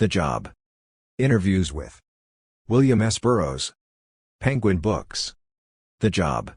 The Job. Interviews with William S. Burroughs. Penguin Books. The Job.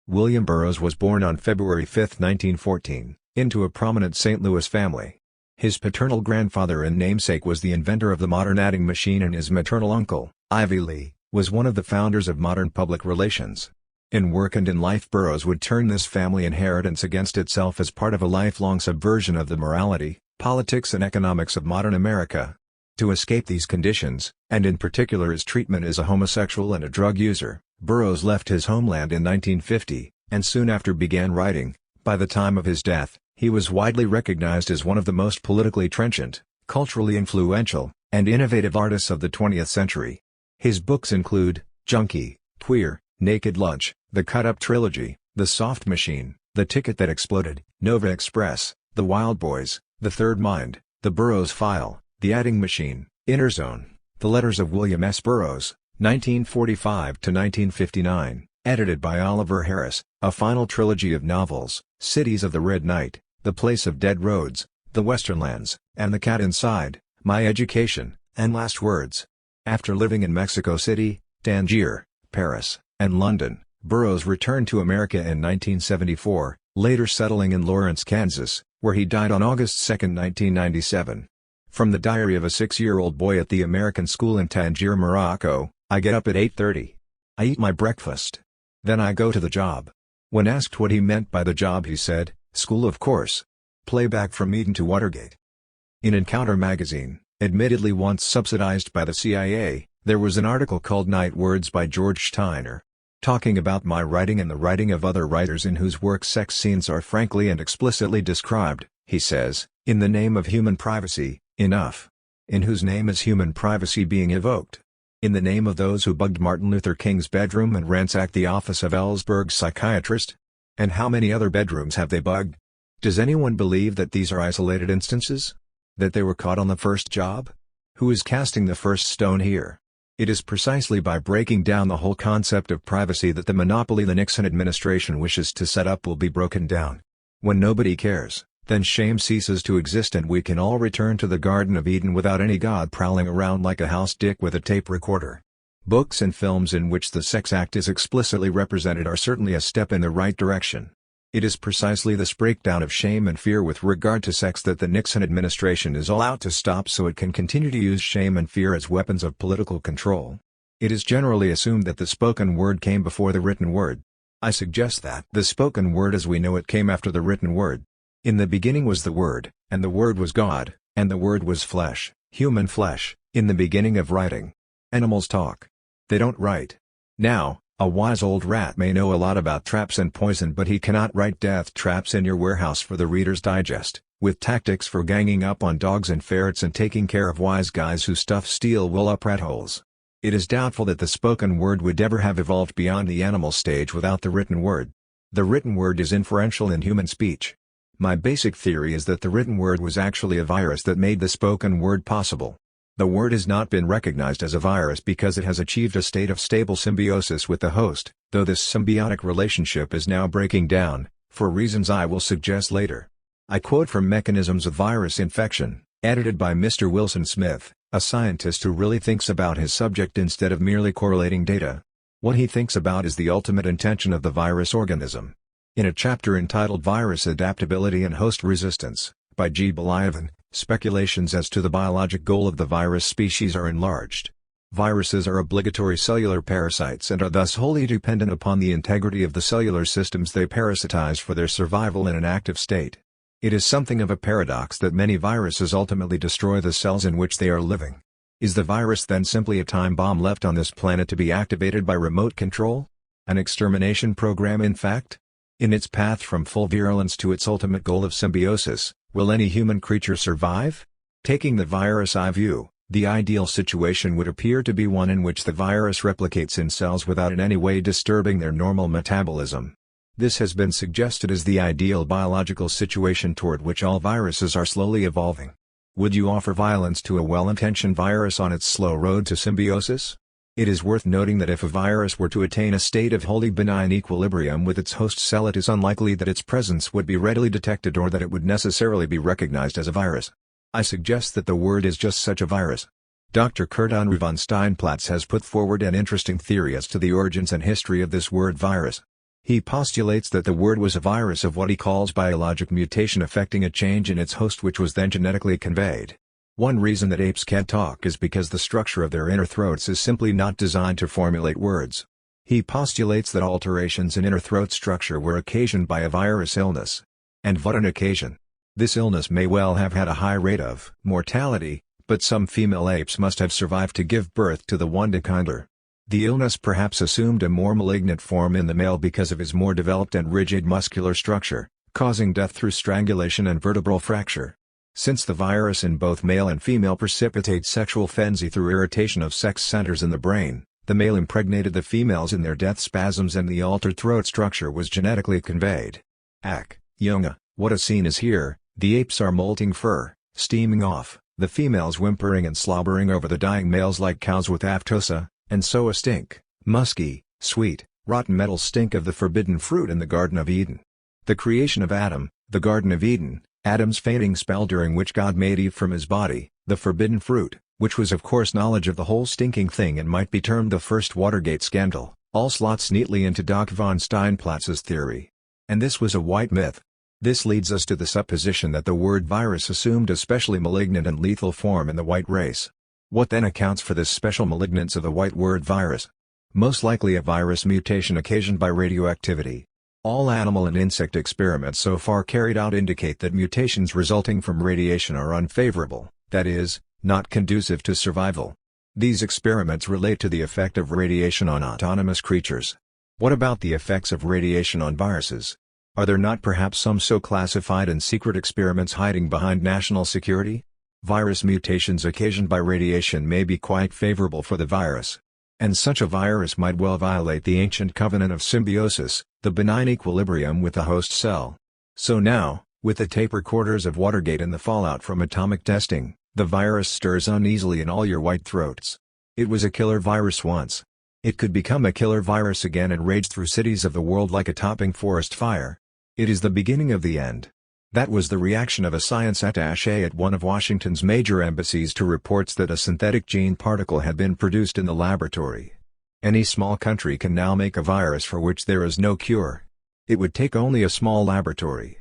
William Burroughs was born on February 5, 1914, into a prominent St. Louis family. His paternal grandfather and namesake was the inventor of the modern adding machine, and his maternal uncle, Ivy Lee, was one of the founders of modern public relations. In work and in life, Burroughs would turn this family inheritance against itself as part of a lifelong subversion of the morality, politics and economics of modern America. To escape these conditions, and in particular his treatment as a homosexual and a drug user, Burroughs left his homeland in 1950, and soon after began writing. By the time of his death, he was widely recognized as one of the most politically trenchant, culturally influential, and innovative artists of the 20th century. His books include Junkie, Queer, Naked Lunch, The Cut-Up Trilogy, The Soft Machine, The Ticket That Exploded, Nova Express, The Wild Boys, The Third Mind, The Burroughs File, The Adding Machine, Inner Zone, The Letters of William S. Burroughs, 1945-1959, edited by Oliver Harris, a final trilogy of novels, Cities of the Red Night, The Place of Dead Roads, The Western Lands, and The Cat Inside, My Education, and Last Words. After living in Mexico City, Tangier, Paris, and London, Burroughs returned to America in 1974, later settling in Lawrence, Kansas, where he died on August 2, 1997. From the diary of a 6-year-old boy at the American school in Tangier, Morocco, I get up at 8:30. I eat my breakfast. Then I go to the job. When asked what he meant by the job, he said, "School, of course." Playback from Eden to Watergate. In Encounter magazine, admittedly once subsidized by the CIA, there was an article called Night Words by George Steiner. Talking about my writing and the writing of other writers in whose work sex scenes are frankly and explicitly described, he says, "In the name of human privacy, enough. In whose name is human privacy being evoked? In the name of those who bugged Martin Luther King's bedroom and ransacked the office of Ellsberg's psychiatrist? And how many other bedrooms have they bugged? Does anyone believe that these are isolated instances? That they were caught on the first job? Who is casting the first stone here? It is precisely by breaking down the whole concept of privacy that the monopoly the Nixon administration wishes to set up will be broken down. When nobody cares, then shame ceases to exist and we can all return to the Garden of Eden without any god prowling around like a house dick with a tape recorder. Books and films in which the sex act is explicitly represented are certainly a step in the right direction. It is precisely this breakdown of shame and fear with regard to sex that the Nixon administration is all out to stop so it can continue to use shame and fear as weapons of political control. It is generally assumed that the spoken word came before the written word. I suggest that the spoken word as we know it came after the written word. In the beginning was the Word, and the Word was God, and the Word was flesh, human flesh, in the beginning of writing. Animals talk. They don't write. Now, a wise old rat may know a lot about traps and poison, but he cannot write death traps in your warehouse for the Reader's Digest, with tactics for ganging up on dogs and ferrets and taking care of wise guys who stuff steel wool up rat holes. It is doubtful that the spoken word would ever have evolved beyond the animal stage without the written word. The written word is inferential in human speech. My basic theory is that the written word was actually a virus that made the spoken word possible. The word has not been recognized as a virus because it has achieved a state of stable symbiosis with the host, though this symbiotic relationship is now breaking down, for reasons I will suggest later. I quote from Mechanisms of Virus Infection, edited by Mr. Wilson Smith, a scientist who really thinks about his subject instead of merely correlating data. What he thinks about is the ultimate intention of the virus organism. In a chapter entitled Virus Adaptability and Host Resistance, by G. Beliavan, speculations as to the biologic goal of the virus species are enlarged. Viruses are obligatory cellular parasites and are thus wholly dependent upon the integrity of the cellular systems they parasitize for their survival in an active state. It is something of a paradox that many viruses ultimately destroy the cells in which they are living. Is the virus then simply a time bomb left on this planet to be activated by remote control? An extermination program in fact? In its path from full virulence to its ultimate goal of symbiosis, will any human creature survive? Taking the virus eye view, the ideal situation would appear to be one in which the virus replicates in cells without in any way disturbing their normal metabolism. This has been suggested as the ideal biological situation toward which all viruses are slowly evolving. Would you offer violence to a well-intentioned virus on its slow road to symbiosis? It is worth noting that if a virus were to attain a state of wholly benign equilibrium with its host cell, it is unlikely that its presence would be readily detected or that it would necessarily be recognized as a virus. I suggest that the word is just such a virus. Dr. Kurt Henry von Steinplatz has put forward an interesting theory as to the origins and history of this word virus. He postulates that the word was a virus of what he calls biologic mutation affecting a change in its host which was then genetically conveyed. One reason that apes can't talk is because the structure of their inner throats is simply not designed to formulate words. He postulates that alterations in inner throat structure were occasioned by a virus illness. And what an occasion! This illness may well have had a high rate of mortality, but some female apes must have survived to give birth to the wunderkinder. The illness perhaps assumed a more malignant form in the male because of his more developed and rigid muscular structure, causing death through strangulation and vertebral fracture. Since the virus in both male and female precipitates sexual frenzy through irritation of sex centers in the brain, the male impregnated the females in their death spasms and the altered throat structure was genetically conveyed. Ach, Junge, what a scene is here! The apes are molting fur, steaming off, the females whimpering and slobbering over the dying males like cows with aftosa, and so a stink, musky, sweet, rotten metal stink of the forbidden fruit in the Garden of Eden. The creation of Adam, the Garden of Eden, Adam's fainting spell during which God made Eve from his body, the forbidden fruit, which was of course knowledge of the whole stinking thing and might be termed the first Watergate scandal, all slots neatly into Doc von Steinplatz's theory. And this was a white myth. This leads us to the supposition that the word virus assumed a specially malignant and lethal form in the white race. What then accounts for this special malignance of the white word virus? Most likely a virus mutation occasioned by radioactivity. All animal and insect experiments so far carried out indicate that mutations resulting from radiation are unfavorable, that is, not conducive to survival. These experiments relate to the effect of radiation on autonomous creatures. What about the effects of radiation on viruses? Are there not perhaps some so classified and secret experiments hiding behind national security? Virus mutations occasioned by radiation may be quite favorable for the virus. And such a virus might well violate the ancient covenant of symbiosis, the benign equilibrium with the host cell. So now, with the tape recorders of Watergate and the fallout from atomic testing, the virus stirs uneasily in all your white throats. It was a killer virus once. It could become a killer virus again and rage through cities of the world like a topping forest fire. It is the beginning of the end. That was the reaction of a science attaché at one of Washington's major embassies to reports that a synthetic gene particle had been produced in the laboratory. Any small country can now make a virus for which there is no cure. It would take only a small laboratory.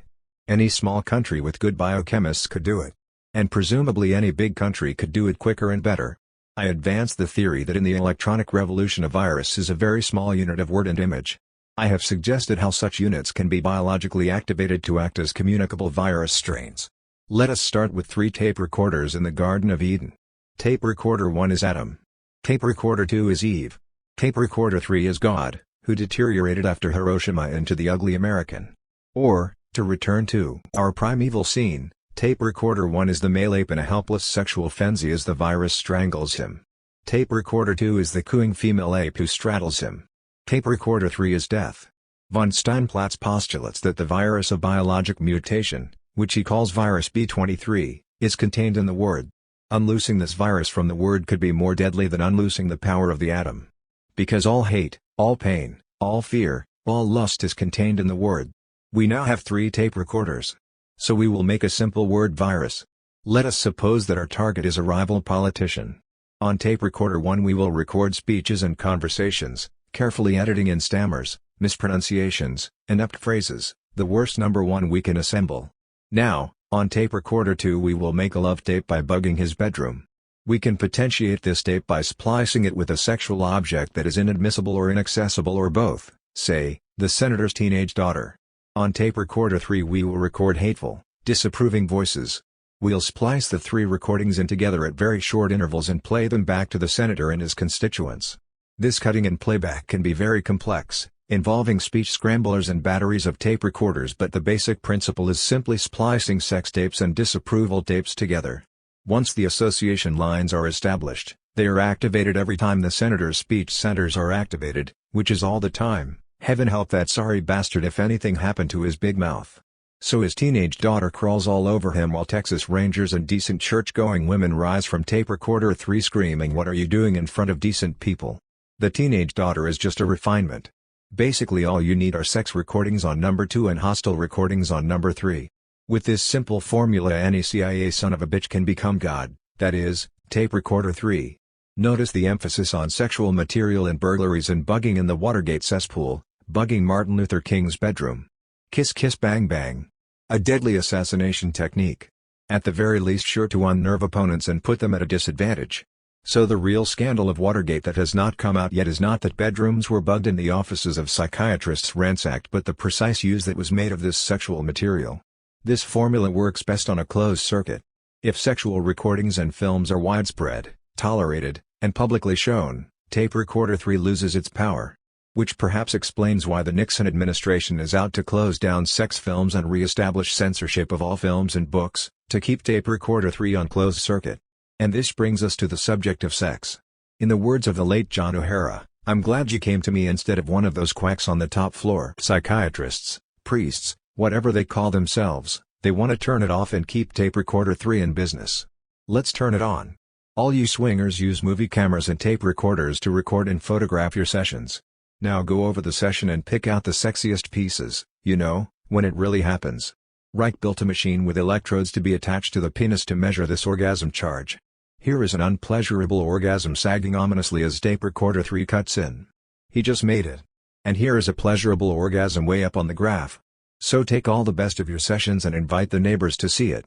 Any small country with good biochemists could do it. And presumably any big country could do it quicker and better. I advance the theory that in the electronic revolution a virus is a very small unit of word and image. I have suggested how such units can be biologically activated to act as communicable virus strains. Let us start with 3 tape recorders in the Garden of Eden. Tape recorder 1 is Adam. Tape recorder 2 is Eve. Tape recorder 3 is God, who deteriorated after Hiroshima into the ugly American. Or, to return to our primeval scene, tape recorder 1 is the male ape in a helpless sexual frenzy as the virus strangles him. Tape recorder 2 is the cooing female ape who straddles him. Tape recorder 3 is death. Von Steinplatz postulates that the virus of biologic mutation, which he calls virus B23, is contained in the word. Unloosing this virus from the word could be more deadly than unloosing the power of the atom. Because all hate, all pain, all fear, all lust is contained in the word. We now have 3 tape recorders. So we will make a simple word virus. Let us suppose that our target is a rival politician. On tape recorder 1 we will record speeches and conversations, carefully editing in stammers, mispronunciations, inept phrases, the worst number 1 we can assemble. Now, on tape recorder 2 we will make a love tape by bugging his bedroom. We can potentiate this tape by splicing it with a sexual object that is inadmissible or inaccessible or both, say, the senator's teenage daughter. On tape recorder 3 we will record hateful, disapproving voices. We'll splice the 3 recordings in together at very short intervals and play them back to the senator and his constituents. This cutting and playback can be very complex, involving speech scramblers and batteries of tape recorders, but the basic principle is simply splicing sex tapes and disapproval tapes together. Once the association lines are established, they are activated every time the senator's speech centers are activated, which is all the time. Heaven help that sorry bastard if anything happened to his big mouth. So his teenage daughter crawls all over him while Texas Rangers and decent church-going women rise from tape recorder 3 screaming, "What are you doing in front of decent people?" The teenage daughter is just a refinement. Basically all you need are sex recordings on number 2 and hostile recordings on number 3. With this simple formula any CIA son of a bitch can become God, that is, Tape Recorder 3. Notice the emphasis on sexual material in burglaries and bugging in the Watergate cesspool, bugging Martin Luther King's bedroom. Kiss kiss bang bang. A deadly assassination technique. At the very least sure to unnerve opponents and put them at a disadvantage. So the real scandal of Watergate that has not come out yet is not that bedrooms were bugged and the offices of psychiatrists ransacked, but the precise use that was made of this sexual material. This formula works best on a closed circuit. If sexual recordings and films are widespread, tolerated, and publicly shown, Tape Recorder 3 loses its power. Which perhaps explains why the Nixon administration is out to close down sex films and re-establish censorship of all films and books, to keep Tape Recorder 3 on closed circuit. And this brings us to the subject of sex. In the words of the late John O'Hara, "I'm glad you came to me instead of one of those quacks on the top floor." Psychiatrists, priests, whatever they call themselves, they want to turn it off and keep Tape Recorder 3 in business. Let's turn it on. All you swingers use movie cameras and tape recorders to record and photograph your sessions. Now go over the session and pick out the sexiest pieces, you know, when it really happens. Reich built a machine with electrodes to be attached to the penis to measure this orgasm charge. Here is an unpleasurable orgasm sagging ominously as Tape Recorder 3 cuts in. He just made it. And here is a pleasurable orgasm way up on the graph. So take all the best of your sessions and invite the neighbors to see it.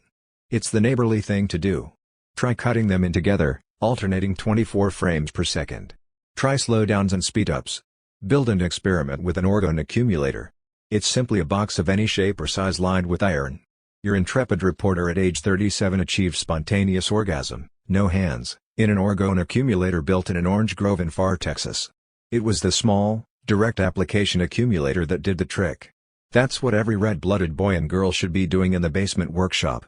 It's the neighborly thing to do. Try cutting them in together, alternating 24 frames per second. Try slowdowns and speedups. Build and experiment with an orgone accumulator. It's simply a box of any shape or size lined with iron. Your intrepid reporter at age 37 achieved spontaneous orgasm, no hands, in an orgone accumulator built in an orange grove in far Texas. It was the small, direct application accumulator that did the trick. That's what every red-blooded boy and girl should be doing in the basement workshop.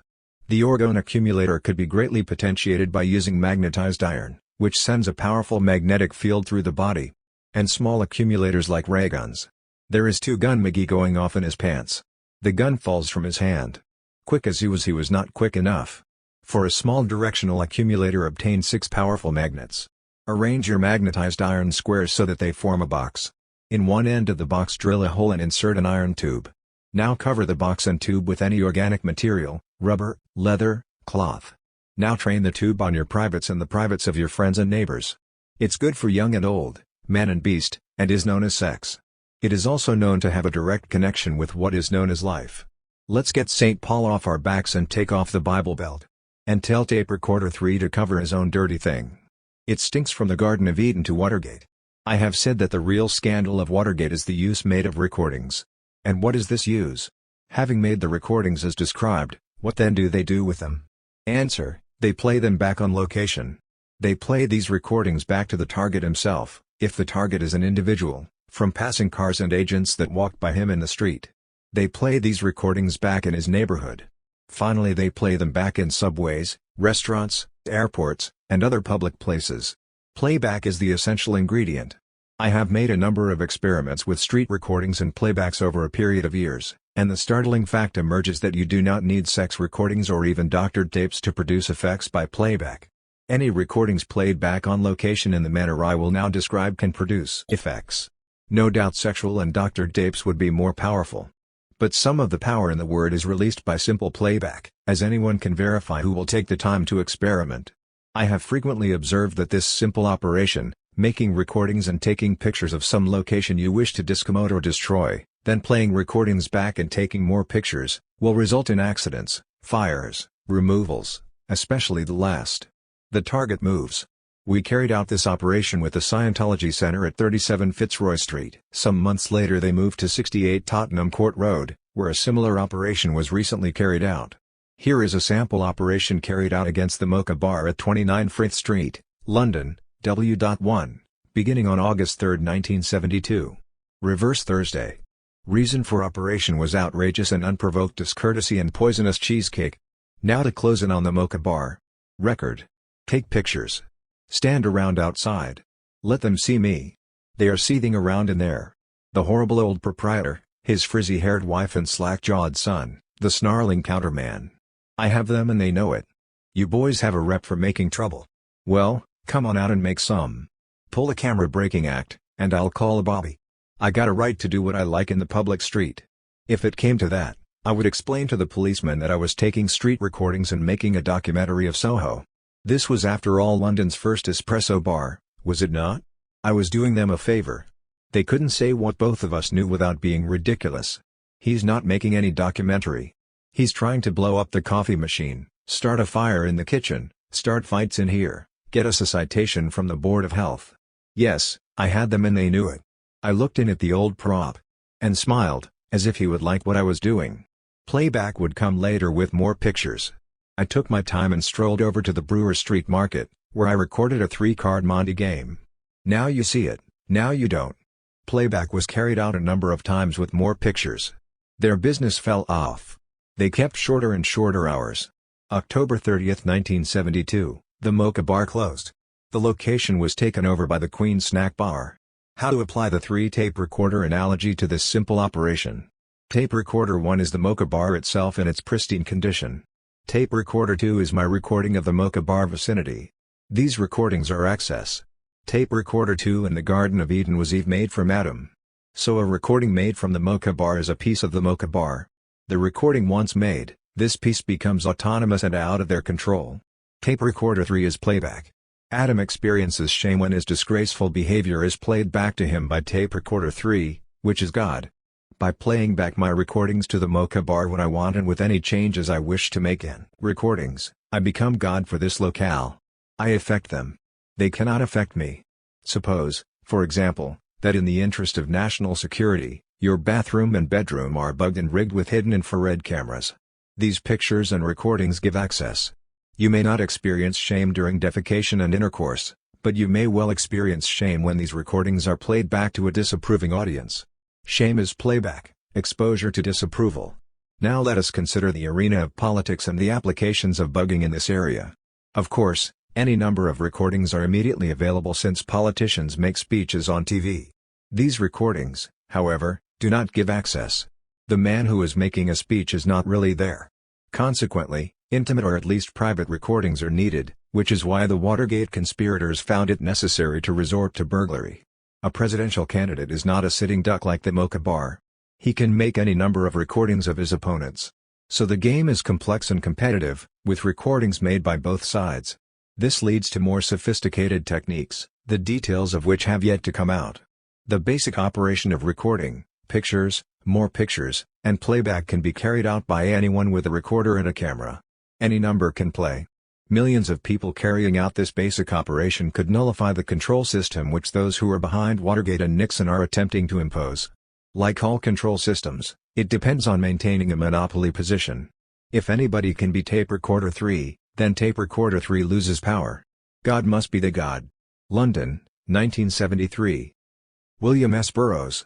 The orgone accumulator could be greatly potentiated by using magnetized iron, which sends a powerful magnetic field through the body. And small accumulators like ray guns. There is two-gun McGee going off in his pants. The gun falls from his hand. Quick as he was not quick enough. For a small directional accumulator obtain 6 powerful magnets. Arrange your magnetized iron squares so that they form a box. In one end of the box drill a hole and insert an iron tube. Now cover the box and tube with any organic material, rubber, leather, cloth. Now train the tube on your privates and the privates of your friends and neighbors. It's good for young and old, man and beast, and is known as sex. It is also known to have a direct connection with what is known as life. Let's get St. Paul off our backs and take off the Bible Belt. And tell Tape Recorder 3 to cover his own dirty thing. It stinks from the Garden of Eden to Watergate. I have said that the real scandal of Watergate is the use made of recordings. And what is this use? Having made the recordings as described, what then do they do with them? Answer: they play them back on location. They play these recordings back to the target himself, if the target is an individual, from passing cars and agents that walked by him in the street. They play these recordings back in his neighborhood. Finally they play them back in subways, restaurants, airports, and other public places. Playback is the essential ingredient. I have made a number of experiments with street recordings and playbacks over a period of years, and the startling fact emerges that you do not need sex recordings or even doctored tapes to produce effects by playback. Any recordings played back on location in the manner I will now describe can produce effects. No doubt sexual and doctored tapes would be more powerful. But some of the power in the word is released by simple playback, as anyone can verify who will take the time to experiment. I have frequently observed that this simple operation, making recordings and taking pictures of some location you wish to discommode or destroy, then playing recordings back and taking more pictures, will result in accidents, fires, removals, especially the last. The target moves. We carried out this operation with the Scientology Center at 37 Fitzroy Street. Some months later they moved to 68 Tottenham Court Road, where a similar operation was recently carried out. Here is a sample operation carried out against the Mocha Bar at 29 Frith Street, London, W.1, beginning on August 3, 1972. Reverse Thursday. Reason for operation was outrageous and unprovoked discourtesy and poisonous cheesecake. Now to close in on the Mocha Bar. Record. Take pictures. Stand around outside. Let them see me. They are seething around in there. The horrible old proprietor, his frizzy-haired wife and slack-jawed son, the snarling counterman. I have them and they know it. You boys have a rep for making trouble. Well, come on out and make some. Pull a camera breaking act, and I'll call a Bobby. I got a right to do what I like in the public street. If it came to that, I would explain to the policeman that I was taking street recordings and making a documentary of Soho. This was after all London's first espresso bar, was it not? I was doing them a favor. They couldn't say what both of us knew without being ridiculous. He's not making any documentary. He's trying to blow up the coffee machine, start a fire in the kitchen, start fights in here, get us a citation from the Board of Health. Yes, I had them and they knew it. I looked in at the old prop and smiled, as if he would like what I was doing. Playback would come later with more pictures. I took my time and strolled over to the Brewer Street Market, where I recorded a 3-card Monte game. Now you see it, now you don't. Playback was carried out a number of times with more pictures. Their business fell off. They kept shorter and shorter hours. October 30, 1972, the Mocha Bar closed. The location was taken over by the Queen Snack Bar. How to apply the 3-tape recorder analogy to this simple operation. Tape recorder 1 is the Mocha Bar itself in its pristine condition. Tape recorder 2 is my recording of the Mocha Bar vicinity. These recordings are excess. Tape recorder 2 in the Garden of Eden was Eve made from Adam. So a recording made from the Mocha Bar is a piece of the Mocha Bar. The recording once made, this piece becomes autonomous and out of their control. Tape recorder 3 is playback. Adam experiences shame when his disgraceful behavior is played back to him by tape recorder 3, which is God. By playing back my recordings to the Mocha Bar when I want and with any changes I wish to make in recordings, I become God for this locale. I affect them. They cannot affect me. Suppose, for example, that in the interest of national security, your bathroom and bedroom are bugged and rigged with hidden infrared cameras. These pictures and recordings give access. You may not experience shame during defecation and intercourse, but you may well experience shame when these recordings are played back to a disapproving audience. Shame is playback, exposure to disapproval. Now let us consider the arena of politics and the applications of bugging in this area. Of course, any number of recordings are immediately available since politicians make speeches on TV. These recordings, however, do not give access. The man who is making a speech is not really there. Consequently, intimate or at least private recordings are needed, which is why the Watergate conspirators found it necessary to resort to burglary. A presidential candidate is not a sitting duck like the Mocha Bar. He can make any number of recordings of his opponents. So the game is complex and competitive, with recordings made by both sides. This leads to more sophisticated techniques, the details of which have yet to come out. The basic operation of recording, pictures, more pictures, and playback can be carried out by anyone with a recorder and a camera. Any number can play. Millions of people carrying out this basic operation could nullify the control system which those who are behind Watergate and Nixon are attempting to impose. Like all control systems, it depends on maintaining a monopoly position. If anybody can be tape recorder 3, then tape recorder 3 loses power. God must be the God. London, 1973. William S. Burroughs.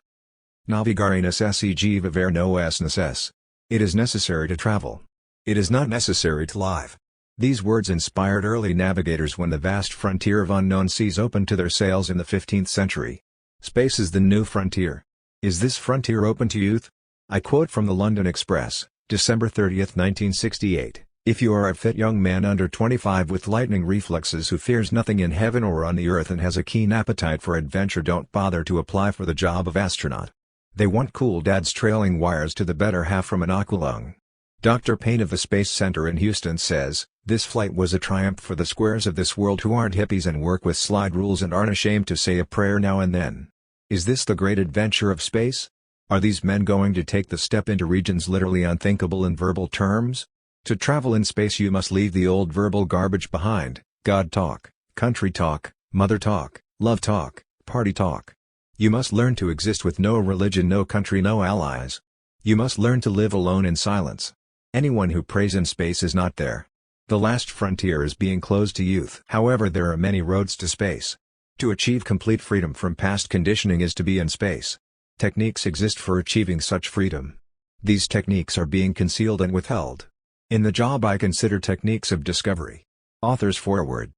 Navigare necessige vivere no es necess. It is necessary to travel. It is not necessary to live. These words inspired early navigators when the vast frontier of unknown seas opened to their sails in the 15th century. Space is the new frontier. Is this frontier open to youth? I quote from the London Express, December 30, 1968, "If you are a fit young man under 25 with lightning reflexes who fears nothing in heaven or on the earth and has a keen appetite for adventure, don't bother to apply for the job of astronaut. They want cool dads trailing wires to the better half from an aqualung." Dr. Payne of the Space Center in Houston says, "This flight was a triumph for the squares of this world who aren't hippies and work with slide rules and aren't ashamed to say a prayer now and then. Is this the great adventure of space? Are these men going to take the step into regions literally unthinkable in verbal terms? To travel in space you must leave the old verbal garbage behind, God talk, country talk, mother talk, love talk, party talk. You must learn to exist with no religion, no country, no allies. You must learn to live alone in silence. Anyone who prays in space is not there. The last frontier is being closed to youth." However, there are many roads to space. To achieve complete freedom from past conditioning is to be in space. Techniques exist for achieving such freedom. These techniques are being concealed and withheld. In the job I consider techniques of discovery. Author's foreword.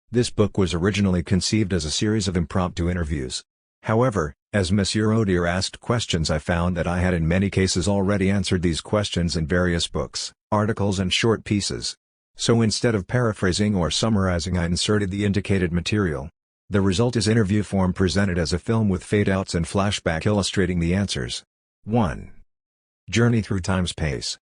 This book was originally conceived as a series of impromptu interviews. However, as Monsieur Odier asked questions, I found that I had in many cases already answered these questions in various books, articles and short pieces. So instead of paraphrasing or summarizing, I inserted the indicated material. The result is interview form presented as a film with fade-outs and flashback illustrating the answers. 1. Journey through time's pace.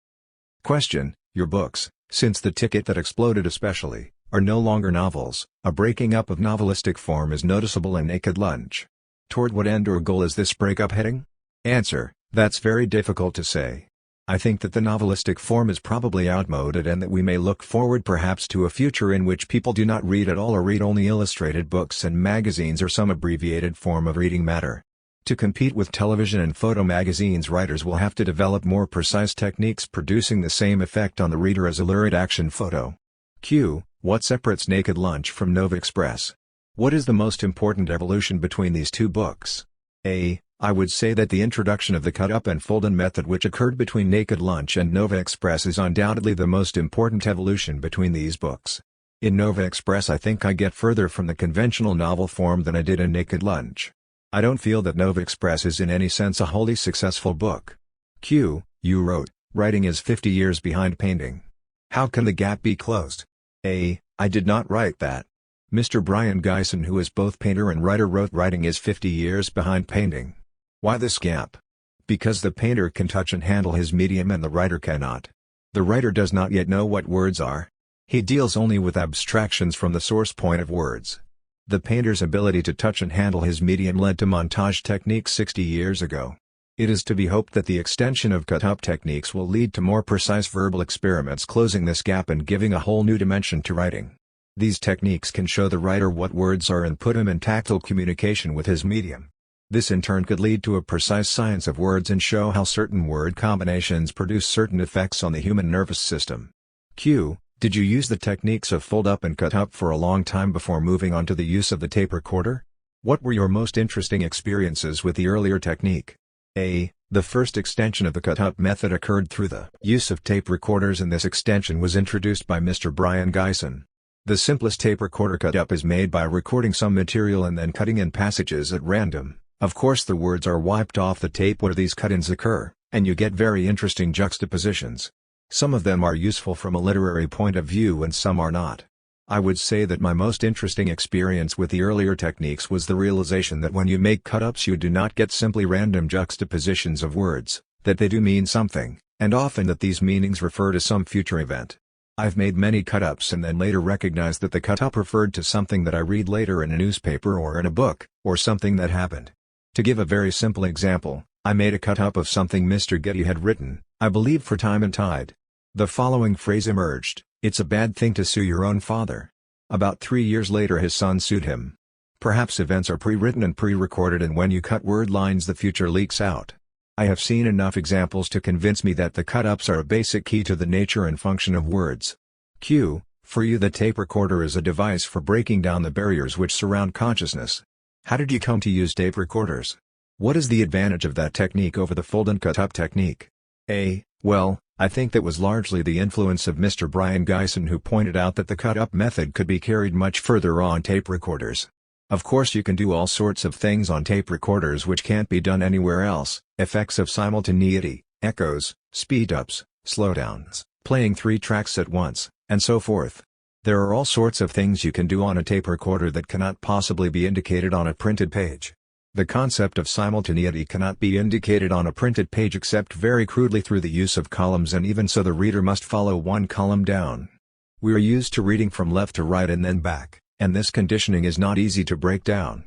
Question: your books, since The Ticket That Exploded especially, are no longer novels. A breaking up of novelistic form is noticeable in Naked Lunch. Toward what end or goal is this breakup heading? Answer: that's very difficult to say. I think that the novelistic form is probably outmoded and that we may look forward perhaps to a future in which people do not read at all or read only illustrated books and magazines or some abbreviated form of reading matter. To compete with television and photo magazines, writers will have to develop more precise techniques producing the same effect on the reader as a lurid action photo. Q. What separates Naked Lunch from Nova Express? What is the most important evolution between these two books? A. I would say that the introduction of the cut-up and fold-in method which occurred between Naked Lunch and Nova Express is undoubtedly the most important evolution between these books. In Nova Express I think I get further from the conventional novel form than I did in Naked Lunch. I don't feel that Nova Express is in any sense a wholly successful book. Q. You wrote, writing is 50 years behind painting. How can the gap be closed? A. I did not write that. Mr. Brian Geisen, who is both painter and writer, wrote writing is 50 years behind painting. Why this gap? Because the painter can touch and handle his medium and the writer cannot. The writer does not yet know what words are. He deals only with abstractions from the source point of words. The painter's ability to touch and handle his medium led to montage techniques 60 years ago. It is to be hoped that the extension of cut-up techniques will lead to more precise verbal experiments closing this gap and giving a whole new dimension to writing. These techniques can show the writer what words are and put him in tactile communication with his medium. This in turn could lead to a precise science of words and show how certain word combinations produce certain effects on the human nervous system. Q. Did you use the techniques of fold-up and cut-up for a long time before moving on to the use of the tape recorder? What were your most interesting experiences with the earlier technique? A. The first extension of the cut-up method occurred through the use of tape recorders, and this extension was introduced by Mr. Brian Geisen. The simplest tape recorder cut-up is made by recording some material and then cutting in passages at random. Of course the words are wiped off the tape where these cut-ins occur, and you get very interesting juxtapositions. Some of them are useful from a literary point of view and some are not. I would say that my most interesting experience with the earlier techniques was the realization that when you make cut-ups you do not get simply random juxtapositions of words, that they do mean something, and often that these meanings refer to some future event. I've made many cut-ups and then later recognized that the cut-up referred to something that I read later in a newspaper or in a book, or something that happened. To give a very simple example, I made a cut-up of something Mr. Getty had written, I believe for Time and Tide. The following phrase emerged: "It's a bad thing to sue your own father." About 3 years later his son sued him. Perhaps events are pre-written and pre-recorded, and when you cut word lines the future leaks out. I have seen enough examples to convince me that the cut-ups are a basic key to the nature and function of words. Q. For you the tape recorder is a device for breaking down the barriers which surround consciousness. How did you come to use tape recorders? What is the advantage of that technique over the fold and cut-up technique? A. Well, I think that was largely the influence of Mr. Brian Geisen, who pointed out that the cut-up method could be carried much further on tape recorders. Of course you can do all sorts of things on tape recorders which can't be done anywhere else: effects of simultaneity, echoes, speed-ups, slowdowns, playing 3 tracks at once, and so forth. There are all sorts of things you can do on a tape recorder that cannot possibly be indicated on a printed page. The concept of simultaneity cannot be indicated on a printed page except very crudely through the use of columns, and even so the reader must follow one column down. We are used to reading from left to right and then back, and this conditioning is not easy to break down.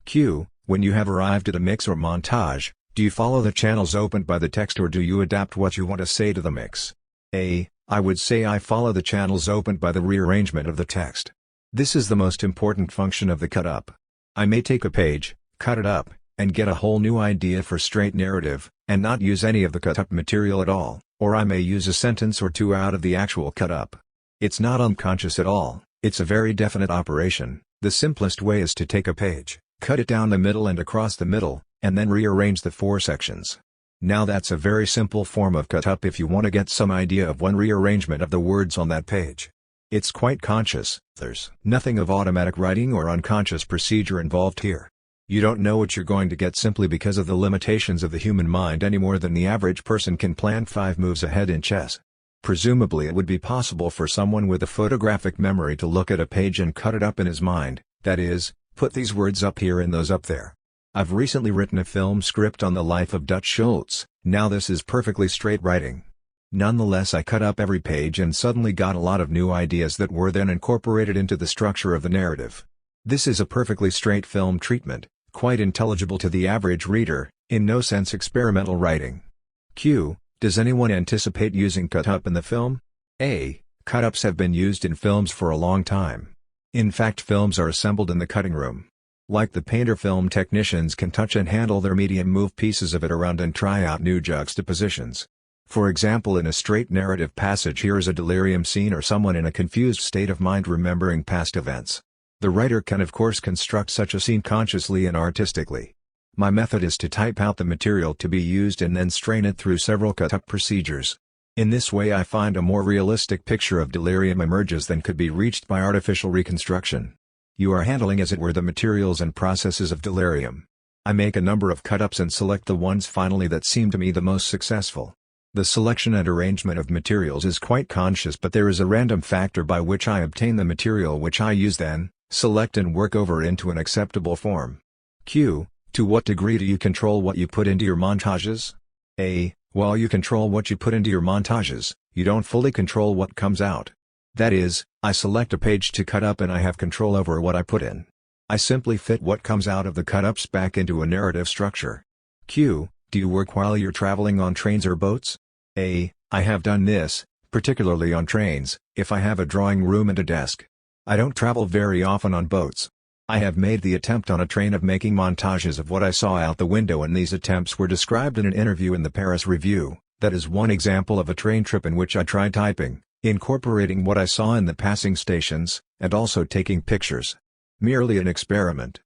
Q. When you have arrived at a mix or montage, do you follow the channels opened by the text or do you adapt what you want to say to the mix? A. I would say I follow the channels opened by the rearrangement of the text. This is the most important function of the cut-up. I may take a page, cut it up, and get a whole new idea for straight narrative, and not use any of the cut-up material at all, or I may use a sentence or two out of the actual cut-up. It's not unconscious at all, it's a very definite operation. The simplest way is to take a page, cut it down the middle and across the middle, and then rearrange the 4 sections. Now that's a very simple form of cut-up if you want to get some idea of one rearrangement of the words on that page. It's quite conscious, there's nothing of automatic writing or unconscious procedure involved here. You don't know what you're going to get simply because of the limitations of the human mind any more than the average person can plan 5 moves ahead in chess. Presumably it would be possible for someone with a photographic memory to look at a page and cut it up in his mind, that is, put these words up here and those up there. I've recently written a film script on the life of Dutch Schultz, Now this is perfectly straight writing. Nonetheless, I cut up every page and suddenly got a lot of new ideas that were then incorporated into the structure of the narrative. This is a perfectly straight film treatment, quite intelligible to the average reader, in no sense experimental writing. Q. Does anyone anticipate using cut-up in the film? A. Cut-ups have been used in films for a long time. In fact, films are assembled in the cutting room. Like the painter, film technicians can touch and handle their medium, move pieces of it around and try out new juxtapositions. For example, in a straight narrative passage, here is a delirium scene or someone in a confused state of mind remembering past events. The writer can of course construct such a scene consciously and artistically. My method is to type out the material to be used and then strain it through several cut-up procedures. In this way I find a more realistic picture of delirium emerges than could be reached by artificial reconstruction. You are handling as it were the materials and processes of delirium. I make a number of cut-ups and select the ones finally that seem to me the most successful. The selection and arrangement of materials is quite conscious, but there is a random factor by which I obtain the material which I use then, select and work over into an acceptable form. Q. To what degree do you control what you put into your montages? A. While you control what you put into your montages, you don't fully control what comes out. That is, I select a page to cut up and I have control over what I put in. I simply fit what comes out of the cut-ups back into a narrative structure. Q. Do you work while you're traveling on trains or boats? A. I have done this, particularly on trains, if I have a drawing room and a desk. I don't travel very often on boats. I have made the attempt on a train of making montages of what I saw out the window, and these attempts were described in an interview in the Paris Review. That is one example of a train trip in which I tried typing, incorporating what I saw in the passing stations, and also taking pictures. Merely an experiment.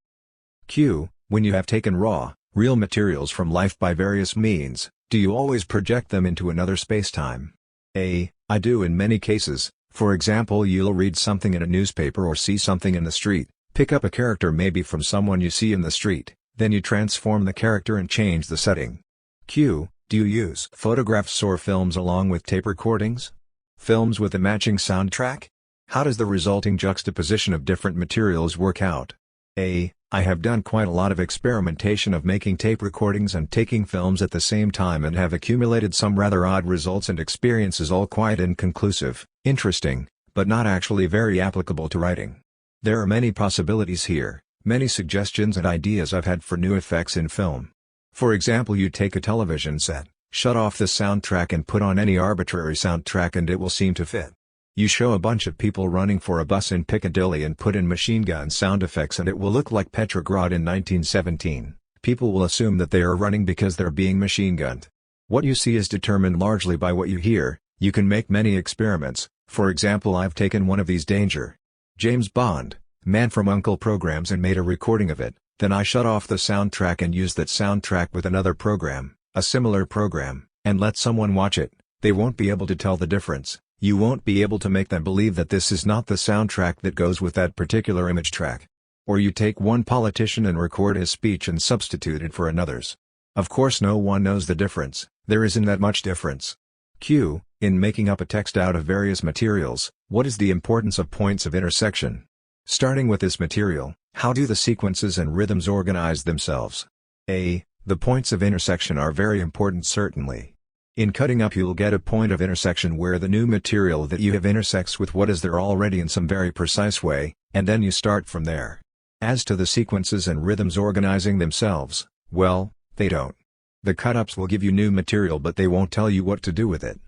Q. When you have taken raw, real materials from life by various means, do you always project them into another space-time? A. I do in many cases. For example, you'll read something in a newspaper or see something in the street, pick up a character maybe from someone you see in the street, then you transform the character and change the setting. Q. Do you use photographs or films along with tape recordings? Films with a matching soundtrack? How does the resulting juxtaposition of different materials work out? A. I have done quite a lot of experimentation of making tape recordings and taking films at the same time, and have accumulated some rather odd results and experiences, all quite inconclusive, interesting, but not actually very applicable to writing. There are many possibilities here, many suggestions and ideas I've had for new effects in film. For example, you take a television set, shut off the soundtrack and put on any arbitrary soundtrack and it will seem to fit. You show a bunch of people running for a bus in Piccadilly and put in machine gun sound effects and it will look like Petrograd in 1917. People will assume that they are running because they're being machine gunned. What you see is determined largely by what you hear. You can make many experiments. For example, I've taken one of these Danger James Bond, Man from U.N.C.L.E. programs and made a recording of it, then I shut off the soundtrack and used that soundtrack with another program, a similar program, and let someone watch it. They won't be able to tell the difference. You won't be able to make them believe that this is not the soundtrack that goes with that particular image track. Or you take one politician and record his speech and substitute it for another's. Of course no one knows the difference, there isn't that much difference. Q. In making up a text out of various materials, what is the importance of points of intersection? Starting with this material, how do the sequences and rhythms organize themselves? A. The points of intersection are very important, certainly. In cutting up you'll get a point of intersection where the new material that you have intersects with what is there already in some very precise way, and then you start from there. As to the sequences and rhythms organizing themselves, well, they don't. The cut-ups will give you new material but they won't tell you what to do with it.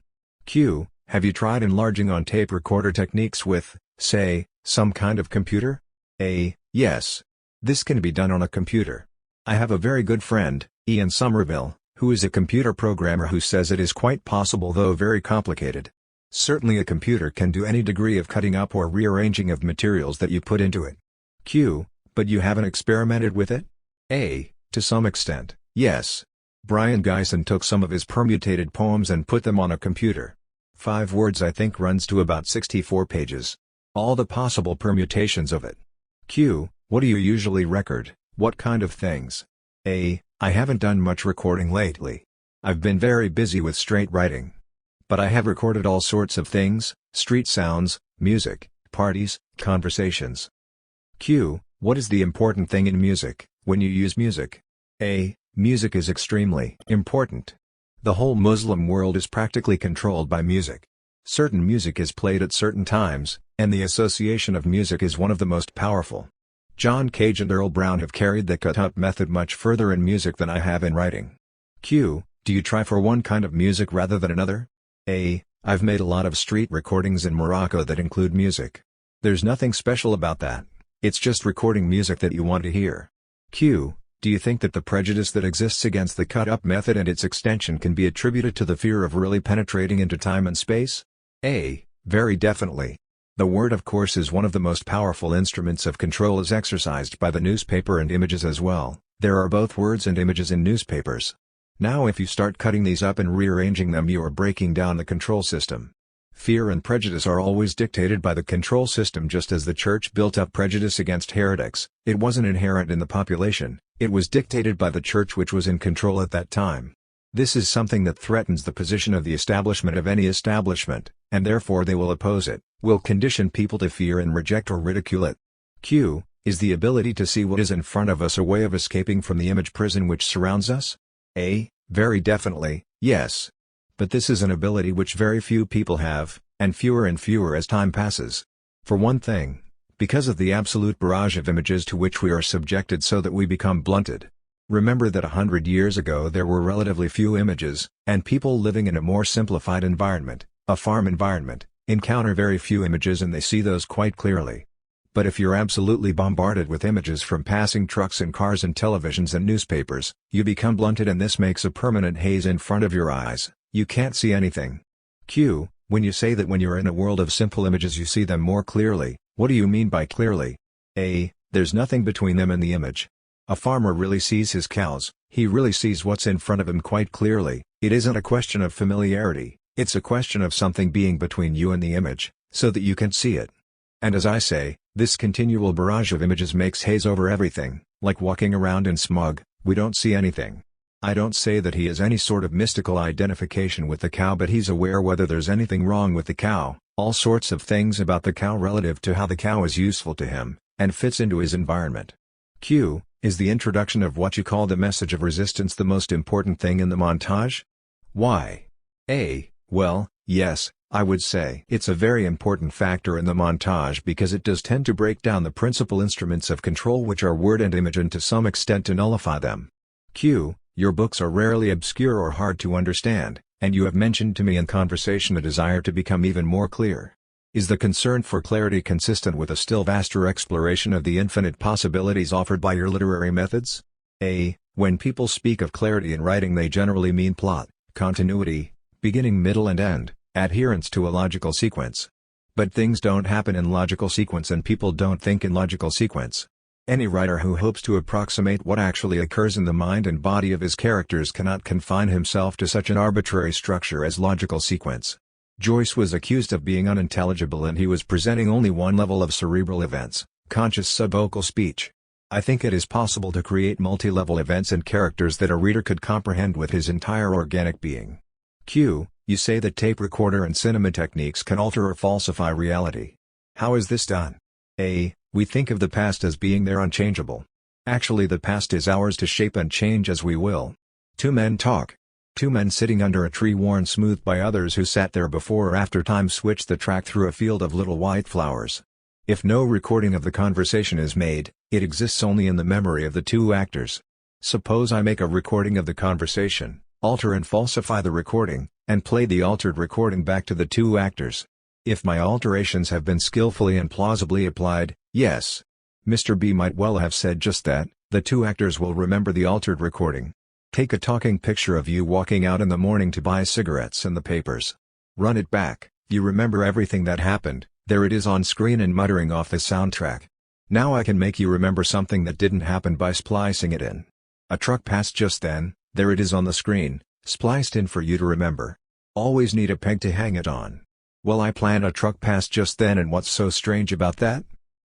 Q. Have you tried enlarging on tape recorder techniques with, say, some kind of computer? A. Yes. This can be done on a computer. I have a very good friend, Ian Somerville, who is a computer programmer, who says it is quite possible, though very complicated. Certainly a computer can do any degree of cutting up or rearranging of materials that you put into it. Q. But you haven't experimented with it? A. To some extent, yes. Brian Gysin took some of his permutated poems and put them on a computer. 5 words I think runs to about 64 pages. All the possible permutations of it. Q. What do you usually record, what kind of things? A. I haven't done much recording lately. I've been very busy with straight writing. But I have recorded all sorts of things, street sounds, music, parties, conversations. Q. What is the important thing in music, when you use music? A. Music is extremely important. The whole Muslim world is practically controlled by music. Certain music is played at certain times, and the association of music is one of the most powerful. John Cage and Earl Brown have carried the cut-up method much further in music than I have in writing. Q. Do you try for one kind of music rather than another? A. I've made a lot of street recordings in Morocco that include music. There's nothing special about that. It's just recording music that you want to hear. Q. Do you think that the prejudice that exists against the cut-up method and its extension can be attributed to the fear of really penetrating into time and space? A. Very definitely. The word, of course, is one of the most powerful instruments of control as exercised by the newspaper, and images as well. There are both words and images in newspapers. Now if you start cutting these up and rearranging them, you are breaking down the control system. Fear and prejudice are always dictated by the control system, just as the church built up prejudice against heretics. It wasn't inherent in the population, it was dictated by the church, which was in control at that time. This is something that threatens the position of the establishment of any establishment, and therefore they will oppose it, will condition people to fear and reject or ridicule it. Q. Is the ability to see what is in front of us a way of escaping from the image prison which surrounds us? A. Very definitely, yes. But this is an ability which very few people have, and fewer as time passes. For one thing, because of the absolute barrage of images to which we are subjected, so that we become blunted. Remember that 100 years ago there were relatively few images, and people living in a more simplified environment, a farm environment, encounter very few images and they see those quite clearly. But if you're absolutely bombarded with images from passing trucks and cars and televisions and newspapers, you become blunted, and this makes a permanent haze in front of your eyes. You can't see anything. Q. When you say that when you're in a world of simple images you see them more clearly, what do you mean by clearly? A. There's nothing between them and the image. A farmer really sees his cows, he really sees what's in front of him quite clearly. It isn't a question of familiarity, it's a question of something being between you and the image, so that you can see it. And as I say, this continual barrage of images makes haze over everything, like walking around in smog, we don't see anything. I don't say that he has any sort of mystical identification with the cow, but he's aware whether there's anything wrong with the cow, all sorts of things about the cow relative to how the cow is useful to him, and fits into his environment. Q. Is the introduction of what you call the message of resistance the most important thing in the montage? Why? A. Well, yes, I would say it's a very important factor in the montage because it does tend to break down the principal instruments of control, which are word and image, and to some extent to nullify them. Q. Your books are rarely obscure or hard to understand, and you have mentioned to me in conversation a desire to become even more clear. Is the concern for clarity consistent with a still vaster exploration of the infinite possibilities offered by your literary methods? A. When people speak of clarity in writing they generally mean plot, continuity, beginning, middle and end, adherence to a logical sequence. But things don't happen in logical sequence and people don't think in logical sequence. Any writer who hopes to approximate what actually occurs in the mind and body of his characters cannot confine himself to such an arbitrary structure as logical sequence. Joyce was accused of being unintelligible, and he was presenting only one level of cerebral events, conscious subvocal speech. I think it is possible to create multi-level events and characters that a reader could comprehend with his entire organic being. Q. You say that tape recorder and cinema techniques can alter or falsify reality. How is this done? A. We think of the past as being there unchangeable. Actually, the past is ours to shape and change as we will. Two men talk. Two men sitting under a tree worn smooth by others who sat there before or after time switch the track through a field of little white flowers. If no recording of the conversation is made, it exists only in the memory of the two actors. Suppose I make a recording of the conversation, alter and falsify the recording, and play the altered recording back to the two actors. If my alterations have been skillfully and plausibly applied, yes. Mr. B might well have said just that, the two actors will remember the altered recording. Take a talking picture of you walking out in the morning to buy cigarettes and the papers. Run it back, you remember everything that happened, there it is on screen and muttering off the soundtrack. Now I can make you remember something that didn't happen by splicing it in. A truck passed just then, there it is on the screen, spliced in for you to remember. Always need a peg to hang it on. Well, I planned a truck passed just then, and what's so strange about that?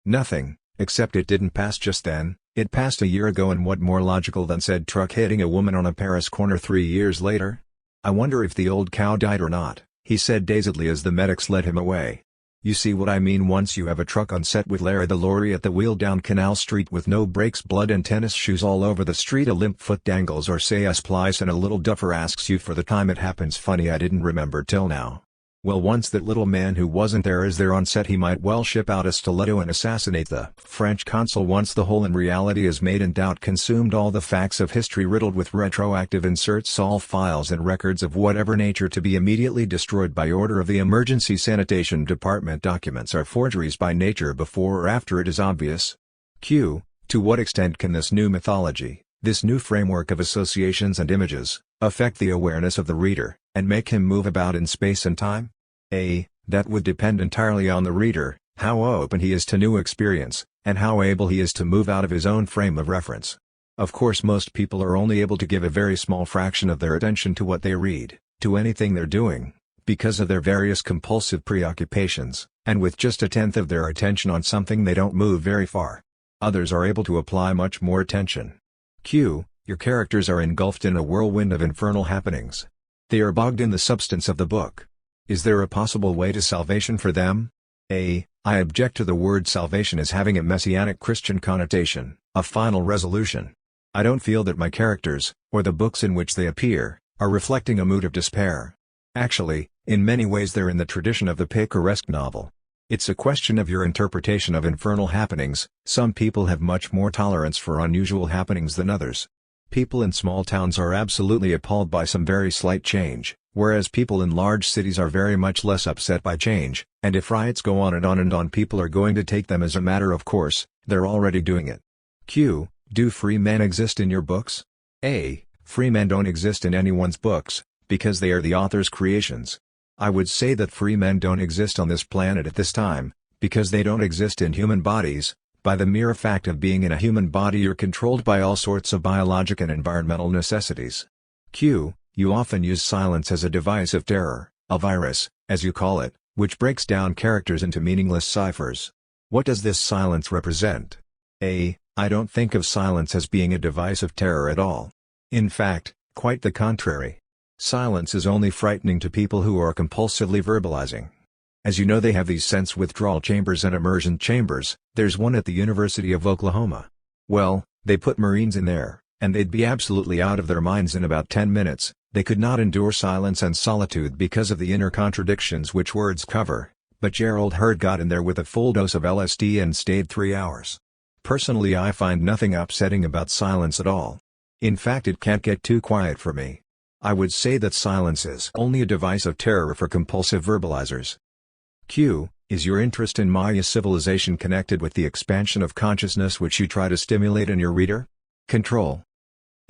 Nothing, except it didn't pass just then, it passed a year ago, and what more logical than said truck hitting a woman on a Paris corner 3 years later? I wonder if the old cow died or not, he said dazedly as the medics led him away. You see what I mean? Once you have a truck on set with Larry the lorry at the wheel down Canal Street with no brakes, blood and tennis shoes all over the street, a limp foot dangles or say a splice, and a little duffer asks you for the time it happens. Funny, I didn't remember till now. Well, once that little man who wasn't there is there on set, he might well ship out a stiletto and assassinate the French consul. Once the hole in reality is made and doubt consumed, all the facts of history riddled with retroactive inserts, all files and records of whatever nature to be immediately destroyed by order of the Emergency Sanitation Department. Documents are forgeries by nature before or after it is obvious. Q. To what extent can this new mythology, this new framework of associations and images, affect the awareness of the reader, and make him move about in space and time? A. That would depend entirely on the reader, how open he is to new experience, and how able he is to move out of his own frame of reference. Of course, most people are only able to give a very small fraction of their attention to what they read, to anything they're doing, because of their various compulsive preoccupations, and with just a tenth of their attention on something they don't move very far. Others are able to apply much more attention. Q. Your characters are engulfed in a whirlwind of infernal happenings. They are bogged in the substance of the book. Is there a possible way to salvation for them? A. I object to the word salvation as having a messianic Christian connotation, a final resolution. I don't feel that my characters, or the books in which they appear, are reflecting a mood of despair. Actually, in many ways they're in the tradition of the picaresque novel. It's a question of your interpretation of infernal happenings. Some people have much more tolerance for unusual happenings than others. People in small towns are absolutely appalled by some very slight change, whereas people in large cities are very much less upset by change, and if riots go on and on and on, people are going to take them as a matter of course. They're already doing it. Q. Do free men exist in your books? A. Free men don't exist in anyone's books, because they are the author's creations. I would say that free men don't exist on this planet at this time, because they don't exist in human bodies. By the mere fact of being in a human body, you're controlled by all sorts of biologic and environmental necessities. Q. You often use silence as a device of terror, a virus, as you call it, which breaks down characters into meaningless ciphers. What does this silence represent? A. I don't think of silence as being a device of terror at all. In fact, quite the contrary. Silence is only frightening to people who are compulsively verbalizing. As you know, they have these sense withdrawal chambers and immersion chambers. There's one at the University of Oklahoma. Well, they put Marines in there, and they'd be absolutely out of their minds in about 10 minutes. They could not endure silence and solitude because of the inner contradictions which words cover, but Gerald Hurd got in there with a full dose of LSD and stayed 3 hours. Personally, I find nothing upsetting about silence at all. In fact, it can't get too quiet for me. I would say that silence is only a device of terror for compulsive verbalizers. Q. Is your interest in Maya civilization connected with the expansion of consciousness which you try to stimulate in your reader? Control.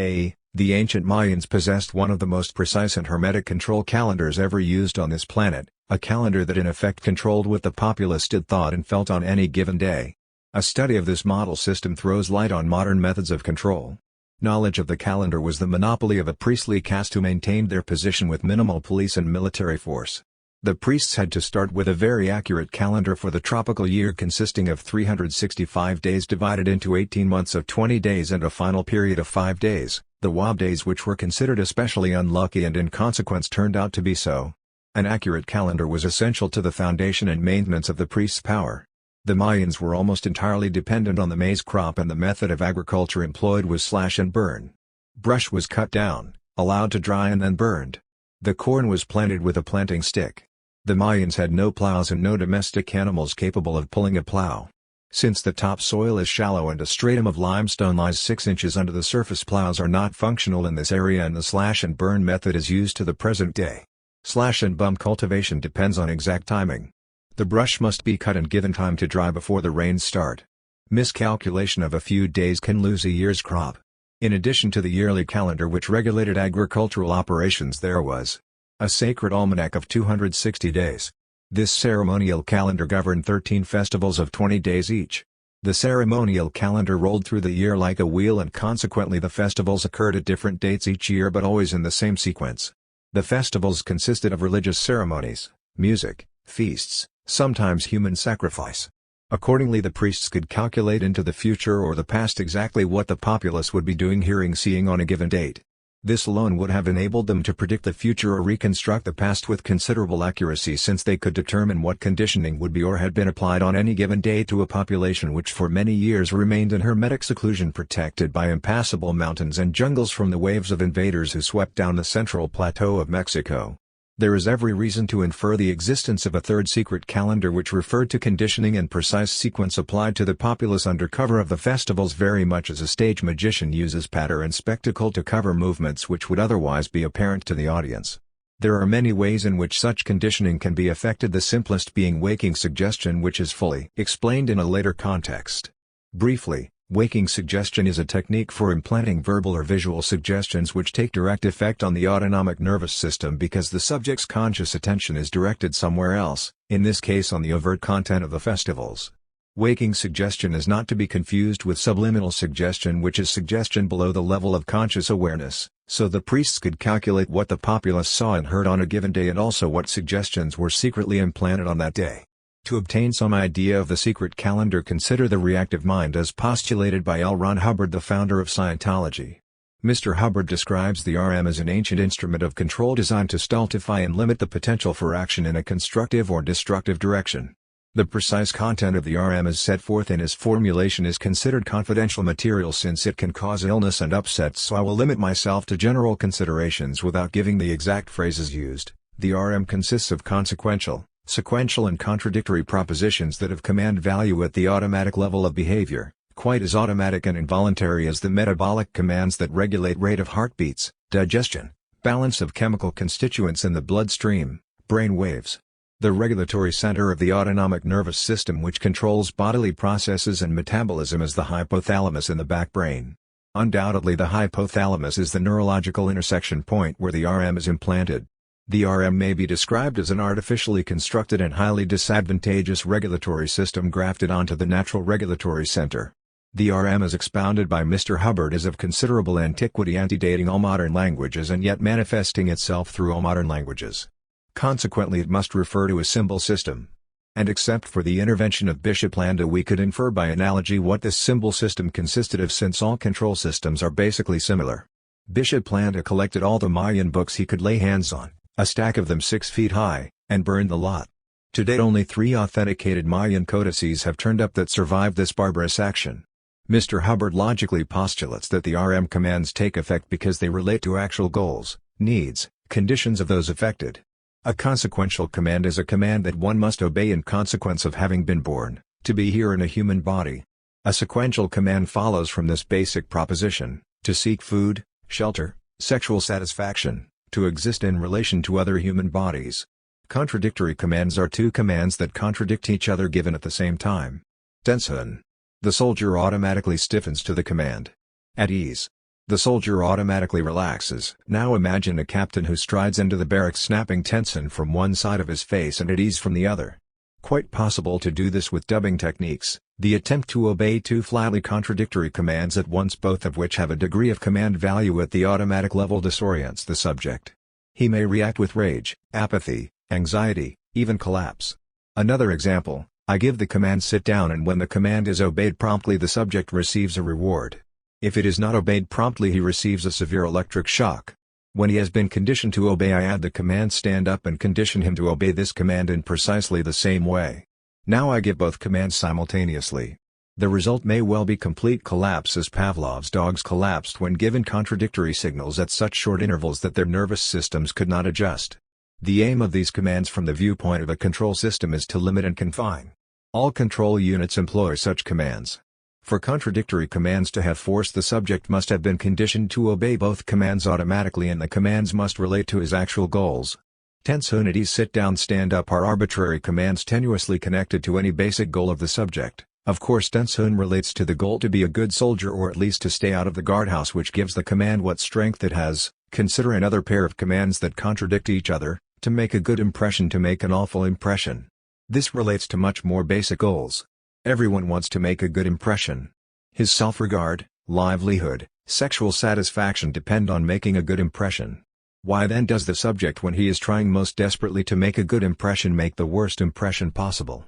A. The ancient Mayans possessed one of the most precise and hermetic control calendars ever used on this planet, a calendar that in effect controlled what the populace did, thought and felt on any given day. A study of this model system throws light on modern methods of control. Knowledge of the calendar was the monopoly of a priestly caste who maintained their position with minimal police and military force. The priests had to start with a very accurate calendar for the tropical year consisting of 365 days divided into 18 months of 20 days and a final period of 5 days, the Wab days, which were considered especially unlucky and in consequence turned out to be so. An accurate calendar was essential to the foundation and maintenance of the priests' power. The Mayans were almost entirely dependent on the maize crop, and the method of agriculture employed was slash and burn. Brush was cut down, allowed to dry and then burned. The corn was planted with a planting stick. The Mayans had no plows and no domestic animals capable of pulling a plow. Since the topsoil is shallow and a stratum of limestone lies 6 inches under the surface, plows are not functional in this area, and the slash and burn method is used to the present day. Slash and bump cultivation depends on exact timing. The brush must be cut and given time to dry before the rains start. Miscalculation of a few days can lose a year's crop. In addition to the yearly calendar which regulated agricultural operations, there was a sacred almanac of 260 days. This ceremonial calendar governed 13 festivals of 20 days each. The ceremonial calendar rolled through the year like a wheel, and consequently the festivals occurred at different dates each year but always in the same sequence. The festivals consisted of religious ceremonies, music, feasts, sometimes human sacrifice. Accordingly, the priests could calculate into the future or the past exactly what the populace would be doing, hearing, seeing on a given date. This alone would have enabled them to predict the future or reconstruct the past with considerable accuracy, since they could determine what conditioning would be or had been applied on any given day to a population which for many years remained in hermetic seclusion, protected by impassable mountains and jungles from the waves of invaders who swept down the central plateau of Mexico. There is every reason to infer the existence of a third secret calendar which referred to conditioning and precise sequence applied to the populace under cover of the festivals, very much as a stage magician uses patter and spectacle to cover movements which would otherwise be apparent to the audience. There are many ways in which such conditioning can be effected, the simplest being waking suggestion, which is fully explained in a later context. Briefly, waking suggestion is a technique for implanting verbal or visual suggestions which take direct effect on the autonomic nervous system because the subject's conscious attention is directed somewhere else, in this case on the overt content of the festivals. Waking suggestion is not to be confused with subliminal suggestion, which is suggestion below the level of conscious awareness, so the priests could calculate what the populace saw and heard on a given day and also what suggestions were secretly implanted on that day. To obtain some idea of the secret calendar, consider the reactive mind as postulated by L. Ron Hubbard, the founder of Scientology. Mr. Hubbard describes the RM as an ancient instrument of control designed to stultify and limit the potential for action in a constructive or destructive direction. The precise content of the RM as set forth in his formulation is considered confidential material since it can cause illness and upset, so I will limit myself to general considerations without giving the exact phrases used. The RM consists of consequential, sequential and contradictory propositions that have command value at the automatic level of behavior, quite as automatic and involuntary as the metabolic commands that regulate rate of heartbeats, digestion, balance of chemical constituents in the bloodstream, brain waves. The regulatory center of the autonomic nervous system which controls bodily processes and metabolism is the hypothalamus in the back brain. Undoubtedly the hypothalamus is the neurological intersection point where the RM is implanted. The RM may be described as an artificially constructed and highly disadvantageous regulatory system grafted onto the natural regulatory center. The RM as expounded by Mr. Hubbard is of considerable antiquity, antedating all modern languages and yet manifesting itself through all modern languages. Consequently it must refer to a symbol system. And except for the intervention of Bishop Landa we could infer by analogy what this symbol system consisted of, since all control systems are basically similar. Bishop Landa collected all the Mayan books he could lay hands on, a stack of them 6 feet high, and burned the lot. To date only 3 authenticated Mayan codices have turned up that survived this barbarous action. Mr. Hubbard logically postulates that the RM commands take effect because they relate to actual goals, needs, conditions of those affected. A consequential command is a command that one must obey in consequence of having been born, to be here in a human body. A sequential command follows from this basic proposition, to seek food, shelter, sexual satisfaction, to exist in relation to other human bodies. Contradictory commands are 2 commands that contradict each other given at the same time. Tensun. The soldier automatically stiffens to the command. At ease. The soldier automatically relaxes. Now imagine a captain who strides into the barracks snapping tension from one side of his face and at ease from the other. Quite possible to do this with dubbing techniques. The attempt to obey 2 flatly contradictory commands at once, both of which have a degree of command value at the automatic level, disorients the subject. He may react with rage, apathy, anxiety, even collapse. Another example, I give the command sit down, and when the command is obeyed promptly the subject receives a reward. If it is not obeyed promptly he receives a severe electric shock. When he has been conditioned to obey I add the command stand up and condition him to obey this command in precisely the same way. Now I give both commands simultaneously. The result may well be complete collapse, as Pavlov's dogs collapsed when given contradictory signals at such short intervals that their nervous systems could not adjust. The aim of these commands from the viewpoint of a control system is to limit and confine. All control units employ such commands. For contradictory commands to have force the subject must have been conditioned to obey both commands automatically, and the commands must relate to his actual goals. Tensun, at ease, sit down, stand up are arbitrary commands tenuously connected to any basic goal of the subject. Of course Tensun relates to the goal to be a good soldier, or at least to stay out of the guardhouse, which gives the command what strength it has. Consider another pair of commands that contradict each other: to make a good impression, to make an awful impression. This relates to much more basic goals. Everyone wants to make a good impression. His self-regard, livelihood, sexual satisfaction depend on making a good impression. Why then does the subject, when he is trying most desperately to make a good impression, make the worst impression possible?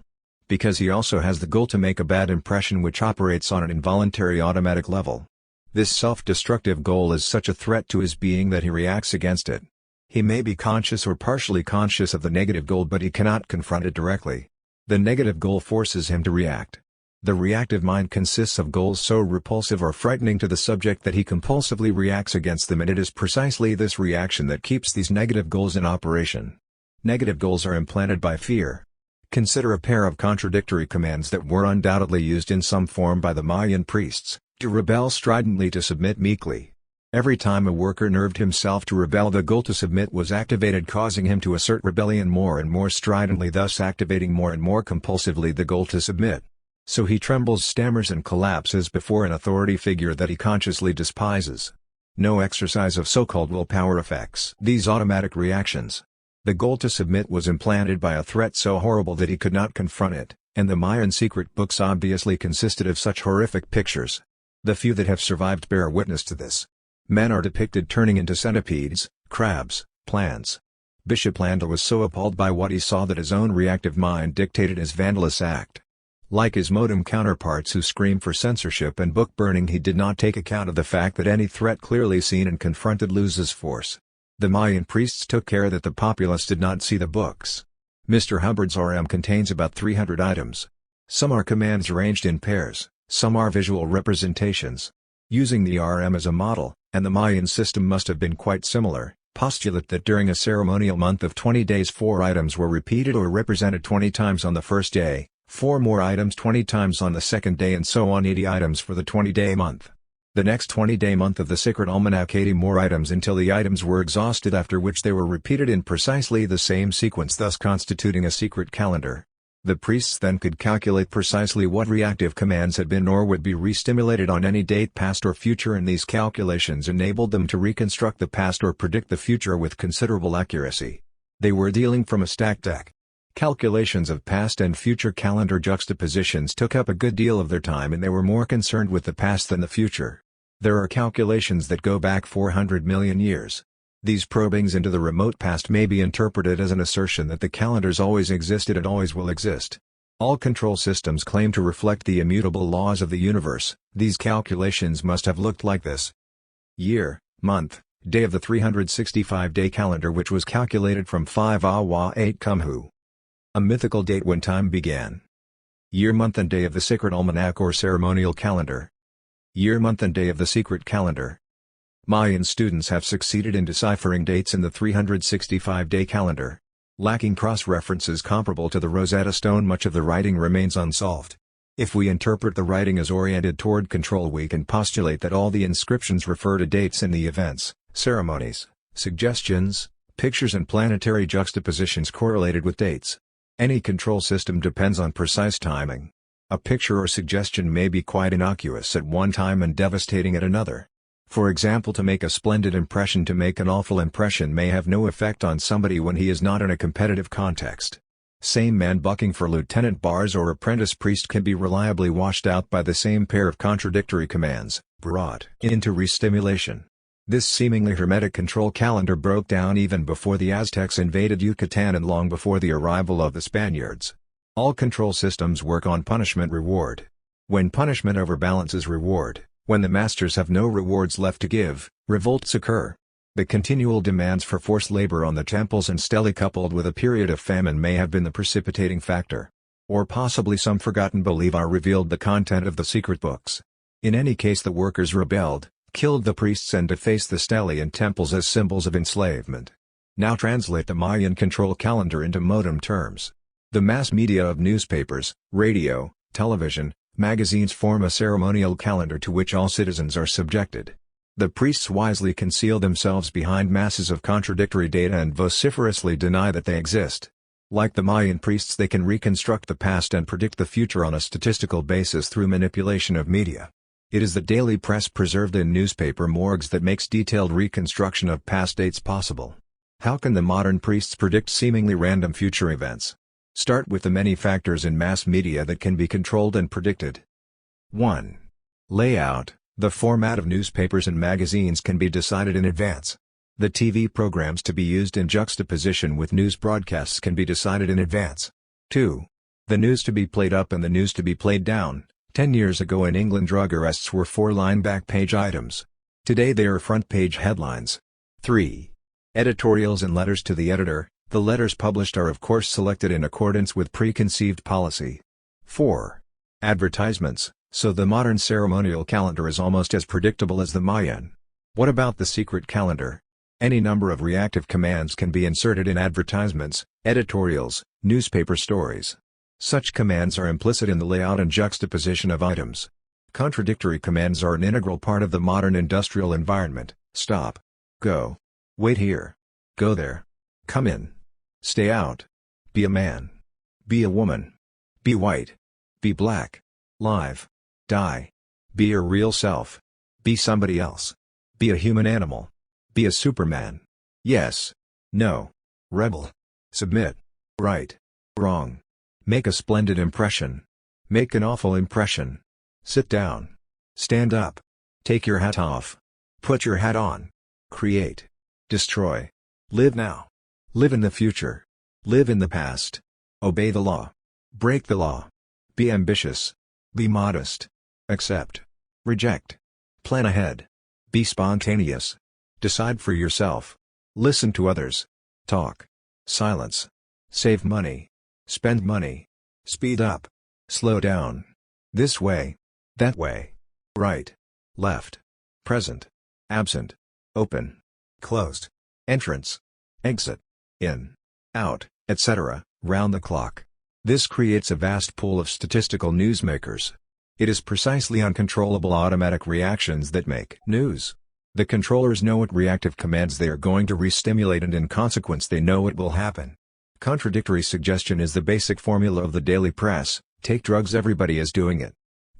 Because he also has the goal to make a bad impression, which operates on an involuntary automatic level. This self-destructive goal is such a threat to his being that he reacts against it. He may be conscious or partially conscious of the negative goal, but he cannot confront it directly. The negative goal forces him to react. The reactive mind consists of goals so repulsive or frightening to the subject that he compulsively reacts against them, and it is precisely this reaction that keeps these negative goals in operation. Negative goals are implanted by fear. Consider a pair of contradictory commands that were undoubtedly used in some form by the Mayan priests: to rebel stridently, to submit meekly. Every time a worker nerved himself to rebel, the goal to submit was activated, causing him to assert rebellion more and more stridently, thus activating more and more compulsively the goal to submit. So he trembles, stammers, and collapses before an authority figure that he consciously despises. No exercise of so-called willpower affects these automatic reactions. The goal to submit was implanted by a threat so horrible that he could not confront it, and the Mayan secret books obviously consisted of such horrific pictures. The few that have survived bear witness to this. Men are depicted turning into centipedes, crabs, plants. Bishop Landa was so appalled by what he saw that his own reactive mind dictated his vandalous act. Like his modem counterparts who scream for censorship and book burning, he did not take account of the fact that any threat clearly seen and confronted loses force. The Mayan priests took care that the populace did not see the books. Mr. Hubbard's RM contains about 300 items. Some are commands arranged in pairs, some are visual representations. Using the RM as a model, and the Mayan system must have been quite similar, postulate that during a ceremonial month of 20 days 4 items were repeated or represented 20 times on the first day, 4 more items 20 times on the second day, and so on, 80 items for the 20-day month. The next 20-day month of the sacred almanac, 80 more items until the items were exhausted, after which they were repeated in precisely the same sequence, thus constituting a secret calendar. The priests then could calculate precisely what reactive commands had been or would be re-stimulated on any date, past or future, and these calculations enabled them to reconstruct the past or predict the future with considerable accuracy. They were dealing from a stacked deck. Calculations of past and future calendar juxtapositions took up a good deal of their time, and they were more concerned with the past than the future. There are calculations that go back 400 million years. These probings into the remote past may be interpreted as an assertion that the calendars always existed and always will exist. All control systems claim to reflect the immutable laws of the universe. These calculations must have looked like this. Year, month, day of the 365-day calendar, which was calculated from 5 Awa 8 Kumhu. A mythical date when time began. Year, month, and day of the sacred almanac or ceremonial calendar. Year, month, and day of the secret calendar. Mayan students have succeeded in deciphering dates in the 365-day calendar. Lacking cross-references comparable to the Rosetta Stone, much of the writing remains unsolved. If we interpret the writing as oriented toward control, we can postulate that all the inscriptions refer to dates in the events, ceremonies, suggestions, pictures, and planetary juxtapositions correlated with dates. Any control system depends on precise timing. A picture or suggestion may be quite innocuous at one time and devastating at another. For example, to make a splendid impression to make an awful impression may have no effect on somebody when he is not in a competitive context. Same man bucking for lieutenant bars or apprentice priest can be reliably washed out by the same pair of contradictory commands, brought into re-stimulation. This seemingly hermetic control calendar broke down even before the Aztecs invaded Yucatan and long before the arrival of the Spaniards. All control systems work on punishment-reward. When punishment overbalances reward, when the masters have no rewards left to give, revolts occur. The continual demands for forced labor on the temples and stelae, coupled with a period of famine, may have been the precipitating factor. Or possibly some forgotten belief revealed the content of the secret books. In any case, the workers rebelled, killed the priests, and defaced the stelae and temples as symbols of enslavement. Now translate the Mayan control calendar into modem terms. The mass media of newspapers, radio, television, magazines form a ceremonial calendar to which all citizens are subjected. The priests wisely conceal themselves behind masses of contradictory data and vociferously deny that they exist. Like the Mayan priests, they can reconstruct the past and predict the future on a statistical basis through manipulation of media. It is the daily press preserved in newspaper morgues that makes detailed reconstruction of past dates possible. How can the modern priests predict seemingly random future events? Start with the many factors in mass media that can be controlled and predicted. 1. Layout. The format of newspapers and magazines can be decided in advance. The TV programs to be used in juxtaposition with news broadcasts can be decided in advance. 2. The news to be played up and the news to be played down, 10 years ago in England, drug arrests were 4-line back-page items. Today they are front-page headlines. 3. Editorials and letters to the editor. The letters published are of course selected in accordance with preconceived policy. 4. Advertisements. So the modern ceremonial calendar is almost as predictable as the Mayan. What about the secret calendar? Any number of reactive commands can be inserted in advertisements, editorials, newspaper stories. Such commands are implicit in the layout and juxtaposition of items. Contradictory commands are an integral part of the modern industrial environment. Stop. Go. Wait here. Go there. Come in. Stay out. Be a man. Be a woman. Be white. Be black. Live. Die. Be your real self. Be somebody else. Be a human animal. Be a Superman. Yes. No. Rebel. Submit. Right. Wrong. Make a splendid impression. Make an awful impression. Sit down. Stand up. Take your hat off. Put your hat on. Create. Destroy. Live now. Live in the future. Live in the past. Obey the law. Break the law. Be ambitious. Be modest. Accept. Reject. Plan ahead. Be spontaneous. Decide for yourself. Listen to others. Talk. Silence. Save money. Spend money. Speed up. Slow down. This way. That way. Right. Left. Present. Absent. Open. Closed. Entrance. Exit. In. Out, etc., round the clock. This creates a vast pool of statistical newsmakers. It is precisely uncontrollable automatic reactions that make news. The controllers know what reactive commands they are going to re-stimulate, and in consequence they know it will happen. Contradictory suggestion is the basic formula of the daily press. Take drugs, everybody is doing it.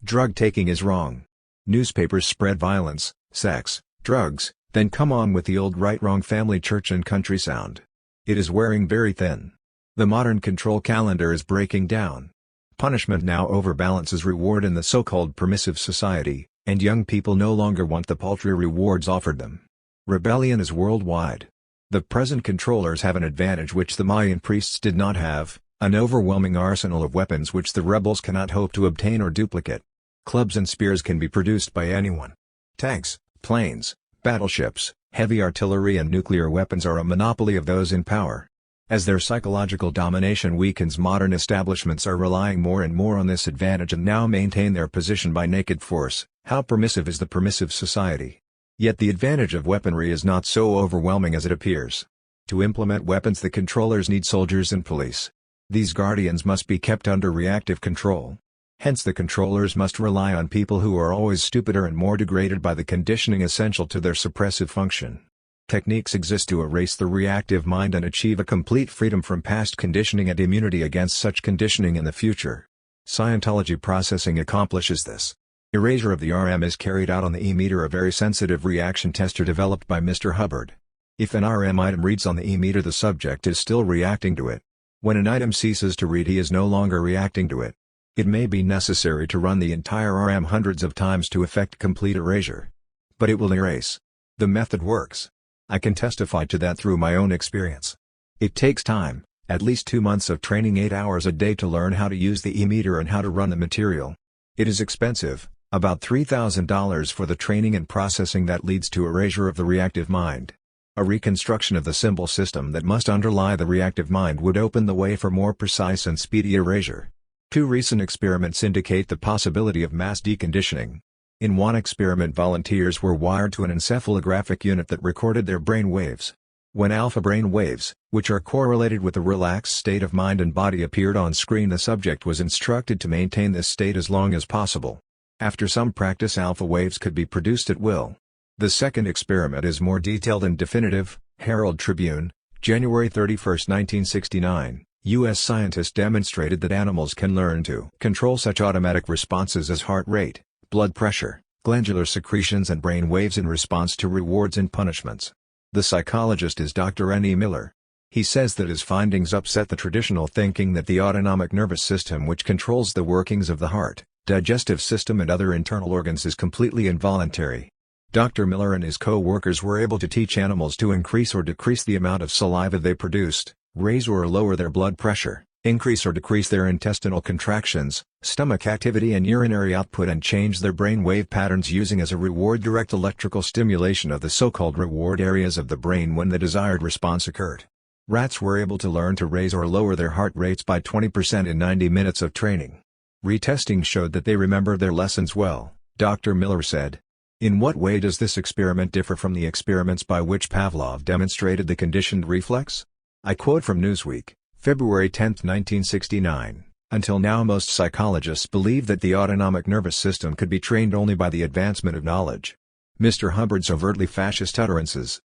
Drug taking is wrong. Newspapers spread violence, sex, drugs, then come on with the old right-wrong family church and country sound. It is wearing very thin. The modern control calendar is breaking down. Punishment now overbalances reward in the so-called permissive society, and young people no longer want the paltry rewards offered them. Rebellion is worldwide. The present controllers have an advantage which the Mayan priests did not have, an overwhelming arsenal of weapons which the rebels cannot hope to obtain or duplicate. Clubs and spears can be produced by anyone. Tanks, planes, battleships, heavy artillery and nuclear weapons are a monopoly of those in power. As their psychological domination weakens, modern establishments are relying more and more on this advantage and now maintain their position by naked force. How permissive is the permissive society? Yet the advantage of weaponry is not so overwhelming as it appears. To implement weapons, the controllers need soldiers and police. These guardians must be kept under reactive control. Hence the controllers must rely on people who are always stupider and more degraded by the conditioning essential to their suppressive function. Techniques exist to erase the reactive mind and achieve a complete freedom from past conditioning and immunity against such conditioning in the future. Scientology processing accomplishes this. Erasure of the RM is carried out on the E-meter, a very sensitive reaction tester developed by Mr. Hubbard. If an RM item reads on the E-meter, the subject is still reacting to it. When an item ceases to read, he is no longer reacting to it. It may be necessary to run the entire RM hundreds of times to effect complete erasure. But it will erase. The method works. I can testify to that through my own experience. It takes time, at least 2 months of training, 8 hours a day to learn how to use the E-meter and how to run the material. It is expensive, about $3,000 for the training and processing that leads to erasure of the reactive mind. A reconstruction of the symbol system that must underlie the reactive mind would open the way for more precise and speedy erasure. 2 recent experiments indicate the possibility of mass deconditioning. In one experiment, volunteers were wired to an encephalographic unit that recorded their brain waves. When alpha brain waves, which are correlated with a relaxed state of mind and body, appeared on screen, the subject was instructed to maintain this state as long as possible. After some practice, alpha waves could be produced at will. The second experiment is more detailed and definitive. Herald Tribune, January 31, 1969. U.S. scientists demonstrated that animals can learn to control such automatic responses as heart rate, blood pressure, glandular secretions and brain waves in response to rewards and punishments. The psychologist is Dr. N. E. Miller. He says that his findings upset the traditional thinking that the autonomic nervous system, which controls the workings of the heart, digestive system and other internal organs, is completely involuntary. Dr. Miller and his co-workers were able to teach animals to increase or decrease the amount of saliva they produced, raise or lower their blood pressure, increase or decrease their intestinal contractions, stomach activity and urinary output, and change their brain wave patterns using as a reward direct electrical stimulation of the so-called reward areas of the brain when the desired response occurred. Rats were able to learn to raise or lower their heart rates by 20% in 90 minutes of training. Retesting showed that they remembered their lessons well, Dr. Miller said. In what way does this experiment differ from the experiments by which Pavlov demonstrated the conditioned reflex? I quote from Newsweek, February 10, 1969, "Until now most psychologists believe that the autonomic nervous system could be trained only by the advancement of knowledge." Mr. Hubbard's overtly fascist utterances.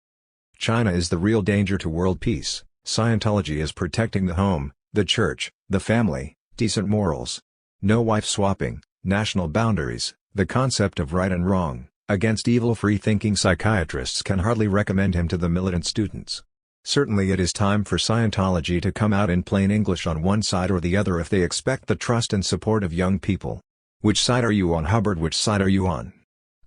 China is the real danger to world peace. Scientology is protecting the home, the church, the family, decent morals. No wife swapping, national boundaries, the concept of right and wrong. Against evil free-thinking psychiatrists can hardly recommend him to the militant students. Certainly it is time for Scientology to come out in plain English on one side or the other if they expect the trust and support of young people. Which side are you on, Hubbard? Which side are you on?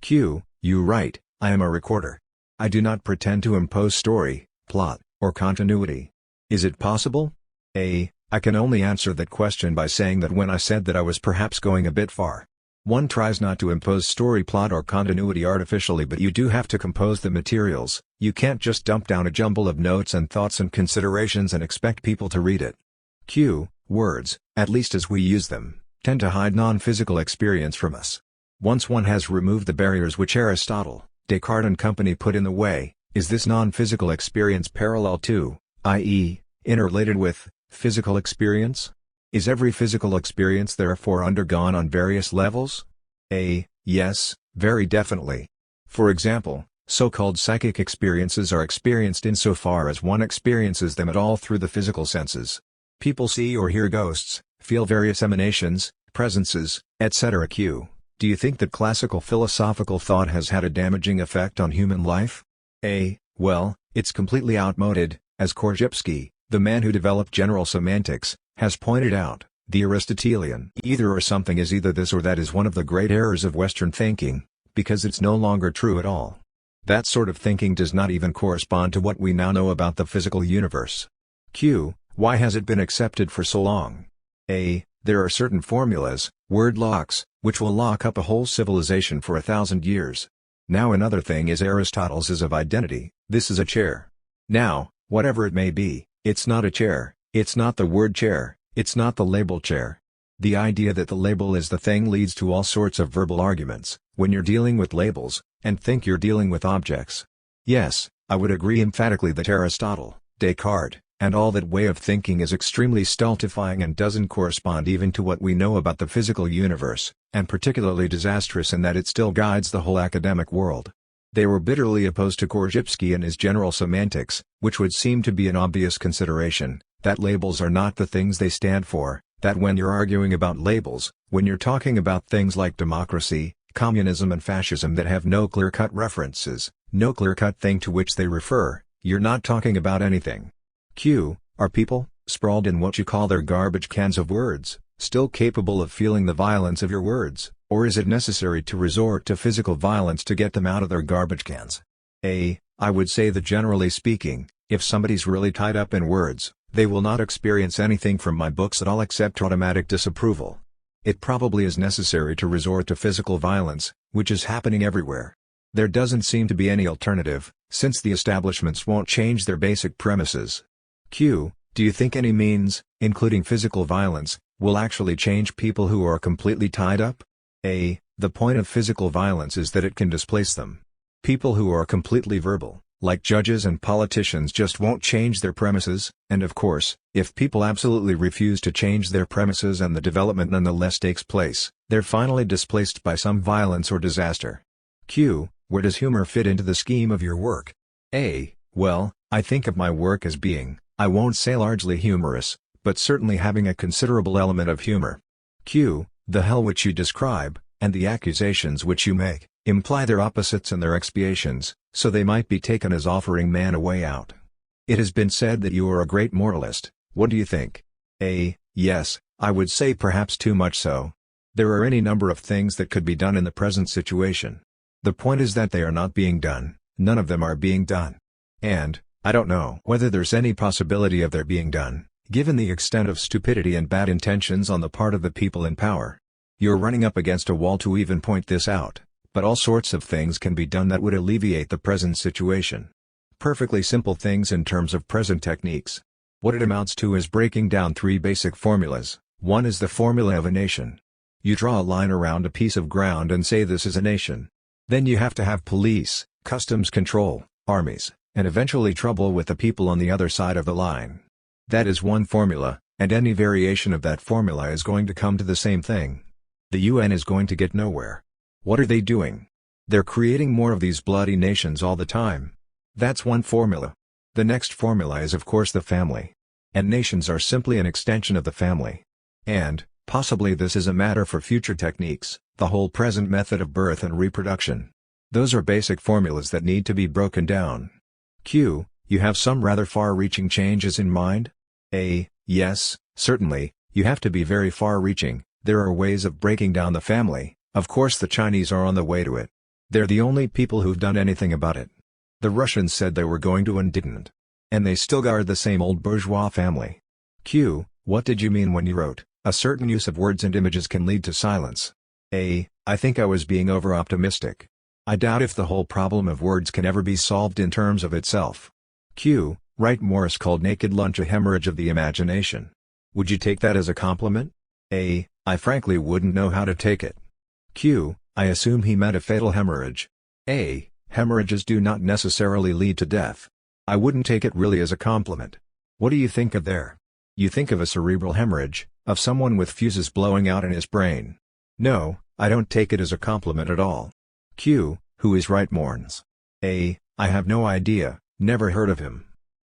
Q. You write, "I am a recorder. I do not pretend to impose story, plot, or continuity." Is it possible? A. I can only answer that question by saying that when I said that I was perhaps going a bit far. One tries not to impose story, plot or continuity artificially, but you do have to compose the materials. You can't just dump down a jumble of notes and thoughts and considerations and expect people to read it. Q. Words, at least as we use them, tend to hide non-physical experience from us. Once one has removed the barriers which Aristotle, Descartes and company put in the way, is this non-physical experience parallel to, i.e., interrelated with, physical experience? Is every physical experience therefore undergone on various levels? A. Yes, very definitely. For example, so-called psychic experiences are experienced insofar as one experiences them at all through the physical senses. People see or hear ghosts, feel various emanations, presences, etc. Q. Do you think that classical philosophical thought has had a damaging effect on human life? A. Well, it's completely outmoded, as Korzybski, the man who developed general semantics, has pointed out. The Aristotelian either or something is either this or that is one of the great errors of Western thinking, because it's no longer true at all. That sort of thinking does not even correspond to what we now know about the physical universe. Q. Why has it been accepted for so long? A. There are certain formulas, word locks, which will lock up a whole civilization for 1,000 years. Now another thing is Aristotle's is of identity. This is a chair. Now, whatever it may be, it's not a chair. It's not the word chair, it's not the label chair. The idea that the label is the thing leads to all sorts of verbal arguments, when you're dealing with labels, and think you're dealing with objects. Yes, I would agree emphatically that Aristotle, Descartes, and all that way of thinking is extremely stultifying and doesn't correspond even to what we know about the physical universe, and particularly disastrous in that it still guides the whole academic world. They were bitterly opposed to Korzybski and his general semantics, which would seem to be an obvious consideration. That labels are not the things they stand for, that when you're arguing about labels, when you're talking about things like democracy, communism and fascism that have no clear-cut references, no clear-cut thing to which they refer, you're not talking about anything. Q. Are people, sprawled in what you call their garbage cans of words, still capable of feeling the violence of your words, or is it necessary to resort to physical violence to get them out of their garbage cans? A. I would say that generally speaking, if somebody's really tied up in words, they will not experience anything from my books at all except automatic disapproval. It probably is necessary to resort to physical violence, which is happening everywhere. There doesn't seem to be any alternative, since the establishments won't change their basic premises. Q. Do you think any means, including physical violence, will actually change people who are completely tied up? A. The point of physical violence is that it can displace them. People who are completely verbal, like judges and politicians, just won't change their premises, and of course, if people absolutely refuse to change their premises and the development nonetheless takes place, they're finally displaced by some violence or disaster. Q. Where does humor fit into the scheme of your work? A. Well, I think of my work as being, I won't say largely humorous, but certainly having a considerable element of humor. Q. The hell which you describe, and the accusations which you make, imply their opposites and their expiations, so they might be taken as offering man a way out. It has been said that you are a great moralist. What do you think? A. Yes, I would say perhaps too much so. There are any number of things that could be done in the present situation. The point is that they are not being done, none of them are being done. And, I don't know whether there's any possibility of their being done, Given the extent of stupidity and bad intentions on the part of the people in power. You're running up against a wall to even point this out, but all sorts of things can be done that would alleviate the present situation. Perfectly simple things in terms of present techniques. What it amounts to is breaking down 3 basic formulas. One is the formula of a nation. You draw a line around a piece of ground and say this is a nation. Then you have to have police, customs control, armies, and eventually trouble with the people on the other side of the line. That is one formula, and any variation of that formula is going to come to the same thing. The UN is going to get nowhere. What are they doing? They're creating more of these bloody nations all the time. That's one formula. The next formula is of course the family. And nations are simply an extension of the family. And, possibly this is a matter for future techniques, the whole present method of birth and reproduction. Those are basic formulas that need to be broken down. Q. You have some rather far-reaching changes in mind? A. Yes, certainly, you have to be very far-reaching. There are ways of breaking down the family. Of course the Chinese are on the way to it. They're the only people who've done anything about it. The Russians said they were going to and didn't. And they still guard the same old bourgeois family. Q. What did you mean when you wrote, a certain use of words and images can lead to silence? A. I think I was being over-optimistic. I doubt if the whole problem of words can ever be solved in terms of itself. Q. Wright Morris called naked lunch a hemorrhage of the imagination. Would you take that as a compliment? A. I frankly wouldn't know how to take it. Q. I assume he meant a fatal hemorrhage. A. Hemorrhages do not necessarily lead to death. I wouldn't take it really as a compliment. What do you think of there? You think of a cerebral hemorrhage, of someone with fuses blowing out in his brain. No, I don't take it as a compliment at all. Q. Who is Wright Morris? A. I have no idea, never heard of him.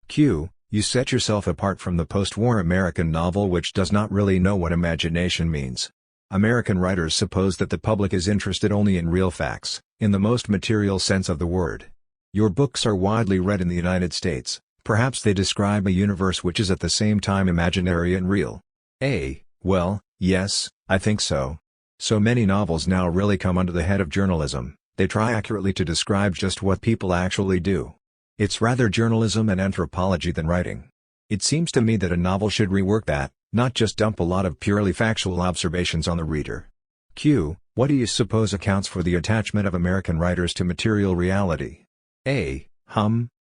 Q. You set yourself apart from the post-war American novel which does not really know what imagination means. American writers suppose that the public is interested only in real facts, in the most material sense of the word. Your books are widely read in the United States, perhaps they describe a universe which is at the same time imaginary and real. A. Well, yes, I think so. So many novels now really come under the head of journalism, they try accurately to describe just what people actually do. It's rather journalism and anthropology than writing. It seems to me that a novel should rework that, not just dump a lot of purely factual observations on the reader. Q. What do you suppose accounts for the attachment of American writers to material reality? A.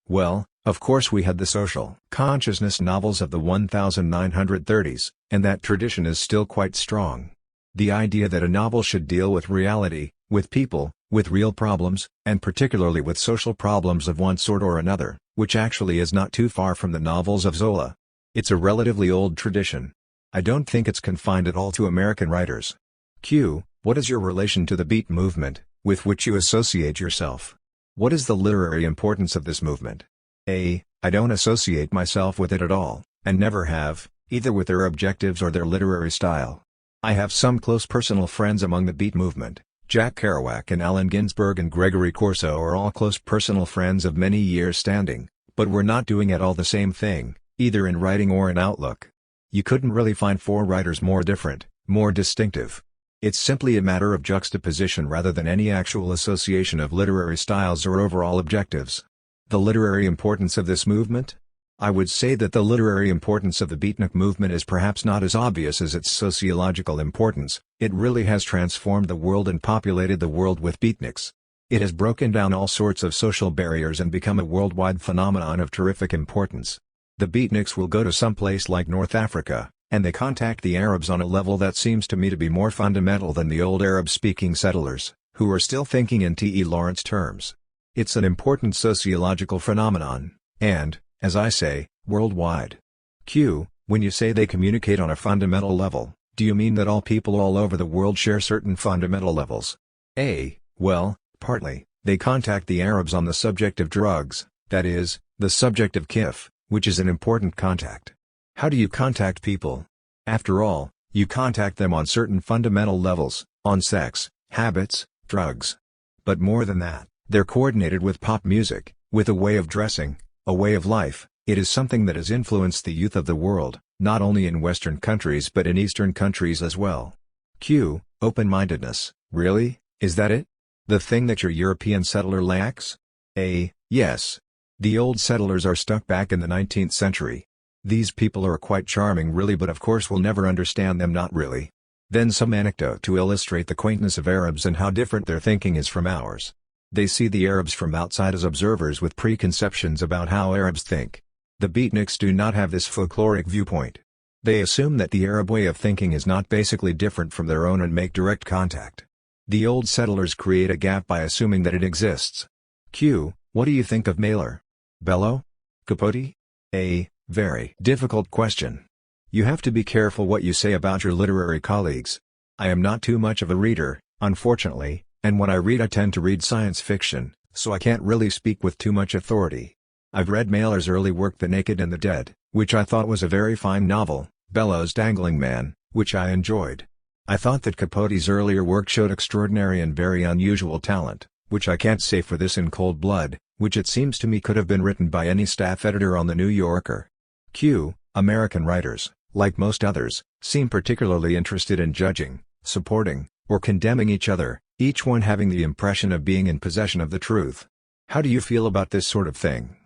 Well, of course we had the social consciousness novels of the 1930s, and that tradition is still quite strong. The idea that a novel should deal with reality, with people, with real problems, and particularly with social problems of one sort or another, which actually is not too far from the novels of Zola. It's a relatively old tradition. I don't think it's confined at all to American writers. Q. What is your relation to the Beat movement, with which you associate yourself? What is the literary importance of this movement? A. I don't associate myself with it at all, and never have, either with their objectives or their literary style. I have some close personal friends among the Beat movement. Jack Kerouac and Allen Ginsberg and Gregory Corso are all close personal friends of many years standing, but we're not doing at all the same thing, either in writing or in outlook. You couldn't really find 4 writers more different, more distinctive. It's simply a matter of juxtaposition rather than any actual association of literary styles or overall objectives. The literary importance of this movement? I would say that the literary importance of the beatnik movement is perhaps not as obvious as its sociological importance. It really has transformed the world and populated the world with beatniks. It has broken down all sorts of social barriers and become a worldwide phenomenon of terrific importance. The beatniks will go to some place like North Africa, and they contact the Arabs on a level that seems to me to be more fundamental than the old Arab-speaking settlers, who are still thinking in T.E. Lawrence terms. It's an important sociological phenomenon, and, as I say, worldwide. Q. When you say they communicate on a fundamental level, do you mean that all people all over the world share certain fundamental levels? A. Well, partly. They contact the Arabs on the subject of drugs, that is, the subject of kif, which is an important contact. How do you contact people? After all, you contact them on certain fundamental levels, on sex, habits, drugs. But more than that, they're coordinated with pop music, with a way of dressing, a way of life. It is something that has influenced the youth of the world, not only in Western countries but in Eastern countries as well. Q. Open-mindedness, really, is that it? The thing that your European settler lacks? A. Yes. The old settlers are stuck back in the 19th century. These people are quite charming really, but of course we'll never understand them, not really. Then some anecdote to illustrate the quaintness of Arabs and how different their thinking is from ours. They see the Arabs from outside as observers with preconceptions about how Arabs think. The beatniks do not have this folkloric viewpoint. They assume that the Arab way of thinking is not basically different from their own and make direct contact. The old settlers create a gap by assuming that it exists. Q. What do you think of Mailer? Bellow? Capote? A. Very difficult question. You have to be careful what you say about your literary colleagues. I am not too much of a reader, unfortunately, and when I read I tend to read science fiction, so I can't really speak with too much authority. I've read Mailer's early work The Naked and the Dead, which I thought was a very fine novel, Bellow's Dangling Man, which I enjoyed. I thought that Capote's earlier work showed extraordinary and very unusual talent, which I can't say for this In Cold Blood, which it seems to me could have been written by any staff editor on The New Yorker. Q. American writers, like most others, seem particularly interested in judging, supporting, or condemning each other, each one having the impression of being in possession of the truth. How do you feel about this sort of thing?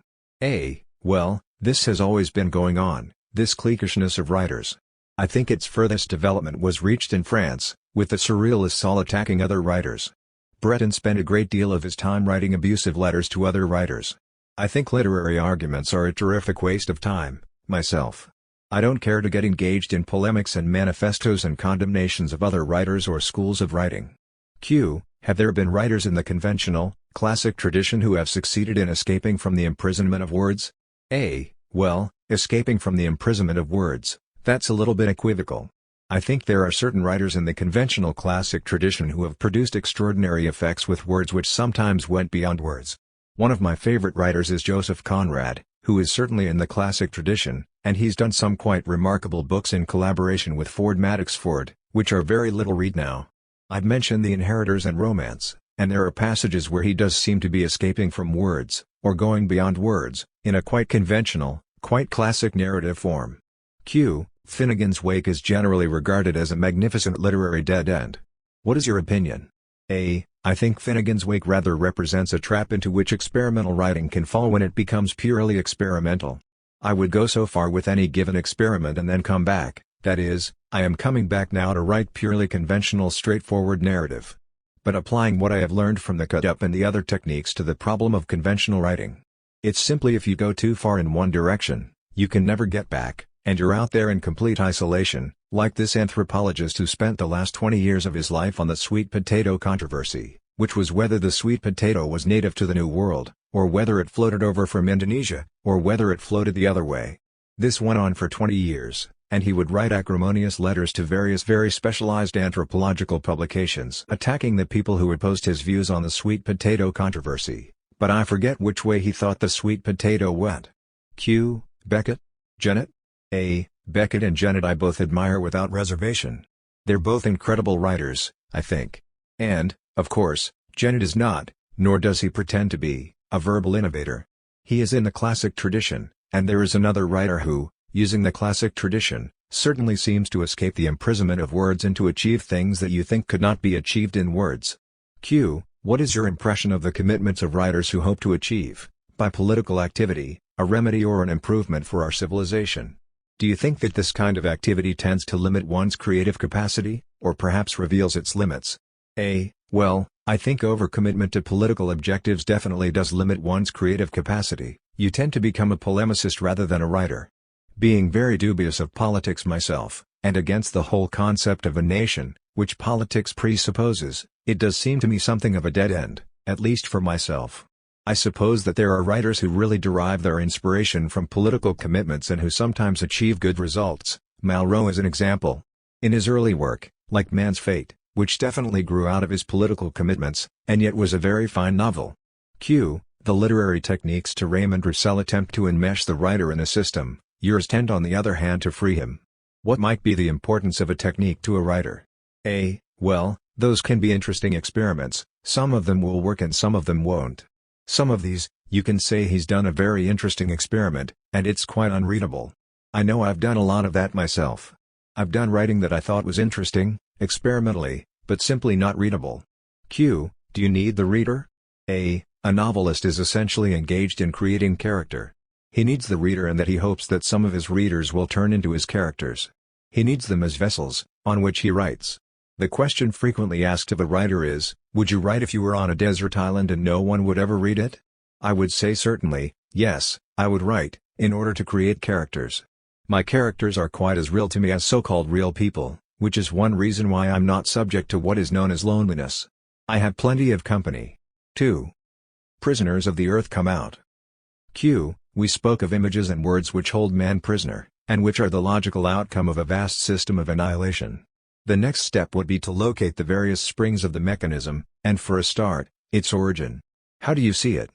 A. Well, this has always been going on, this cliquishness of writers. I think its furthest development was reached in France, with the surrealists all attacking other writers. Breton spent a great deal of his time writing abusive letters to other writers. I think literary arguments are a terrific waste of time, myself. I don't care to get engaged in polemics and manifestos and condemnations of other writers or schools of writing. Q. Have there been writers in the conventional, classic tradition who have succeeded in escaping from the imprisonment of words? A. Well, escaping from the imprisonment of words, that's a little bit equivocal. I think there are certain writers in the conventional classic tradition who have produced extraordinary effects with words which sometimes went beyond words. One of my favorite writers is Joseph Conrad, who is certainly in the classic tradition, and he's done some quite remarkable books in collaboration with Ford Madox Ford, which are very little read now. I've mentioned The Inheritors and Romance, and there are passages where he does seem to be escaping from words, or going beyond words, in a quite conventional, quite classic narrative form. Q. Finnegan's Wake is generally regarded as a magnificent literary dead end. What is your opinion? A. I think Finnegan's Wake rather represents a trap into which experimental writing can fall when it becomes purely experimental. I would go so far with any given experiment and then come back, that is, I am coming back now to write purely conventional straightforward narrative. But applying what I have learned from the cut-up and the other techniques to the problem of conventional writing. It's simply if you go too far in one direction, you can never get back, and you're out there in complete isolation, like this anthropologist who spent the last 20 years of his life on the sweet potato controversy, which was whether the sweet potato was native to the New World, or whether it floated over from Indonesia, or whether it floated the other way. This went on for 20 years, and he would write acrimonious letters to various very specialized anthropological publications attacking the people who opposed his views on the sweet potato controversy, but I forget which way he thought the sweet potato went. Q. Beckett? Jennett? A. Beckett and Jennett I both admire without reservation. They're both incredible writers, I think. And, of course, Jennett is not, nor does he pretend to be, a verbal innovator. He is in the classic tradition, and there is another writer who, using the classic tradition, certainly seems to escape the imprisonment of words and to achieve things that you think could not be achieved in words. Q. What is your impression of the commitments of writers who hope to achieve, by political activity, a remedy or an improvement for our civilization? Do you think that this kind of activity tends to limit one's creative capacity, or perhaps reveals its limits? A. Well, I think overcommitment to political objectives definitely does limit one's creative capacity. You tend to become a polemicist rather than a writer. Being very dubious of politics myself, and against the whole concept of a nation, which politics presupposes, it does seem to me something of a dead end, at least for myself. I suppose that there are writers who really derive their inspiration from political commitments and who sometimes achieve good results. Malraux is an example. In his early work, like Man's Fate, which definitely grew out of his political commitments, and yet was a very fine novel. Q. The literary techniques to Raymond Roussel attempt to enmesh the writer in a system, yours tend on the other hand to free him. What might be the importance of a technique to a writer? A. Well, those can be interesting experiments, some of them will work and some of them won't. Some of these, you can say he's done a very interesting experiment, and it's quite unreadable. I know I've done a lot of that myself. I've done writing that I thought was interesting, experimentally, but simply not readable. Q. Do you need the reader? A novelist is essentially engaged in creating character. He needs the reader and that he hopes that some of his readers will turn into his characters. He needs them as vessels, on which he writes. The question frequently asked of a writer is, would you write if you were on a desert island and no one would ever read it? I would say certainly, yes, I would write, in order to create characters. My characters are quite as real to me as so-called real people, which is one reason why I'm not subject to what is known as loneliness. I have plenty of company. 2. Prisoners of the earth come out. Q. We spoke of images and words which hold man prisoner, and which are the logical outcome of a vast system of annihilation. The next step would be to locate the various springs of the mechanism, and for a start, its origin. How do you see it?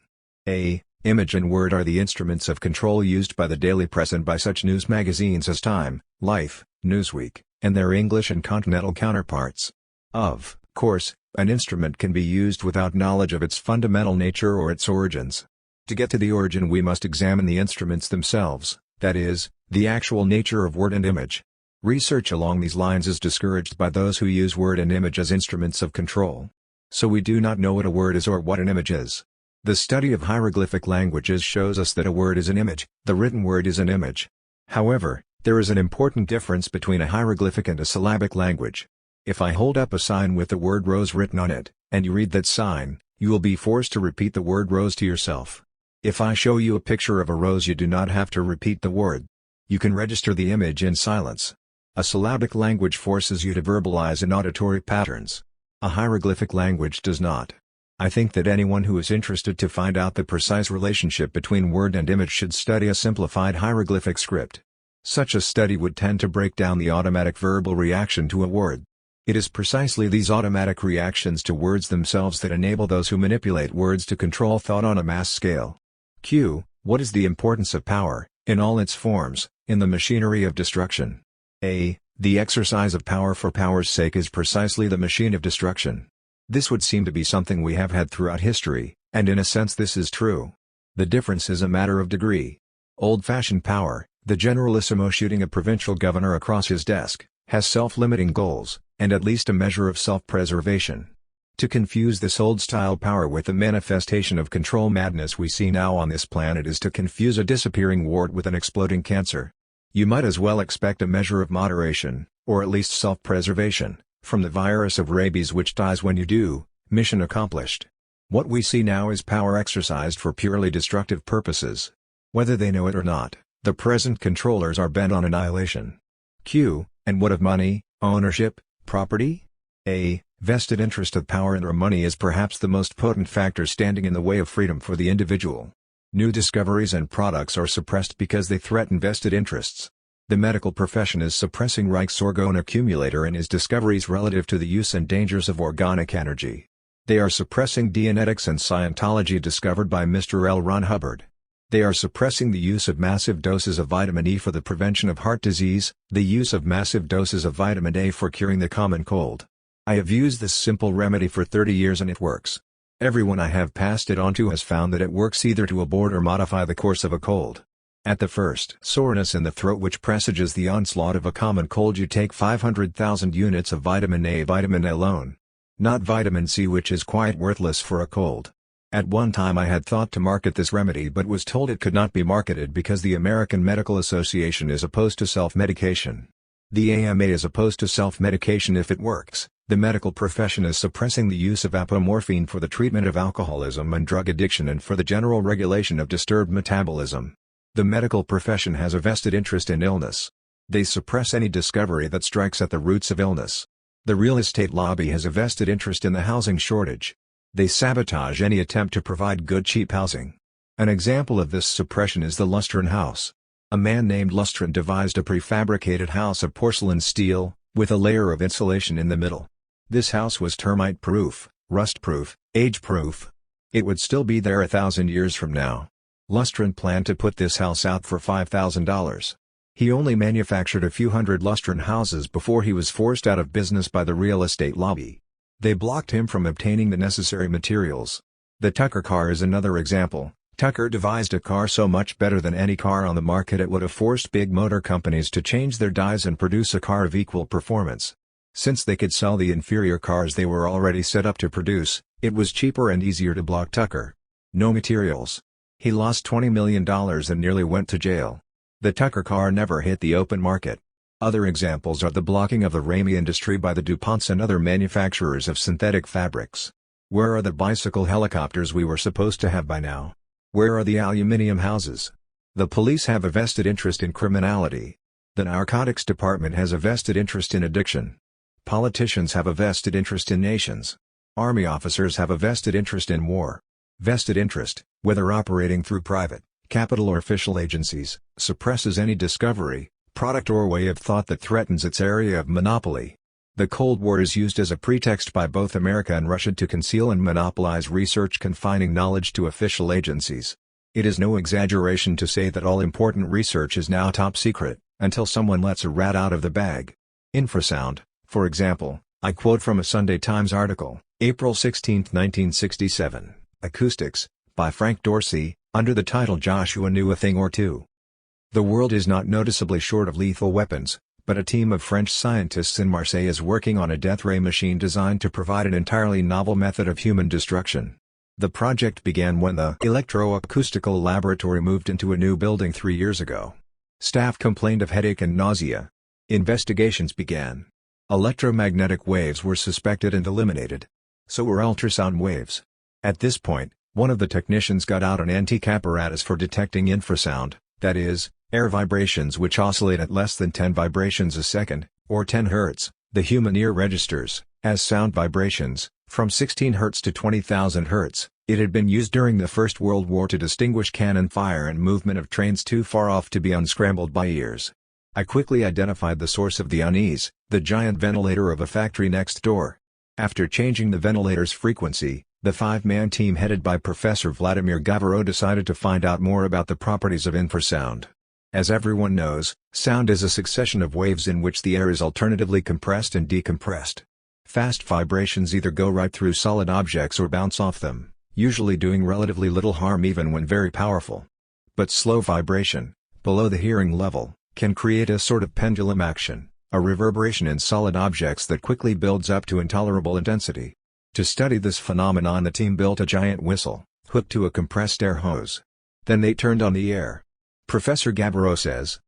A. Image and word are the instruments of control used by the daily press and by such news magazines as Time, Life, Newsweek, and their English and continental counterparts. Of course, an instrument can be used without knowledge of its fundamental nature or its origins. To get to the origin we must examine the instruments themselves, that is, the actual nature of word and image. Research along these lines is discouraged by those who use word and image as instruments of control. So we do not know what a word is or what an image is. The study of hieroglyphic languages shows us that a word is an image, the written word is an image. However, there is an important difference between a hieroglyphic and a syllabic language. If I hold up a sign with the word rose written on it, and you read that sign, you will be forced to repeat the word rose to yourself. If I show you a picture of a rose you do not have to repeat the word. You can register the image in silence. A syllabic language forces you to verbalize in auditory patterns. A hieroglyphic language does not. I think that anyone who is interested to find out the precise relationship between word and image should study a simplified hieroglyphic script. Such a study would tend to break down the automatic verbal reaction to a word. It is precisely these automatic reactions to words themselves that enable those who manipulate words to control thought on a mass scale. Q. What is the importance of power, in all its forms, in the machinery of destruction? A. The exercise of power for power's sake is precisely the machine of destruction. This would seem to be something we have had throughout history, and in a sense this is true. The difference is a matter of degree. Old-fashioned power, the generalissimo shooting a provincial governor across his desk, has self-limiting goals, and at least a measure of self-preservation. To confuse this old-style power with the manifestation of control madness we see now on this planet is to confuse a disappearing wart with an exploding cancer. You might as well expect a measure of moderation, or at least self-preservation, from the virus of rabies which dies when you do. Mission accomplished. What we see now is power exercised for purely destructive purposes. Whether they know it or not, the present controllers are bent on annihilation. Q. And what of money, ownership, property? A. Vested interest of power and/or money is perhaps the most potent factor standing in the way of freedom for the individual. New discoveries and products are suppressed because they threaten vested interests. The medical profession is suppressing Reich's orgone accumulator and his discoveries relative to the use and dangers of organic energy. They are suppressing Dianetics and Scientology discovered by Mr. L. Ron Hubbard. They are suppressing the use of massive doses of vitamin E for the prevention of heart disease, the use of massive doses of vitamin A for curing the common cold. I have used this simple remedy for 30 years and it works. Everyone I have passed it on to has found that it works either to abort or modify the course of a cold. At the first soreness in the throat which presages the onslaught of a common cold you take 500,000 units of vitamin A alone. Not vitamin C, which is quite worthless for a cold. At one time I had thought to market this remedy but was told it could not be marketed because the American Medical Association is opposed to self-medication. The AMA is opposed to self-medication if it works. The medical profession is suppressing the use of apomorphine for the treatment of alcoholism and drug addiction and for the general regulation of disturbed metabolism. The medical profession has a vested interest in illness. They suppress any discovery that strikes at the roots of illness. The real estate lobby has a vested interest in the housing shortage. They sabotage any attempt to provide good cheap housing. An example of this suppression is the Lustron house. A man named Lustron devised a prefabricated house of porcelain steel, with a layer of insulation in the middle. This house was termite-proof, rust-proof, age-proof. It would still be there 1,000 years from now. Lustron planned to put this house out for $5,000. He only manufactured a few hundred Lustron houses before he was forced out of business by the real estate lobby. They blocked him from obtaining the necessary materials. The Tucker car is another example. Tucker devised a car so much better than any car on the market it would have forced big motor companies to change their dies and produce a car of equal performance. Since they could sell the inferior cars they were already set up to produce, it was cheaper and easier to block Tucker. No materials. He lost $20 million and nearly went to jail. The Tucker car never hit the open market. Other examples are the blocking of the Ramey industry by the DuPonts and other manufacturers of synthetic fabrics. Where are the bicycle helicopters we were supposed to have by now? Where are the aluminium houses? The police have a vested interest in criminality. The narcotics department has a vested interest in addiction. Politicians have a vested interest in nations. Army officers have a vested interest in war. Vested interest, whether operating through private, capital or official agencies, suppresses any discovery, product or way of thought that threatens its area of monopoly. The Cold War is used as a pretext by both America and Russia to conceal and monopolize research confining knowledge to official agencies. It is no exaggeration to say that all important research is now top secret, until someone lets a rat out of the bag. Infrasound, for example, I quote from a Sunday Times article, April 16, 1967, Acoustics, by Frank Dorsey, under the title Joshua Knew a Thing or Two. The world is not noticeably short of lethal weapons, but a team of French scientists in Marseille is working on a death ray machine designed to provide an entirely novel method of human destruction. The project began when the electroacoustical laboratory moved into a new building 3 years ago. Staff complained of headache and nausea. Investigations began. Electromagnetic waves were suspected and eliminated. So were ultrasound waves. At this point, one of the technicians got out an antique apparatus for detecting infrasound, that is, air vibrations which oscillate at less than 10 vibrations a second, or 10 Hz. The human ear registers, as sound vibrations, from 16 Hz to 20,000 Hz. It had been used during the First World War to distinguish cannon fire and movement of trains too far off to be unscrambled by ears. I quickly identified the source of the unease, the giant ventilator of a factory next door. After changing the ventilator's frequency, the five-man team headed by Professor Vladimir Gavreau decided to find out more about the properties of infrasound. As everyone knows, sound is a succession of waves in which the air is alternatively compressed and decompressed. Fast vibrations either go right through solid objects or bounce off them, usually doing relatively little harm even when very powerful. But slow vibration, below the hearing level, can create a sort of pendulum action, a reverberation in solid objects that quickly builds up to intolerable intensity. To study this phenomenon, the team built a giant whistle, hooked to a compressed air hose. Then they turned on the air. Professor Gavreau says,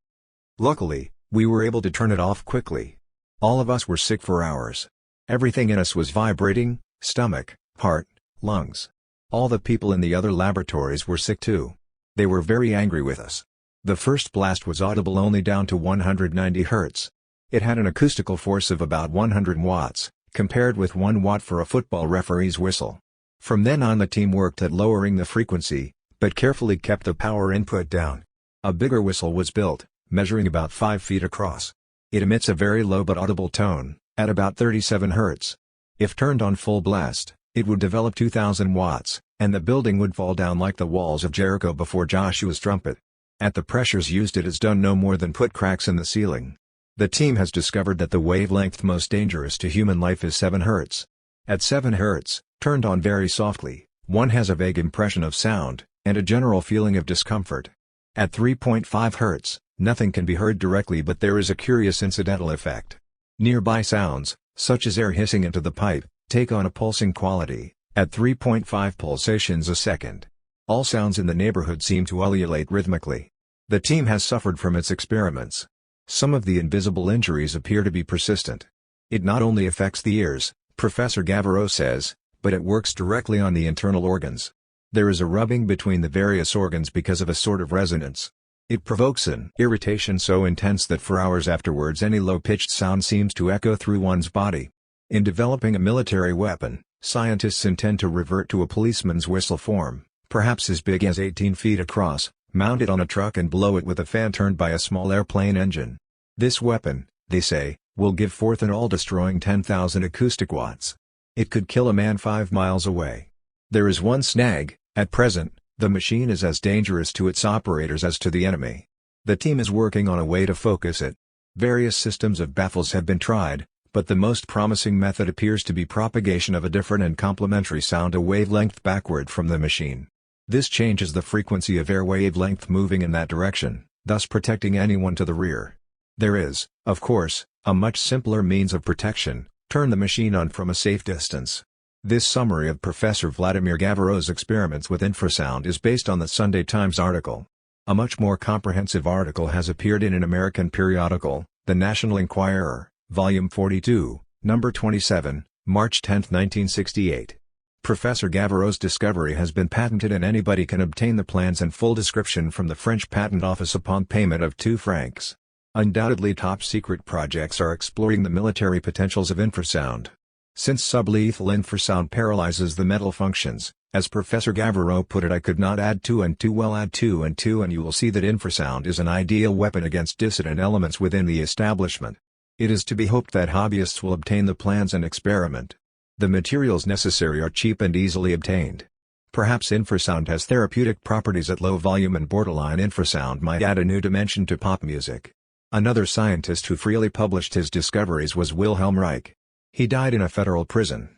"Luckily, we were able to turn it off quickly. All of us were sick for hours. Everything in us was vibrating, stomach, heart, lungs. All the people in the other laboratories were sick too. They were very angry with us. The first blast was audible only down to 190 Hz. It had an acoustical force of about 100 watts, compared with 1 watt for a football referee's whistle. From then on the team worked at lowering the frequency, but carefully kept the power input down. A bigger whistle was built, measuring about 5 feet across. It emits a very low but audible tone, at about 37 Hz. If turned on full blast, it would develop 2,000 watts, and the building would fall down like the walls of Jericho before Joshua's trumpet. At the pressures used, it has done no more than put cracks in the ceiling. The team has discovered that the wavelength most dangerous to human life is 7 Hz. At 7 Hz, turned on very softly, one has a vague impression of sound, and a general feeling of discomfort. At 3.5 Hz, nothing can be heard directly, but there is a curious incidental effect. Nearby sounds, such as air hissing into the pipe, take on a pulsing quality, at 3.5 pulsations a second. All sounds in the neighborhood seem to ululate rhythmically. The team has suffered from its experiments. Some of the invisible injuries appear to be persistent. It not only affects the ears, Professor Gavreau says, but it works directly on the internal organs. There is a rubbing between the various organs because of a sort of resonance. It provokes an irritation so intense that for hours afterwards any low-pitched sound seems to echo through one's body. In developing a military weapon, scientists intend to revert to a policeman's whistle form, perhaps as big as 18 feet across, mount it on a truck and blow it with a fan turned by a small airplane engine. This weapon, they say, will give forth an all-destroying 10,000 acoustic watts. It could kill a man 5 miles away. There is one snag: at present, the machine is as dangerous to its operators as to the enemy. The team is working on a way to focus it. Various systems of baffles have been tried, but the most promising method appears to be propagation of a different and complementary sound a wavelength backward from the machine. This changes the frequency of air wavelength moving in that direction, thus protecting anyone to the rear. There is, of course, a much simpler means of protection: turn the machine on from a safe distance. This summary of Professor Vladimir Gavreau's experiments with infrasound is based on the Sunday Times article. A much more comprehensive article has appeared in an American periodical, The National Enquirer, Volume 42, Number 27, March 10, 1968. Professor Gavreau's discovery has been patented and anybody can obtain the plans and full description from the French Patent Office upon payment of 2 francs. Undoubtedly top-secret projects are exploring the military potentials of infrasound. Since sublethal infrasound paralyzes the mental functions, as Professor Gavreau put it, I could not add 2 and 2, well add 2 and 2 and you will see that infrasound is an ideal weapon against dissident elements within the establishment. It is to be hoped that hobbyists will obtain the plans and experiment. The materials necessary are cheap and easily obtained. Perhaps infrasound has therapeutic properties at low volume and borderline infrasound might add a new dimension to pop music. Another scientist who freely published his discoveries was Wilhelm Reich. He died in a federal prison.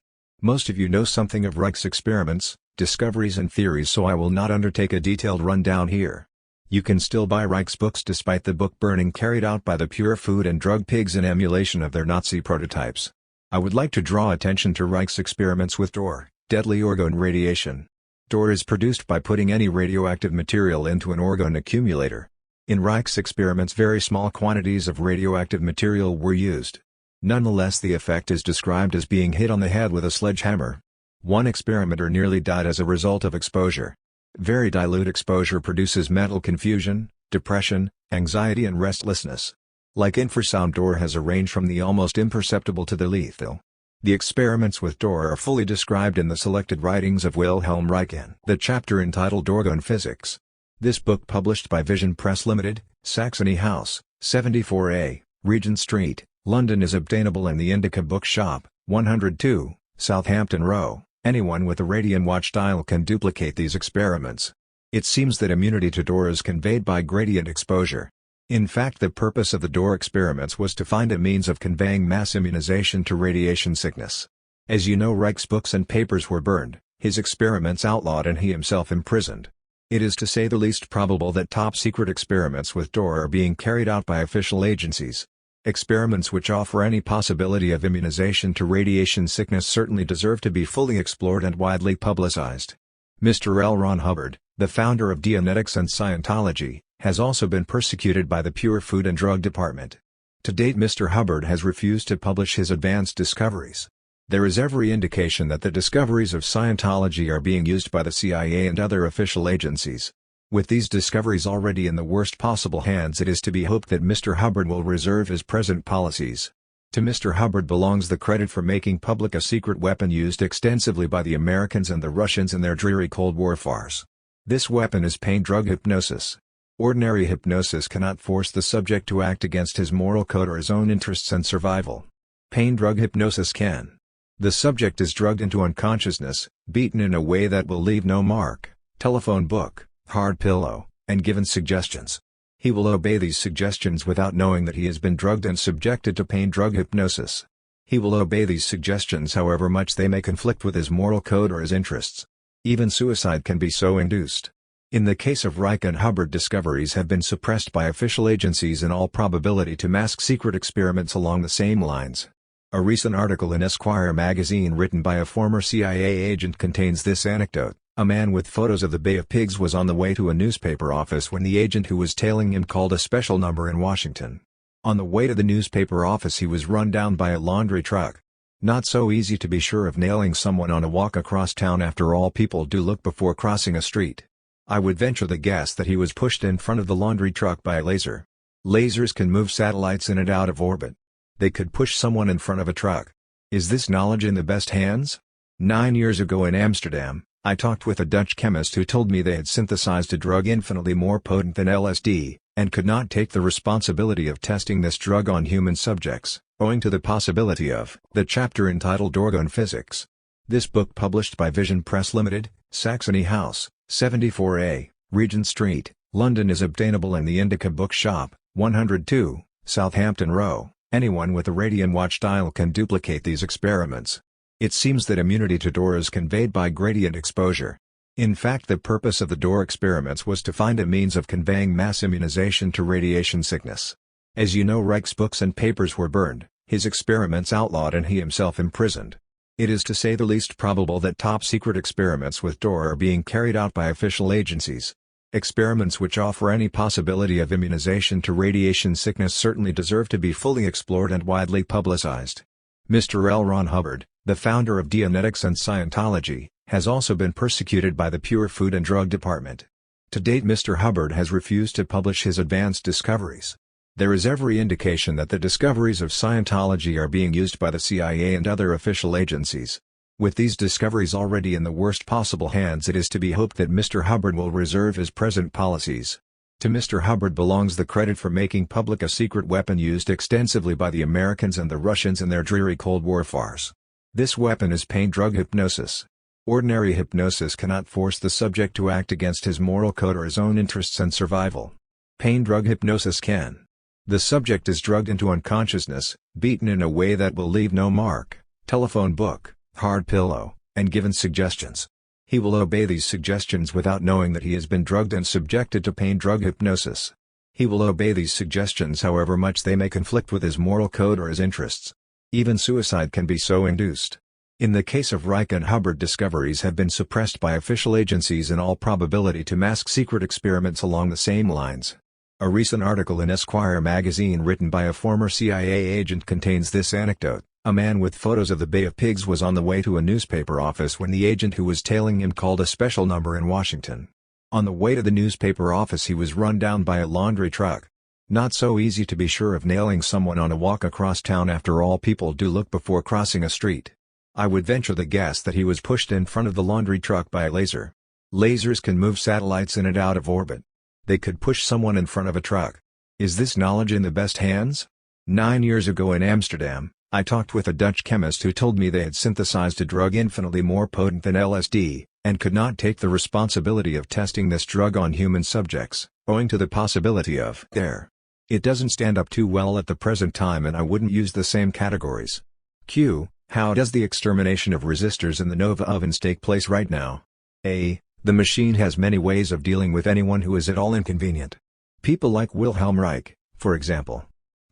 Most of you know something of Reich's experiments, discoveries and theories, so I will not undertake a detailed rundown here. You can still buy Reich's books despite the book burning carried out by the pure food and drug pigs in emulation of their Nazi prototypes. I would like to draw attention to Reich's experiments with DOR, deadly orgone radiation. DOR is produced by putting any radioactive material into an orgone accumulator. In Reich's experiments very small quantities of radioactive material were used. Nonetheless, the effect is described as being hit on the head with a sledgehammer. One experimenter nearly died as a result of exposure. Very dilute exposure produces mental confusion, depression, anxiety and restlessness. Like infrasound, DOR has a range from the almost imperceptible to the lethal. The experiments with DOR are fully described in the selected writings of Wilhelm Reich in the chapter entitled Orgone Physics. This book, published by Vision Press Limited, Saxony House, 74A, Regent Street, London, is obtainable in the Indica Bookshop, 102, Southampton Row. Anyone with a radium watch dial can duplicate these experiments. It seems that immunity to DOR is conveyed by gradient exposure. In fact, the purpose of the DOR experiments was to find a means of conveying mass immunization to radiation sickness. As you know, Reich's books and papers were burned, his experiments outlawed and he himself imprisoned. It is to say the least probable that top-secret experiments with DOR are being carried out by official agencies. Experiments which offer any possibility of immunization to radiation sickness certainly deserve to be fully explored and widely publicized. Mr. L. Ron Hubbard, the founder of Dianetics and Scientology, has also been persecuted by the Pure Food and Drug Department. To date, Mr. Hubbard has refused to publish his advanced discoveries. There is every indication that the discoveries of Scientology are being used by the CIA and other official agencies. With these discoveries already in the worst possible hands, it is to be hoped that Mr. Hubbard will reserve his present policies. To Mr. Hubbard belongs the credit for making public a secret weapon used extensively by the Americans and the Russians in their dreary Cold War farce. This weapon is pain drug hypnosis. Ordinary hypnosis cannot force the subject to act against his moral code or his own interests and survival. Pain drug hypnosis can. The subject is drugged into unconsciousness, beaten in a way that will leave no mark, telephone book, hard pillow, and given suggestions. He will obey these suggestions without knowing that he has been drugged and subjected to pain drug hypnosis. He will obey these suggestions however much they may conflict with his moral code or his interests. Even suicide can be so induced. In the case of Reich and Hubbard, discoveries have been suppressed by official agencies in all probability to mask secret experiments along the same lines. A recent article in Esquire magazine written by a former CIA agent contains this anecdote. A man with photos of the Bay of Pigs was on the way to a newspaper office when the agent who was tailing him called a special number in Washington. On the way to the newspaper office he was run down by a laundry truck. Not so easy to be sure of nailing someone on a walk across town. After all, people do look before crossing a street. I would venture the guess that he was pushed in front of the laundry truck by a laser. Lasers can move satellites in and out of orbit. They could push someone in front of a truck. Is this knowledge in the best hands? 9 years ago in Amsterdam, I talked with a Dutch chemist who told me they had synthesized a drug infinitely more potent than LSD, and could not take the responsibility of testing this drug on human subjects, owing to the possibility of the chapter entitled Orgone Physics. This book, published by Vision Press Limited, Saxony House, 74A, Regent Street, London, is obtainable in the Indica Bookshop, 102, Southampton Row. Anyone with a radium watch dial can duplicate these experiments. It seems that immunity to DOR is conveyed by gradient exposure. In fact, the purpose of the DOR experiments was to find a means of conveying mass immunization to radiation sickness. As you know, Reich's books and papers were burned, his experiments outlawed and he himself imprisoned. It is to say the least probable that top-secret experiments with DOR are being carried out by official agencies. Experiments which offer any possibility of immunization to radiation sickness certainly deserve to be fully explored and widely publicized. Mr. L. Ron Hubbard, the founder of Dianetics and Scientology, has also been persecuted by the Pure Food and Drug Department. To date, Mr. Hubbard has refused to publish his advanced discoveries. There is every indication that the discoveries of Scientology are being used by the CIA and other official agencies. With these discoveries already in the worst possible hands, it is to be hoped that Mr. Hubbard will reserve his present policies. To Mr. Hubbard belongs the credit for making public a secret weapon used extensively by the Americans and the Russians in their dreary Cold War farce. This weapon is pain drug hypnosis. Ordinary hypnosis cannot force the subject to act against his moral code or his own interests and survival. Pain drug hypnosis can. The subject is drugged into unconsciousness, beaten in a way that will leave no mark, telephone book, hard pillow, and given suggestions. He will obey these suggestions without knowing that he has been drugged and subjected to pain drug hypnosis. He will obey these suggestions however much they may conflict with his moral code or his interests. Even suicide can be so induced. In the case of Reich and Hubbard, discoveries have been suppressed by official agencies in all probability to mask secret experiments along the same lines. A recent article in Esquire magazine written by a former CIA agent contains this anecdote. A man with photos of the Bay of Pigs was on the way to a newspaper office when the agent who was tailing him called a special number in Washington. On the way to the newspaper office he was run down by a laundry truck. Not so easy to be sure of nailing someone on a walk across town. After all, people do look before crossing a street. I would venture the guess that he was pushed in front of the laundry truck by a laser. Lasers can move satellites in and out of orbit. They could push someone in front of a truck. Is this knowledge in the best hands? 9 years ago in Amsterdam, I talked with a Dutch chemist who told me they had synthesized a drug infinitely more potent than LSD, and could not take the responsibility of testing this drug on human subjects, owing to the possibility of there. It doesn't stand up too well at the present time, and I wouldn't use the same categories. Q. How does the extermination of resistors in the Nova ovens take place right now? A. The machine has many ways of dealing with anyone who is at all inconvenient. People like Wilhelm Reich, for example.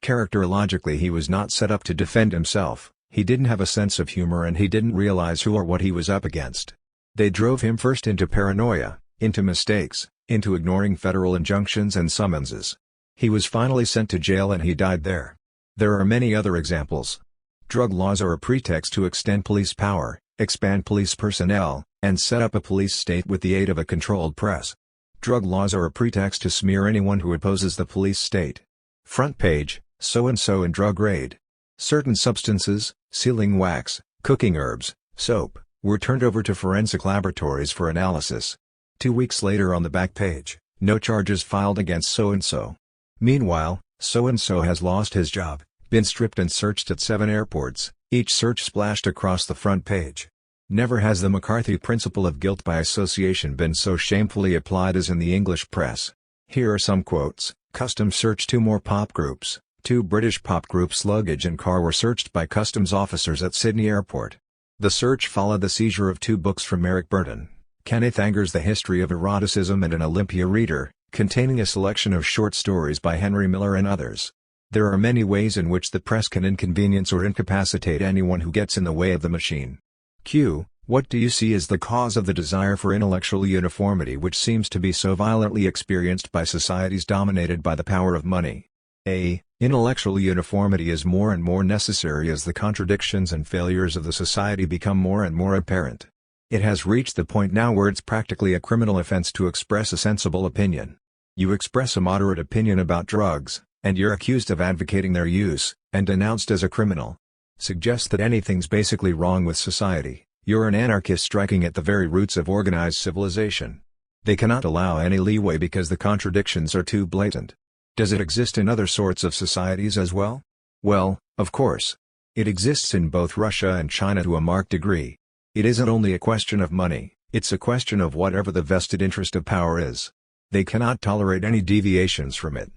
Characterologically, he was not set up to defend himself, he didn't have a sense of humor, and he didn't realize who or what he was up against. They drove him first into paranoia, into mistakes, into ignoring federal injunctions and summonses. He was finally sent to jail and he died there. There are many other examples. Drug laws are a pretext to extend police power, expand police personnel, and set up a police state with the aid of a controlled press. Drug laws are a pretext to smear anyone who opposes the police state. Front page, so-and-so in drug raid. Certain substances, sealing wax, cooking herbs, soap, were turned over to forensic laboratories for analysis. 2 weeks later on the back page, no charges filed against so-and-so. Meanwhile, so-and-so has lost his job, been stripped and searched at 7 airports, each search splashed across the front page. Never has the McCarthy principle of guilt by association been so shamefully applied as in the English press. Here are some quotes. Customs searched 2 more pop groups. 2 British pop groups' luggage and car were searched by customs officers at Sydney Airport. The search followed the seizure of 2 books from Eric Burton, Kenneth Anger's The History of Eroticism and an Olympia Reader, containing a selection of short stories by Henry Miller and others. There are many ways in which the press can inconvenience or incapacitate anyone who gets in the way of the machine. Q. What do you see as the cause of the desire for intellectual uniformity which seems to be so violently experienced by societies dominated by the power of money? A. Intellectual uniformity is more and more necessary as the contradictions and failures of the society become more and more apparent. It has reached the point now where it's practically a criminal offense to express a sensible opinion. You express a moderate opinion about drugs, and you're accused of advocating their use, and denounced as a criminal. Suggest that anything's basically wrong with society, you're an anarchist striking at the very roots of organized civilization. They cannot allow any leeway because the contradictions are too blatant. Does it exist in other sorts of societies as well? Well, of course. It exists in both Russia and China to a marked degree. It isn't only a question of money, it's a question of whatever the vested interest of power is. They cannot tolerate any deviations from it.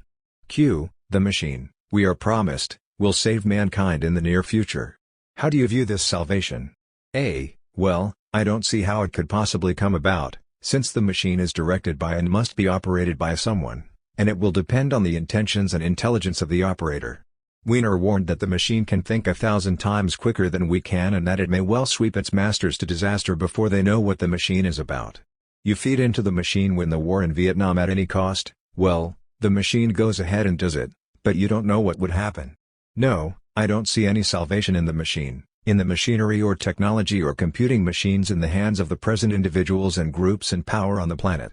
Q. The machine, we are promised, will save mankind in the near future. How do you view this salvation? A. Well, I don't see how it could possibly come about, since the machine is directed by and must be operated by someone, and it will depend on the intentions and intelligence of the operator. Wiener warned that the machine can think 1,000 times quicker than we can and that it may well sweep its masters to disaster before they know what the machine is about. You feed into the machine win the war in Vietnam at any cost, well, the machine goes ahead and does it, but you don't know what would happen. No, I don't see any salvation in the machine, in the machinery or technology or computing machines in the hands of the present individuals and groups in power on the planet.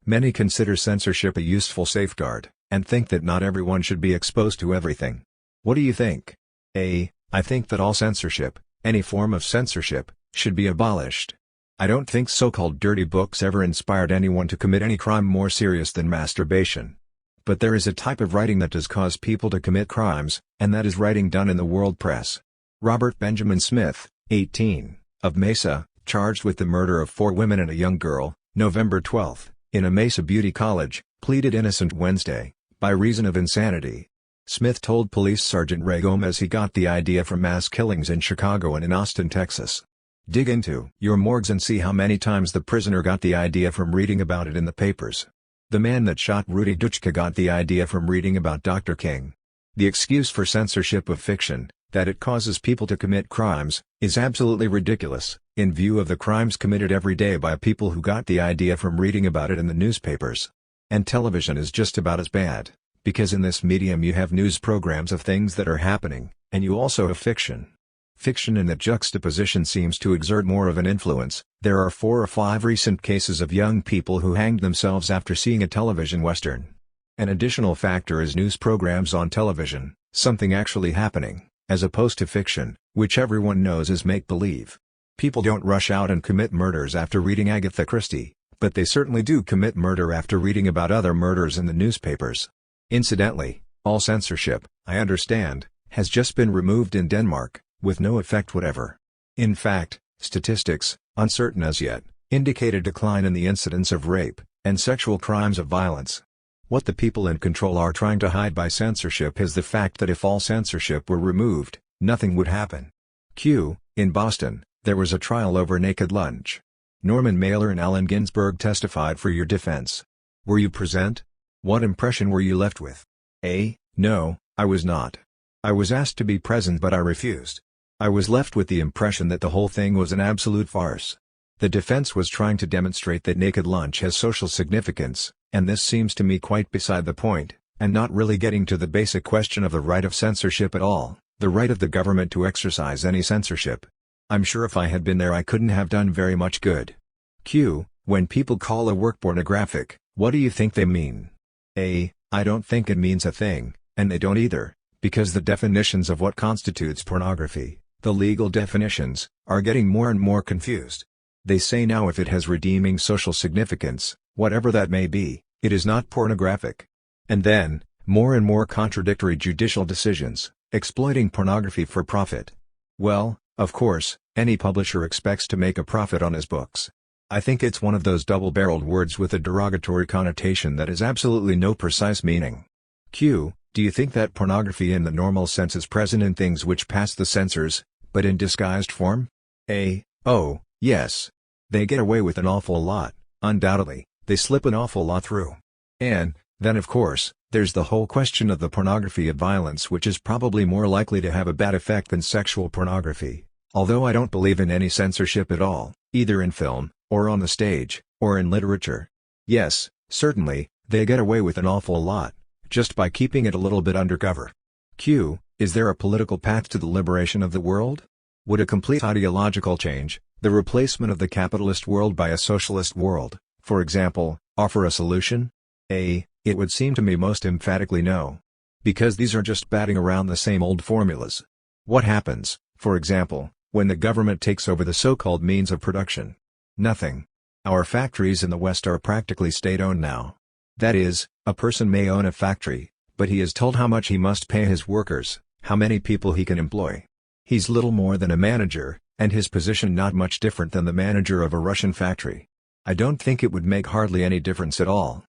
Many consider censorship a useful safeguard, and think that not everyone should be exposed to everything. What do you think? I think that all censorship, any form of censorship, should be abolished. I don't think so-called dirty books ever inspired anyone to commit any crime more serious than masturbation. But there is a type of writing that does cause people to commit crimes, and that is writing done in the world press. Robert Benjamin Smith, 18, of Mesa, charged with the murder of 4 women and a young girl, November 12, in a Mesa Beauty College, pleaded innocent Wednesday, by reason of insanity. Smith told Police Sergeant Ray Gomez he got the idea from mass killings in Chicago and in Austin, Texas. Dig into your morgues and see how many times the prisoner got the idea from reading about it in the papers. The man that shot Rudy Duchka got the idea from reading about Dr. King. The excuse for censorship of fiction, that it causes people to commit crimes, is absolutely ridiculous, in view of the crimes committed every day by people who got the idea from reading about it in the newspapers. And television is just about as bad, because in this medium you have news programs of things that are happening, and you also have fiction. Fiction in that juxtaposition seems to exert more of an influence. There are 4 or 5 recent cases of young people who hanged themselves after seeing a television western. An additional factor is news programs on television, something actually happening, as opposed to fiction, which everyone knows is make-believe. People don't rush out and commit murders after reading Agatha Christie, but they certainly do commit murder after reading about other murders in the newspapers. Incidentally, all censorship, I understand, has just been removed in Denmark, with no effect whatever. In fact, statistics, uncertain as yet, indicate a decline in the incidence of rape and sexual crimes of violence. What the people in control are trying to hide by censorship is the fact that if all censorship were removed, nothing would happen. In Boston, there was a trial over naked lunch. Norman Mailer and Allen Ginsberg testified for your defense. Were you present? What impression were you left with? No, I was not. I was asked to be present but I refused. I was left with the impression that the whole thing was an absolute farce. The defense was trying to demonstrate that naked lunch has social significance, and this seems to me quite beside the point, and not really getting to the basic question of the right of censorship at all, the right of the government to exercise any censorship. I'm sure if I had been there I couldn't have done very much good. When people call a work pornographic, what do you think they mean? I don't think it means a thing, and they don't either, because the definitions of what constitutes pornography, the legal definitions, are getting more and more confused. They say now if it has redeeming social significance, whatever that may be, it is not pornographic. And then, more and more contradictory judicial decisions, exploiting pornography for profit. Well, of course, any publisher expects to make a profit on his books. I think it's one of those double-barreled words with a derogatory connotation that has absolutely no precise meaning. Do you think that pornography in the normal sense is present in things which pass the censors, but in disguised form? Oh, yes. They get away with an awful lot, undoubtedly, they slip an awful lot through. And, then of course, there's the whole question of the pornography of violence which is probably more likely to have a bad effect than sexual pornography, although I don't believe in any censorship at all, either in film, or on the stage, or in literature. Yes, certainly, they get away with an awful lot, just by keeping it a little bit undercover. Is there a political path to the liberation of the world? Would a complete ideological change, the replacement of the capitalist world by a socialist world, for example, offer a solution? It would seem to me most emphatically no. Because these are just batting around the same old formulas. What happens, for example, when the government takes over the so-called means of production? Nothing. Our factories in the West are practically state-owned now. That is, a person may own a factory, but he is told how much he must pay his workers, how many people he can employ. He's little more than a manager, and his position not much different than the manager of a Russian factory. I don't think it would make hardly any difference at all.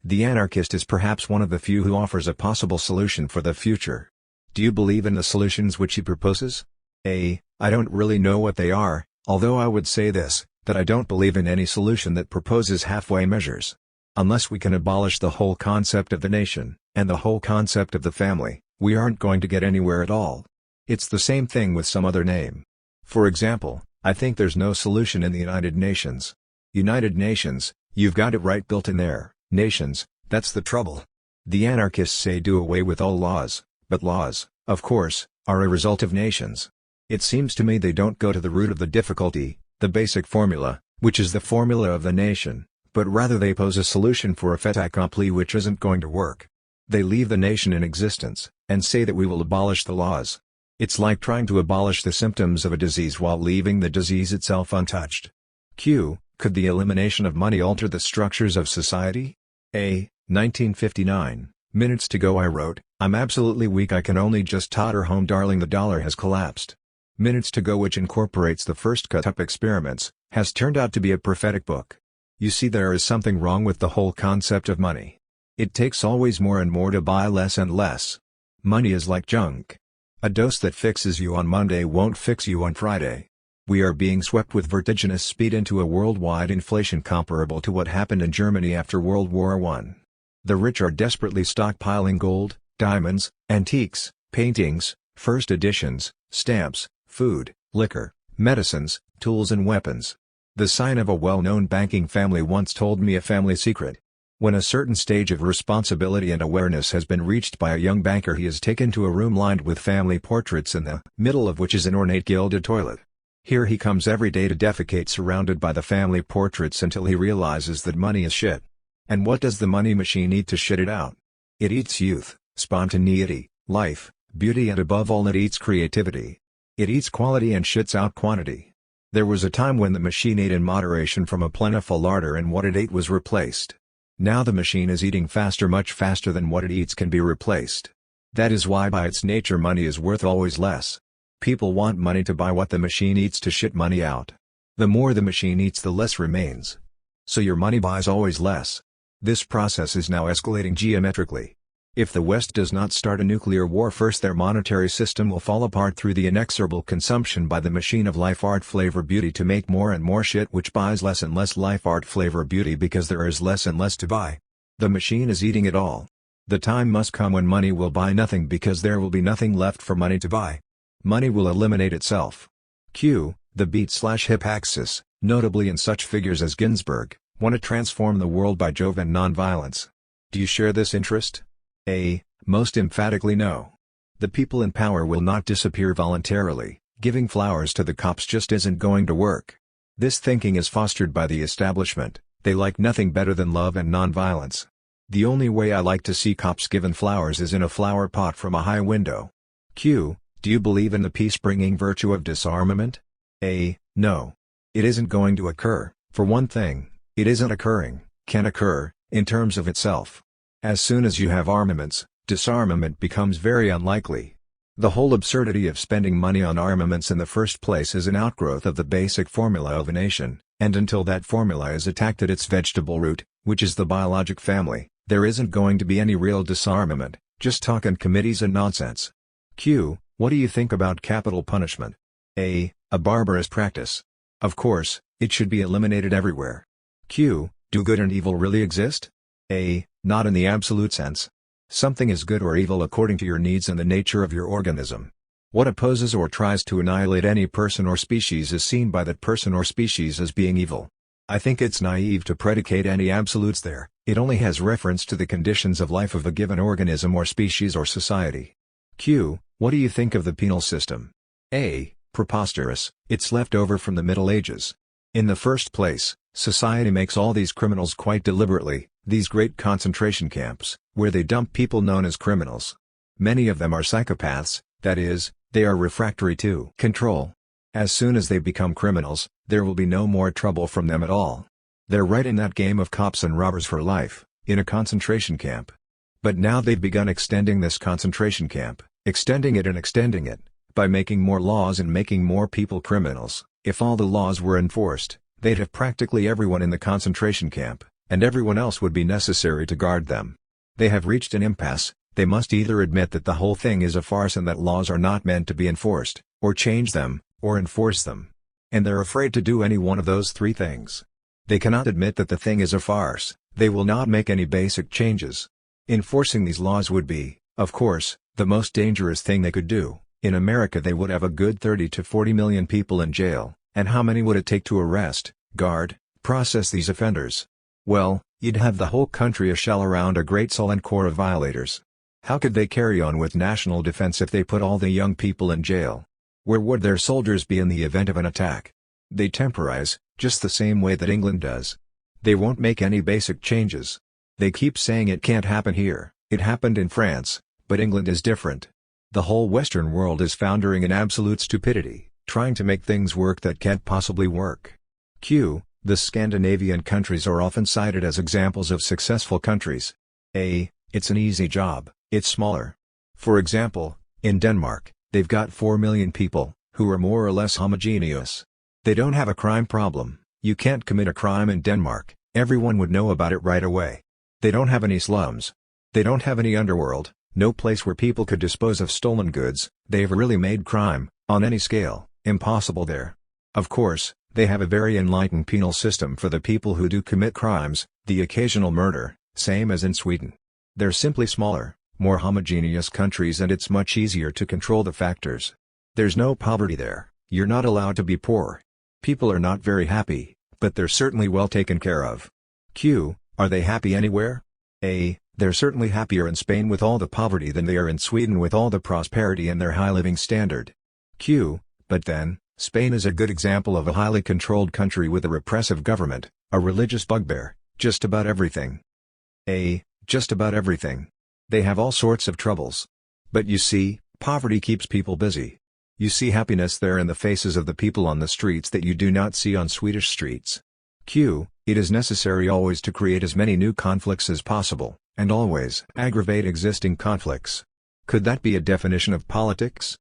The anarchist is perhaps one of the few who offers a possible solution for the future. Do you believe in the solutions which he proposes? I don't really know what they are, although I would say this, that I don't believe in any solution that proposes halfway measures. Unless we can abolish the whole concept of the nation, and the whole concept of the family, we aren't going to get anywhere at all. It's the same thing with some other name. For example, I think there's no solution in the United Nations. United Nations, you've got it right built in there. Nations, that's the trouble. The anarchists say do away with all laws, but laws, of course, are a result of nations. It seems to me they don't go to the root of the difficulty, the basic formula, which is the formula of the nation, but rather they pose a solution for a fait accompli which isn't going to work. They leave the nation in existence, and say that we will abolish the laws. It's like trying to abolish the symptoms of a disease while leaving the disease itself untouched. Q. Could the elimination of money alter the structures of society? A. 1959, minutes to go I wrote, I'm absolutely weak I can only just totter home darling the dollar has collapsed. Minutes to Go, which incorporates the first cut-up experiments, has turned out to be a prophetic book. You see, there is something wrong with the whole concept of money. It takes always more and more to buy less and less. Money is like junk. A dose that fixes you on Monday won't fix you on Friday. We are being swept with vertiginous speed into a worldwide inflation comparable to what happened in Germany after World War I. The rich are desperately stockpiling gold, diamonds, antiques, paintings, first editions, stamps, food, liquor, medicines, tools and weapons. The scion of a well-known banking family once told me a family secret. When a certain stage of responsibility and awareness has been reached by a young banker, he is taken to a room lined with family portraits, in the middle of which is an ornate gilded toilet. Here he comes every day to defecate surrounded by the family portraits until he realizes that money is shit. And what does the money machine eat to shit it out? It eats youth, spontaneity, life, beauty, and above all it eats creativity. It eats quality and shits out quantity. There was a time when the machine ate in moderation from a plentiful larder and what it ate was replaced. Now the machine is eating faster, much faster than what it eats can be replaced. That is why by its nature money is worth always less. People want money to buy what the machine eats to shit money out. The more the machine eats, the less remains. So your money buys always less. This process is now escalating geometrically. If the West does not start a nuclear war first, their monetary system will fall apart through the inexorable consumption by the machine of life, art, flavor, beauty to make more and more shit which buys less and less life, art, flavor, beauty because there is less and less to buy. The machine is eating it all. The time must come when money will buy nothing because there will be nothing left for money to buy. Money will eliminate itself. Q. The beat/hip axis, notably in such figures as Ginsberg, want to transform the world by Jove and nonviolence. Do you share this interest? A. Most emphatically no. The people in power will not disappear voluntarily. Giving flowers to the cops just isn't going to work. This thinking is fostered by the establishment. They like nothing better than love and nonviolence. The only way I like to see cops given flowers is in a flower pot from a high window. Q. Do you believe in the peace-bringing virtue of disarmament? A. No. It isn't going to occur. For one thing, it isn't occurring, can occur, in terms of itself. As soon as you have armaments, disarmament becomes very unlikely. The whole absurdity of spending money on armaments in the first place is an outgrowth of the basic formula of a nation, and until that formula is attacked at its vegetable root, which is the biologic family, there isn't going to be any real disarmament, just talk and committees and nonsense. Q. What do you think about capital punishment? A barbarous practice. Of course, it should be eliminated everywhere. Q. Do good and evil really exist? A. Not in the absolute sense. Something is good or evil according to your needs and the nature of your organism. What opposes or tries to annihilate any person or species is seen by that person or species as being evil. I think it's naive to predicate any absolutes there, it only has reference to the conditions of life of a given organism or species or society. Q. What do you think of the penal system? A. Preposterous, it's left over from the Middle Ages. In the first place, society makes all these criminals quite deliberately, these great concentration camps, where they dump people known as criminals. Many of them are psychopaths, that is, they are refractory to control. As soon as they become criminals, there will be no more trouble from them at all. They're right in that game of cops and robbers for life, in a concentration camp. But now they've begun extending this concentration camp, extending it, by making more laws and making more people criminals. If all the laws were enforced, they'd have practically everyone in the concentration camp, and everyone else would be necessary to guard them. They have reached an impasse. They must either admit that the whole thing is a farce and that laws are not meant to be enforced, or change them, or enforce them. And they're afraid to do any one of those three things. They cannot admit that the thing is a farce, they will not make any basic changes. Enforcing these laws would be, of course, The most dangerous thing they could do, in America they would have a good 30 to 40 million people in jail, and how many would it take to arrest, guard, process these offenders? Well, you'd have the whole country a shell around a great sullen core of violators. How could they carry on with national defense if they put all the young people in jail? Where would their soldiers be in the event of an attack? They temporize, just the same way that England does. They won't make any basic changes. They keep saying it can't happen here, it happened in France, but England is different. The whole Western world is foundering in absolute stupidity, trying to make things work that can't possibly work. The Scandinavian countries are often cited as examples of successful countries. It's an easy job, it's smaller. For example, in Denmark, they've got 4 million people, who are more or less homogeneous. They don't have a crime problem. You can't commit a crime in Denmark, everyone would know about it right away. They don't have any slums. They don't have any underworld, no place where people could dispose of stolen goods. They've really made crime, on any scale, impossible there. Of course, they have a very enlightened penal system for the people who do commit crimes, the occasional murder, same as in Sweden. They're simply smaller, more homogeneous countries and it's much easier to control the factors. There's no poverty there, you're not allowed to be poor. People are not very happy, but they're certainly well taken care of. Are they happy anywhere? They're certainly happier in Spain with all the poverty than they are in Sweden with all the prosperity and their high living standard. But then, Spain is a good example of a highly controlled country with a repressive government, a religious bugbear, just about everything. Just about everything. They have all sorts of troubles. But you see, poverty keeps people busy. You see happiness there in the faces of the people on the streets that you do not see on Swedish streets. It is necessary always to create as many new conflicts as possible, and always aggravate existing conflicts. Could that be a definition of politics?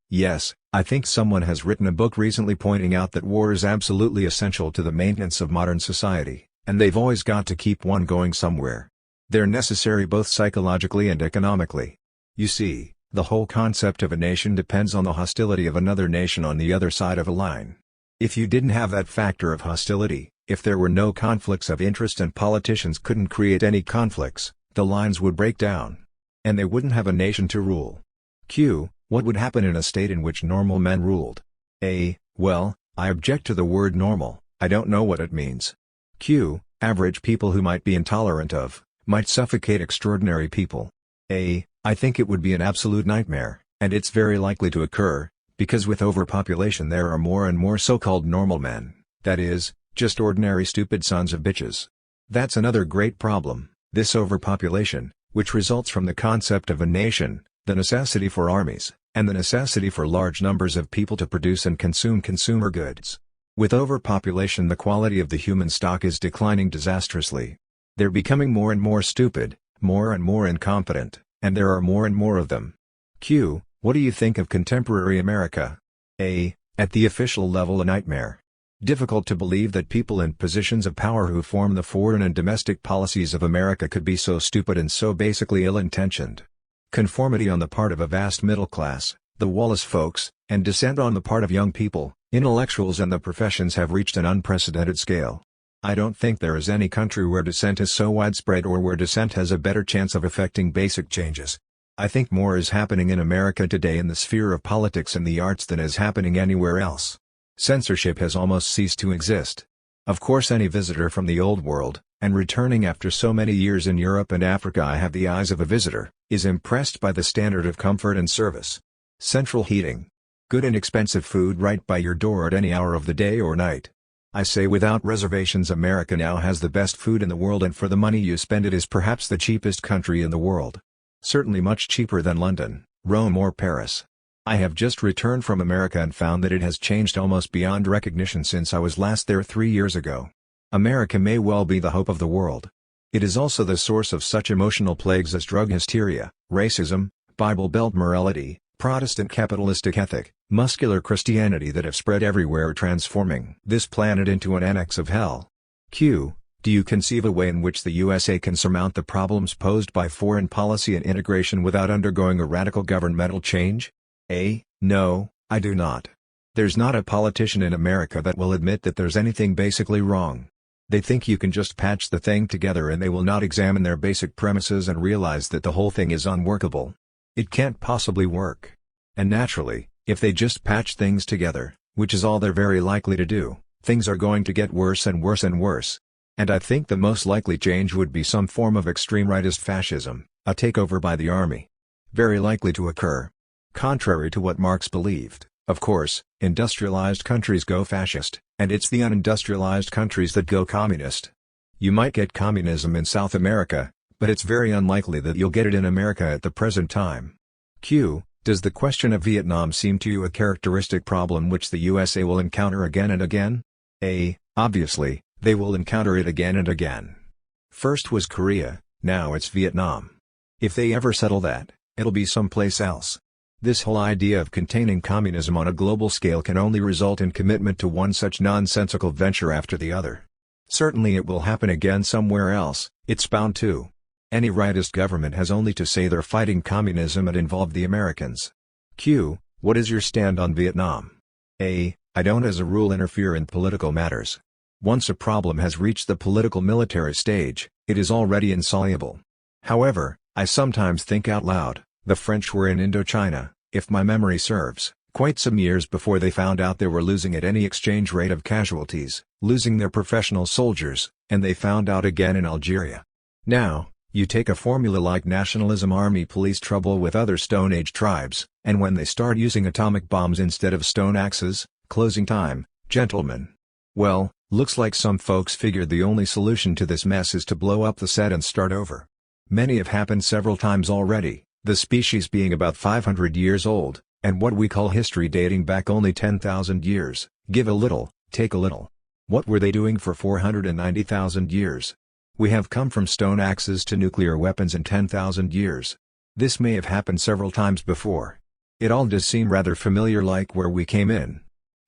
Yes, I think someone has written a book recently pointing out that war is absolutely essential to the maintenance of modern society, and they've always got to keep one going somewhere. They're necessary both psychologically and economically. You see, the whole concept of a nation depends on the hostility of another nation on the other side of a line. If you didn't have that factor of hostility, if there were no conflicts of interest and politicians couldn't create any conflicts, the lines would break down. And they wouldn't have a nation to rule. What would happen in a state in which normal men ruled? Well, I object to the word normal, I don't know what it means. Average people who might be intolerant of, might suffocate extraordinary people. I think it would be an absolute nightmare, and it's very likely to occur, because with overpopulation there are more and more so-called normal men, that is, just ordinary stupid sons of bitches. That's another great problem, this overpopulation, which results from the concept of a nation, the necessity for armies, and the necessity for large numbers of people to produce and consume consumer goods. With overpopulation the quality of the human stock is declining disastrously. They're becoming more and more stupid, more and more incompetent, and there are more and more of them. What do you think of contemporary America? At the official level a nightmare. Difficult to believe that people in positions of power who form the foreign and domestic policies of America could be so stupid and so basically ill-intentioned. Conformity on the part of a vast middle class, the Wallace folks, and dissent on the part of young people, intellectuals and the professions have reached an unprecedented scale. I don't think there is any country where dissent is so widespread or where dissent has a better chance of affecting basic changes. I think more is happening in America today in the sphere of politics and the arts than is happening anywhere else. Censorship has almost ceased to exist. Of course any visitor from the old world, and returning after so many years in Europe and Africa I have the eyes of a visitor, is impressed by the standard of comfort and service. Central heating. Good inexpensive food right by your door at any hour of the day or night. I say without reservations America now has the best food in the world and for the money you spend it is perhaps the cheapest country in the world. Certainly much cheaper than London, Rome or Paris. I have just returned from America and found that it has changed almost beyond recognition since I was last there 3 years ago. America may well be the hope of the world. It is also the source of such emotional plagues as drug hysteria, racism, Bible Belt morality, Protestant capitalistic ethic, muscular Christianity that have spread everywhere transforming this planet into an annex of hell. Do you conceive a way in which the USA can surmount the problems posed by foreign policy and integration without undergoing a radical governmental change? No, I do not. There's not a politician in America that will admit that there's anything basically wrong. They think you can just patch the thing together and they will not examine their basic premises and realize that the whole thing is unworkable. It can't possibly work. And naturally, if they just patch things together, which is all they're very likely to do, things are going to get worse and worse and worse. And I think the most likely change would be some form of extreme rightist fascism, a takeover by the army. Very likely to occur. Contrary to what Marx believed, of course, industrialized countries go fascist, and it's the unindustrialized countries that go communist. You might get communism in South America, but it's very unlikely that you'll get it in America at the present time. Q. Does the question of Vietnam seem to you a characteristic problem which the USA will encounter again and again? A. Obviously, they will encounter it again and again. First was Korea, now it's Vietnam. If they ever settle that, it'll be someplace else. This whole idea of containing communism on a global scale can only result in commitment to one such nonsensical venture after the other. Certainly it will happen again somewhere else, it's bound to. Any rightist government has only to say they're fighting communism and involve the Americans. Q. What is your stand on Vietnam? A. I don't as a rule interfere in political matters. Once a problem has reached the political-military stage, it is already insoluble. However, I sometimes think out loud. The French were in Indochina, if my memory serves, quite some years before they found out they were losing at any exchange rate of casualties, losing their professional soldiers, and they found out again in Algeria. Now, you take a formula like nationalism, army, police, trouble with other Stone Age tribes, and when they start using atomic bombs instead of stone axes, closing time, gentlemen. Well, looks like some folks figured the only solution to this mess is to blow up the set and start over. Many have happened several times already, the species being about 500 years old, and what we call history dating back only 10,000 years, give a little, take a little. What were they doing for 490,000 years? We have come from stone axes to nuclear weapons in 10,000 years. This may have happened several times before. It all does seem rather familiar, like where we came in.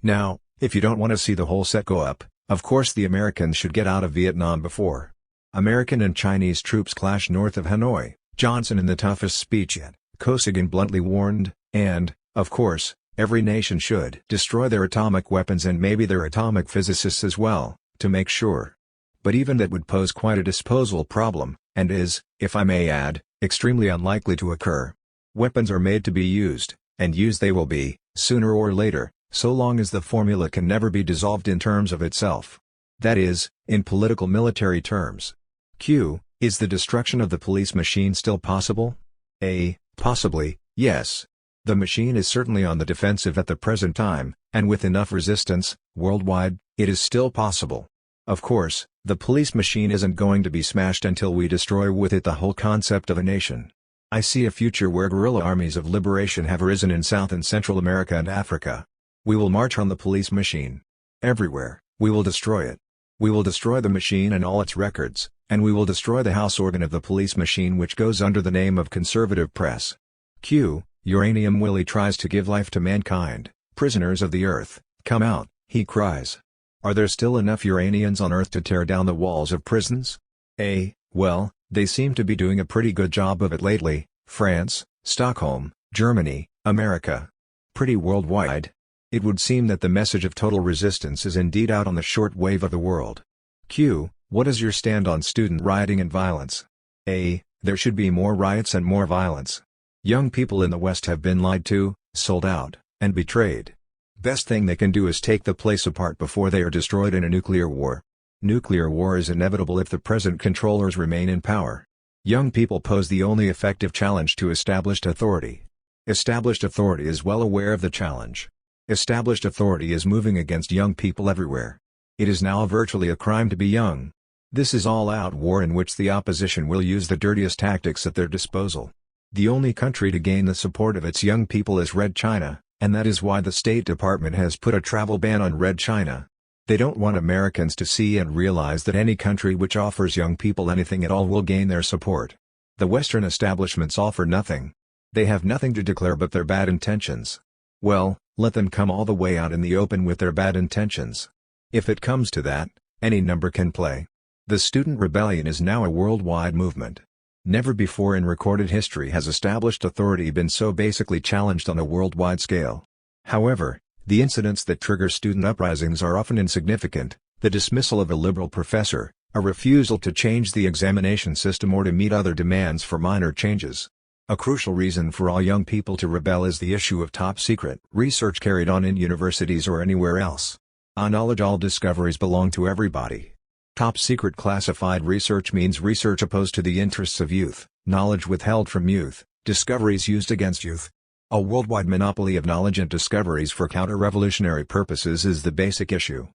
Now, if you don't want to see the whole set go up, of course the Americans should get out of Vietnam before American and Chinese troops clash north of Hanoi, Johnson in the toughest speech yet, Kosygin bluntly warned, and, of course, every nation should destroy their atomic weapons and maybe their atomic physicists as well, to make sure. But even that would pose quite a disposal problem, and is, if I may add, extremely unlikely to occur. Weapons are made to be used, and used they will be, sooner or later, so long as the formula can never be dissolved in terms of itself. That is, in political military terms. Q. Is the destruction of the police machine still possible? A. Possibly, yes. The machine is certainly on the defensive at the present time, and with enough resistance, worldwide, it is still possible. Of course, the police machine isn't going to be smashed until we destroy with it the whole concept of a nation. I see a future where guerrilla armies of liberation have arisen in South and Central America and Africa. We will march on the police machine. Everywhere, we will destroy it. We will destroy the machine and all its records, and we will destroy the house organ of the police machine, which goes under the name of conservative press. Q. Uranium Willie tries to give life to mankind. Prisoners of the earth, come out, he cries. Are there still enough Uranians on Earth to tear down the walls of prisons? A. Well, they seem to be doing a pretty good job of it lately. France, Stockholm, Germany, America. Pretty worldwide. It would seem that the message of total resistance is indeed out on the short wave of the world. Q. What is your stand on student rioting and violence? A. There should be more riots and more violence. Young people in the West have been lied to, sold out, and betrayed. Best thing they can do is take the place apart before they are destroyed in a nuclear war. Nuclear war is inevitable if the present controllers remain in power. Young people pose the only effective challenge to established authority. Established authority is well aware of the challenge. Established authority is moving against young people everywhere. It is now virtually a crime to be young. This is all-out war in which the opposition will use the dirtiest tactics at their disposal. The only country to gain the support of its young people is Red China, and that is why the State Department has put a travel ban on Red China. They don't want Americans to see and realize that any country which offers young people anything at all will gain their support. The Western establishments offer nothing. They have nothing to declare but their bad intentions. Well, let them come all the way out in the open with their bad intentions. If it comes to that, any number can play. The student rebellion is now a worldwide movement. Never before in recorded history has established authority been so basically challenged on a worldwide scale. However, the incidents that trigger student uprisings are often insignificant: the dismissal of a liberal professor, a refusal to change the examination system or to meet other demands for minor changes. A crucial reason for all young people to rebel is the issue of top-secret research carried on in universities or anywhere else. All knowledge, all discoveries belong to everybody. Top-secret classified research means research opposed to the interests of youth, knowledge withheld from youth, discoveries used against youth. A worldwide monopoly of knowledge and discoveries for counter-revolutionary purposes is the basic issue.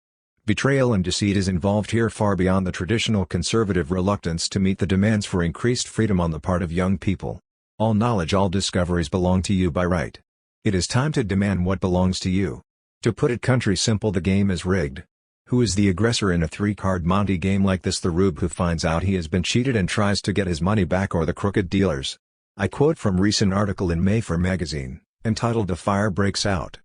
Betrayal and deceit is involved here far beyond the traditional conservative reluctance to meet the demands for increased freedom on the part of young people. All knowledge, all discoveries belong to you by right. It is time to demand what belongs to you. To put it country simple, the game is rigged. Who is the aggressor in a three-card Monte game like this? The rube who finds out he has been cheated and tries to get his money back, or the crooked dealers? I quote from recent article in Mayfair magazine, entitled "The Fire Breaks Out."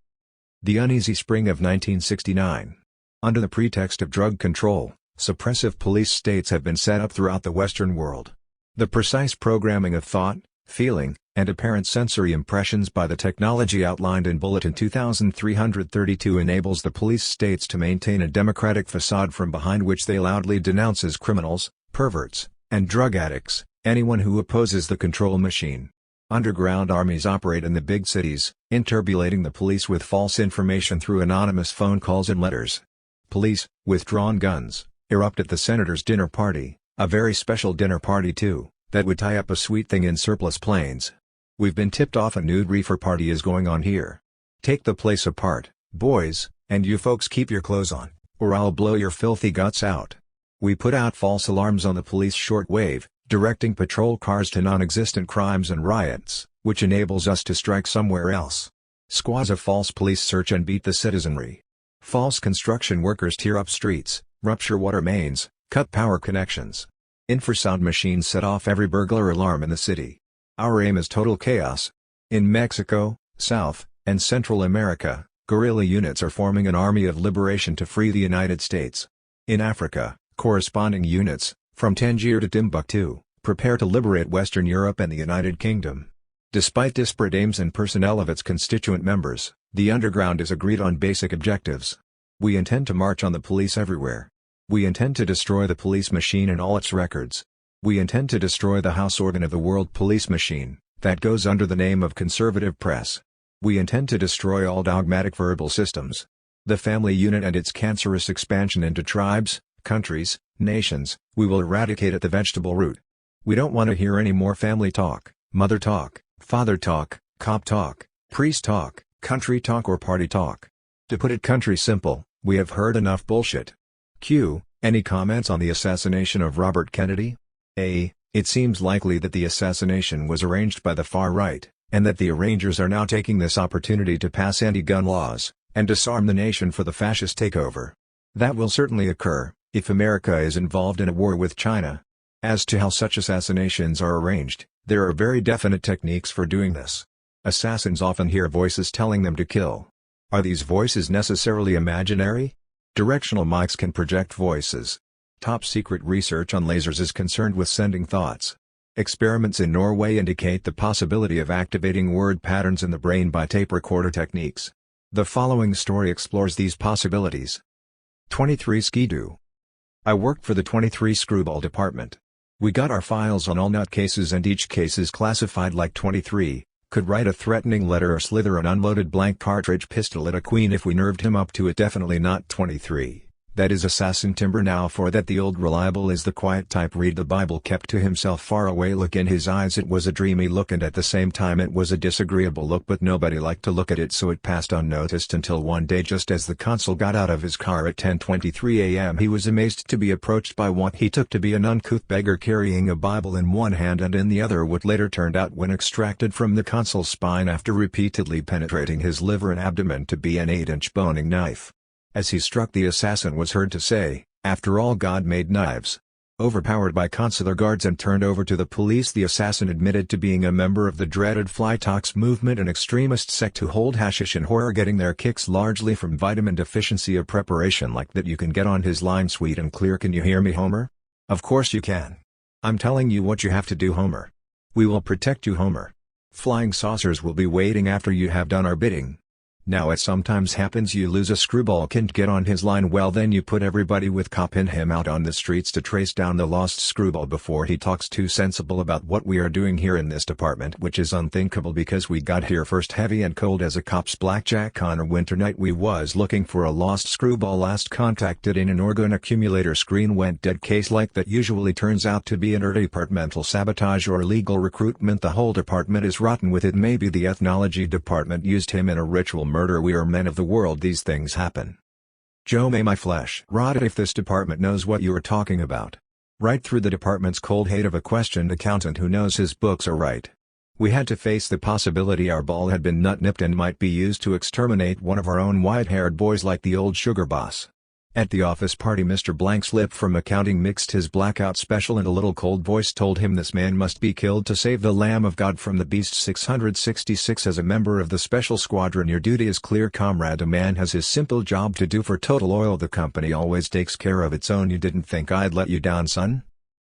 The uneasy spring of 1969. Under the pretext of drug control, suppressive police states have been set up throughout the Western world. The precise programming of thought, feeling, and apparent sensory impressions by the technology outlined in Bulletin 2332 enables the police states to maintain a democratic facade from behind which they loudly denounce as criminals, perverts, and drug addicts anyone who opposes the control machine. Underground armies operate in the big cities, interpolating the police with false information through anonymous phone calls and letters. Police, with drawn guns, erupt at the senator's dinner party, a very special dinner party too, that would tie up a sweet thing in surplus planes. We've been tipped off a nude reefer party is going on here. Take the place apart, boys, and you folks keep your clothes on, or I'll blow your filthy guts out. We put out false alarms on the police shortwave, directing patrol cars to non-existent crimes and riots, which enables us to strike somewhere else. Squads of false police search and beat the citizenry. False construction workers tear up streets, rupture water mains, cut power connections. Infrasound machines set off every burglar alarm in the city. Our aim is total chaos. In Mexico, South, and Central America, guerrilla units are forming an army of liberation to free the United States. In Africa, corresponding units, from Tangier to Timbuktu, prepare to liberate Western Europe and the United Kingdom. Despite disparate aims and personnel of its constituent members, the underground is agreed on basic objectives. We intend to march on the police everywhere. We intend to destroy the police machine and all its records. We intend to destroy the house organ of the world police machine, that goes under the name of conservative press. We intend to destroy all dogmatic verbal systems. The family unit and its cancerous expansion into tribes, countries, nations, we will eradicate at the vegetable root. We don't want to hear any more family talk, mother talk, father talk, cop talk, priest talk, country talk or party talk. To put it country simple, we have heard enough bullshit. Q. Any comments on the assassination of Robert Kennedy? A. It seems likely that the assassination was arranged by the far right, and that the arrangers are now taking this opportunity to pass anti-gun laws, and disarm the nation for the fascist takeover. That will certainly occur, if America is involved in a war with China. As to how such assassinations are arranged, there are very definite techniques for doing this. Assassins often hear voices telling them to kill. Are these voices necessarily imaginary? Directional mics can project voices. Top-secret research on lasers is concerned with sending thoughts. Experiments in Norway indicate the possibility of activating word patterns in the brain by tape recorder techniques. The following story explores these possibilities. 23 Skidoo. I worked for the 23 Screwball department. We got our files on all nutcases and each case is classified like 23, could write a threatening letter or slither an unloaded blank cartridge pistol at a queen if we nerved him up to it. Definitely not 23. That is assassin timber. Now for that the old reliable is the quiet type, read the Bible, kept to himself, far away look in his eyes. It was a dreamy look and at the same time it was a disagreeable look, but nobody liked to look at it so it passed unnoticed until one day just as the consul got out of his car at 10:23 a.m. he was amazed to be approached by what he took to be an uncouth beggar carrying a Bible in one hand and in the other what later turned out when extracted from the consul's spine after repeatedly penetrating his liver and abdomen to be an 8-inch boning knife. As he struck, the assassin was heard to say, "After all, God made knives." Overpowered by consular guards and turned over to the police, the assassin admitted to being a member of the dreaded Fly Talks movement, an extremist sect who hold hashish and horror, getting their kicks largely from vitamin deficiency, a preparation like that you can get on his line. Sweet and clear. Can you hear me, Homer? Of course you can. I'm telling you what you have to do, Homer. We will protect you, Homer. Flying saucers will be waiting after you have done our bidding. Now it sometimes happens you lose a screwball can't get on his line, well then you put everybody with cop in him out on the streets to trace down the lost screwball before he talks too sensible about what we are doing here in this department, which is unthinkable because we got here first heavy and cold as a cop's blackjack on a winter night. We was looking for a lost screwball, last contacted in an organ accumulator, screen went dead. Case like that usually turns out to be interdepartmental sabotage or illegal recruitment. The whole department is rotten with it. Maybe the ethnology department used him in a ritual murder. We are men of the world, these things happen. Joe, may my flesh rot if this department knows what you are talking about. Right through the department's cold hate of a questioned accountant who knows his books are right. We had to face the possibility our ball had been nut-nipped and might be used to exterminate one of our own white-haired boys like the old sugar boss. At the office party, Mr. Blank Slip from accounting mixed his blackout special and a little cold voice told him this man must be killed to save the Lamb of God from the beast. 666 As a member of the special squadron, your duty is clear, comrade. A man has his simple job to do. For Total Oil, the company always takes care of its own. You didn't think I'd let you down, son?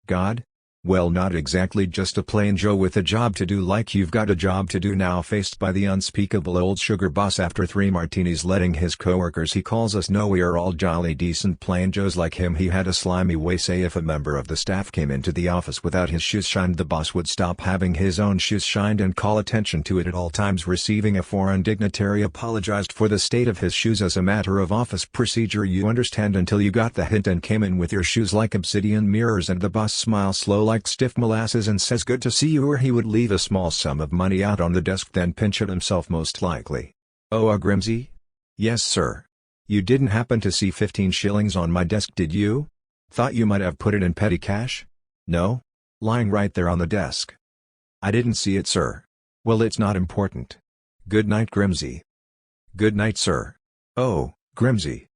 God? Well, not exactly, just a plain Joe with a job to do, like you've got a job to do now. Faced by the unspeakable old sugar boss after 3 martinis, letting his coworkers he calls us know we are all jolly decent plain Joes like him. He had a slimy way, say if a member of the staff came into the office without his shoes shined, the boss would stop having his own shoes shined and call attention to it at all times. Receiving a foreign dignitary apologized for the state of his shoes as a matter of office procedure, you understand, until you got the hint and came in with your shoes like obsidian mirrors, and the boss smiles slow like stiff molasses and says good to see you, or he would leave a small sum of money out on the desk, then pinch it himself most likely. Oh, Grimsey? Yes sir. You didn't happen to see 15 shillings on my desk, did you? Thought you might have put it in petty cash? No? Lying right there on the desk. I didn't see it, sir. Well, it's not important. Good night, Grimsey. Good night, sir. Oh, Grimsey.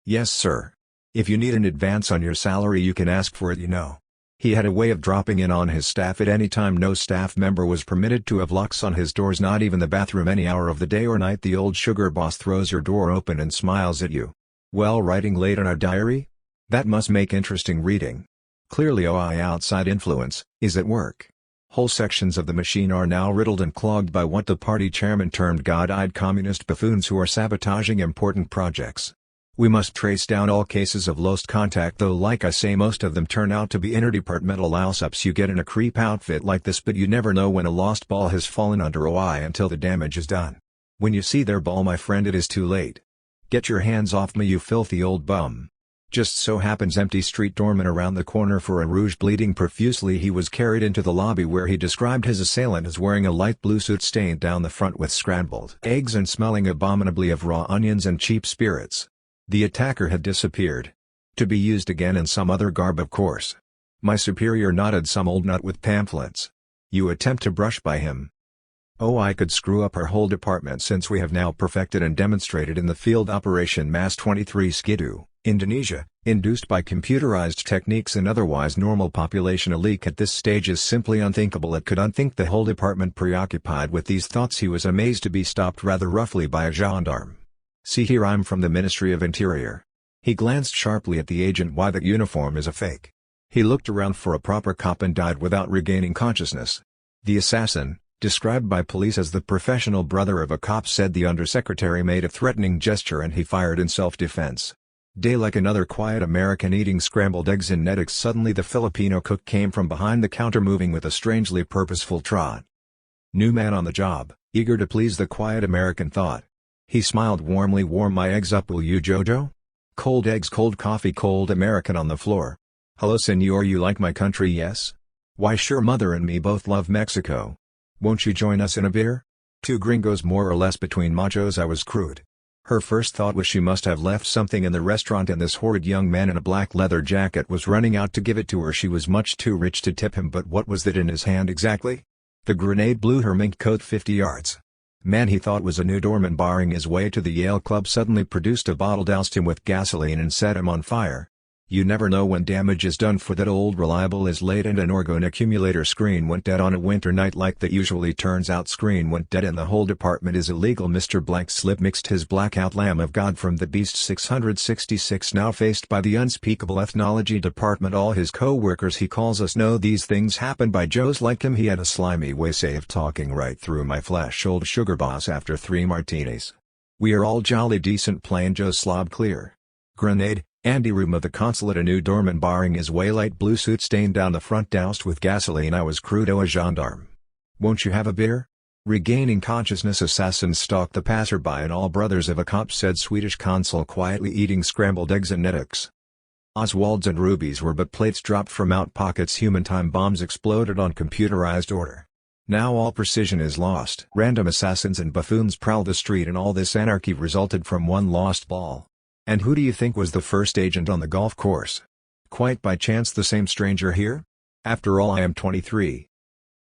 Yes sir. If you need an advance on your salary you can ask for it, you know. He had a way of dropping in on his staff at any time. No staff member was permitted to have locks on his doors, not even the bathroom, any hour of the day or night. The old sugar boss throws your door open and smiles at you. Well, writing late in our diary? That must make interesting reading. Clearly OI outside influence is at work. Whole sections of the machine are now riddled and clogged by what the party chairman termed god-eyed communist buffoons who are sabotaging important projects. We must trace down all cases of lost contact, though like I say most of them turn out to be interdepartmental louse-ups you get in a creep outfit like this, but you never know when a lost ball has fallen under OI until the damage is done. When you see their ball, my friend, it is too late. Get your hands off me, you filthy old bum. Just so happens empty street doorman around the corner for a rouge bleeding profusely. He was carried into the lobby where he described his assailant as wearing a light blue suit stained down the front with scrambled eggs and smelling abominably of raw onions and cheap spirits. The attacker had disappeared. To be used again in some other garb, of course. My superior nodded. Some old nut with pamphlets. You attempt to brush by him. Oh, I could screw up our whole department, since we have now perfected and demonstrated in the field Operation Mass 23 Skidoo, Indonesia, induced by computerized techniques and otherwise normal population. A leak at this stage is simply unthinkable. It could unthink the whole department. Preoccupied with these thoughts, he was amazed to be stopped rather roughly by a gendarme. See here, I'm from the Ministry of Interior. He glanced sharply at the agent. Why, that uniform is a fake. He looked around for a proper cop and died without regaining consciousness. The assassin, described by police as the professional brother of a cop, said the undersecretary made a threatening gesture and he fired in self-defense. Day like another quiet American eating scrambled eggs in Netix. Suddenly the Filipino cook came from behind the counter, moving with a strangely purposeful trot. New man on the job, eager to please the quiet American thought. He smiled warmly. Warm my eggs up, will you, Jojo? Cold eggs, cold coffee, cold American on the floor. Hello, senor, you like my country, yes? Why sure, mother and me both love Mexico. Won't you join us in a beer? 2 gringos more or less between machos. I was crude. Her first thought was she must have left something in the restaurant and this horrid young man in a black leather jacket was running out to give it to her. She was much too rich to tip him, but what was that in his hand exactly? The grenade blew her mink coat 50 yards. Man he thought was a new doorman barring his way to the Yale Club suddenly produced a bottle, doused him with gasoline and set him on fire. You never know when damage is done, for that old reliable is late and an organ accumulator screen went dead on a winter night like that. Usually turns out screen went dead and the whole department is illegal. Mr. Blank Slip mixed his blackout Lamb of God from the beast. 666 Now faced by the unspeakable ethnology department, all his co-workers he calls us know these things happen by Joes like him. He had a slimy way, say, of talking right through my flesh. Old sugar boss after 3 martinis. We are all jolly decent plain Joe slob clear. Grenade, Andy room of the consulate a new doorman barring his way light blue suit stained down the front doused with gasoline I was crudo a gendarme. Won't you have a beer? Regaining consciousness assassins stalked the passerby and all brothers of a cop said Swedish consul quietly eating scrambled eggs and nettix. Oswalds and rubies were but plates dropped from out pockets human time bombs exploded on computerized order. Now all precision is lost. Random assassins and buffoons prowl the street and all this anarchy resulted from one lost ball. And who do you think was the first agent on the golf course? Quite by chance the same stranger here? After all I am 23.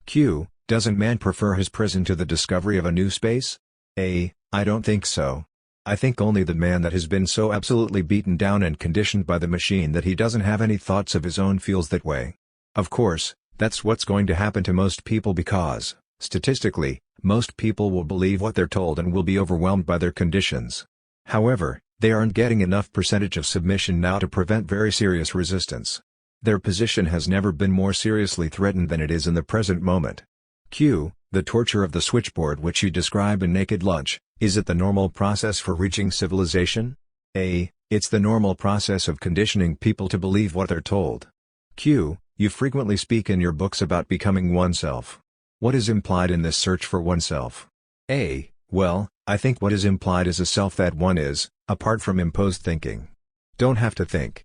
Q. Doesn't man prefer his prison to the discovery of a new space? A. I don't think so. I think only the man that has been so absolutely beaten down and conditioned by the machine that he doesn't have any thoughts of his own feels that way. Of course, that's what's going to happen to most people because, statistically, most people will believe what they're told and will be overwhelmed by their conditions. However, they aren't getting enough percentage of submission now to prevent very serious resistance. Their position has never been more seriously threatened than it is in the present moment. Q. The torture of the switchboard which you describe in Naked Lunch, is it the normal process for reaching civilization? A. It's the normal process of conditioning people to believe what they're told. Q. You frequently speak in your books about becoming oneself. What is implied in this search for oneself? A. Well, I think what is implied is a self that one is, apart from imposed thinking. Don't have to think.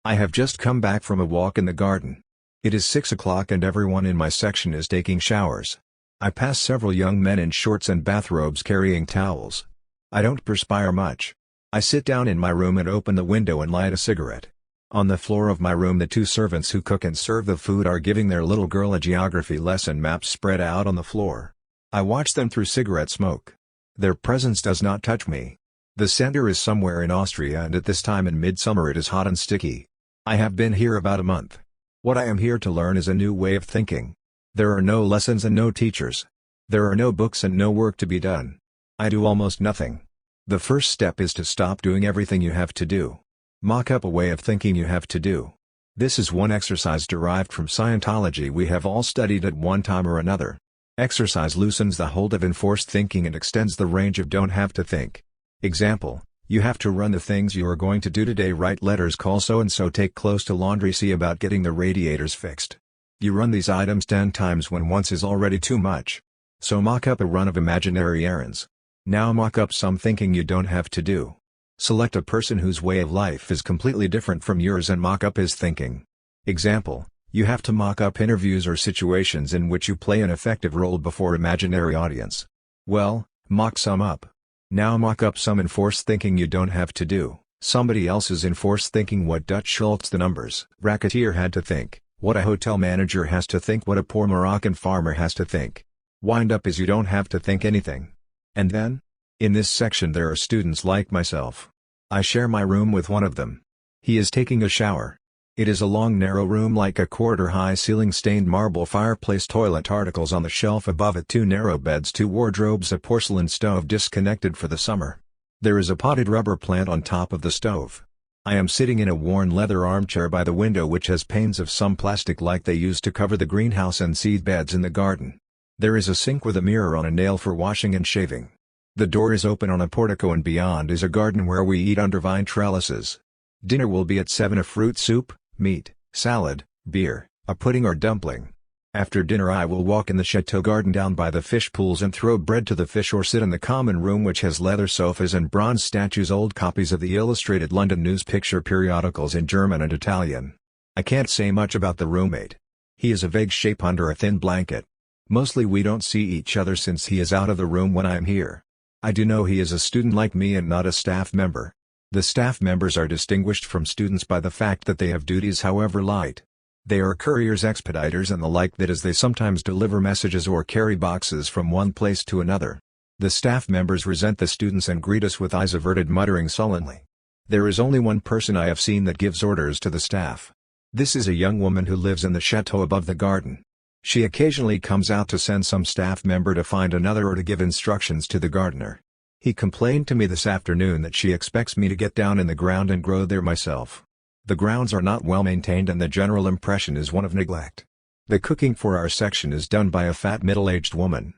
I have just come back from a walk in the garden. It is 6 o'clock and everyone in my section is taking showers. I pass several young men in shorts and bathrobes carrying towels. I don't perspire much. I sit down in my room and open the window and light a cigarette. On the floor of my room the two servants who cook and serve the food are giving their little girl a geography lesson, maps spread out on the floor. I watch them through cigarette smoke. Their presence does not touch me. The center is somewhere in Austria and at this time in midsummer it is hot and sticky. I have been here about a month. What I am here to learn is a new way of thinking. There are no lessons and no teachers. There are no books and no work to be done. I do almost nothing. The first step is to stop doing everything you have to do. Mock up a way of thinking you have to do. This is one exercise derived from Scientology we have all studied at one time or another. Exercise loosens the hold of enforced thinking and extends the range of don't have to think. Example, you have to run the things you are going to do today, write letters, call so-and-so, take clothes to laundry, see about getting the radiators fixed. You run these items 10 times when once is already too much. So mock up a run of imaginary errands. Now mock up some thinking you don't have to do. Select a person whose way of life is completely different from yours and mock up his thinking. Example, you have to mock up interviews or situations in which you play an effective role before imaginary audience. Well, mock some up. Now mock up some enforced thinking you don't have to do. Somebody else's enforced thinking. What Dutch Schultz the numbers racketeer had to think, what a hotel manager has to think, what a poor Moroccan farmer has to think. Wind up is you don't have to think anything. And then? In this section there are students like myself. I share my room with one of them. He is taking a shower. It is a long narrow room like a quarter-high ceiling, stained marble fireplace, toilet articles on the shelf above it, 2 narrow beds, 2 wardrobes, a porcelain stove disconnected for the summer. There is a potted rubber plant on top of the stove. I am sitting in a worn leather armchair by the window which has panes of some plastic like they used to cover the greenhouse and seed beds in the garden. There is a sink with a mirror on a nail for washing and shaving. The door is open on a portico and beyond is a garden where we eat under vine trellises. Dinner will be at 7, a fruit soup, meat, salad, beer, a pudding or dumpling. After dinner I will walk in the chateau garden down by the fish pools and throw bread to the fish or sit in the common room which has leather sofas and bronze statues, old copies of the Illustrated London News picture periodicals in German and Italian. I can't say much about the roommate. He is a vague shape under a thin blanket. Mostly we don't see each other since he is out of the room when I am here. I do know he is a student like me and not a staff member. The staff members are distinguished from students by the fact that they have duties however light. They are couriers, expediters and the like, that is they sometimes deliver messages or carry boxes from one place to another. The staff members resent the students and greet us with eyes averted, muttering sullenly. There is only one person I have seen that gives orders to the staff. This is a young woman who lives in the chateau above the garden. She occasionally comes out to send some staff member to find another or to give instructions to the gardener. He complained to me this afternoon that she expects me to get down in the ground and grow there myself. The grounds are not well maintained and the general impression is one of neglect. The cooking for our section is done by a fat middle-aged woman.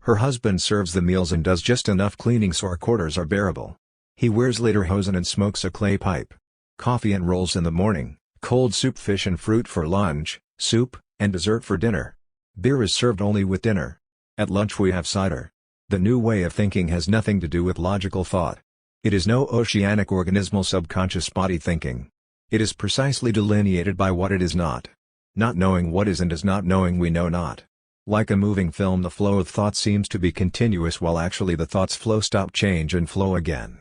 Her husband serves the meals and does just enough cleaning so our quarters are bearable. He wears lederhosen and smokes a clay pipe. Coffee and rolls in the morning, cold soup, fish and fruit for lunch, soup, and dessert for dinner. Beer is served only with dinner. At lunch we have cider. The new way of thinking has nothing to do with logical thought. It is no oceanic organismal subconscious body thinking. It is precisely delineated by what it is not. Not knowing what is and is not knowing we know not. Like a moving film, the flow of thought seems to be continuous while actually the thoughts flow, stop, change and flow again.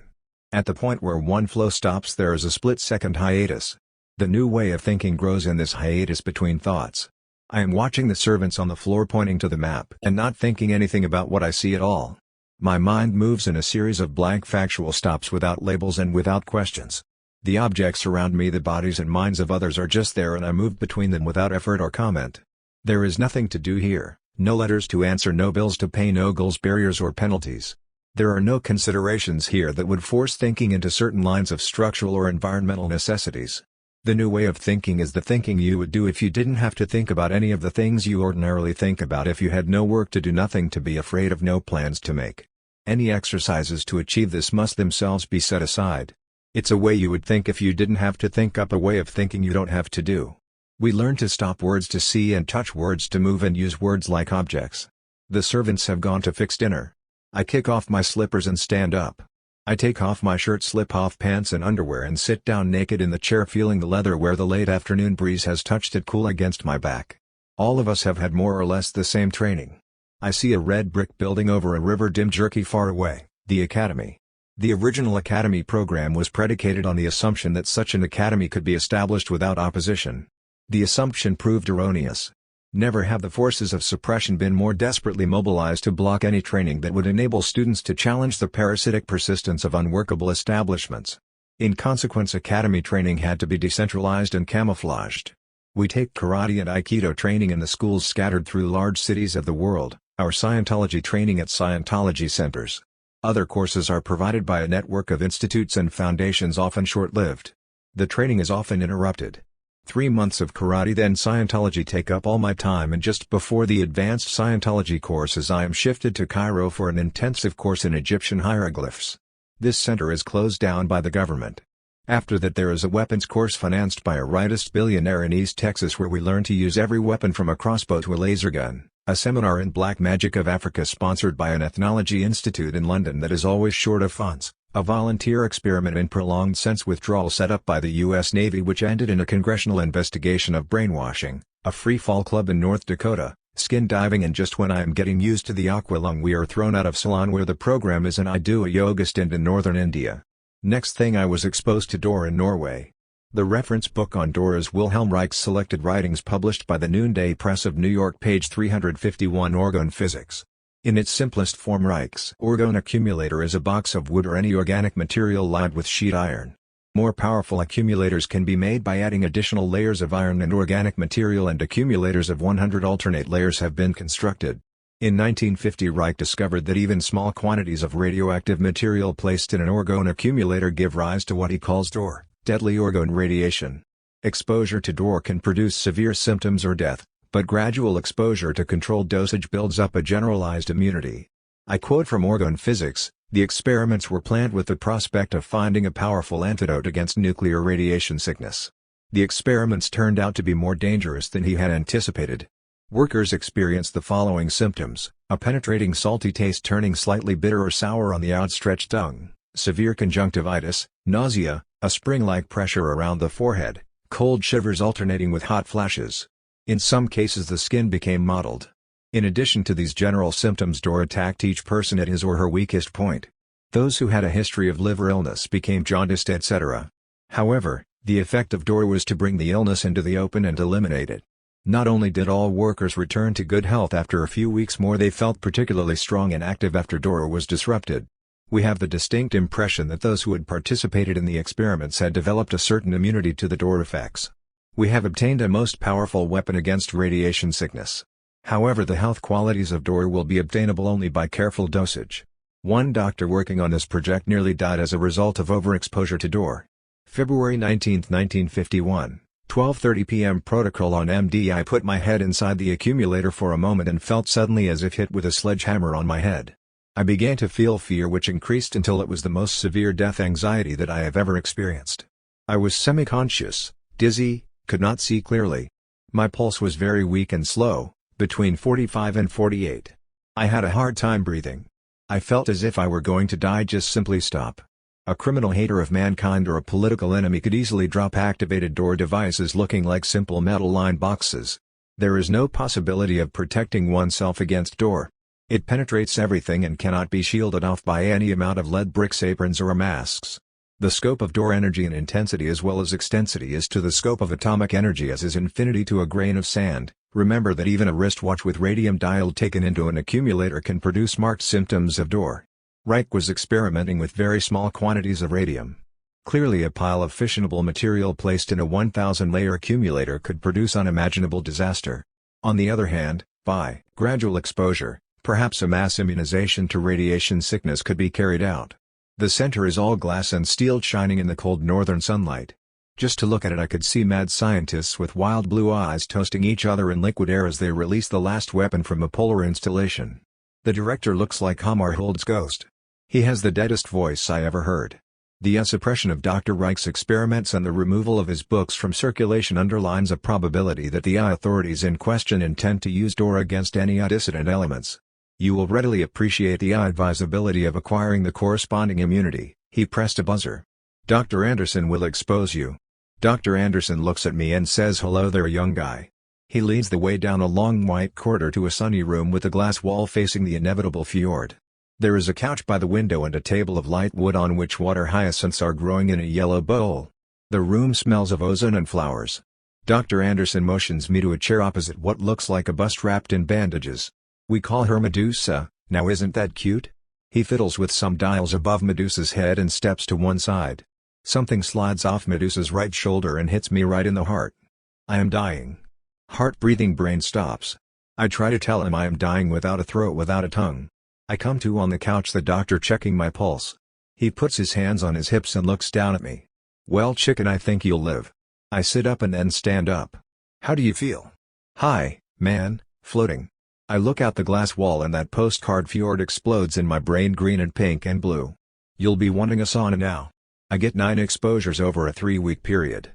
At the point where one flow stops there is a split-second hiatus. The new way of thinking grows in this hiatus between thoughts. I am watching the servants on the floor pointing to the map and not thinking anything about what I see at all. My mind moves in a series of blank factual stops without labels and without questions. The objects around me, the bodies and minds of others, are just there and I move between them without effort or comment. There is nothing to do here, no letters to answer, no bills to pay, no goals, barriers or penalties. There are no considerations here that would force thinking into certain lines of structural or environmental necessities. The new way of thinking is the thinking you would do if you didn't have to think about any of the things you ordinarily think about, if you had no work to do, nothing to be afraid of, no plans to make. Any exercises to achieve this must themselves be set aside. It's a way you would think if you didn't have to think up a way of thinking you don't have to do. We learn to stop words to see and touch words to move and use words like objects. The servants have gone to fix dinner. I kick off my slippers and stand up. I take off my shirt, slip off pants and underwear and sit down naked in the chair, feeling the leather where the late afternoon breeze has touched it cool against my back. All of us have had more or less the same training. I see a red brick building over a river, dim, jerky, far away, the academy. The original academy program was predicated on the assumption that such an academy could be established without opposition. The assumption proved erroneous. Never have the forces of suppression been more desperately mobilized to block any training that would enable students to challenge the parasitic persistence of unworkable establishments. In consequence, academy training had to be decentralized and camouflaged. We take karate and aikido training in the schools scattered through large cities of the world, our Scientology training at Scientology centers. Other courses are provided by a network of institutes and foundations, often short-lived. The training is often interrupted. 3 months of karate then Scientology take up all my time, and just before the advanced Scientology courses I am shifted to Cairo for an intensive course in Egyptian hieroglyphs. This center is closed down by the government. After that there is a weapons course financed by a rightist billionaire in East Texas where we learn to use every weapon from a crossbow to a laser gun, a seminar in Black Magic of Africa sponsored by an ethnology institute in London that is always short of funds, a volunteer experiment in prolonged sense withdrawal set up by the U.S. Navy which ended in a congressional investigation of brainwashing, a free fall club in North Dakota, skin diving, and just when I am getting used to the aqualung we are thrown out of Ceylon where the program is, and I do a yoga stint in northern India. Next thing I was exposed to Dora in Norway. The reference book on Dora is Wilhelm Reich's Selected Writings published by the Noonday Press of New York, page 351, Orgone Physics. In its simplest form, Reich's orgone accumulator is a box of wood or any organic material lined with sheet iron. More powerful accumulators can be made by adding additional layers of iron and organic material, and accumulators of 100 alternate layers have been constructed. In 1950 Reich discovered that even small quantities of radioactive material placed in an orgone accumulator give rise to what he calls DOR, deadly orgone radiation. Exposure to DOR can produce severe symptoms or death, but gradual exposure to controlled dosage builds up a generalized immunity. I quote from Orgone Physics, "The experiments were planned with the prospect of finding a powerful antidote against nuclear radiation sickness. The experiments turned out to be more dangerous than he had anticipated. Workers experienced the following symptoms: a penetrating salty taste turning slightly bitter or sour on the outstretched tongue, severe conjunctivitis, nausea, a spring-like pressure around the forehead, cold shivers alternating with hot flashes. In some cases the skin became mottled. In addition to these general symptoms, DOR attacked each person at his or her weakest point. Those who had a history of liver illness became jaundiced, etc. However, the effect of DOR was to bring the illness into the open and eliminate it. Not only did all workers return to good health after a few weeks more, they felt particularly strong and active after DOR was disrupted. We have the distinct impression that those who had participated in the experiments had developed a certain immunity to the DOR effects. We have obtained a most powerful weapon against radiation sickness. However, the health qualities of DOR will be obtainable only by careful dosage. One doctor working on this project nearly died as a result of overexposure to DOR. February 19, 1951. 12:30 p.m. Protocol on MD. I put my head inside the accumulator for a moment and felt suddenly as if hit with a sledgehammer on my head. I began to feel fear, which increased until it was the most severe death anxiety that I have ever experienced. I was semi-conscious, dizzy, could not see clearly. My pulse was very weak and slow, between 45 and 48. I had a hard time breathing. I felt as if I were going to die. Just simply stop. A criminal hater of mankind or a political enemy could easily drop activated door devices looking like simple metal-lined boxes. There is no possibility of protecting oneself against door. It penetrates everything and cannot be shielded off by any amount of lead bricks, aprons or masks. The scope of door energy and intensity as well as extensity is to the scope of atomic energy as is infinity to a grain of sand. Remember that even a wristwatch with radium dial taken into an accumulator can produce marked symptoms of door. Reich was experimenting with very small quantities of radium. Clearly a pile of fissionable material placed in a 1,000-layer accumulator could produce unimaginable disaster. On the other hand, by gradual exposure, perhaps a mass immunization to radiation sickness could be carried out. The center is all glass and steel shining in the cold northern sunlight. Just to look at it I could see mad scientists with wild blue eyes toasting each other in liquid air as they release the last weapon from a polar installation. The director looks like Hammarskjöld's ghost. He has the deadest voice I ever heard. The suppression of Dr. Reich's experiments and the removal of his books from circulation underlines a probability that the authorities in question intend to use door against any dissident elements. You will readily appreciate the advisability of acquiring the corresponding immunity. He pressed a buzzer. Dr. Anderson will expose you. Dr. Anderson looks at me and says, "Hello there, young guy." He leads the way down a long white corridor to a sunny room with a glass wall facing the inevitable fjord. There is a couch by the window and a table of light wood on which water hyacinths are growing in a yellow bowl. The room smells of ozone and flowers. Dr. Anderson motions me to a chair opposite what looks like a bust wrapped in bandages. We call her Medusa. Now isn't that cute? He fiddles with some dials above Medusa's head and steps to one side. Something slides off Medusa's right shoulder and hits me right in the heart. I am dying. Heart breathing, brain stops. I try to tell him I am dying without a throat, without a tongue. I come to on the couch, the doctor checking my pulse. He puts his hands on his hips and looks down at me. "Well, chicken, I think you'll live." I sit up and then stand up. "How do you feel?" "Hi, man, floating." I look out the glass wall and that postcard fjord explodes in my brain, green and pink and blue. "You'll be wanting a sauna now." I get 9 exposures over a 3-week period.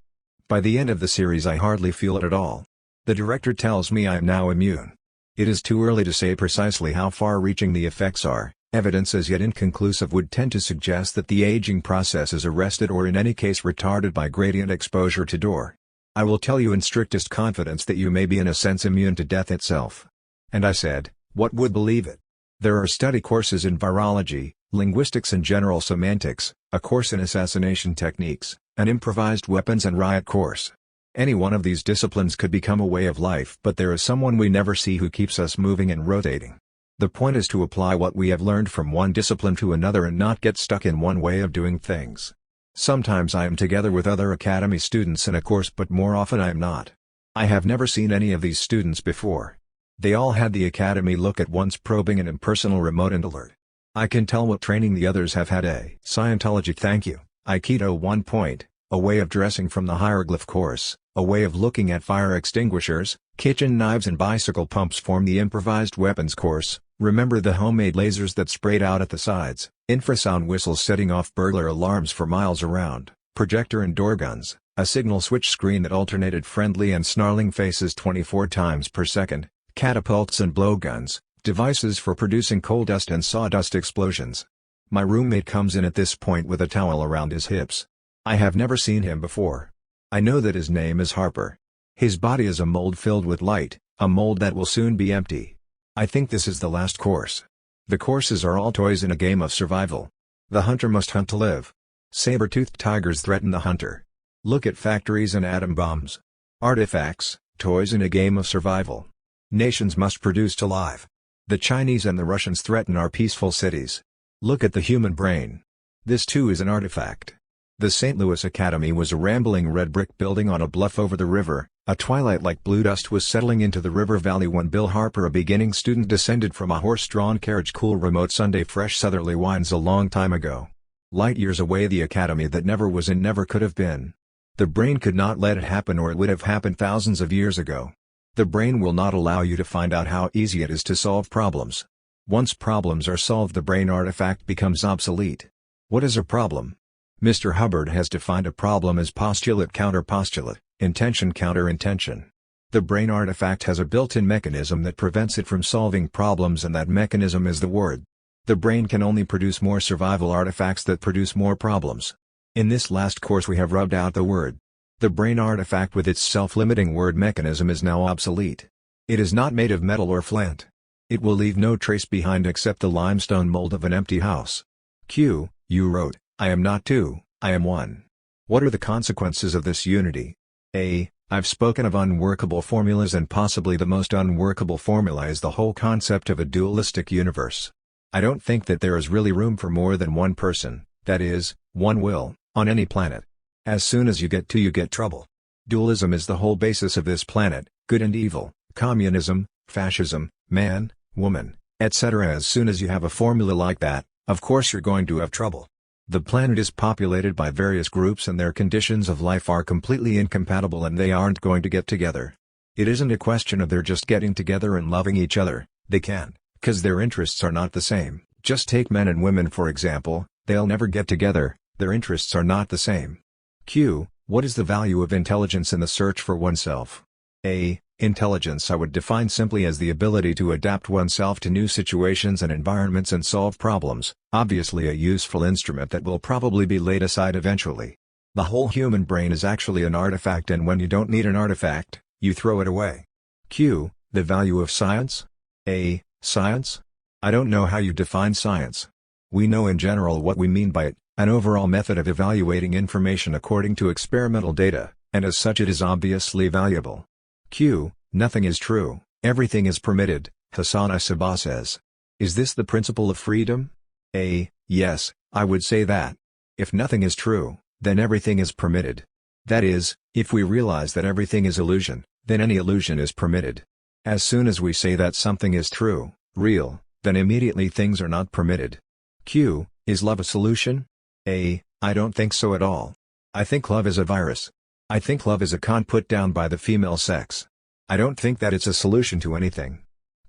By the end of the series I hardly feel it at all. The director tells me I am now immune. It is too early to say precisely how far-reaching the effects are. Evidence as yet inconclusive would tend to suggest that the aging process is arrested or in any case retarded by gradient exposure to door. I will tell you in strictest confidence that you may be in a sense immune to death itself. And I said, what would believe it? There are study courses in virology, linguistics and general semantics, a course in assassination techniques, an improvised weapons and riot course. Any one of these disciplines could become a way of life, but there is someone we never see who keeps us moving and rotating. The point is to apply what we have learned from one discipline to another and not get stuck in one way of doing things. Sometimes I am together with other academy students in a course, but more often I am not. I have never seen any of these students before. They all had the academy look at once, probing and impersonal, remote and alert. I can tell what training the others have had. A Scientology, thank you, Aikido 1 point, a way of dressing from the hieroglyph course, a way of looking at fire extinguishers, kitchen knives and bicycle pumps form the improvised weapons course. Remember the homemade lasers that sprayed out at the sides, infrasound whistles setting off burglar alarms for miles around, projector and door guns, a signal switch screen that alternated friendly and snarling faces 24 times per second, catapults and blowguns, devices for producing coal dust and sawdust explosions. My roommate comes in at this point with a towel around his hips. I have never seen him before. I know that his name is Harper. His body is a mold filled with light, a mold that will soon be empty. I think this is the last course. The courses are all toys in a game of survival. The hunter must hunt to live. Saber-toothed tigers threaten the hunter. Look at factories and atom bombs. Artifacts, toys in a game of survival. Nations must produce to live. The Chinese and the Russians threaten our peaceful cities. Look at the human brain. This too is an artifact. The St. Louis Academy was a rambling red brick building on a bluff over the river. A twilight like blue dust was settling into the river valley when Bill Harper, a beginning student, descended from a horse-drawn carriage. Cool remote Sunday, fresh southerly winds a long time ago. Light years away, the academy that never was and never could have been. The brain could not let it happen, or it would have happened thousands of years ago. The brain will not allow you to find out how easy it is to solve problems. Once problems are solved, the brain artifact becomes obsolete. What is a problem? Mr. Hubbard has defined a problem as postulate counter postulate, intention counter intention. The brain artifact has a built-in mechanism that prevents it from solving problems, and that mechanism is the word. The brain can only produce more survival artifacts that produce more problems. In this last course we have rubbed out the word. The brain artifact with its self-limiting word mechanism is now obsolete. It is not made of metal or flint. It will leave no trace behind except the limestone mold of an empty house. Q. You wrote, "I am not two, I am one." What are the consequences of this unity? A. I've spoken of unworkable formulas, and possibly the most unworkable formula is the whole concept of a dualistic universe. I don't think that there is really room for more than one person, that is, one will, on any planet. As soon as you get two, you get trouble. Dualism is the whole basis of this planet, good and evil, communism, fascism, man, woman, etc. As soon as you have a formula like that, of course you're going to have trouble. The planet is populated by various groups, and their conditions of life are completely incompatible, and they aren't going to get together. It isn't a question of they're just getting together and loving each other. They can't, because their interests are not the same. Just take men and women for example, they'll never get together, their interests are not the same. Q. What is the value of intelligence in the search for oneself? A. Intelligence I would define simply as the ability to adapt oneself to new situations and environments and solve problems, obviously a useful instrument that will probably be laid aside eventually. The whole human brain is actually an artifact, and when you don't need an artifact, you throw it away. Q. The value of science? A. Science? I don't know how you define science. We know in general what we mean by it, an overall method of evaluating information according to experimental data, and as such it is obviously valuable. Q. Nothing is true, everything is permitted, Hassan Sabbah says. Is this the principle of freedom? A. Yes, I would say that. If nothing is true, then everything is permitted. That is, if we realize that everything is illusion, then any illusion is permitted. As soon as we say that something is true, real, then immediately things are not permitted. Q. Is love a solution? A. I don't think so at all. I think love is a virus. I think love is a con put down by the female sex. I don't think that it's a solution to anything.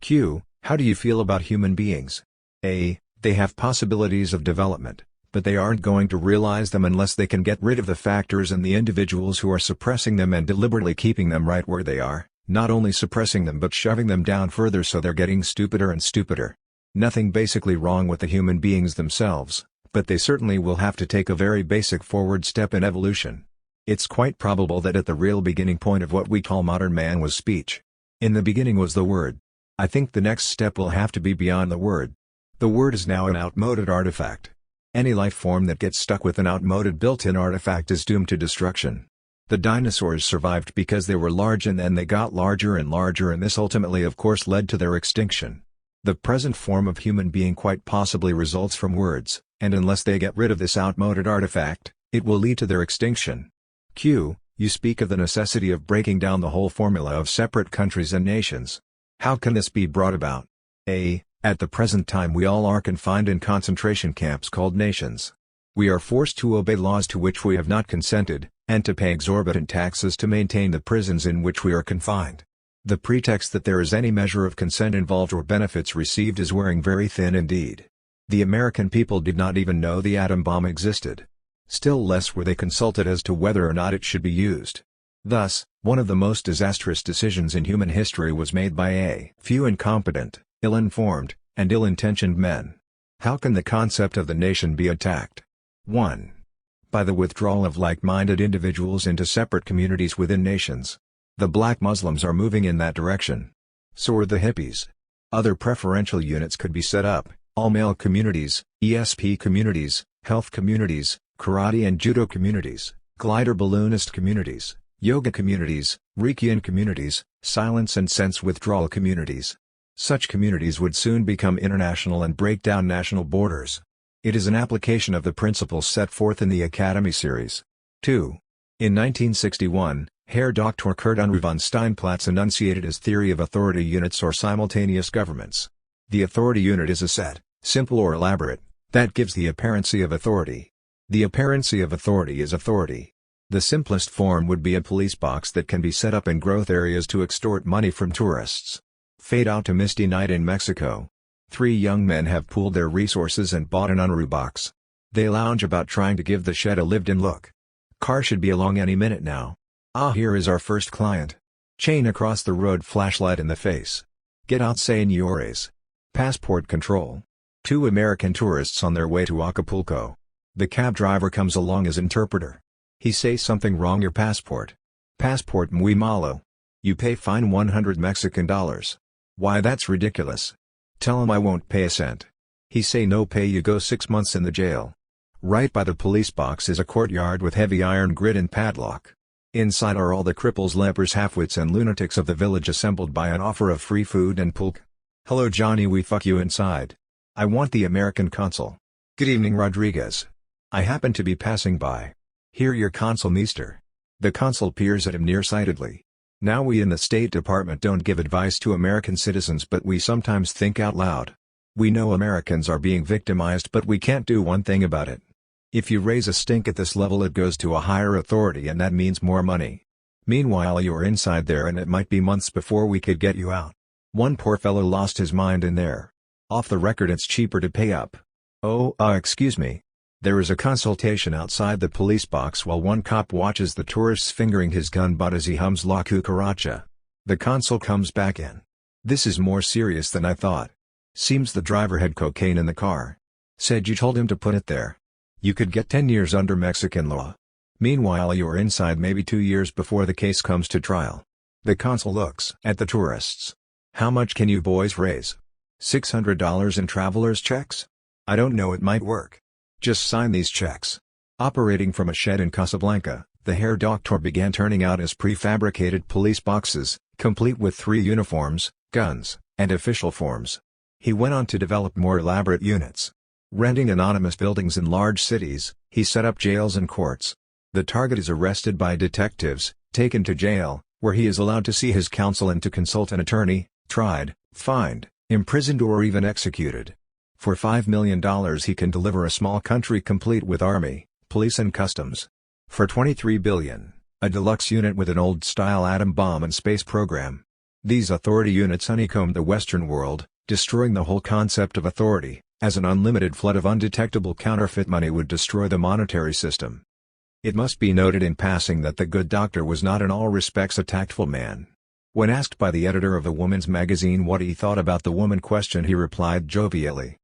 Q. How do you feel about human beings? A. They have possibilities of development, but they aren't going to realize them unless they can get rid of the factors and the individuals who are suppressing them and deliberately keeping them right where they are, not only suppressing them but shoving them down further so they're getting stupider and stupider. Nothing basically wrong with the human beings themselves, but they certainly will have to take a very basic forward step in evolution. It's quite probable that at the real beginning point of what we call modern man was speech. In the beginning was the word. I think the next step will have to be beyond the word. The word is now an outmoded artifact. Any life form that gets stuck with an outmoded built-in artifact is doomed to destruction. The dinosaurs survived because they were large, and then they got larger and larger, and this ultimately of course led to their extinction. The present form of human being quite possibly results from words, and unless they get rid of this outmoded artifact, it will lead to their extinction. Q. You speak of the necessity of breaking down the whole formula of separate countries and nations. How can this be brought about? A. At the present time we all are confined in concentration camps called nations. We are forced to obey laws to which we have not consented, and to pay exorbitant taxes to maintain the prisons in which we are confined. The pretext that there is any measure of consent involved or benefits received is wearing very thin indeed. The American people did not even know the atom bomb existed. Still less were they consulted as to whether or not it should be used. Thus, one of the most disastrous decisions in human history was made by a few incompetent, ill-informed, and ill-intentioned men. How can the concept of the nation be attacked? 1. By the withdrawal of like-minded individuals into separate communities within nations. The black Muslims are moving in that direction. So are the hippies. Other preferential units could be set up, all-male communities, ESP communities, health communities, karate and judo communities, glider balloonist communities, yoga communities, Reikian communities, silence and sense withdrawal communities. Such communities would soon become international and break down national borders. It is an application of the principles set forth in the Academy series. 2. In 1961, Herr Dr. Kurt Unruh von Steinplatz enunciated his theory of authority units or simultaneous governments. The authority unit is a set, simple or elaborate, that gives the apparency of authority. The apparency of authority is authority. The simplest form would be a police box that can be set up in growth areas to extort money from tourists. Fade out to misty night in Mexico. 3 young men have pooled their resources and bought an Unruh box. They lounge about trying to give the shed a lived-in look. Car should be along any minute now. Ah, here is our first client. Chain across the road, flashlight in the face. Get out, señores. Passport control. 2 American tourists on their way to Acapulco. The cab driver comes along as interpreter. He says something wrong, your passport. Passport muy malo. You pay fine 100 Mexican dollars. Why, that's ridiculous. Tell him I won't pay a cent. He say no pay, you go 6 months in the jail. Right by the police box is a courtyard with heavy iron grid and padlock. Inside are all the cripples, lepers, halfwits and lunatics of the village assembled by an offer of free food and pulque. Hello Johnny, we fuck you inside. I want the American consul. Good evening Rodriguez. I happen to be passing by. Here your consul, meester. The consul peers at him nearsightedly. Now we in the State Department don't give advice to American citizens, but we sometimes think out loud. We know Americans are being victimized, but we can't do one thing about it. If you raise a stink at this level, it goes to a higher authority and that means more money. Meanwhile you're inside there and it might be months before we could get you out. One poor fellow lost his mind in there. Off the record, it's cheaper to pay up. Oh, excuse me. There is a consultation outside the police box while one cop watches the tourists fingering his gun butt as he hums La Cucaracha. The consul comes back in. This is more serious than I thought. Seems the driver had cocaine in the car. Said you told him to put it there. You could get 10 years under Mexican law. Meanwhile you're inside maybe 2 years before the case comes to trial. The consul looks at the tourists. How much can you boys raise? $600 in traveler's checks? I don't know, it might work. Just sign these checks. Operating from a shed in Casablanca, the Herr Doctor began turning out his prefabricated police boxes, complete with 3 uniforms, guns, and official forms. He went on to develop more elaborate units. Renting anonymous buildings in large cities, he set up jails and courts. The target is arrested by detectives, taken to jail, where he is allowed to see his counsel and to consult an attorney, tried, fined, imprisoned or even executed. For $5 million he can deliver a small country complete with army, police and customs. For $23 billion, a deluxe unit with an old-style atom bomb and space program. These authority units honeycomb the Western world, destroying the whole concept of authority, as an unlimited flood of undetectable counterfeit money would destroy the monetary system. It must be noted in passing that the good doctor was not in all respects a tactful man. When asked by the editor of a woman's magazine what he thought about the woman question, he replied jovially,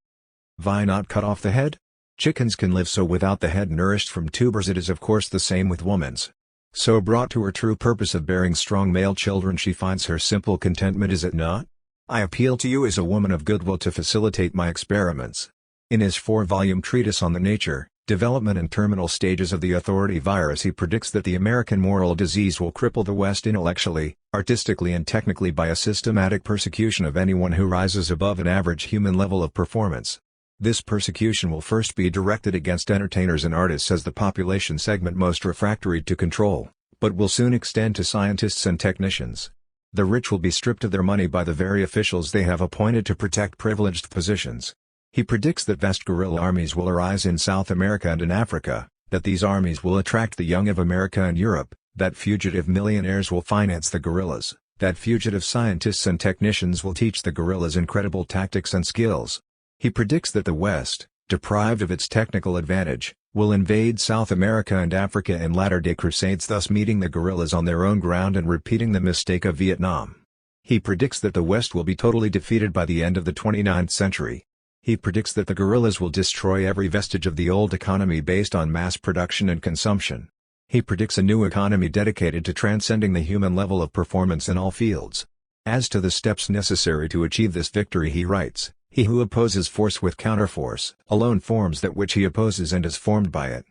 "Why not cut off the head? Chickens can live so without the head nourished from tubers. It is of course the same with woman's. So brought to her true purpose of bearing strong male children, she finds her simple contentment, is it not? I appeal to you as a woman of goodwill to facilitate my experiments." In his 4-volume treatise on the nature, development and terminal stages of the authority virus, he predicts that the American moral disease will cripple the West intellectually, artistically and technically by a systematic persecution of anyone who rises above an average human level of performance. This persecution will first be directed against entertainers and artists as the population segment most refractory to control, but will soon extend to scientists and technicians. The rich will be stripped of their money by the very officials they have appointed to protect privileged positions. He predicts that vast guerrilla armies will arise in South America and in Africa, that these armies will attract the young of America and Europe, that fugitive millionaires will finance the guerrillas, that fugitive scientists and technicians will teach the guerrillas incredible tactics and skills. He predicts that the West, deprived of its technical advantage, will invade South America and Africa in latter-day crusades, thus meeting the guerrillas on their own ground and repeating the mistake of Vietnam. He predicts that the West will be totally defeated by the end of the 29th century. He predicts that the guerrillas will destroy every vestige of the old economy based on mass production and consumption. He predicts a new economy dedicated to transcending the human level of performance in all fields. As to the steps necessary to achieve this victory, he writes, "He who opposes force with counterforce alone forms that which he opposes and is formed by it."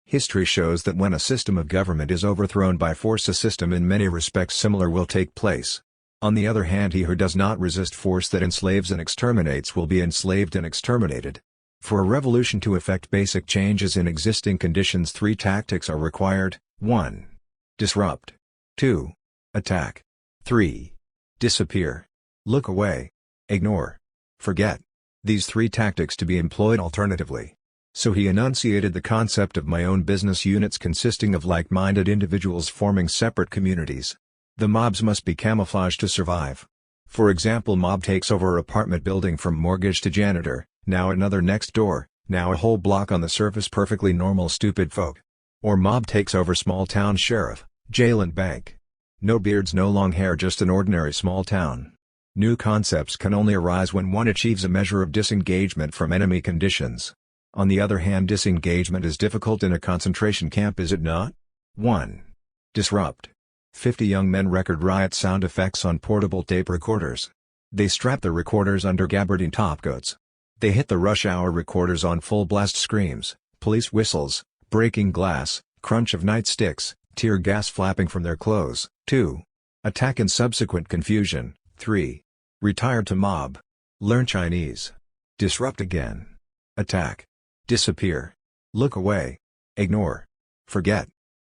History shows that when a system of government is overthrown by force, a system in many respects similar will take place. On the other hand, he who does not resist force that enslaves and exterminates will be enslaved and exterminated. For a revolution to effect basic changes in existing conditions, 3 tactics are required: 1. Disrupt. 2. Attack. 3. Disappear. Look away. Ignore. Forget. These 3 tactics to be employed alternatively. So he enunciated the concept of my own business units consisting of like-minded individuals forming separate communities. The mobs must be camouflaged to survive. For example, mob takes over apartment building from mortgage to janitor, now another next door, now a whole block on the surface perfectly normal stupid folk. Or mob takes over small town sheriff, jail and bank. No beards, no long hair, just an ordinary small town. New concepts can only arise when one achieves a measure of disengagement from enemy conditions. On the other hand, disengagement is difficult in a concentration camp, is it not? 1. Disrupt. 50 young men record riot sound effects on portable tape recorders. They strap the recorders under gabardine topcoats. They hit the rush hour recorders on full blast screams, police whistles, breaking glass, crunch of nightsticks, tear gas flapping from their clothes. 2. Attack and subsequent confusion. 3. Retire to mob. Learn Chinese. Disrupt again. Attack. Disappear. Look away. Ignore. Forget.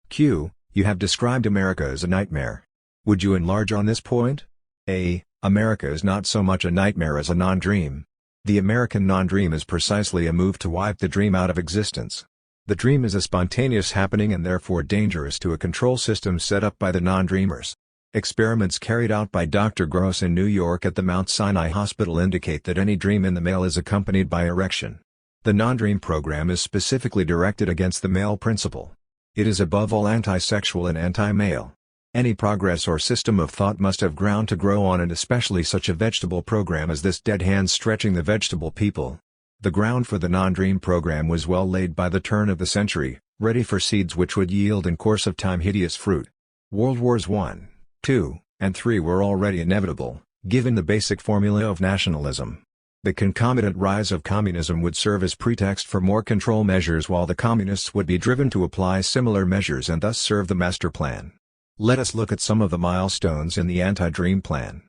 Q. You have described America as a nightmare. Would you enlarge on this point? A. America is not so much a nightmare as a non-dream. The American non-dream is precisely a move to wipe the dream out of existence. The dream is a spontaneous happening and therefore dangerous to a control system set up by the non-dreamers. Experiments carried out by Dr. Gross in New York at the Mount Sinai Hospital indicate that any dream in the male is accompanied by erection. The non-dream program is specifically directed against the male principle. It is above all anti-sexual and anti-male. Any progress or system of thought must have ground to grow on, and especially such a vegetable program as this dead hand stretching the vegetable people. The ground for the non-dream program was well laid by the turn of the century, ready for seeds which would yield in course of time hideous fruit. World Wars I, II, and III were already inevitable, given the basic formula of nationalism. The concomitant rise of communism would serve as pretext for more control measures, while the communists would be driven to apply similar measures and thus serve the master plan. Let us look at some of the milestones in the anti-dream plan.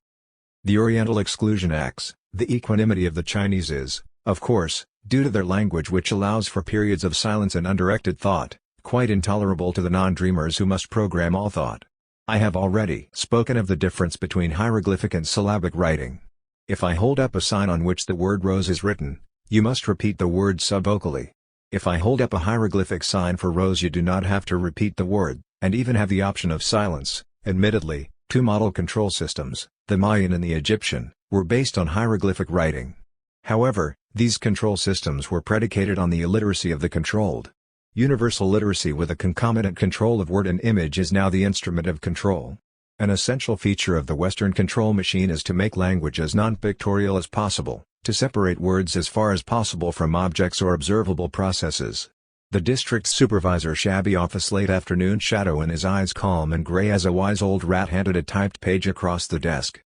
The Oriental Exclusion Acts. The equanimity of the Chinese is, of course, due to their language which allows for periods of silence and undirected thought, quite intolerable to the non-dreamers who must program all thought. I have already spoken of the difference between hieroglyphic and syllabic writing. If I hold up a sign on which the word rose is written, you must repeat the word subvocally. If I hold up a hieroglyphic sign for rose, you do not have to repeat the word, and even have the option of silence. Admittedly, two model control systems, the Mayan and the Egyptian, were based on hieroglyphic writing. However, these control systems were predicated on the illiteracy of the controlled. Universal literacy with a concomitant control of word and image is now the instrument of control. An essential feature of the Western control machine is to make language as non-pictorial as possible, to separate words as far as possible from objects or observable processes. The district supervisor, shabby office, late afternoon shadow in his eyes, calm and gray as a wise old rat, handed a typed page across the desk.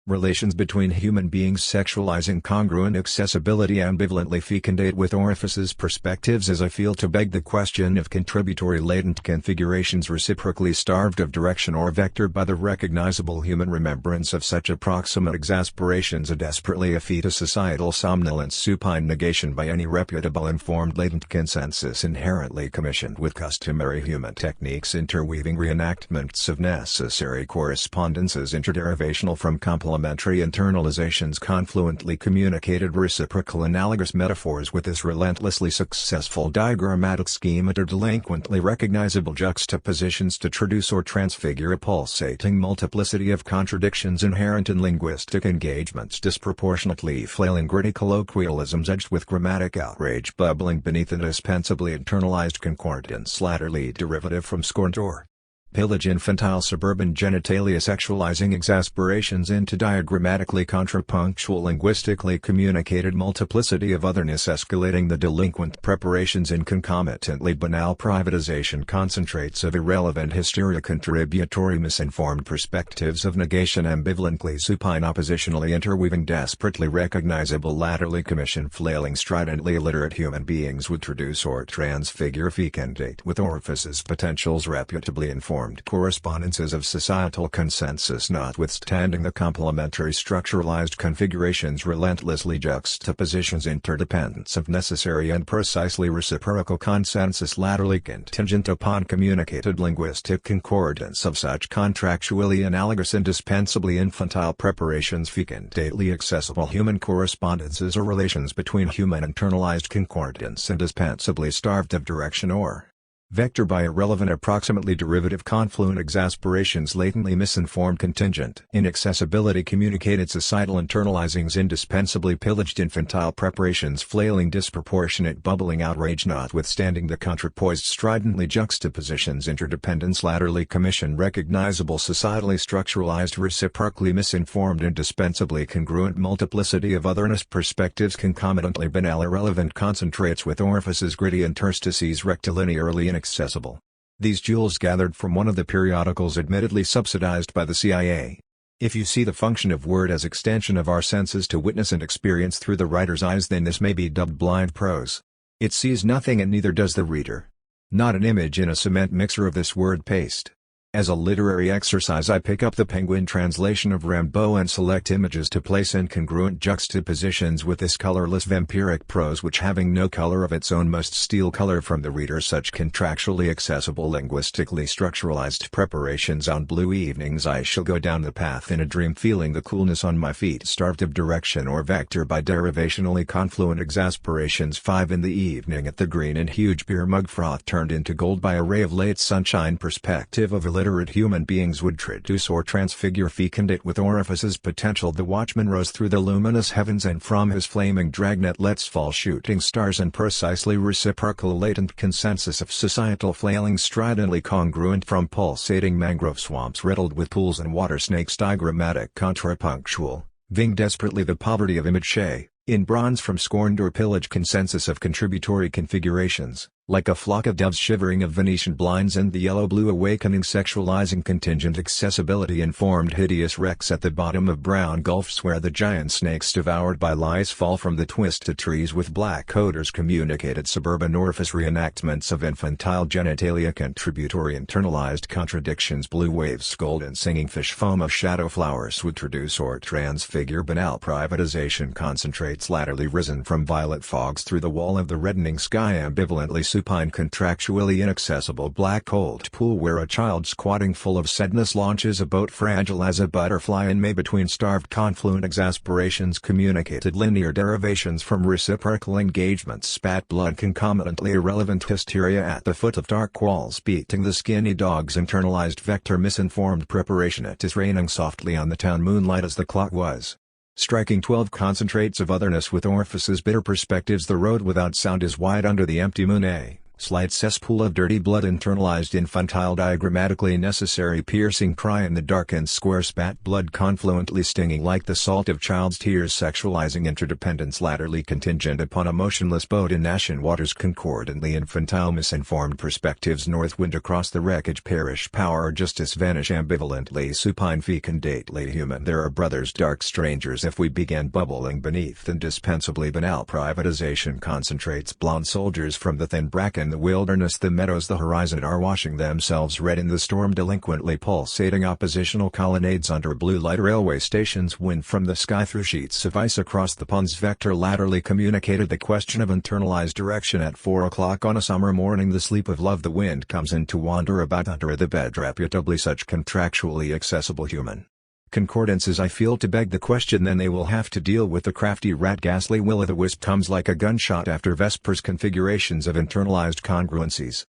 Relations between human beings, sexualizing congruent accessibility, ambivalently fecundate with orifices, perspectives as I feel to beg the question if contributory latent configurations reciprocally starved of direction or vector by the recognizable human remembrance of such approximate exasperations, a desperately effete societal somnolence, supine negation by any reputable informed latent consensus inherently commissioned with customary human techniques, interweaving reenactments of necessary correspondences interderivational from complementary internalizations, confluently communicated reciprocal analogous metaphors with this relentlessly successful diagrammatic scheme, interdelinquently recognizable juxtapositions to traduce or transfigure a pulsating multiplicity of contradictions inherent in linguistic engagements, disproportionately flailing gritty colloquialisms edged with grammatic outrage bubbling beneath indispensably internalized concordance, latterly derivative from scorn or pillage, infantile suburban genitalia sexualizing exasperations into diagrammatically contrapunctual linguistically communicated multiplicity of otherness, escalating the delinquent preparations in concomitantly banal privatization concentrates of irrelevant hysteria, contributory misinformed perspectives of negation, ambivalently supine oppositionally interweaving desperately recognizable latterly commissioned flailing stridently illiterate human beings would traduce or transfigure fecundate with orifices potentials reputably informed misinformed correspondences of societal consensus notwithstanding the complementary structuralized configurations relentlessly juxtapositions interdependence of necessary and precisely reciprocal consensus laterally contingent upon communicated linguistic concordance of such contractually analogous indispensably infantile preparations fecundly accessible human correspondences or relations between human internalized concordance indispensably starved of direction or vector by irrelevant approximately derivative confluent exasperations latently misinformed contingent inaccessibility communicated societal internalizings indispensably pillaged infantile preparations flailing disproportionate bubbling outrage notwithstanding the contrapoised stridently juxtapositions interdependence laterally commission recognizable societally structuralized reciprocally misinformed indispensably congruent multiplicity of otherness perspectives concomitantly banal irrelevant concentrates with orifices gritty interstices rectilinearly inaccessible. These jewels gathered from one of the periodicals admittedly subsidized by the CIA. If you see the function of word as extension of our senses to witness and experience through the writer's eyes, then this may be dubbed blind prose. It sees nothing and neither does the reader. Not an image in a cement mixer of this word paste. As a literary exercise I pick up the Penguin translation of Rimbaud and select images to place in congruent juxtapositions with this colorless vampiric prose which having no color of its own must steal color from the reader. Such contractually accessible linguistically structuralized preparations on blue evenings I shall go down the path in a dream feeling the coolness on my feet starved of direction or vector by derivationally confluent exasperations 5 in the evening at the green and huge beer mug froth turned into gold by a ray of late sunshine perspective of illiterate human beings would traduce or transfigure fecundate with orifices potential. The watchman rose through the luminous heavens and from his flaming dragnet lets fall shooting stars and precisely reciprocal latent consensus of societal flailing stridently congruent from pulsating mangrove swamps riddled with pools and water snakes diagrammatic contrapunctual, ving desperately the poverty of image in bronze from scorned or pillaged consensus of contributory configurations, like a flock of doves shivering of Venetian blinds and the yellow-blue awakening sexualizing contingent accessibility informed hideous wrecks at the bottom of brown gulfs where the giant snakes devoured by lies fall from the twisted trees with black odors communicated suburban orifice reenactments of infantile genitalia contributory internalized contradictions blue waves golden singing fish foam of shadow flowers would traduce or transfigure banal privatization concentrates latterly risen from violet fogs through the wall of the reddening sky ambivalently supine contractually inaccessible black cold pool where a child squatting full of sadness launches a boat fragile as a butterfly in May between starved confluent exasperations communicated linear derivations from reciprocal engagements spat blood concomitantly irrelevant hysteria at the foot of dark walls beating the skinny dogs internalized vector misinformed preparation. It is raining softly on the town moonlight as the clock was striking 12 concentrates of otherness with orifices bitter perspectives. The road without sound is wide under the empty moon a slight cesspool of dirty blood internalized infantile diagrammatically necessary piercing cry in the dark and square spat blood confluently stinging like the salt of child's tears sexualizing interdependence latterly contingent upon a motionless boat in ashen waters concordantly infantile misinformed perspectives north wind across the wreckage perish power or justice vanish ambivalently supine fecundately human. There are brothers dark strangers if we began bubbling beneath indispensably banal privatization concentrates blonde soldiers from the thin bracken the wilderness the meadows the horizon are washing themselves red in the storm delinquently pulsating oppositional colonnades under blue light railway stations wind from the sky through sheets of ice across the ponds vector laterally communicated the question of internalized direction at 4 o'clock on a summer morning the sleep of love the wind comes in to wander about under the bed reputably such contractually accessible human concordances I feel to beg the question then they will have to deal with the crafty rat ghastly will-o'-the-wisp comes like a gunshot after vespers configurations of internalized congruencies.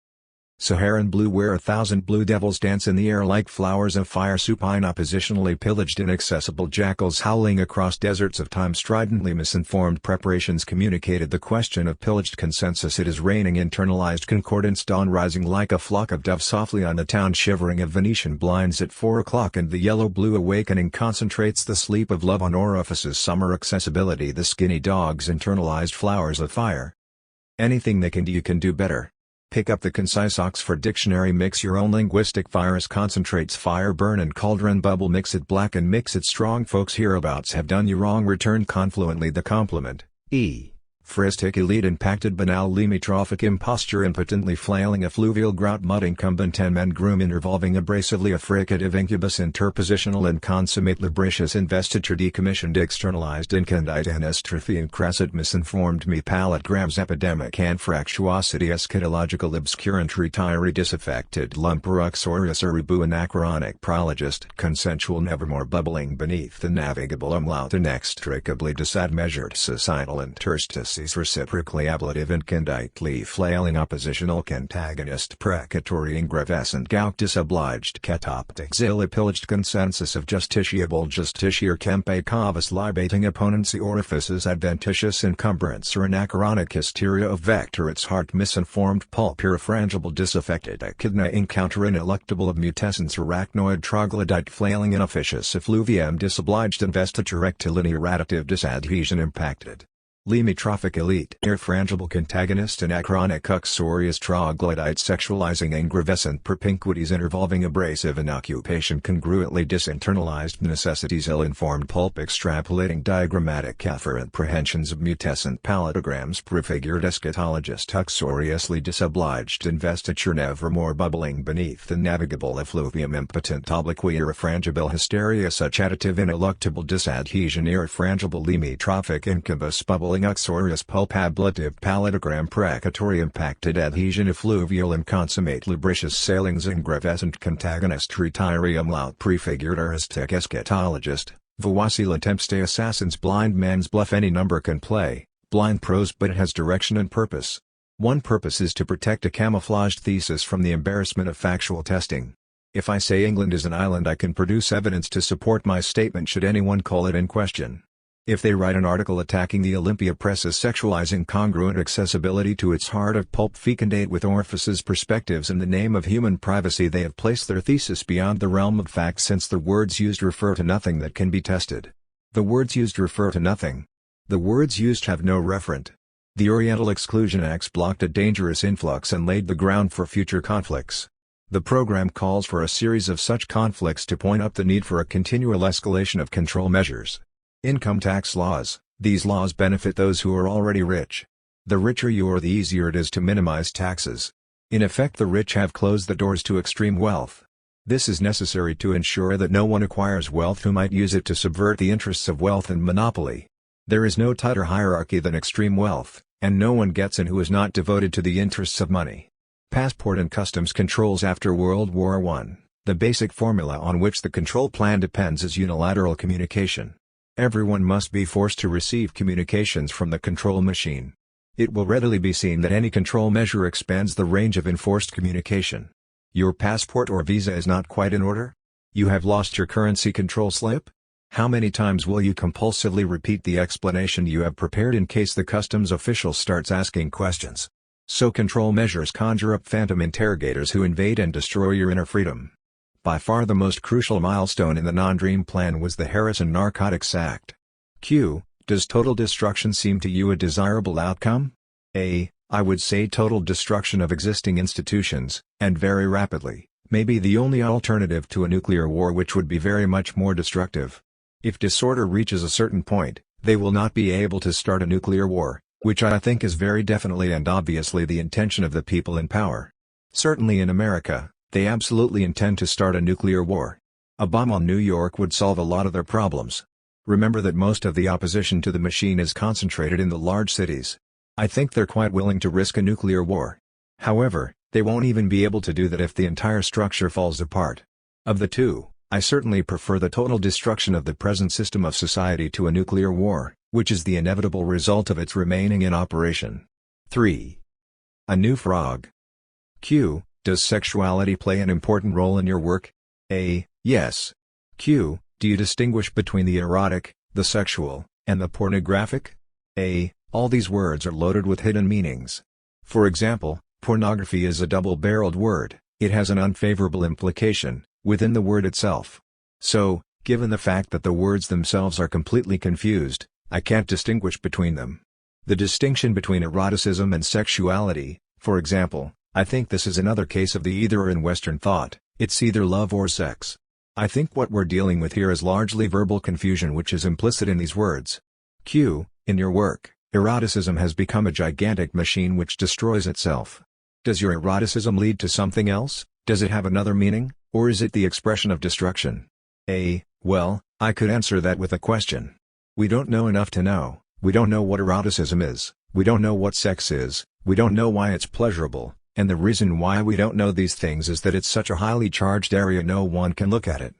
Saharan blue where 1,000 blue devils dance in the air like flowers of fire supine oppositionally pillaged inaccessible jackals howling across deserts of time stridently misinformed preparations communicated the question of pillaged consensus it is raining internalized concordance dawn rising like a flock of doves softly on the town shivering of Venetian blinds at 4 o'clock and the yellow-blue awakening concentrates the sleep of love on orifices summer accessibility the skinny dogs internalized flowers of fire. Anything they can do you can do better. Pick up the concise Oxford Dictionary mix your own linguistic virus concentrates fire burn and cauldron bubble mix it black and mix it strong folks hereabouts have done you wrong return confluently the compliment, Fristic elite impacted banal limitrophic imposture impotently flailing effluvial grout mud incumbent 10 men groom involving abrasively affricative incubus interpositional and consummate lubricious investiture decommissioned externalized incandite anestrophian crescent misinformed me palate grams epidemic anfractuosity eschatological obscurant retiree disaffected lumper uxorious uribu anachronic prologist consensual nevermore bubbling beneath the navigable umlaut inextricably disadmeasured societal interstices reciprocally ablative incanditely flailing oppositional antagonist precatory ingravescent gauch disobliged catoptic zilla pillaged consensus of justiciable justiciar kempe cavus libating opponency orifices adventitious encumbrance or anachronic hysteria of vector its heart misinformed pulp irrefrangible disaffected echidna encounter ineluctable of mutescence arachnoid troglodyte flailing inofficious effluvium disobliged investiture rectilinear additive disadhesion impacted limitrophic elite irrefrangible contagonist anachronic uxorious troglodyte sexualizing ingravescent propinquities intervolving abrasive inoccupation congruently disinternalized necessities ill-informed pulp extrapolating diagrammatic afferent prehensions of mutescent palatograms prefigured eschatologist uxoriously disobliged investiture nevermore bubbling beneath the navigable effluvium impotent obloquy irrefrangible hysteria such additive ineluctable disadhesion irrefrangible limitrophic incubus bubbling uxorious pulp ablative palatogram precatory impacted adhesion effluvial and consummate lubricious sailings ingravescent contagonist retiree umlaut prefigured aristic eschatologist Vawasila tempste assassins blind man's bluff any number can play, blind prose but it has direction and purpose. One purpose is to protect a camouflaged thesis from the embarrassment of factual testing. If I say England is an island I can produce evidence to support my statement should anyone call it in question. If they write an article attacking the Olympia Press as sexualizing congruent accessibility to its heart of pulp fecundate with orifices perspectives in the name of human privacy they have placed their thesis beyond the realm of fact since the words used refer to nothing that can be tested. The words used refer to nothing. The words used have no referent. The Oriental Exclusion Acts blocked a dangerous influx and laid the ground for future conflicts. The program calls for a series of such conflicts to point up the need for a continual escalation of control measures. Income tax laws. These laws benefit those who are already rich. The richer you are the easier it is to minimize taxes. In effect the rich have closed the doors to extreme wealth. This is necessary to ensure that no one acquires wealth who might use it to subvert the interests of wealth and monopoly. There is no tighter hierarchy than extreme wealth, and no one gets in who is not devoted to the interests of money. Passport and customs controls after World War I. The basic formula on which the control plan depends is unilateral communication. Everyone must be forced to receive communications from the control machine. It will readily be seen that any control measure expands the range of enforced communication. Your passport or visa is not quite in order? You have lost your currency control slip? How many times will you compulsively repeat the explanation you have prepared in case the customs official starts asking questions? So control measures conjure up phantom interrogators who invade and destroy your inner freedom. By far the most crucial milestone in the non-dream plan was the Harrison Narcotics Act. Q. Does total destruction seem to you a desirable outcome? A. I would say total destruction of existing institutions, and very rapidly, may be the only alternative to a nuclear war which would be very much more destructive. If disorder reaches a certain point, they will not be able to start a nuclear war, which I think is very definitely and obviously the intention of the people in power. Certainly in America, they absolutely intend to start a nuclear war. A bomb on New York would solve a lot of their problems. Remember that most of the opposition to the machine is concentrated in the large cities. I think they're quite willing to risk a nuclear war. However, they won't even be able to do that if the entire structure falls apart. Of the two, I certainly prefer the total destruction of the present system of society to a nuclear war, which is the inevitable result of its remaining in operation. 3. A new frog. Q. Does sexuality play an important role in your work? A. Yes. Q. Do you distinguish between the erotic, the sexual, and the pornographic? A. All these words are loaded with hidden meanings. For example, pornography is a double-barreled word, it has an unfavorable implication within the word itself. So, given the fact that the words themselves are completely confused, I can't distinguish between them. The distinction between eroticism and sexuality, for example, I think this is another case of the either-or in Western thought, it's either love or sex. I think what we're dealing with here is largely verbal confusion which is implicit in these words. Q. In your work, Eroticism has become a gigantic machine which destroys itself. Does your eroticism lead to something else? Does it have another meaning, or is it the expression of destruction? Well, I could answer that with a question. We don't know enough to know. We don't know what eroticism is, we don't know what sex is, we don't know why it's pleasurable, and the reason why we don't know these things is that it's such a highly charged area no one can look at it.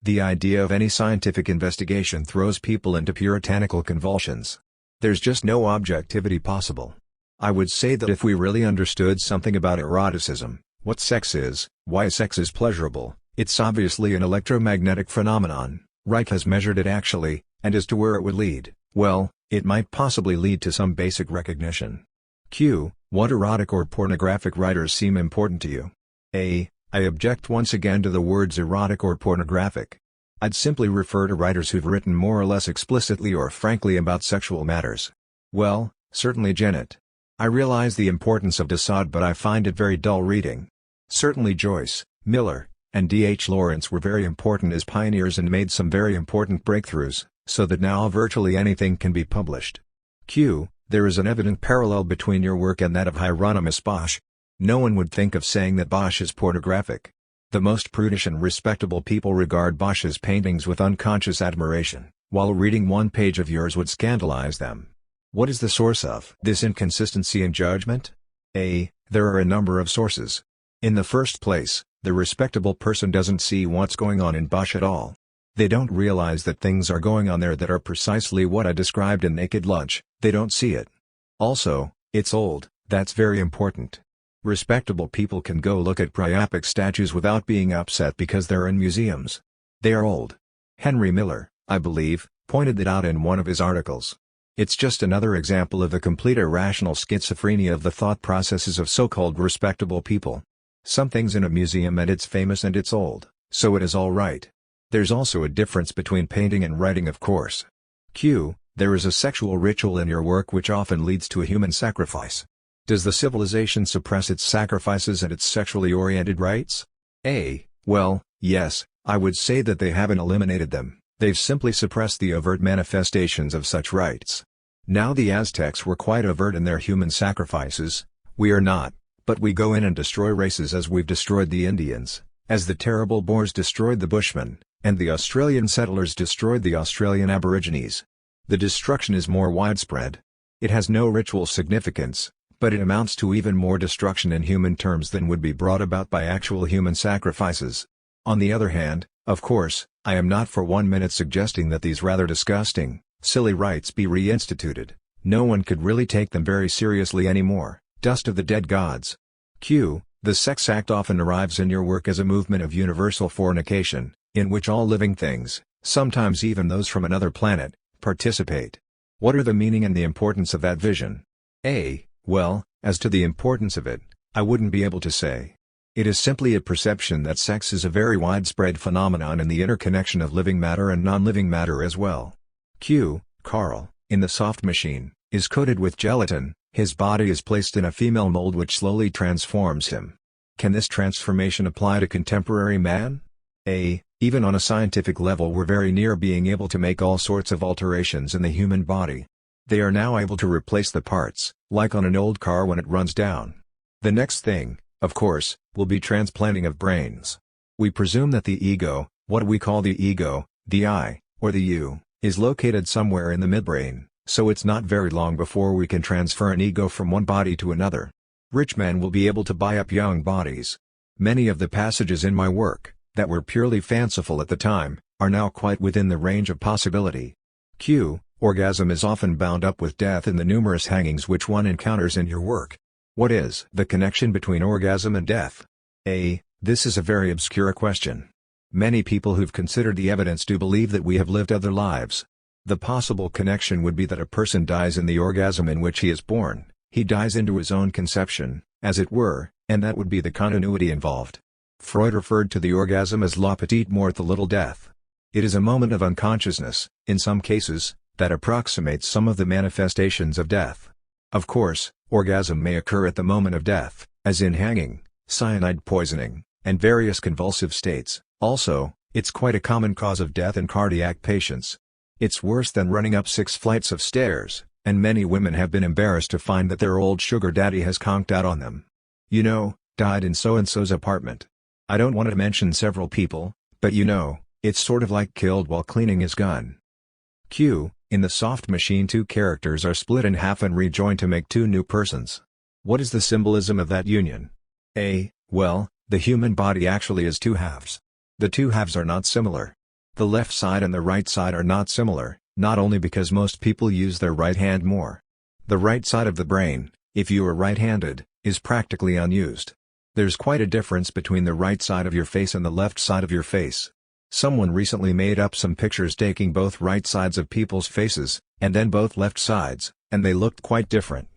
The idea of any scientific investigation throws people into puritanical convulsions. There's just no objectivity possible. I would say that if we really understood something about eroticism, what sex is, why sex is pleasurable, it's obviously an electromagnetic phenomenon. Reich has measured it actually, and as to where it would lead, well, it might possibly lead to some basic recognition. Q. What erotic or pornographic writers seem important to you? I object once again to the words erotic or pornographic. I'd simply refer to writers who've written more or less explicitly or frankly about sexual matters. Well, certainly Jennett. I realize the importance of Desaad, but I find it very dull reading. Certainly Joyce, Miller, and D.H. Lawrence were very important as pioneers and made some very important breakthroughs, so that now virtually anything can be published. Q. There is an evident parallel between your work and that of Hieronymus Bosch. No one would think of saying that Bosch is pornographic. The most prudish and respectable people regard Bosch's paintings with unconscious admiration, while reading one page of yours would scandalize them. What is the source of this inconsistency in judgment? There are a number of sources. In the first place, the respectable person doesn't see what's going on in Bosch at all. They don't realize that things are going on there that are precisely what I described in Naked Lunch. They don't see it. Also, it's old, that's very important. Respectable people can go look at Priapic statues without being upset because they're in museums. They are old. Henry Miller, I believe, pointed that out in one of his articles. It's just another example of the complete irrational schizophrenia of the thought processes of so-called respectable people. Something's in a museum and it's famous and it's old, so it is all right. There's also a difference between painting and writing, of course. Q. There is a sexual ritual in your work which often leads to a human sacrifice. Does the civilization suppress its sacrifices and its sexually oriented rites? Well, yes, I would say that they haven't eliminated them, they've simply suppressed the overt manifestations of such rites. Now the Aztecs were quite overt in their human sacrifices, we are not, but we go in and destroy races as we've destroyed the Indians, as the terrible Boers destroyed the Bushmen, and the Australian settlers destroyed the Australian Aborigines. The destruction is more widespread. It has no ritual significance, but it amounts to even more destruction in human terms than would be brought about by actual human sacrifices. On the other hand, of course, I am not for 1 minute suggesting that these rather disgusting, silly rites be reinstituted. No one could really take them very seriously anymore. Dust of the dead gods. Q. The sex act often arrives in your work as a movement of universal fornication, in which all living things, sometimes even those from another planet, participate. What are the meaning and the importance of that vision? Well, as to the importance of it, I wouldn't be able to say. It is simply a perception that sex is a very widespread phenomenon in the interconnection of living matter and non-living matter as well. Q. Carl, in the soft machine, is coated with gelatin, his body is placed in a female mold which slowly transforms him. Can this transformation apply to contemporary man? Even on a scientific level we're very near being able to make all sorts of alterations in the human body. They are now able to replace the parts, like on an old car when it runs down. The next thing, of course, will be transplanting of brains. We presume that the ego, what we call the ego, the I, or the you, is located somewhere in the midbrain, so it's not very long before we can transfer an ego from one body to another. Rich men will be able to buy up young bodies. Many of the passages in my work, that were purely fanciful at the time, are now quite within the range of possibility. Q. Orgasm is often bound up with death in the numerous hangings which one encounters in your work. What is the connection between orgasm and death? This is a very obscure question. Many people who've considered the evidence do believe that we have lived other lives. The possible connection would be that a person dies in the orgasm in which he is born, he dies into his own conception, as it were, and that would be the continuity involved. Freud referred to the orgasm as la petite mort, the little death. It is a moment of unconsciousness, in some cases, that approximates some of the manifestations of death. Of course, orgasm may occur at the moment of death, as in hanging, cyanide poisoning, and various convulsive states. Also, it's quite a common cause of death in cardiac patients. It's worse than running up 6 flights of stairs, and many women have been embarrassed to find that their old sugar daddy has conked out on them. You know, died in so-and-so's apartment. I don't want to mention several people, but you know, it's sort of like killed while cleaning his gun. Q. In the soft machine, two characters are split in half and rejoined to make two new persons. What is the symbolism of that union? A. Well, the human body actually is two halves. The two halves are not similar. The left side and the right side are not similar, not only because most people use their right hand more. The right side of the brain, if you are right-handed, is practically unused. There's quite a difference between the right side of your face and the left side of your face. Someone recently made up some pictures taking both right sides of people's faces, and then both left sides, and they looked quite different.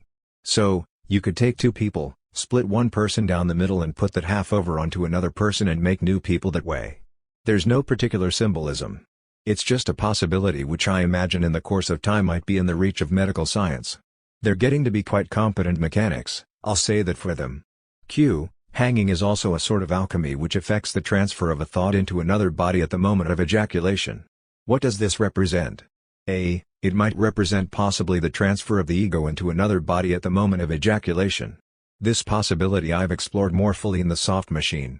So, you could take two people, split one person down the middle and put that half over onto another person and make new people that way. There's no particular symbolism. It's just a possibility which I imagine in the course of time might be in the reach of medical science. They're getting to be quite competent mechanics, I'll say that for them. Q. Hanging is also a sort of alchemy which affects the transfer of a thought into another body at the moment of ejaculation. What does this represent? A. It might represent possibly the transfer of the ego into another body at the moment of ejaculation. This possibility I've explored more fully in the soft machine.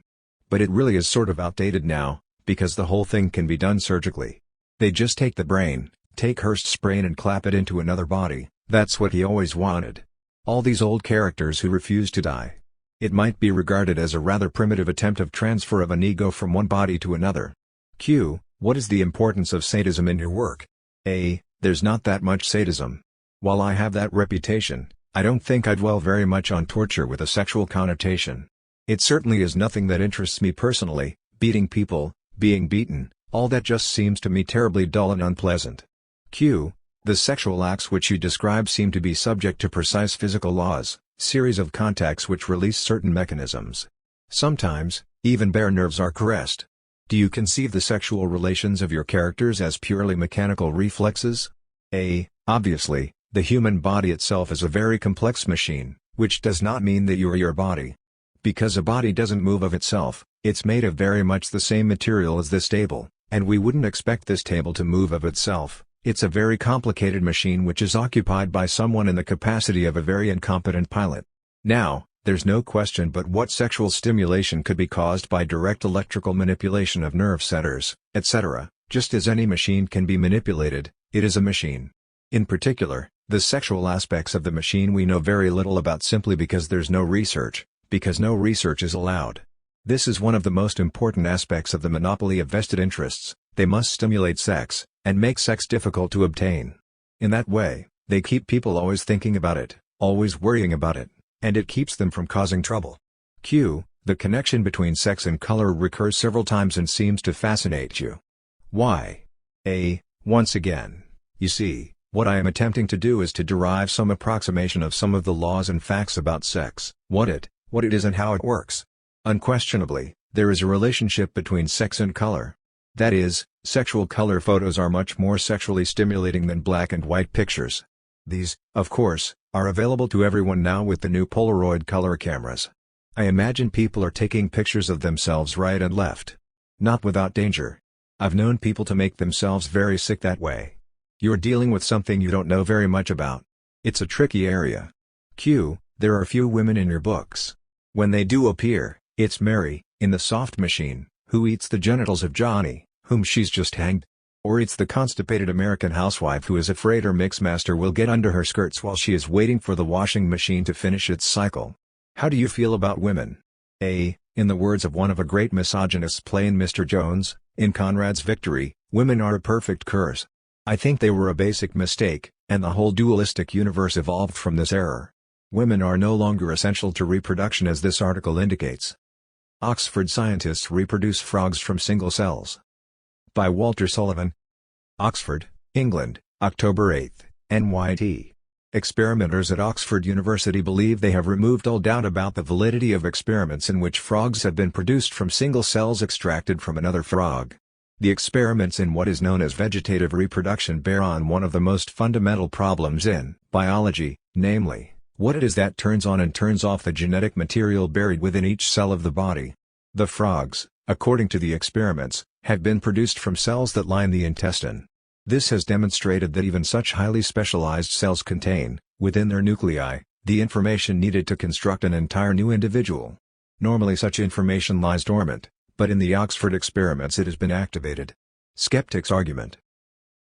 But it really is sort of outdated now, because the whole thing can be done surgically. They just take the brain, take Hurst's brain and clap it into another body. That's what he always wanted. All these old characters who refuse to die. It might be regarded as a rather primitive attempt of transfer of an ego from one body to another. Q. What is the importance of sadism in your work? A. There's not that much sadism. While I have that reputation, I don't think I dwell very much on torture with a sexual connotation. It certainly is nothing that interests me personally. Beating people, being beaten, all that just seems to me terribly dull and unpleasant. Q. The sexual acts which you describe seem to be subject to precise physical laws, series of contacts which release certain mechanisms. Sometimes, even bare nerves are caressed. Do you conceive the sexual relations of your characters as purely mechanical reflexes? A. Obviously, the human body itself is a very complex machine, which does not mean that you are your body. Because a body doesn't move of itself, it's made of very much the same material as this table, and we wouldn't expect this table to move of itself. It's a very complicated machine which is occupied by someone in the capacity of a very incompetent pilot. Now, there's no question but what sexual stimulation could be caused by direct electrical manipulation of nerve centers, etc. Just as any machine can be manipulated, it is a machine. In particular, the sexual aspects of the machine we know very little about simply because there's no research, because no research is allowed. This is one of the most important aspects of the monopoly of vested interests. They must stimulate sex, and make sex difficult to obtain. In that way, they keep people always thinking about it, always worrying about it, and it keeps them from causing trouble. Q. The connection between sex and color recurs several times and seems to fascinate you. Why? A. Once again, you see, what I am attempting to do is to derive some approximation of some of the laws and facts about sex, what it is and how it works. Unquestionably, there is a relationship between sex and color. That is, sexual color photos are much more sexually stimulating than black and white pictures. These, of course, are available to everyone now with the new Polaroid color cameras. I imagine people are taking pictures of themselves right and left. Not without danger. I've known people to make themselves very sick that way. You're dealing with something you don't know very much about. It's a tricky area. Q. There are few women in your books. When they do appear, it's Mary, in the soft machine, who eats the genitals of Johnny, whom she's just hanged. Or it's the constipated American housewife who is afraid her mixmaster will get under her skirts while she is waiting for the washing machine to finish its cycle. How do you feel about women? A. In the words of one of a great misogynist's play in Mr. Jones, in Conrad's Victory, women are a perfect curse. I think they were a basic mistake, and the whole dualistic universe evolved from this error. Women are no longer essential to reproduction as this article indicates. Oxford scientists reproduce frogs from single cells. By Walter Sullivan. Oxford, England, October 8, NYT. Experimenters at Oxford University believe they have removed all doubt about the validity of experiments in which frogs have been produced from single cells extracted from another frog. The experiments in what is known as vegetative reproduction bear on one of the most fundamental problems in biology, namely, what it is that turns on and turns off the genetic material buried within each cell of the body. The frogs, according to the experiments, have been produced from cells that line the intestine. This has demonstrated that even such highly specialized cells contain, within their nuclei, the information needed to construct an entire new individual. Normally such information lies dormant, but in the Oxford experiments it has been activated. Skeptics' argument.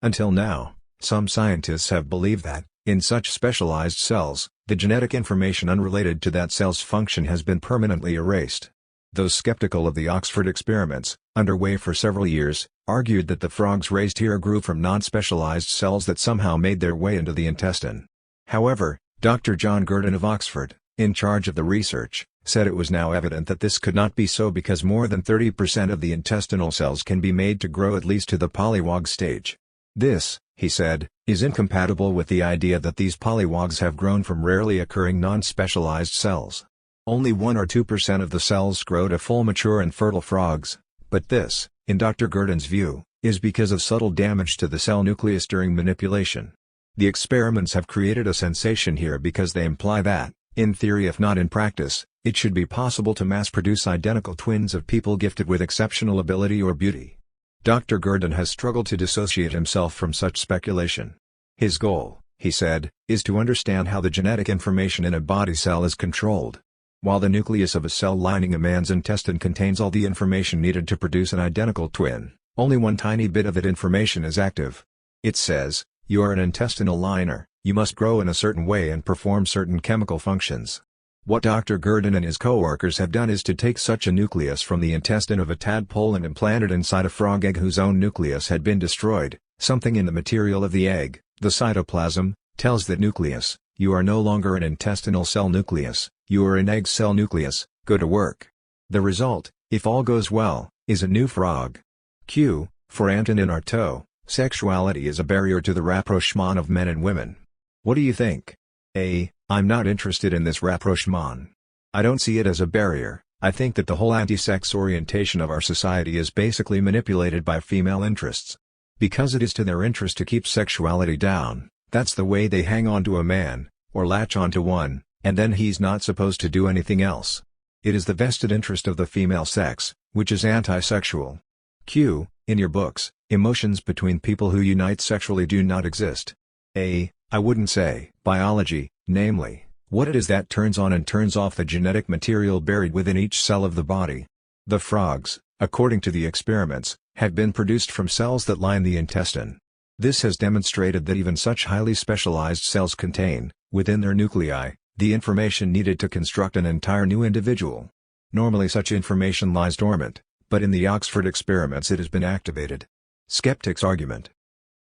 Until now, some scientists have believed that, in such specialized cells, the genetic information unrelated to that cell's function has been permanently erased. Those skeptical of the Oxford experiments, underway for several years, argued that the frogs raised here grew from non-specialized cells that somehow made their way into the intestine. However, Dr. John Gurdon of Oxford, in charge of the research, said it was now evident that this could not be so because more than 30% of the intestinal cells can be made to grow at least to the polywogs stage. This, he said, is incompatible with the idea that these polywogs have grown from rarely occurring non-specialized cells. Only 1 or 2% of the cells grow to full mature and fertile frogs, but this, in Dr. Gurdon's view, is because of subtle damage to the cell nucleus during manipulation. The experiments have created a sensation here because they imply that, in theory if not in practice, it should be possible to mass-produce identical twins of people gifted with exceptional ability or beauty. Dr. Gurdon has struggled to dissociate himself from such speculation. His goal, he said, is to understand how the genetic information in a body cell is controlled. While the nucleus of a cell lining a man's intestine contains all the information needed to produce an identical twin, only one tiny bit of that information is active. It says, "You are an intestinal liner, you must grow in a certain way and perform certain chemical functions." What Dr. Gurdon and his co-workers have done is to take such a nucleus from the intestine of a tadpole and implant it inside a frog egg whose own nucleus had been destroyed. Something in the material of the egg, the cytoplasm, tells that nucleus, "You are no longer an intestinal cell nucleus, you are an egg cell nucleus, go to work." The result, if all goes well, is a new frog. Q. For Antonin Artaud, sexuality is a barrier to the rapprochement of men and women. What do you think? A. I'm not interested in this rapprochement. I don't see it as a barrier. I think that the whole anti-sex orientation of our society is basically manipulated by female interests. Because it is to their interest to keep sexuality down, that's the way they hang on to a man, or latch onto one, and then he's not supposed to do anything else. It is the vested interest of the female sex, which is anti-sexual. Q. In your books, emotions between people who unite sexually do not exist. A. I wouldn't say biology, namely, what it is that turns on and turns off the genetic material buried within each cell of the body. The frogs, according to the experiments, have been produced from cells that line the intestine. This has demonstrated that even such highly specialized cells contain, within their nuclei, the information needed to construct an entire new individual. Normally such information lies dormant, but in the Oxford experiments it has been activated. Skeptics' argument.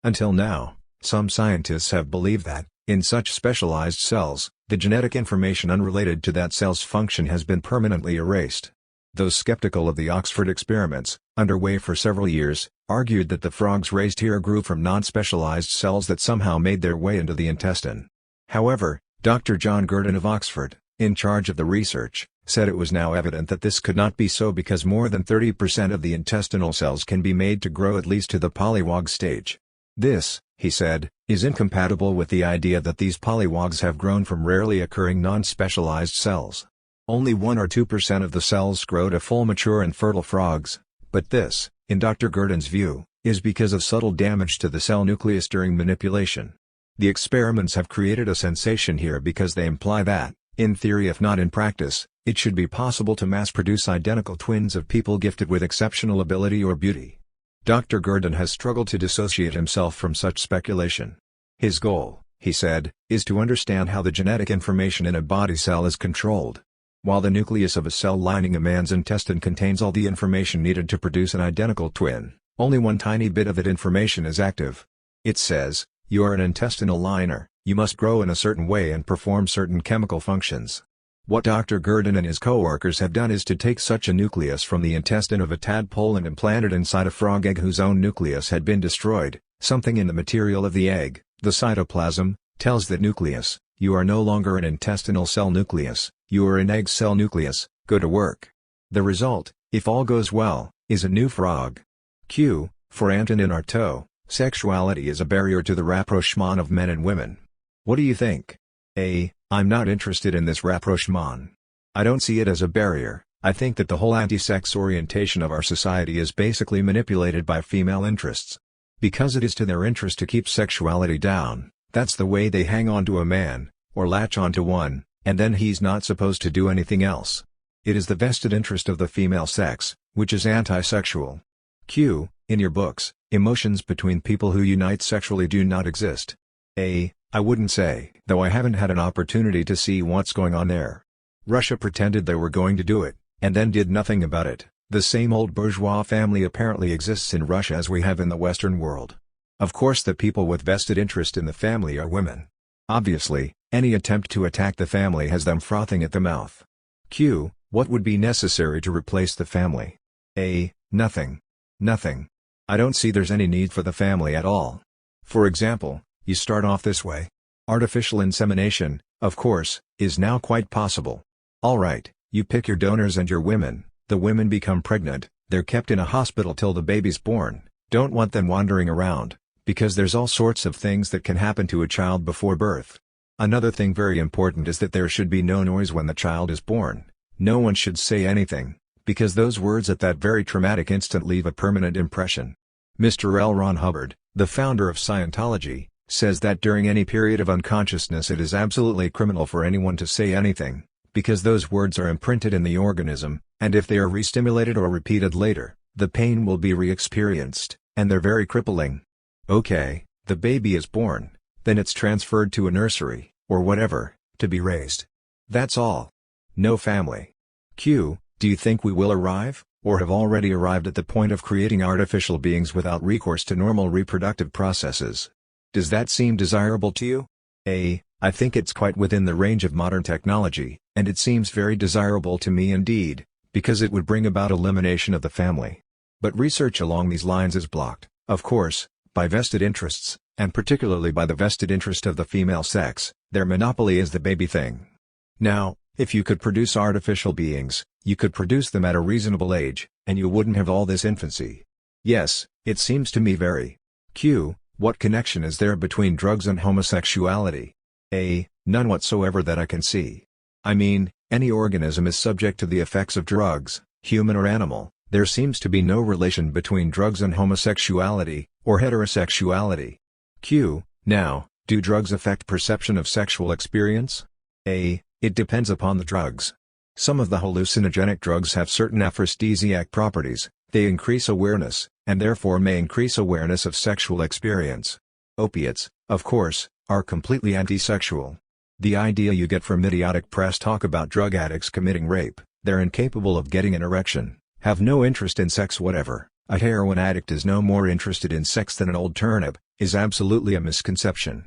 Until now, some scientists have believed that, in such specialized cells, the genetic information unrelated to that cell's function has been permanently erased. Those skeptical of the Oxford experiments, underway for several years, argued that the frogs raised here grew from non-specialized cells that somehow made their way into the intestine. However, Dr. John Gurdon of Oxford, in charge of the research, said it was now evident that this could not be so because more than 30% of the intestinal cells can be made to grow at least to the polywog stage. This, he said, is incompatible with the idea that these polywogs have grown from rarely occurring non-specialized cells. Only 1 or 2% of the cells grow to full mature and fertile frogs, but this, in Dr. Gurdon's view, is because of subtle damage to the cell nucleus during manipulation. The experiments have created a sensation here because they imply that, in theory if not in practice, it should be possible to mass-produce identical twins of people gifted with exceptional ability or beauty. Dr. Gurdon has struggled to dissociate himself from such speculation. His goal, he said, is to understand how the genetic information in a body cell is controlled. While the nucleus of a cell lining a man's intestine contains all the information needed to produce an identical twin, only one tiny bit of that information is active. It says, "You are an intestinal liner, you must grow in a certain way and perform certain chemical functions." What Dr. Gurdon and his co-workers have done is to take such a nucleus from the intestine of a tadpole and implant it inside a frog egg whose own nucleus had been destroyed. Something in the material of the egg, the cytoplasm, tells that nucleus, "You are no longer an intestinal cell nucleus, you are an egg cell nucleus, go to work." The result, if all goes well, is a new frog. Q. For Antonin Artaud, sexuality is a barrier to the rapprochement of men and women. What do you think? A. I'm not interested in this rapprochement. I don't see it as a barrier. I think that the whole anti-sex orientation of our society is basically manipulated by female interests. Because it is to their interest to keep sexuality down, that's the way they hang on to a man, or latch onto one, and then he's not supposed to do anything else. It is the vested interest of the female sex, which is anti-sexual. Q. In your books, emotions between people who unite sexually do not exist. A. I wouldn't say, though I haven't had an opportunity to see what's going on there. Russia pretended they were going to do it, and then did nothing about it. The same old bourgeois family apparently exists in Russia as we have in the Western world. Of course the people with vested interest in the family are women. Obviously, any attempt to attack the family has them frothing at the mouth. Q. What would be necessary to replace the family? A. Nothing. Nothing. I don't see there's any need for the family at all. For example, you start off this way. Artificial insemination, of course, is now quite possible. Alright, you pick your donors and your women, the women become pregnant, they're kept in a hospital till the baby's born, don't want them wandering around, because there's all sorts of things that can happen to a child before birth. Another thing very important is that there should be no noise when the child is born. No one should say anything, because those words at that very traumatic instant leave a permanent impression. Mr. L. Ron Hubbard, the founder of Scientology, says that during any period of unconsciousness it is absolutely criminal for anyone to say anything, because those words are imprinted in the organism, and if they are re-stimulated or repeated later, the pain will be re-experienced, and they're very crippling. Okay, the baby is born, then it's transferred to a nursery, or whatever, to be raised. That's all. No family. Q. Do you think we will arrive, or have already arrived at the point of creating artificial beings without recourse to normal reproductive processes? Does that seem desirable to you? A. I think it's quite within the range of modern technology, and it seems very desirable to me indeed, because it would bring about elimination of the family. But research along these lines is blocked, of course, by vested interests, and particularly by the vested interest of the female sex. Their monopoly is the baby thing. Now, if you could produce artificial beings, you could produce them at a reasonable age, and you wouldn't have all this infancy. Yes, it seems to me very. Q. What connection is there between drugs and homosexuality? A. None whatsoever that I can see. I mean, any organism is subject to the effects of drugs, human or animal. There seems to be no relation between drugs and homosexuality, or heterosexuality. Q. Now, do drugs affect perception of sexual experience? A. It depends upon the drugs. Some of the hallucinogenic drugs have certain aphrodisiac properties. They increase awareness, and therefore may increase awareness of sexual experience. Opiates, of course, are completely anti-sexual. The idea you get from idiotic press talk about drug addicts committing rape, they're incapable of getting an erection, have no interest in sex whatever, a heroin addict is no more interested in sex than an old turnip, is absolutely a misconception.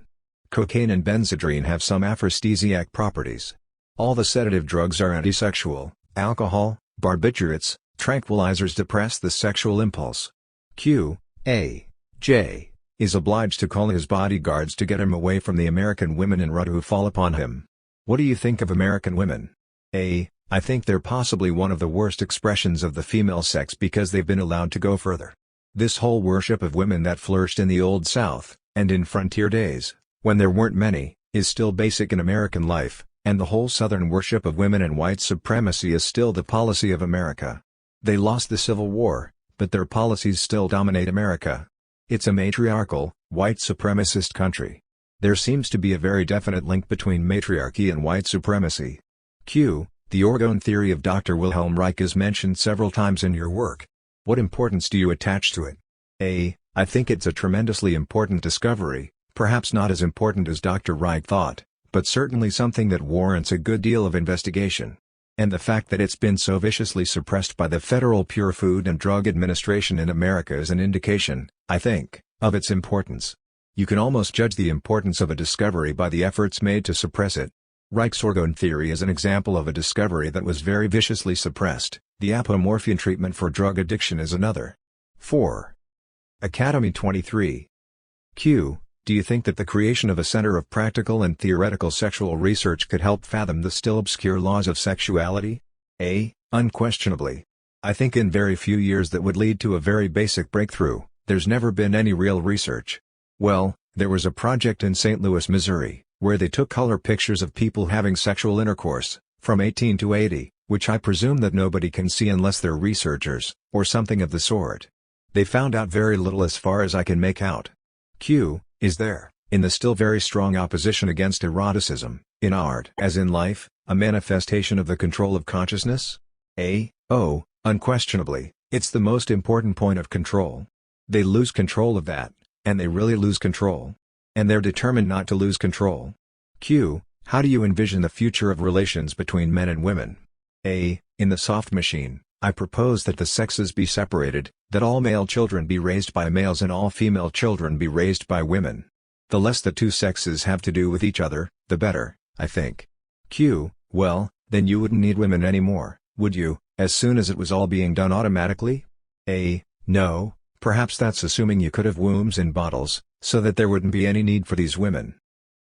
Cocaine and benzodrine have some aphrodisiac properties. All the sedative drugs are antisexual. Alcohol, barbiturates, tranquilizers depress the sexual impulse. Q. A. J. is obliged to call his bodyguards to get him away from the American women in Russia who fall upon him. What do you think of American women? A. I think they're possibly one of the worst expressions of the female sex because they've been allowed to go further. This whole worship of women that flourished in the Old South, and in frontier days, when there weren't many, is still basic in American life, and the whole Southern worship of women and white supremacy is still the policy of America. They lost the Civil War, but their policies still dominate America. It's a matriarchal, white supremacist country. There seems to be a very definite link between matriarchy and white supremacy. Q. The orgone theory of Dr. Wilhelm Reich is mentioned several times in your work. What importance do you attach to it? A. I think it's a tremendously important discovery, perhaps not as important as Dr. Reich thought, but certainly something that warrants a good deal of investigation. And the fact that it's been so viciously suppressed by the Federal Pure Food and Drug Administration in America is an indication, I think, of its importance. You can almost judge the importance of a discovery by the efforts made to suppress it. Reich's orgone theory is an example of a discovery that was very viciously suppressed. The apomorphine treatment for drug addiction is another. 4. Academy 23. Q. Do you think that the creation of a center of practical and theoretical sexual research could help fathom the still obscure laws of sexuality? A. Unquestionably. I think in very few years that would lead to a very basic breakthrough. There's never been any real research. Well, there was a project in St. Louis, Missouri, where they took color pictures of people having sexual intercourse, from 18 to 80, which I presume that nobody can see unless they're researchers, or something of the sort. They found out very little as far as I can make out. Q. Is there, in the still very strong opposition against eroticism, in art as in life, a manifestation of the control of consciousness? A. Oh, unquestionably, it's the most important point of control. They lose control of that, and they really lose control. And they're determined not to lose control. Q. How do you envision the future of relations between men and women? A. In the soft machine, I propose that the sexes be separated, that all male children be raised by males and all female children be raised by women. The less the two sexes have to do with each other, the better, I think. Q. Well, then you wouldn't need women anymore, would you, as soon as it was all being done automatically? A. No, perhaps that's assuming you could have wombs in bottles, so that there wouldn't be any need for these women.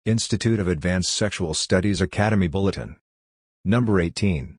Institute of Advanced Sexual Studies Academy Bulletin. Number 18.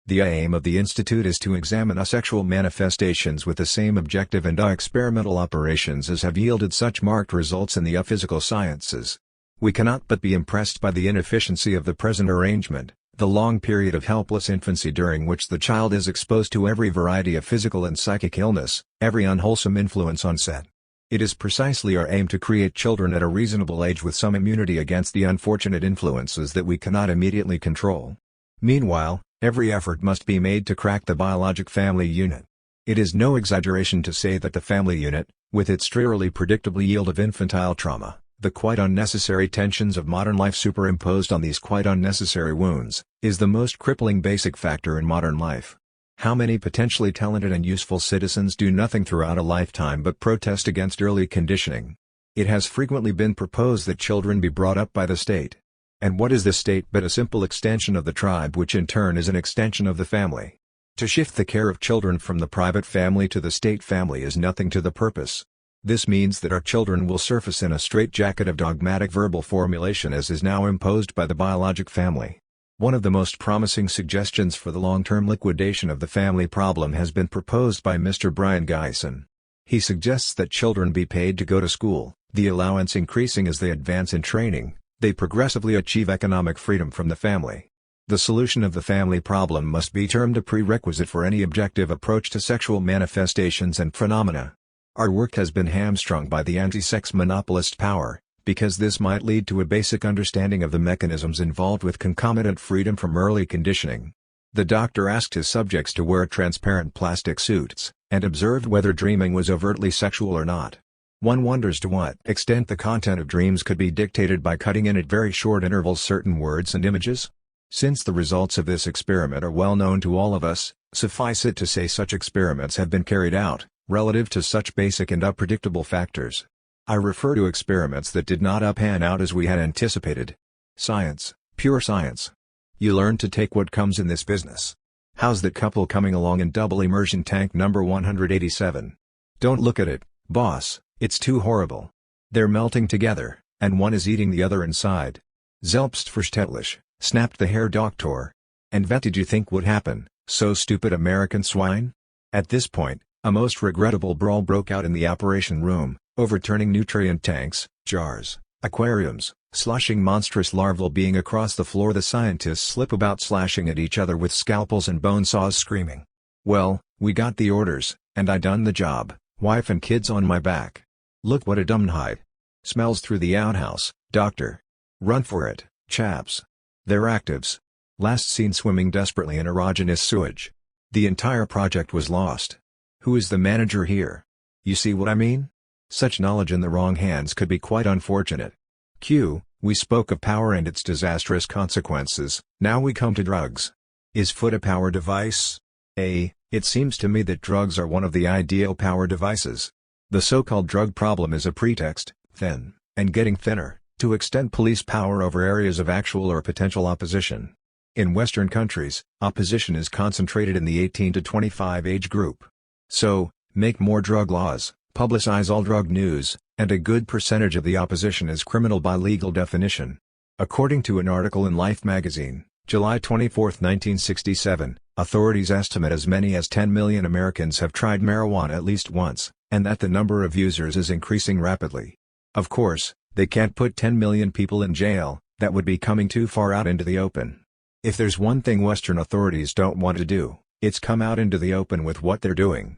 The aim of the Institute is to examine sexual manifestations with the same objective and experimental operations as have yielded such marked results in the physical sciences. We cannot but be impressed by the inefficiency of the present arrangement, the long period of helpless infancy during which the child is exposed to every variety of physical and psychic illness, every unwholesome influence on set. It is precisely our aim to create children at a reasonable age with some immunity against the unfortunate influences that we cannot immediately control. Meanwhile, every effort must be made to crack the biologic family unit. It is no exaggeration to say that the family unit, with its drearily predictable yield of infantile trauma, the quite unnecessary tensions of modern life superimposed on these quite unnecessary wounds, is the most crippling basic factor in modern life. How many potentially talented and useful citizens do nothing throughout a lifetime but protest against early conditioning? It has frequently been proposed that children be brought up by the state. And what is the state but a simple extension of the tribe, which in turn is an extension of the family? To shift the care of children from the private family to the state family is nothing to the purpose. This means that our children will surface in a straitjacket of dogmatic verbal formulation as is now imposed by the biologic family. One of the most promising suggestions for the long-term liquidation of the family problem has been proposed by Mr. Brian Geisen. He suggests that children be paid to go to school, the allowance increasing as they advance in training. They progressively achieve economic freedom from the family. The solution of the family problem must be termed a prerequisite for any objective approach to sexual manifestations and phenomena. Our work has been hamstrung by the anti-sex monopolist power, because this might lead to a basic understanding of the mechanisms involved with concomitant freedom from early conditioning. The doctor asked his subjects to wear transparent plastic suits, and observed whether dreaming was overtly sexual or not. One wonders to what extent the content of dreams could be dictated by cutting in at very short intervals certain words and images. Since the results of this experiment are well known to all of us, suffice it to say such experiments have been carried out, relative to such basic and unpredictable factors. I refer to experiments that did not pan out as we had anticipated. Science, pure science. You learn to take what comes in this business. How's that couple coming along in double immersion tank number 187? Don't look at it, boss. It's too horrible. They're melting together, and one is eating the other inside. Selbstverständlich, snapped the Herr Doktor. And what did you think would happen, so stupid American swine? At this point, a most regrettable brawl broke out in the operation room, overturning nutrient tanks, jars, aquariums, sloshing monstrous larvae being across the floor. The scientists slip about slashing at each other with scalpels and bone saws, screaming. Well, we got the orders, and I done the job, wife and kids on my back. Look what a dumbhide. Smells through the outhouse, doctor. Run for it, chaps. They're actives. Last seen swimming desperately in erogenous sewage. The entire project was lost. Who is the manager here? You see what I mean? Such knowledge in the wrong hands could be quite unfortunate. Q. We spoke of power and its disastrous consequences, now we come to drugs. Is food a power device? A. It seems to me that drugs are one of the ideal power devices. The so-called drug problem is a pretext, thin, and getting thinner, to extend police power over areas of actual or potential opposition. In Western countries, opposition is concentrated in the 18 to 25 age group. So, make more drug laws, publicize all drug news, and a good percentage of the opposition is criminal by legal definition. According to an article in Life magazine, July 24, 1967, authorities estimate as many as 10 million Americans have tried marijuana at least once, and that the number of users is increasing rapidly. Of course, they can't put 10 million people in jail, that would be coming too far out into the open. If there's one thing Western authorities don't want to do, it's come out into the open with what they're doing.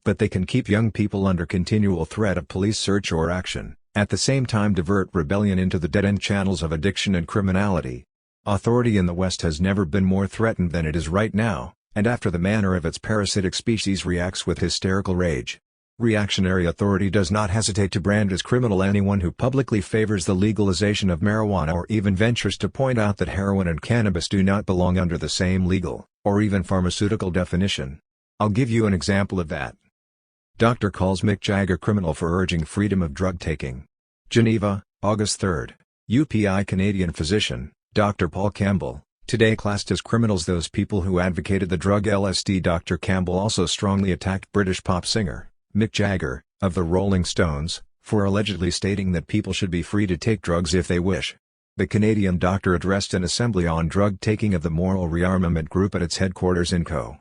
but they can keep young people under continual threat of police search or action, at the same time divert rebellion into the dead-end channels of addiction and criminality. Authority in the West has never been more threatened than it is right now, and after the manner of its parasitic species reacts with hysterical rage. Reactionary authority does not hesitate to brand as criminal anyone who publicly favors the legalization of marijuana or even ventures to point out that heroin and cannabis do not belong under the same legal, or even pharmaceutical definition. I'll give you an example of that. Doctor calls Mick Jagger criminal for urging freedom of drug taking. Geneva, August 3. UPI Canadian physician, Dr. Paul Campbell, today classed as criminals those people who advocated the drug LSD. Dr. Campbell also strongly attacked British pop singer Mick Jagger, of the Rolling Stones, for allegedly stating that people should be free to take drugs if they wish. The Canadian doctor addressed an assembly on drug taking of the Moral Rearmament Group at its headquarters in Co.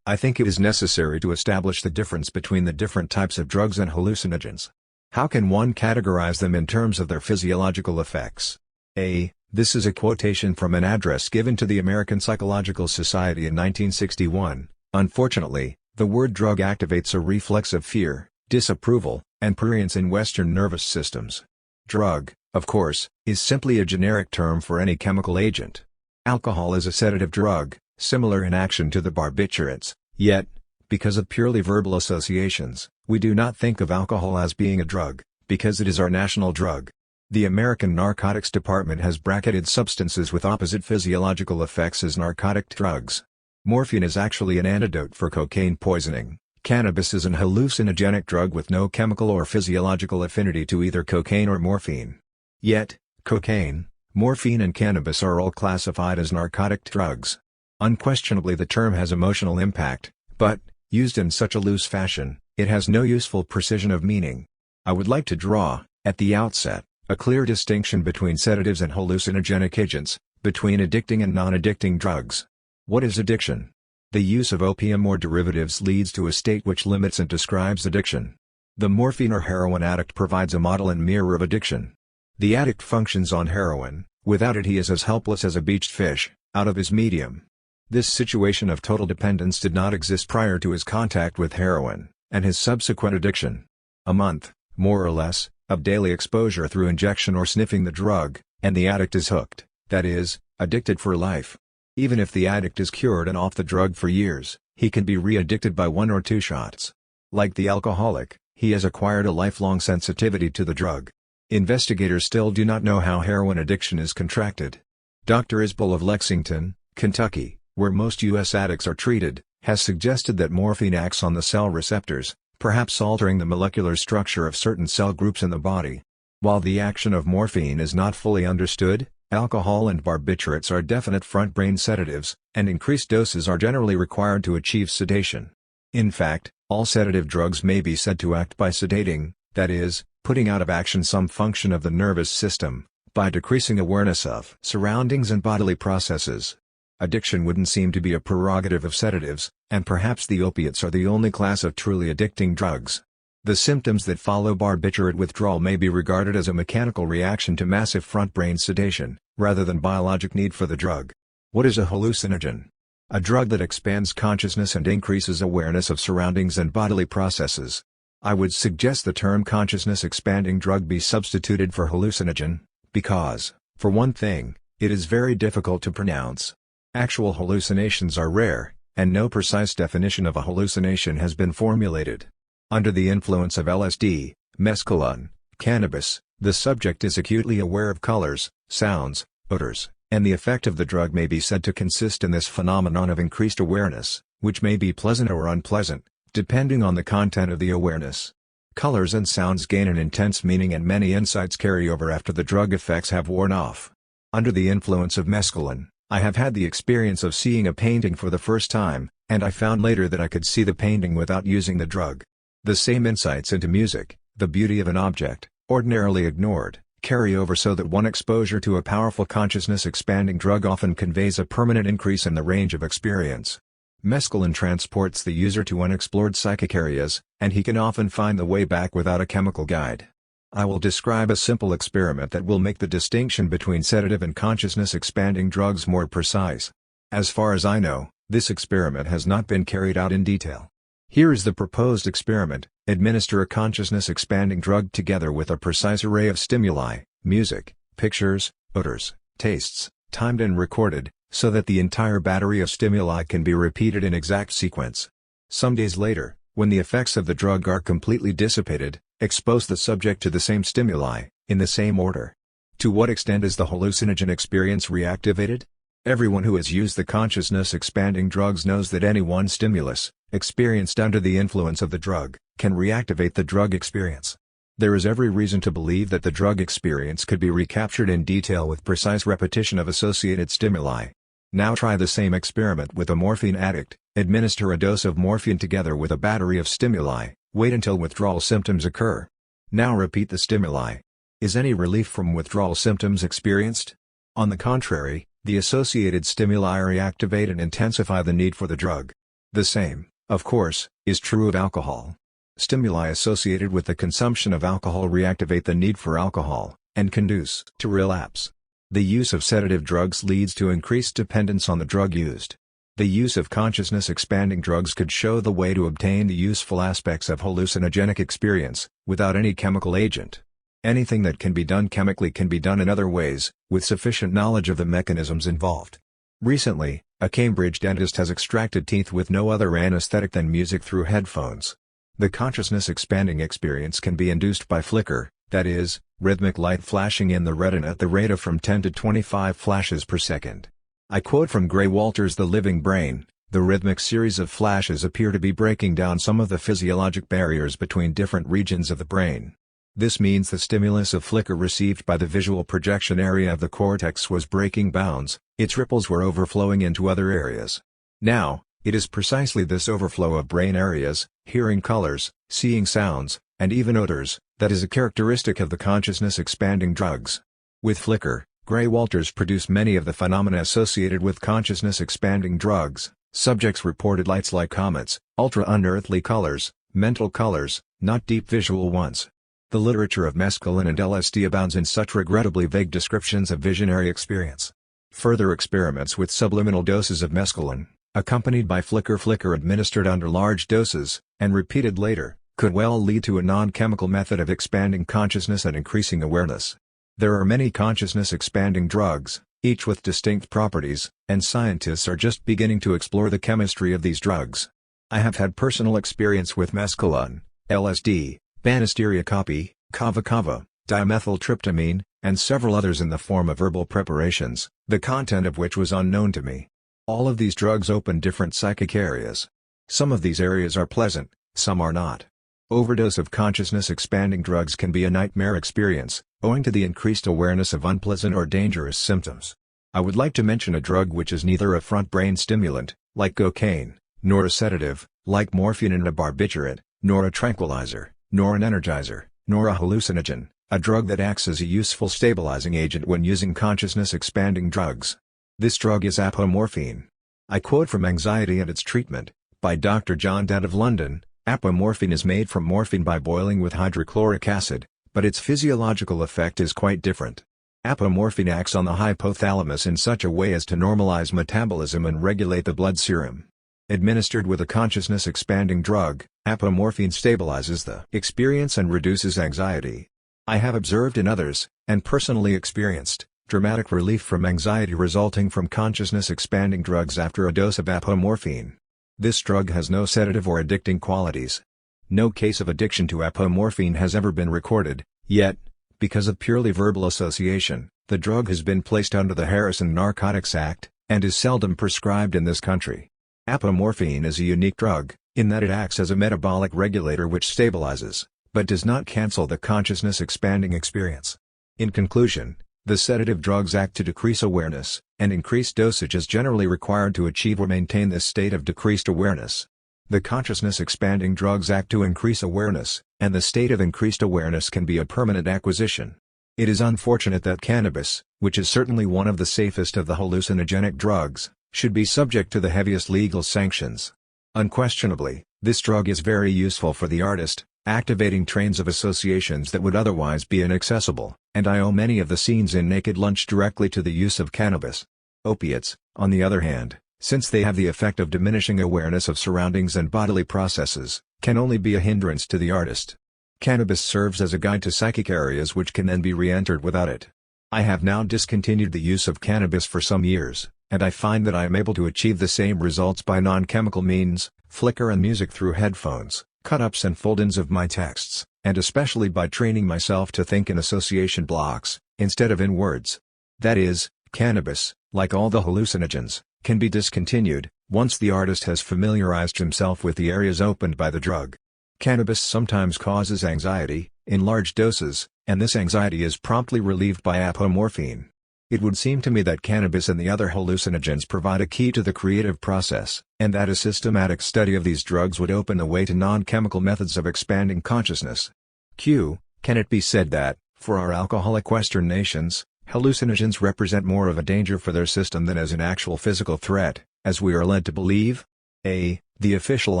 I think it is necessary to establish the difference between the different types of drugs and hallucinogens. How can one categorize them in terms of their physiological effects? This is a quotation from an address given to the American Psychological Society in 1961. Unfortunately, the word drug activates a reflex of fear, disapproval, and prurience in Western nervous systems. Drug, of course, is simply a generic term for any chemical agent. Alcohol is a sedative drug, similar in action to the barbiturates, yet, because of purely verbal associations, we do not think of alcohol as being a drug, because it is our national drug. The American Narcotics Department has bracketed substances with opposite physiological effects as narcotic drugs. Morphine is actually an antidote for cocaine poisoning. Cannabis is an hallucinogenic drug with no chemical or physiological affinity to either cocaine or morphine. Yet, cocaine, morphine and cannabis are all classified as narcotic drugs. Unquestionably the term has emotional impact, but, used in such a loose fashion, it has no useful precision of meaning. I would like to draw, at the outset, a clear distinction between sedatives and hallucinogenic agents, between addicting and non-addicting drugs. What is addiction? The use of opium or derivatives leads to a state which limits and describes addiction. The morphine or heroin addict provides a model and mirror of addiction. The addict functions on heroin, without it he is as helpless as a beached fish, out of his medium. This situation of total dependence did not exist prior to his contact with heroin, and his subsequent addiction. A month, more or less, of daily exposure through injection or sniffing the drug, and the addict is hooked, that is, addicted for life. Even if the addict is cured and off the drug for years, he can be re-addicted by 1 or 2 shots. Like the alcoholic, he has acquired a lifelong sensitivity to the drug. Investigators still do not know how heroin addiction is contracted. Dr. Isbell of Lexington, Kentucky, where most U.S. addicts are treated, has suggested that morphine acts on the cell receptors, perhaps altering the molecular structure of certain cell groups in the body. While the action of morphine is not fully understood, alcohol and barbiturates are definite front-brain sedatives, and increased doses are generally required to achieve sedation. In fact, all sedative drugs may be said to act by sedating, that is, putting out of action some function of the nervous system, by decreasing awareness of surroundings and bodily processes. Addiction wouldn't seem to be a prerogative of sedatives, and perhaps the opiates are the only class of truly addicting drugs. The symptoms that follow barbiturate withdrawal may be regarded as a mechanical reaction to massive front-brain sedation, rather than biologic need for the drug. What is a hallucinogen? A drug that expands consciousness and increases awareness of surroundings and bodily processes. I would suggest the term consciousness-expanding drug be substituted for hallucinogen, because, for one thing, it is very difficult to pronounce. Actual hallucinations are rare, and no precise definition of a hallucination has been formulated. Under the influence of LSD, mescaline, cannabis, the subject is acutely aware of colors, sounds, odors, and the effect of the drug may be said to consist in this phenomenon of increased awareness, which may be pleasant or unpleasant, depending on the content of the awareness. Colors and sounds gain an intense meaning and many insights carry over after the drug effects have worn off. Under the influence of mescaline, I have had the experience of seeing a painting for the first time, and I found later that I could see the painting without using the drug. The same insights into music, the beauty of an object, ordinarily ignored, carry over so that one exposure to a powerful consciousness-expanding drug often conveys a permanent increase in the range of experience. Mescaline transports the user to unexplored psychic areas, and he can often find the way back without a chemical guide. I will describe a simple experiment that will make the distinction between sedative and consciousness-expanding drugs more precise. As far as I know, this experiment has not been carried out in detail. Here is the proposed experiment: administer a consciousness-expanding drug together with a precise array of stimuli, music, pictures, odors, tastes, timed and recorded, so that the entire battery of stimuli can be repeated in exact sequence. Some days later, when the effects of the drug are completely dissipated, expose the subject to the same stimuli, in the same order. To what extent is the hallucinogen experience reactivated? Everyone who has used the consciousness-expanding drugs knows that any one stimulus, experienced under the influence of the drug, can reactivate the drug experience. There is every reason to believe that the drug experience could be recaptured in detail with precise repetition of associated stimuli. Now try the same experiment with a morphine addict. Administer a dose of morphine together with a battery of stimuli, wait until withdrawal symptoms occur. Now repeat the stimuli. Is any relief from withdrawal symptoms experienced? On the contrary, the associated stimuli reactivate and intensify the need for the drug. The same, of course, is true of alcohol. Stimuli associated with the consumption of alcohol reactivate the need for alcohol, and conduce to relapse. The use of sedative drugs leads to increased dependence on the drug used. The use of consciousness-expanding drugs could show the way to obtain the useful aspects of hallucinogenic experience, without any chemical agent. Anything that can be done chemically can be done in other ways, with sufficient knowledge of the mechanisms involved. Recently, a Cambridge dentist has extracted teeth with no other anesthetic than music through headphones. The consciousness-expanding experience can be induced by flicker, that is, rhythmic light flashing in the retina at the rate of from 10 to 25 flashes per second. I quote from Gray Walter's The Living Brain, "The rhythmic series of flashes appear to be breaking down some of the physiologic barriers between different regions of the brain. This means the stimulus of flicker received by the visual projection area of the cortex was breaking bounds, its ripples were overflowing into other areas. Now, it is precisely this overflow of brain areas, hearing colors, seeing sounds, and even odors, that is a characteristic of the consciousness-expanding drugs. With flicker, Gray Walters produced many of the phenomena associated with consciousness-expanding drugs. Subjects reported lights like comets, ultra-unearthly colors, mental colors, not deep visual ones. The literature of mescaline and LSD abounds in such regrettably vague descriptions of visionary experience. Further experiments with subliminal doses of mescaline, accompanied by flicker administered under large doses, and repeated later, could well lead to a non-chemical method of expanding consciousness and increasing awareness. There are many consciousness-expanding drugs, each with distinct properties, and scientists are just beginning to explore the chemistry of these drugs. I have had personal experience with mescaline, LSD, Banisteria caapi, kava kava, dimethyltryptamine, and several others in the form of herbal preparations, the content of which was unknown to me. All of these drugs open different psychic areas. Some of these areas are pleasant, some are not. Overdose of consciousness-expanding drugs can be a nightmare experience, owing to the increased awareness of unpleasant or dangerous symptoms. I would like to mention a drug which is neither a front brain stimulant, like cocaine, nor a sedative, like morphine and a barbiturate, nor a tranquilizer, nor an energizer, nor a hallucinogen, a drug that acts as a useful stabilizing agent when using consciousness-expanding drugs. This drug is apomorphine. I quote from Anxiety and Its Treatment, by Dr. John Dent of London. Apomorphine is made from morphine by boiling with hydrochloric acid, but its physiological effect is quite different. Apomorphine acts on the hypothalamus in such a way as to normalize metabolism and regulate the blood serum. Administered with a consciousness-expanding drug, apomorphine stabilizes the experience and reduces anxiety. I have observed in others, and personally experienced, dramatic relief from anxiety resulting from consciousness-expanding drugs after a dose of apomorphine. This drug has no sedative or addicting qualities. No case of addiction to apomorphine has ever been recorded, yet, because of purely verbal association, the drug has been placed under the Harrison Narcotics Act, and is seldom prescribed in this country. Apomorphine is a unique drug, in that it acts as a metabolic regulator which stabilizes, but does not cancel the consciousness-expanding experience. In conclusion, the sedative drugs act to decrease awareness, and increased dosage is generally required to achieve or maintain this state of decreased awareness. The consciousness-expanding drugs act to increase awareness, and the state of increased awareness can be a permanent acquisition. It is unfortunate that cannabis, which is certainly one of the safest of the hallucinogenic drugs, should be subject to the heaviest legal sanctions. Unquestionably, this drug is very useful for the artist, activating trains of associations that would otherwise be inaccessible, and I owe many of the scenes in Naked Lunch directly to the use of cannabis. Opiates, on the other hand, since they have the effect of diminishing awareness of surroundings and bodily processes, can only be a hindrance to the artist. Cannabis serves as a guide to psychic areas which can then be re-entered without it. I have now discontinued the use of cannabis for some years, and I find that I am able to achieve the same results by non-chemical means, flicker and music through headphones, cut-ups and fold-ins of my texts, and especially by training myself to think in association blocks, instead of in words. That is, cannabis, like all the hallucinogens, can be discontinued, once the artist has familiarized himself with the areas opened by the drug. Cannabis sometimes causes anxiety, in large doses, and this anxiety is promptly relieved by apomorphine. It would seem to me that cannabis and the other hallucinogens provide a key to the creative process, and that a systematic study of these drugs would open the way to non-chemical methods of expanding consciousness. Can it be said that, for our alcoholic Western nations, hallucinogens represent more of a danger for their system than as an actual physical threat, as we are led to believe? The official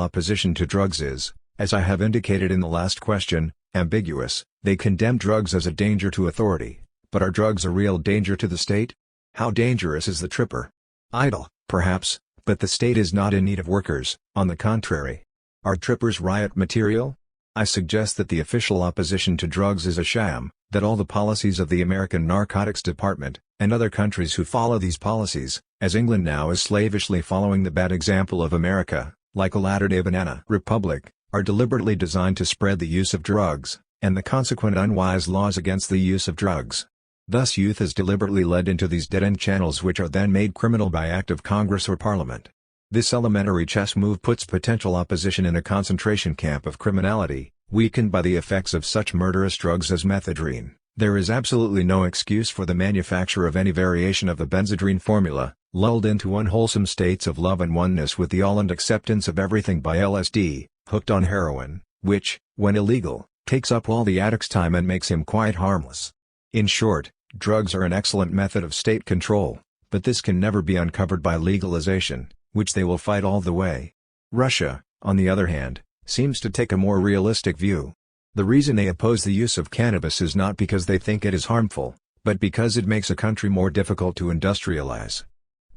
opposition to drugs is, as I have indicated in the last question, ambiguous. They condemn drugs as a danger to authority, but are drugs a real danger to the state? How dangerous is the tripper? Idle, perhaps, but the state is not in need of workers, on the contrary. Are trippers riot material? I suggest that the official opposition to drugs is a sham, that all the policies of the American Narcotics Department, and other countries who follow these policies, as England now is slavishly following the bad example of America, like a latter-day banana republic, are deliberately designed to spread the use of drugs, and the consequent unwise laws against the use of drugs. Thus youth is deliberately led into these dead-end channels which are then made criminal by act of Congress or Parliament. This elementary chess move puts potential opposition in a concentration camp of criminality, weakened by the effects of such murderous drugs as methadone. There is absolutely no excuse for the manufacture of any variation of the benzodrine formula, lulled into unwholesome states of love and oneness with the all and acceptance of everything by LSD, hooked on heroin, which, when illegal, takes up all the addict's time and makes him quite harmless. In short, drugs are an excellent method of state control, but this can never be uncovered by legalization, which they will fight all the way. Russia, on the other hand, seems to take a more realistic view. The reason they oppose the use of cannabis is not because they think it is harmful, but because it makes a country more difficult to industrialize.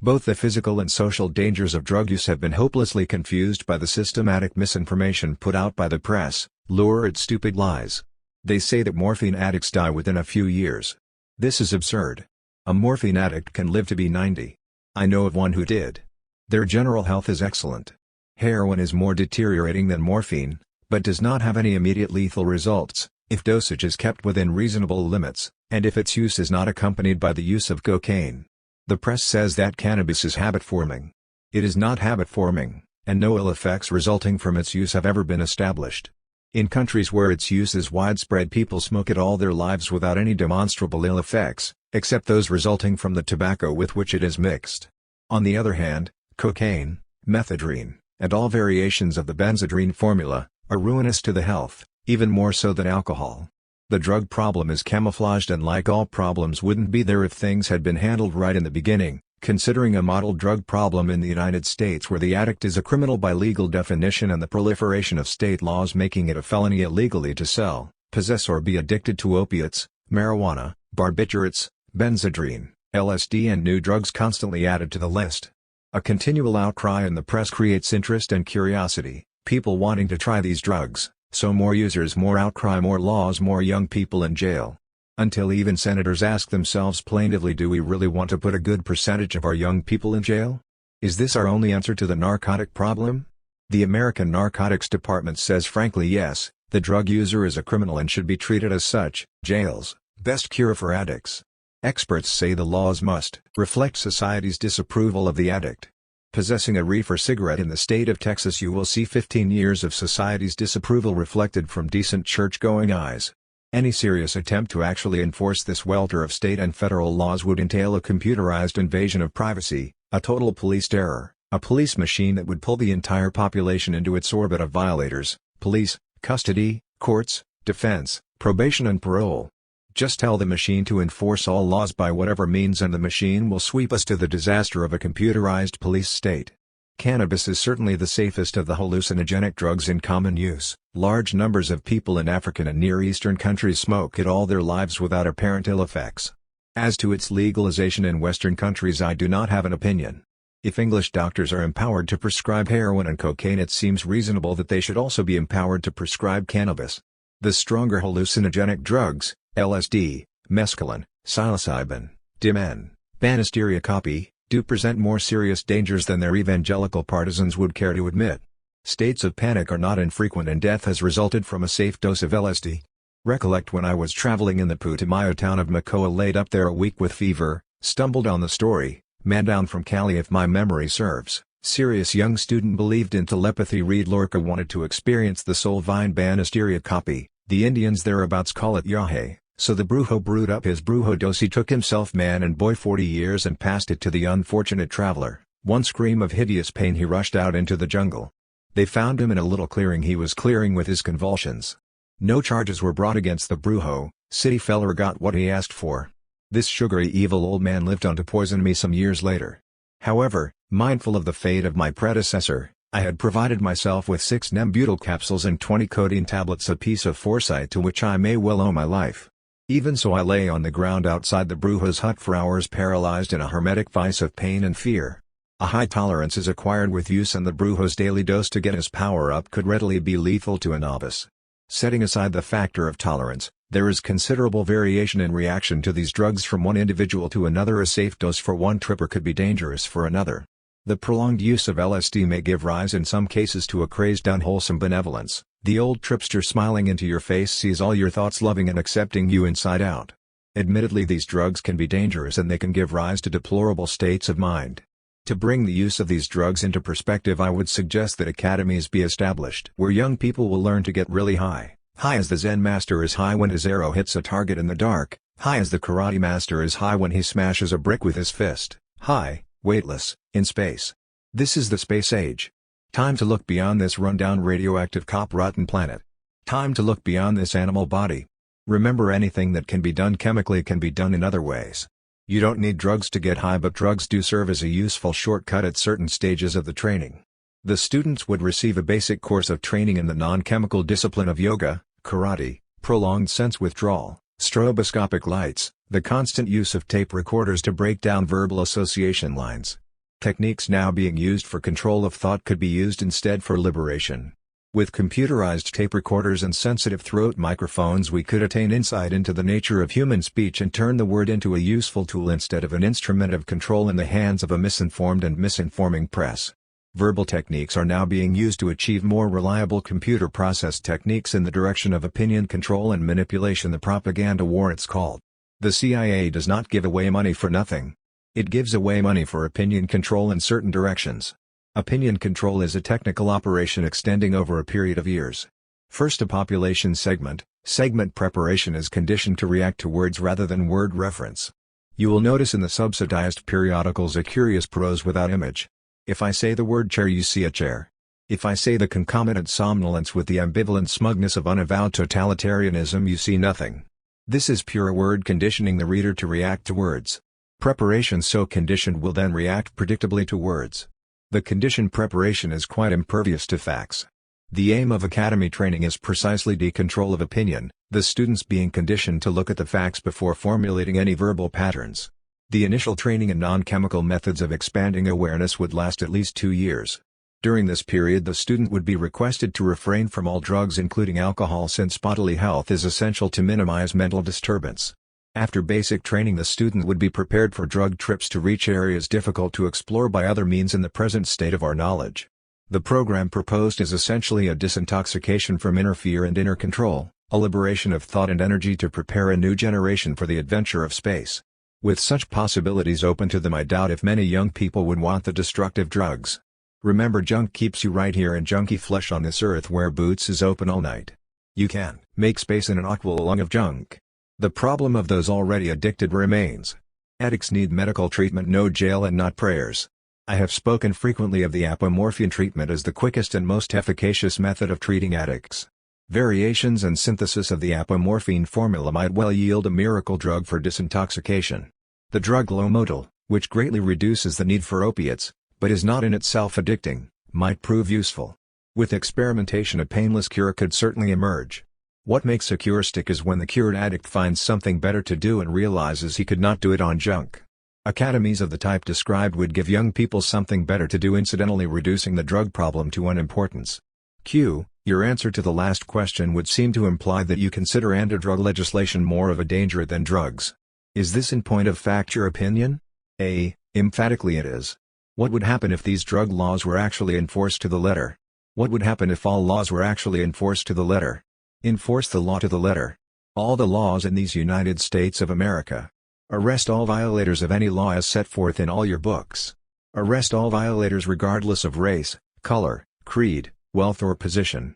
Both the physical and social dangers of drug use have been hopelessly confused by the systematic misinformation put out by the press, lurid stupid lies. They say that morphine addicts die within a few years. This is absurd. A morphine addict can live to be 90. I know of one who did. Their general health is excellent. Heroin is more deteriorating than morphine, but does not have any immediate lethal results, if dosage is kept within reasonable limits, and if its use is not accompanied by the use of cocaine. The press says that cannabis is habit-forming. It is not habit-forming, and no ill effects resulting from its use have ever been established. In countries where its use is widespread, people smoke it all their lives without any demonstrable ill effects, except those resulting from the tobacco with which it is mixed. On the other hand, cocaine, methadone, and all variations of the benzodrine formula, are ruinous to the health, even more so than alcohol. The drug problem is camouflaged, and like all problems wouldn't be there if things had been handled right in the beginning, considering a model drug problem in the United States where the addict is a criminal by legal definition and the proliferation of state laws making it a felony illegally to sell, possess or be addicted to opiates, marijuana, barbiturates, benzodrine, LSD and new drugs constantly added to the list. A continual outcry in the press creates interest and curiosity, people wanting to try these drugs, so more users, more outcry, more laws, more young people in jail. Until even senators ask themselves plaintively, do we really want to put a good percentage of our young people in jail? Is this our only answer to the narcotic problem? The American Narcotics Department says frankly yes, the drug user is a criminal and should be treated as such. Jails, best cure for addicts. Experts say the laws must reflect society's disapproval of the addict. Possessing a reefer cigarette in the state of Texas, you will see 15 years of society's disapproval reflected from decent church-going eyes. Any serious attempt to actually enforce this welter of state and federal laws would entail a computerized invasion of privacy, a total police terror, a police machine that would pull the entire population into its orbit of violators, police, custody, courts, defense, probation and parole. Just tell the machine to enforce all laws by whatever means and the machine will sweep us to the disaster of a computerized police state. Cannabis is certainly the safest of the hallucinogenic drugs in common use. Large numbers of people in African and Near Eastern countries smoke it all their lives without apparent ill effects. As to its legalization in Western countries, I do not have an opinion. If English doctors are empowered to prescribe heroin and cocaine, it seems reasonable that they should also be empowered to prescribe cannabis. The stronger hallucinogenic drugs, LSD, mescaline, psilocybin, DMN, Banisteria copy, do present more serious dangers than their evangelical partisans would care to admit. States of panic are not infrequent, and death has resulted from a safe dose of LSD. Recollect when I was traveling in the Putumayo town of Macoa, laid up there a week with fever, stumbled on the story, man down from Cali if my memory serves, serious young student believed in telepathy, read Lorca wanted to experience the soul vine Banisteria copy, the Indians thereabouts call it yahe, so the brujo brewed up his brujo dose. He took himself man and boy 40 years and passed it to the unfortunate traveler. One scream of hideous pain, he rushed out into the jungle. They found him in a little clearing he was clearing with his convulsions. No charges were brought against the brujo, city feller got what he asked for. This sugary evil old man lived on to poison me some years later. However, mindful of the fate of my predecessor, I had provided myself with 6 Nembutal capsules and 20 codeine tablets, a piece of foresight to which I may well owe my life. Even so, I lay on the ground outside the brujo's hut for hours, paralyzed in a hermetic vice of pain and fear. A high tolerance is acquired with use, and the brujo's daily dose to get his power up could readily be lethal to a novice. Setting aside the factor of tolerance, there is considerable variation in reaction to these drugs from one individual to another. A safe dose for one tripper could be dangerous for another. The prolonged use of LSD may give rise in some cases to a crazed unwholesome benevolence. The old tripster smiling into your face sees all your thoughts, loving and accepting you inside out. Admittedly, these drugs can be dangerous and they can give rise to deplorable states of mind. To bring the use of these drugs into perspective, I would suggest that academies be established where young people will learn to get really high. High as the Zen master is high when his arrow hits a target in the dark. High as the karate master is high when he smashes a brick with his fist. High, weightless, in space. This is the space age. Time to look beyond this rundown radioactive cop-rotten planet. Time to look beyond this animal body. Remember, anything that can be done chemically can be done in other ways. You don't need drugs to get high, but drugs do serve as a useful shortcut at certain stages of the training. The students would receive a basic course of training in the non-chemical discipline of yoga, karate, prolonged sense withdrawal, stroboscopic lights, the constant use of tape recorders to break down verbal association lines. Techniques now being used for control of thought could be used instead for liberation. With computerized tape recorders and sensitive throat microphones, we could attain insight into the nature of human speech and turn the word into a useful tool instead of an instrument of control in the hands of a misinformed and misinforming press. Verbal techniques are now being used to achieve more reliable computer-processed techniques in the direction of opinion control and manipulation, the propaganda war it's called. The CIA does not give away money for nothing. It gives away money for opinion control in certain directions. Opinion control is a technical operation extending over a period of years. First, a population segment. Segment preparation is conditioned to react to words rather than word reference. You will notice in the subsidized periodicals a curious prose without image. If I say the word chair, you see a chair. If I say the concomitant somnolence with the ambivalent smugness of unavowed totalitarianism, you see nothing. This is pure word conditioning the reader to react to words. Preparation so conditioned will then react predictably to words. The conditioned preparation is quite impervious to facts. The aim of academy training is precisely decontrol of opinion, the students being conditioned to look at the facts before formulating any verbal patterns. The initial training in non-chemical methods of expanding awareness would last at least 2 years. During this period, the student would be requested to refrain from all drugs including alcohol, since bodily health is essential to minimize mental disturbance. After basic training, the student would be prepared for drug trips to reach areas difficult to explore by other means in the present state of our knowledge. The program proposed is essentially a disintoxication from inner fear and inner control, a liberation of thought and energy to prepare a new generation for the adventure of space. With such possibilities open to them, I doubt if many young people would want the destructive drugs. Remember, junk keeps you right here in junky flesh on this earth where Boots is open all night. You can make space in an aqualung of junk. The problem of those already addicted remains. Addicts need medical treatment, no jail and not prayers. I have spoken frequently of the apomorphine treatment as the quickest and most efficacious method of treating addicts. Variations and synthesis of the apomorphine formula might well yield a miracle drug for disintoxication. The drug Lomotil, which greatly reduces the need for opiates, but is not in itself addicting, might prove useful. With experimentation, a painless cure could certainly emerge. What makes a cure stick is when the cured addict finds something better to do and realizes he could not do it on junk. Academies of the type described would give young people something better to do, incidentally reducing the drug problem to unimportance. Q. Your answer to the last question would seem to imply that you consider anti-drug legislation more of a danger than drugs. Is this in point of fact your opinion? A. Emphatically it is. What would happen if these drug laws were actually enforced to the letter? What would happen if all laws were actually enforced to the letter? Enforce the law to the letter. All the laws in these United States of America. Arrest all violators of any law as set forth in all your books. Arrest all violators regardless of race, color, creed, wealth or position.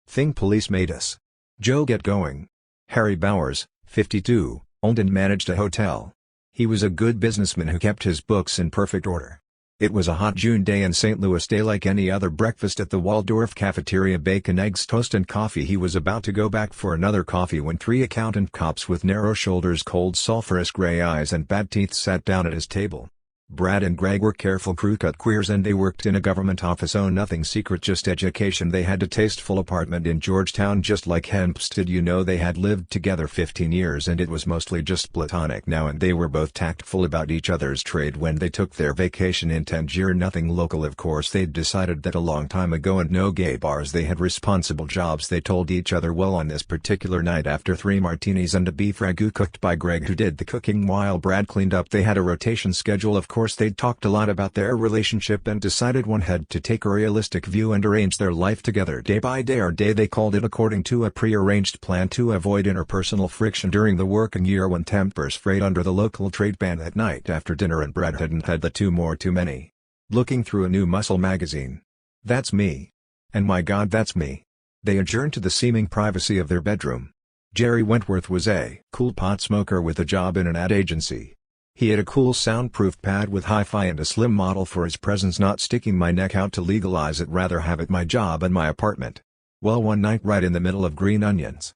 Thing police made us. Joe get going. Harry Bowers, 52, owned and managed a hotel. He was a good businessman who kept his books in perfect order. It was a hot June day in St. Louis, day like any other breakfast at the Waldorf cafeteria, bacon, eggs, toast and coffee. He was about to go back for another coffee when three accountant cops with narrow shoulders, cold sulphurous gray eyes and bad teeth sat down at his table. Brad and Greg were careful crew-cut queers and they worked in a government office. Oh, nothing secret, just education. They had a tasteful apartment in Georgetown just like Hempstead. You know, they had lived together 15 years and it was mostly just platonic now, and they were both tactful about each other's trade when they took their vacation in Tangier. Nothing local, of course. They'd decided that a long time ago, and no gay bars. They had responsible jobs, they told each other. Well, on this particular night, after 3 martinis and a beef ragout cooked by Greg, who did the cooking while Brad cleaned up, they had a rotation schedule. Of course, they'd talked a lot about their relationship and decided one had to take a realistic view and arrange their life together day by day, or day they called it, according to a pre-arranged plan to avoid interpersonal friction during the working year when tempers frayed under the local trade ban at night after dinner, and Brad hadn't had the too many. Looking through a new muscle magazine. That's me. And my God, that's me. They adjourned to the seeming privacy of their bedroom. Jerry Wentworth was a cool pot smoker with a job in an ad agency. He had a cool soundproof pad with hi-fi and a slim model for his presence. Not sticking my neck out to legalize it, rather have it my job and my apartment. Well, one night right in the middle of green onions.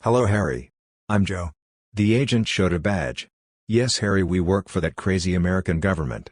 Hello, Harry. I'm Joe. The agent showed a badge. Yes, Harry, we work for that crazy American government.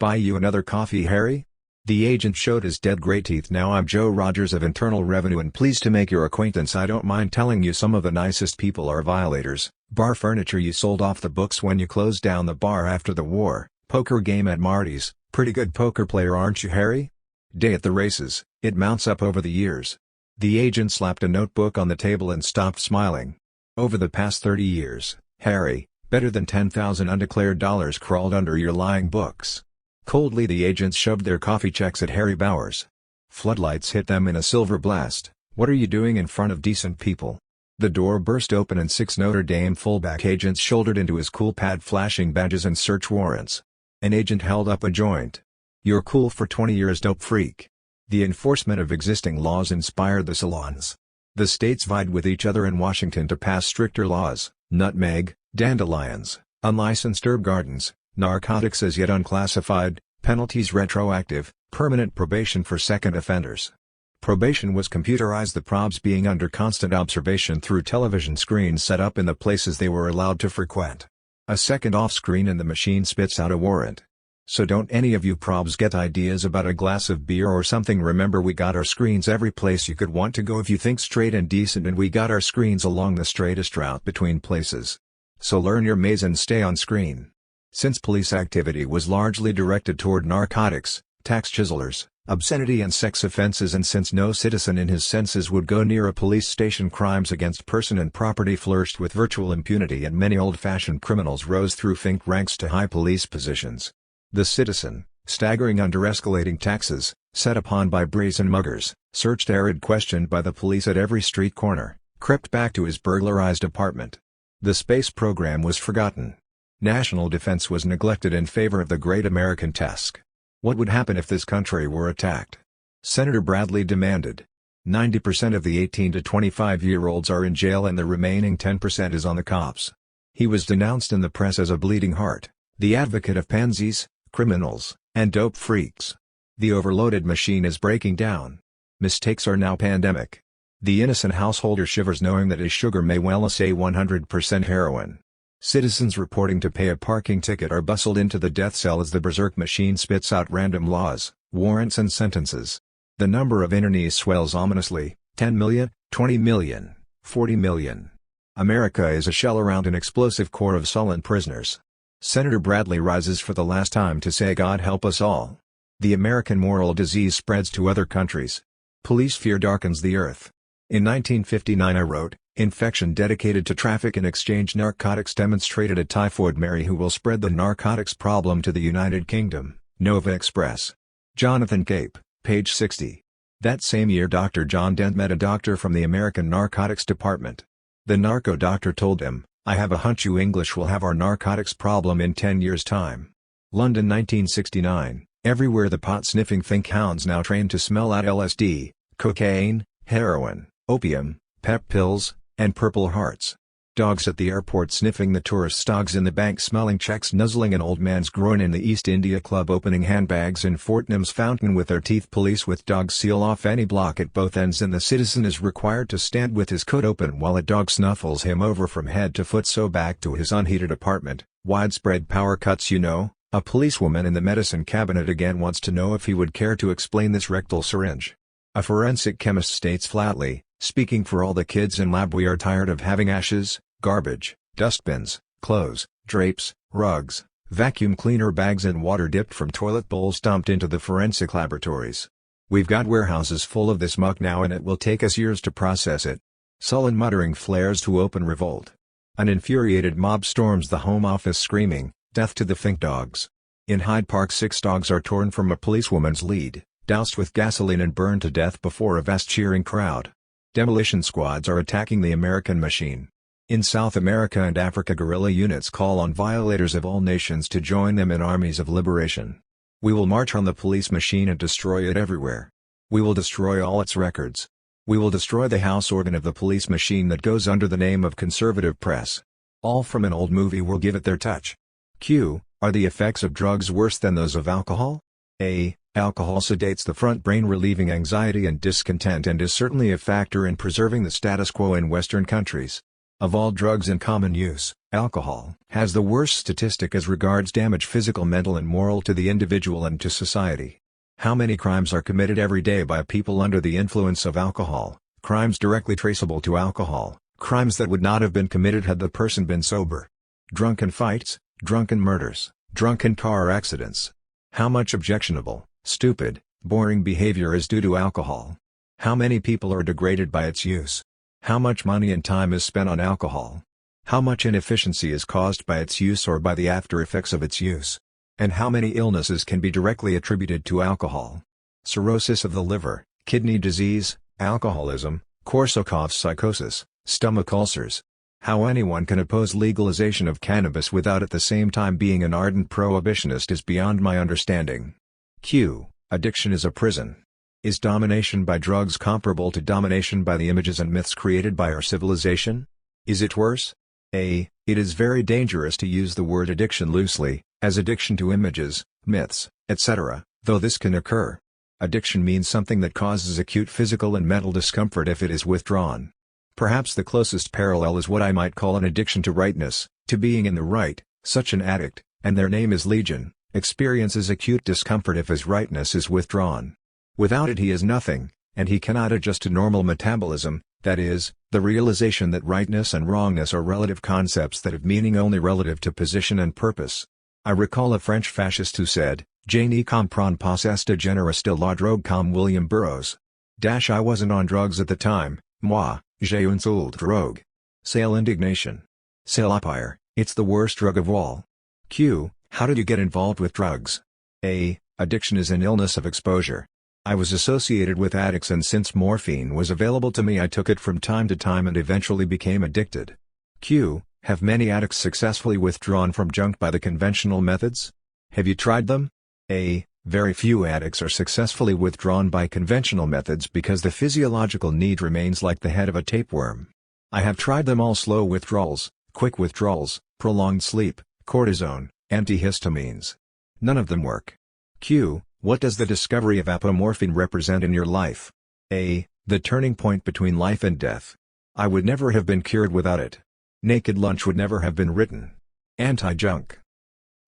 Buy you another coffee, Harry? The agent showed his dead gray teeth. Now, I'm Joe Rogers of Internal Revenue and pleased to make your acquaintance. I don't mind telling you some of the nicest people are violators. Bar furniture you sold off the books when you closed down the bar after the war. Poker game at Marty's. Pretty good poker player, aren't you, Harry? Day at the races. It mounts up over the years. The agent slapped a notebook on the table and stopped smiling. Over the past 30 years, Harry, better than 10,000 undeclared dollars crawled under your lying books. Coldly the agents shoved their coffee checks at Harry Bowers. Floodlights hit them in a silver blast. What are you doing in front of decent people? The door burst open and 6 Notre Dame fullback agents shouldered into his cool pad, flashing badges and search warrants. An agent held up a joint. You're cool for 20 years, dope freak. The enforcement of existing laws inspired the salons. The states vied with each other in Washington to pass stricter laws. Nutmeg, dandelions, unlicensed herb gardens, narcotics as yet unclassified, penalties retroactive, permanent probation for second offenders. Probation was computerized, the probs being under constant observation through television screens set up in the places they were allowed to frequent. A second off-screen and the machine spits out a warrant. So don't any of you probs get ideas about a glass of beer or something. Remember, we got our screens every place you could want to go if you think straight and decent, and we got our screens along the straightest route between places. So learn your maze and stay on screen. Since police activity was largely directed toward narcotics, tax chiselers, obscenity and sex offenses, and since no citizen in his senses would go near a police station, crimes against person and property flourished with virtual impunity, and many old-fashioned criminals rose through Fink ranks to high police positions. The citizen, staggering under escalating taxes, set upon by brazen muggers, searched, arid, questioned by the police at every street corner, crept back to his burglarized apartment. The space program was forgotten. National defense was neglected in favor of the great American task. What would happen if this country were attacked? Senator Bradley demanded. 90% of the 18 to 25-year-olds are in jail and the remaining 10% is on the cops. He was denounced in the press as a bleeding heart, the advocate of pansies, criminals, and dope freaks. The overloaded machine is breaking down. Mistakes are now pandemic. The innocent householder shivers knowing that his sugar may well say 100% heroin. Citizens reporting to pay a parking ticket are bustled into the death cell as the berserk machine spits out random laws, warrants and sentences. The number of internees swells ominously, 10 million, 20 million, 40 million. America is a shell around an explosive core of sullen prisoners. Senator Bradley rises for the last time to say God help us all. The American moral disease spreads to other countries. Police fear darkens the earth. In 1959 I wrote, infection dedicated to traffic and exchange narcotics demonstrated a typhoid Mary who will spread the narcotics problem to the United Kingdom. Nova Express. Jonathan Cape, page 60. That same year Dr. John Dent met a doctor from the American Narcotics Department. The narco doctor told him, I have a hunch you English will have our narcotics problem in 10 years' time. London 1969, everywhere the pot-sniffing think hounds now trained to smell out LSD, cocaine, heroin, opium, pep pills, and Purple Hearts. Dogs at the airport sniffing the tourists, dogs in the bank smelling checks, nuzzling an old man's groin in the East India Club, opening handbags in Fortnum's fountain with their teeth. Police with dogs seal off any block at both ends, and the citizen is required to stand with his coat open while a dog snuffles him over from head to foot. So back to his unheated apartment. Widespread power cuts. A policewoman in the medicine cabinet again wants to know if he would care to explain this rectal syringe. A forensic chemist states flatly, speaking for all the kids in lab, we are tired of having ashes, garbage, dustbins, clothes, drapes, rugs, vacuum cleaner bags and water dipped from toilet bowls dumped into the forensic laboratories. We've got warehouses full of this muck now and it will take us years to process it. Sullen muttering flares to open revolt. An infuriated mob storms the Home Office screaming, death to the Fink dogs. In Hyde Park 6 dogs are torn from a policewoman's lead, doused with gasoline and burned to death before a vast cheering crowd. Demolition squads are attacking the American machine. In South America and Africa, guerrilla units call on violators of all nations to join them in armies of liberation. We will march on the police machine and destroy it everywhere. We will destroy all its records. We will destroy the house organ of the police machine that goes under the name of conservative press. All from an old movie will give it their touch. Q. Are the effects of drugs worse than those of alcohol? A. Alcohol sedates the front brain, relieving anxiety and discontent, and is certainly a factor in preserving the status quo in Western countries. Of all drugs in common use, alcohol has the worst statistic as regards damage, physical, mental and moral, to the individual and to society. How many crimes are committed every day by people under the influence of alcohol, crimes directly traceable to alcohol, crimes that would not have been committed had the person been sober? Drunken fights, drunken murders, drunken car accidents. How much objectionable, stupid, boring behavior is due to alcohol? How many people are degraded by its use? How much money and time is spent on alcohol? How much inefficiency is caused by its use or by the after effects of its use? And how many illnesses can be directly attributed to alcohol? Cirrhosis of the liver, kidney disease, alcoholism, Korsakov's psychosis, stomach ulcers. How anyone can oppose legalization of cannabis without at the same time being an ardent prohibitionist is beyond my understanding. Q. Addiction is a prison. Is domination by drugs comparable to domination by the images and myths created by our civilization? Is it worse? A. It is very dangerous to use the word addiction loosely, as addiction to images, myths, etc., though this can occur. Addiction means something that causes acute physical and mental discomfort if it is withdrawn. Perhaps the closest parallel is what I might call an addiction to rightness, to being in the right. Such an addict, and their name is Legion, experiences acute discomfort if his rightness is withdrawn. Without it he is nothing, and he cannot adjust to normal metabolism, that is, the realization that rightness and wrongness are relative concepts that have meaning only relative to position and purpose. I recall a French fascist who said, "Je ne comprends pas ce généreux de la drogue comme William Burroughs." I wasn't on drugs at the time, moi, j'ai une seule drogue. Sale indignation. Sale empire, it's the worst drug of all. Q. How did you get involved with drugs? A. Addiction is an illness of exposure. I was associated with addicts, and since morphine was available to me I took it from time to time and eventually became addicted. Q. Have many addicts successfully withdrawn from junk by the conventional methods? Have you tried them? A. Very few addicts are successfully withdrawn by conventional methods because the physiological need remains like the head of a tapeworm. I have tried them all: slow withdrawals, quick withdrawals, prolonged sleep, cortisone, antihistamines. None of them work. Q. What does the discovery of apomorphine represent in your life? A. The turning point between life and death. I would never have been cured without it. Naked Lunch would never have been written. Anti-junk.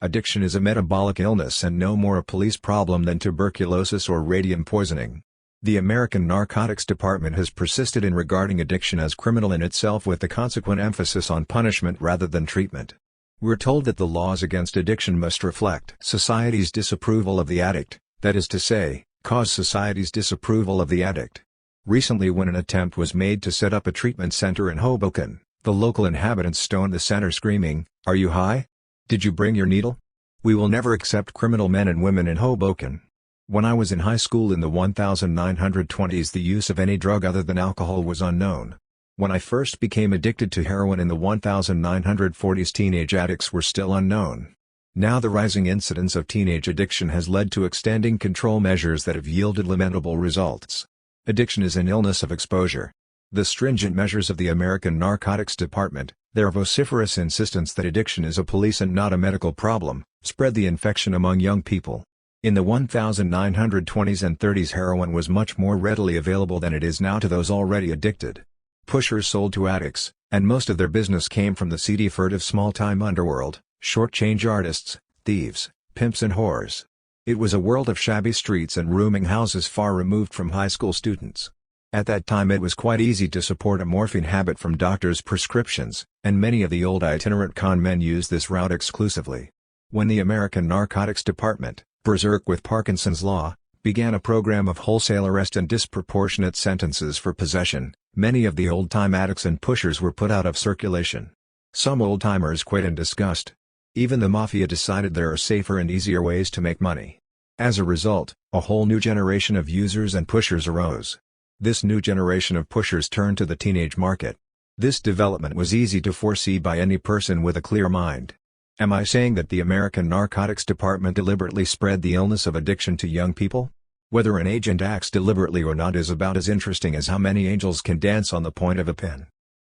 Addiction is a metabolic illness and no more a police problem than tuberculosis or radium poisoning. The American Narcotics Department has persisted in regarding addiction as criminal in itself, with the consequent emphasis on punishment rather than treatment. We're told that the laws against addiction must reflect society's disapproval of the addict, that is to say, cause society's disapproval of the addict. Recently, when an attempt was made to set up a treatment center in Hoboken, the local inhabitants stoned the center, screaming, "Are you high? Did you bring your needle? We will never accept criminal men and women in Hoboken." When I was in high school in the 1920s, the use of any drug other than alcohol was unknown. When I first became addicted to heroin in the 1940s, teenage addicts were still unknown. Now the rising incidence of teenage addiction has led to extending control measures that have yielded lamentable results. Addiction is an illness of exposure. The stringent measures of the American Narcotics Department, their vociferous insistence that addiction is a police and not a medical problem, spread the infection among young people. In the 1920s and 30s, heroin was much more readily available than it is now to those already addicted. Pushers sold to addicts, and most of their business came from the seedy, furtive small-time underworld, short-change artists, thieves, pimps and whores. It was a world of shabby streets and rooming houses far removed from high school students. At that time it was quite easy to support a morphine habit from doctors' prescriptions, and many of the old itinerant con men used this route exclusively. When the American Narcotics Department, berserk with Parkinson's law, began a program of wholesale arrest and disproportionate sentences for possession, many of the old-time addicts and pushers were put out of circulation. Some old-timers quit in disgust. Even the mafia decided there are safer and easier ways to make money. As a result, a whole new generation of users and pushers arose. This new generation of pushers turned to the teenage market. This development was easy to foresee by any person with a clear mind. Am I saying that the American Narcotics Department deliberately spread the illness of addiction to young people? Whether an agent acts deliberately or not is about as interesting as how many angels can dance on the point of a pin.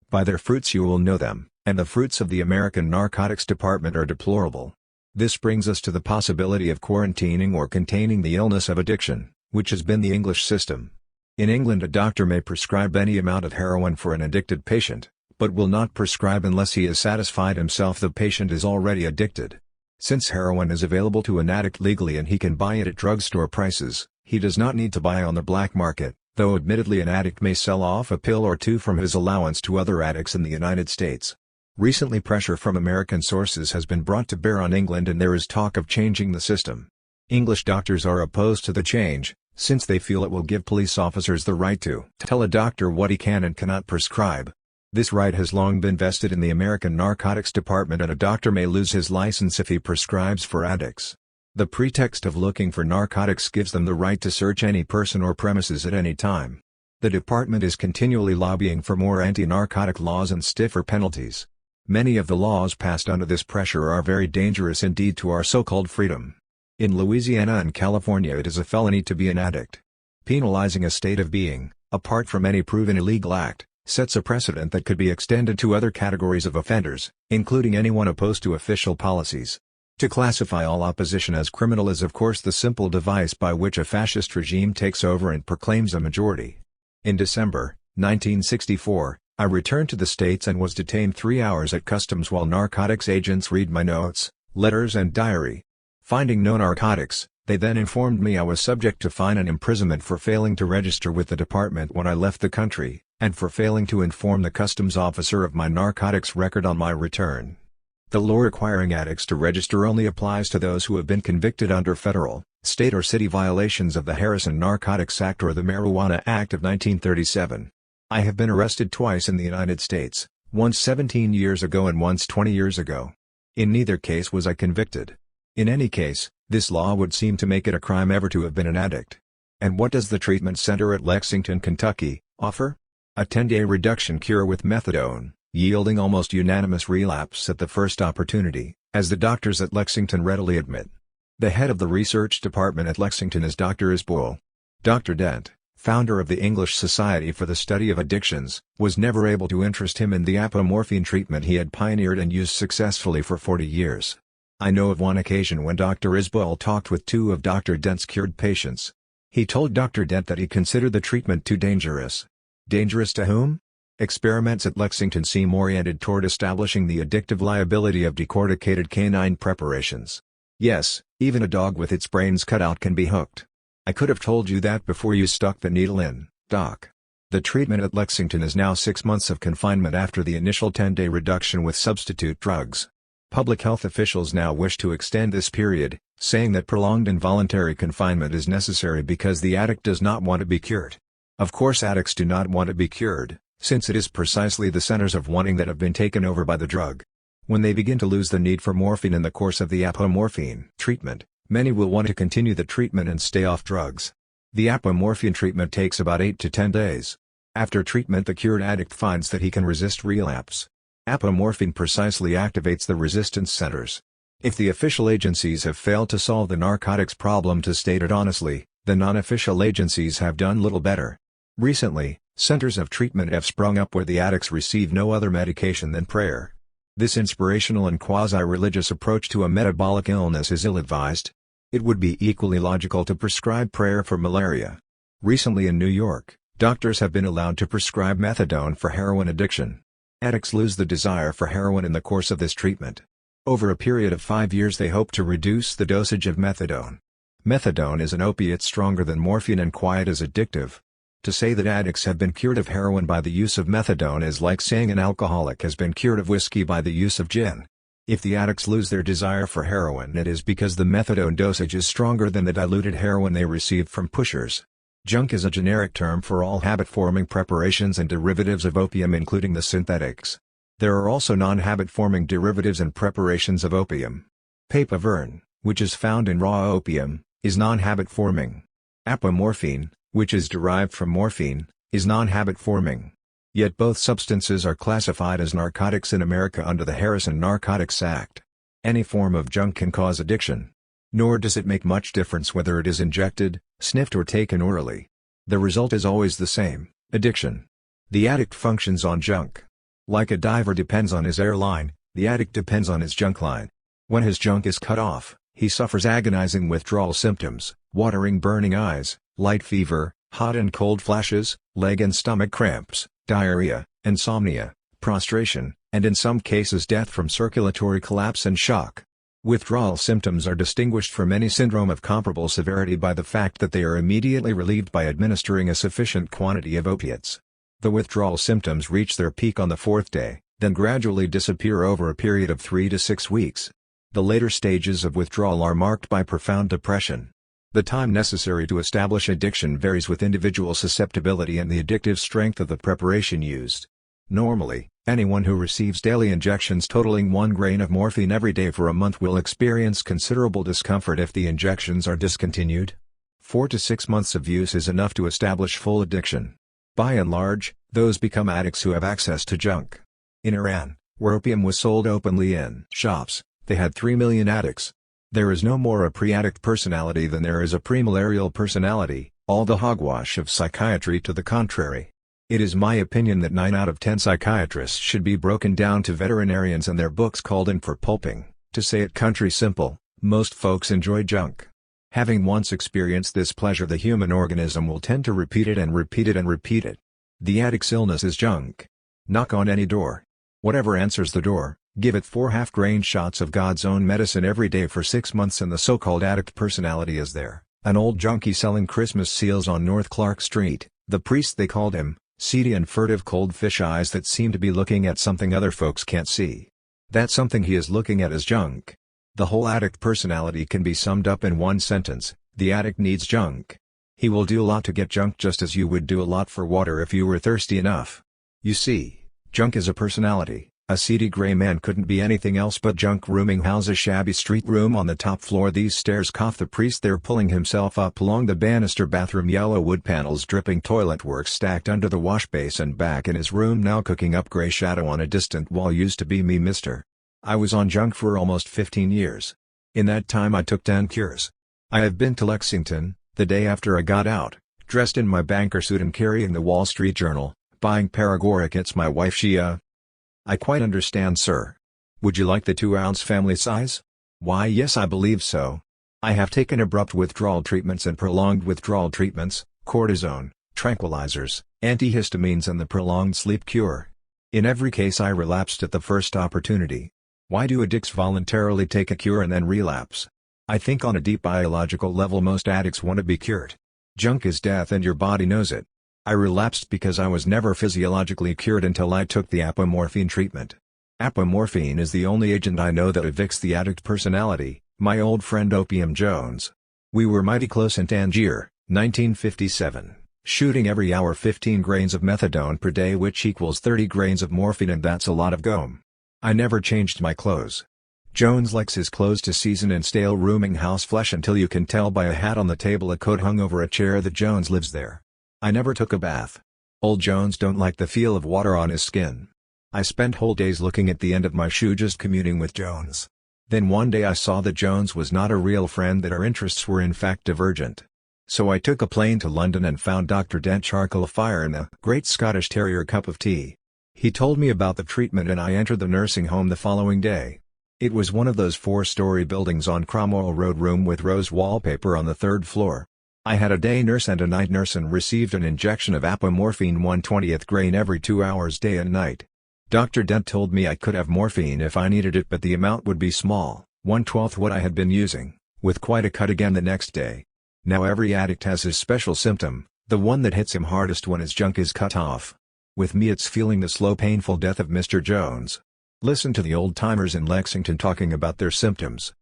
By their fruits you will know them, and the fruits of the American Narcotics Department are deplorable. This brings us to the possibility of quarantining or containing the illness of addiction, which has been the English system. In England, a doctor may prescribe any amount of heroin for an addicted patient, but will not prescribe unless he has satisfied himself the patient is already addicted. Since heroin is available to an addict legally and he can buy it at drugstore prices, he does not need to buy on the black market, though admittedly an addict may sell off a pill or two from his allowance to other addicts in the United States. Recently, pressure from American sources has been brought to bear on England and there is talk of changing the system. English doctors are opposed to the change, since they feel it will give police officers the right to tell a doctor what he can and cannot prescribe. This right has long been vested in the American Narcotics Department, and a doctor may lose his license if he prescribes for addicts. The pretext of looking for narcotics gives them the right to search any person or premises at any time. The department is continually lobbying for more anti-narcotic laws and stiffer penalties. Many of the laws passed under this pressure are very dangerous indeed to our so-called freedom. In Louisiana and California it is a felony to be an addict. Penalizing a state of being, apart from any proven illegal act, sets a precedent that could be extended to other categories of offenders, including anyone opposed to official policies. To classify all opposition as criminal is of course the simple device by which a fascist regime takes over and proclaims a majority. In December 1964, I returned to the States and was detained 3 hours at customs while narcotics agents read my notes, letters and diary. Finding no narcotics, they then informed me I was subject to fine and imprisonment for failing to register with the department when I left the country, and for failing to inform the customs officer of my narcotics record on my return. The law requiring addicts to register only applies to those who have been convicted under federal, state or city violations of the Harrison Narcotics Act or the Marijuana Act of 1937. I have been arrested twice in the United States, once 17 years ago and once 20 years ago. In neither case was I convicted. In any case, this law would seem to make it a crime ever to have been an addict. And what does the treatment center at Lexington, Kentucky, offer? A 10-day reduction cure with methadone, yielding almost unanimous relapse at the first opportunity, as the doctors at Lexington readily admit. The head of the research department at Lexington is Dr. Isbell. Dr. Dent, founder of the English Society for the Study of Addictions, was never able to interest him in the apomorphine treatment he had pioneered and used successfully for 40 years. I know of one occasion when Dr. Isbell talked with 2 of Dr. Dent's cured patients. He told Dr. Dent that he considered the treatment too dangerous. Dangerous to whom? Experiments at Lexington seem oriented toward establishing the addictive liability of decorticated canine preparations. Yes, even a dog with its brains cut out can be hooked. I could have told you that before you stuck the needle in, Doc. The treatment at Lexington is now 6 months of confinement after the initial 10-day reduction with substitute drugs. Public health officials now wish to extend this period, saying that prolonged involuntary confinement is necessary because the addict does not want to be cured. Of course, addicts do not want to be cured, since it is precisely the centers of wanting that have been taken over by the drug. When they begin to lose the need for morphine in the course of the apomorphine treatment, many will want to continue the treatment and stay off drugs. The apomorphine treatment takes about 8 to 10 days. After treatment, the cured addict finds that he can resist relapse. Apomorphine precisely activates the resistance centers. If the official agencies have failed to solve the narcotics problem, to state it honestly, the non-official agencies have done little better. Recently, centers of treatment have sprung up where the addicts receive no other medication than prayer. This inspirational and quasi-religious approach to a metabolic illness is ill-advised. It would be equally logical to prescribe prayer for malaria. Recently in New York, doctors have been allowed to prescribe methadone for heroin addiction. Addicts lose the desire for heroin in the course of this treatment. Over a period of 5 years they hope to reduce the dosage of methadone. Methadone is an opiate stronger than morphine and quite as addictive. To say that addicts have been cured of heroin by the use of methadone is like saying an alcoholic has been cured of whiskey by the use of gin. If the addicts lose their desire for heroin, it is because the methadone dosage is stronger than the diluted heroin they received from pushers. Junk is a generic term for all habit-forming preparations and derivatives of opium, including the synthetics. There are also non-habit-forming derivatives and preparations of opium. Papaver, which is found in raw opium, is non-habit-forming. Apomorphine, which is derived from morphine, is non-habit-forming. Yet both substances are classified as narcotics in America under the Harrison Narcotics Act. Any form of junk can cause addiction. Nor does it make much difference whether it is injected, sniffed or taken orally. The result is always the same: addiction. The addict functions on junk. Like a diver depends on his airline, the addict depends on his junk line. When his junk is cut off, he suffers agonizing withdrawal symptoms, watering burning eyes, light fever, hot and cold flashes, leg and stomach cramps, diarrhea, insomnia, prostration, and in some cases death from circulatory collapse and shock. Withdrawal symptoms are distinguished from any syndrome of comparable severity by the fact that they are immediately relieved by administering a sufficient quantity of opiates. The withdrawal symptoms reach their peak on the 4th day, then gradually disappear over a period of 3 to 6 weeks. The later stages of withdrawal are marked by profound depression. The time necessary to establish addiction varies with individual susceptibility and the addictive strength of the preparation used. Normally, anyone who receives daily injections totaling 1 grain of morphine every day for a month will experience considerable discomfort if the injections are discontinued. 4 to 6 months of use is enough to establish full addiction. By and large, those become addicts who have access to junk. In Iran, where opium was sold openly in shops, they had 3 million addicts. There is no more a pre-addict personality than there is a pre-malarial personality, all the hogwash of psychiatry to the contrary. It is my opinion that 9 out of 10 psychiatrists should be broken down to veterinarians and their books called in for pulping. To say it country simple, most folks enjoy junk. Having once experienced this pleasure, the human organism will tend to repeat it and repeat it and repeat it. The addict's illness is junk. Knock on any door. Whatever answers the door, give it 4 half-grain shots of God's own medicine every day for 6 months and the so-called addict personality is there. An old junkie selling Christmas seals on North Clark Street, the priest they called him, seedy and furtive cold fish eyes that seem to be looking at something other folks can't see. That something he is looking at is junk. The whole addict personality can be summed up in one sentence: the addict needs junk. He will do a lot to get junk just as you would do a lot for water if you were thirsty enough. You see, junk is a personality. A seedy gray man couldn't be anything else but junk. Rooming house, a shabby street room on the top floor. These stairs, cough the priest there pulling himself up along the banister. Bathroom, yellow wood panels, dripping toilet work stacked under the wash basin. Back in his room now, cooking up. Gray shadow on a distant wall. Used to be me, mister. I was on junk for almost 15 years. In that time I took 10 cures. I have been to Lexington, the day after I got out, dressed in my banker suit and carrying the Wall Street Journal, buying paregoric. It's my wife. I quite understand, sir. Would you like the 2-ounce family size? Why, yes, I believe so. I have taken abrupt withdrawal treatments and prolonged withdrawal treatments, cortisone, tranquilizers, antihistamines and the prolonged sleep cure. In every case I relapsed at the first opportunity. Why do addicts voluntarily take a cure and then relapse? I think on a deep biological level most addicts want to be cured. Junk is death and your body knows it. I relapsed because I was never physiologically cured until I took the apomorphine treatment. Apomorphine is the only agent I know that evicts the addict personality, my old friend Opium Jones. We were mighty close in Tangier, 1957, shooting every hour 15 grains of methadone per day, which equals 30 grains of morphine, and that's a lot of gum. I never changed my clothes. Jones likes his clothes to season in stale rooming house flesh until you can tell by a hat on the table, a coat hung over a chair, that Jones lives there. I never took a bath. Old Jones don't like the feel of water on his skin. I spent whole days looking at the end of my shoe just communing with Jones. Then one day I saw that Jones was not a real friend, that our interests were in fact divergent. So I took a plane to London and found Dr. Dent charcoal fire in a Great Scottish Terrier cup of tea. He told me about the treatment and I entered the nursing home the following day. It was one of those 4-story buildings on Cromwell Road, room with rose wallpaper on the 3rd floor. I had a day nurse and a night nurse and received an injection of apomorphine 1/20th grain every 2 hours day and night. Dr. Dent told me I could have morphine if I needed it, but the amount would be small, 1/12 what I had been using, with quite a cut again the next day. Now every addict has his special symptom, the one that hits him hardest when his junk is cut off. With me it's feeling the slow painful death of Mr. Jones. Listen to the old-timers in Lexington talking about their symptoms.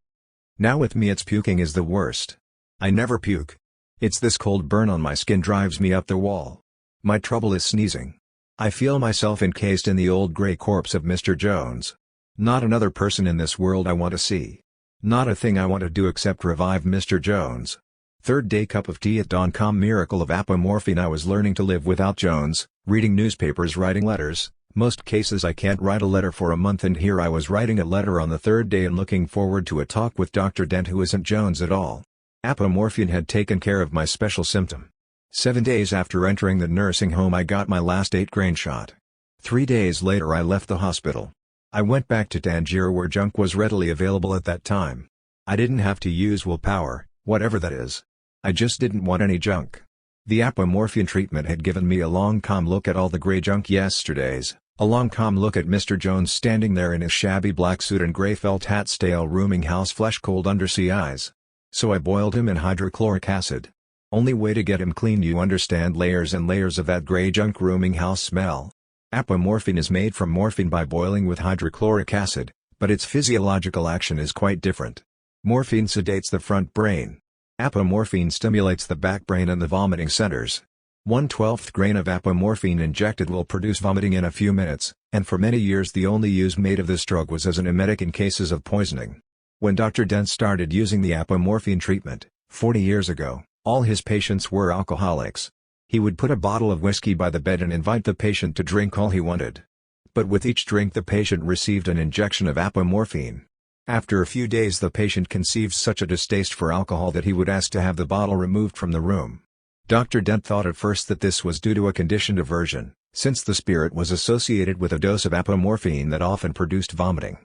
Now with me it's puking is the worst. I never puke. It's this cold burn on my skin drives me up the wall. My trouble is sneezing. I feel myself encased in the old grey corpse of Mr. Jones. Not another person in this world I want to see. Not a thing I want to do except revive Mr. Jones. Third day cup of tea at dawn. Miracle of apomorphine. I was learning to live without Jones, reading newspapers, writing letters. Most cases I can't write a letter for a month, and here I was writing a letter on the 3rd day and looking forward to a talk with Dr. Dent, who isn't Jones at all. Apomorphine had taken care of my special symptom. 7 days after entering the nursing home I got my last 8-grain shot. 3 days later I left the hospital. I went back to Tangier, where junk was readily available at that time. I didn't have to use willpower, whatever that is. I just didn't want any junk. The apomorphine treatment had given me a long calm look at all the grey junk yesterdays, a long calm look at Mr. Jones standing there in his shabby black suit and grey felt hat, stale rooming house flesh, cold undersea eyes. So I boiled him in hydrochloric acid. Only way to get him clean, you understand, layers and layers of that grey junk rooming house smell. Apomorphine is made from morphine by boiling with hydrochloric acid, but its physiological action is quite different. Morphine sedates the front brain. Apomorphine stimulates the back brain and the vomiting centers. 1/12th grain of apomorphine injected will produce vomiting in a few minutes, and for many years the only use made of this drug was as an emetic in cases of poisoning. When Dr. Dent started using the apomorphine treatment, 40 years ago, all his patients were alcoholics. He would put a bottle of whiskey by the bed and invite the patient to drink all he wanted. But with each drink the patient received an injection of apomorphine. After a few days the patient conceived such a distaste for alcohol that he would ask to have the bottle removed from the room. Dr. Dent thought at first that this was due to a conditioned aversion, since the spirit was associated with a dose of apomorphine that often produced vomiting.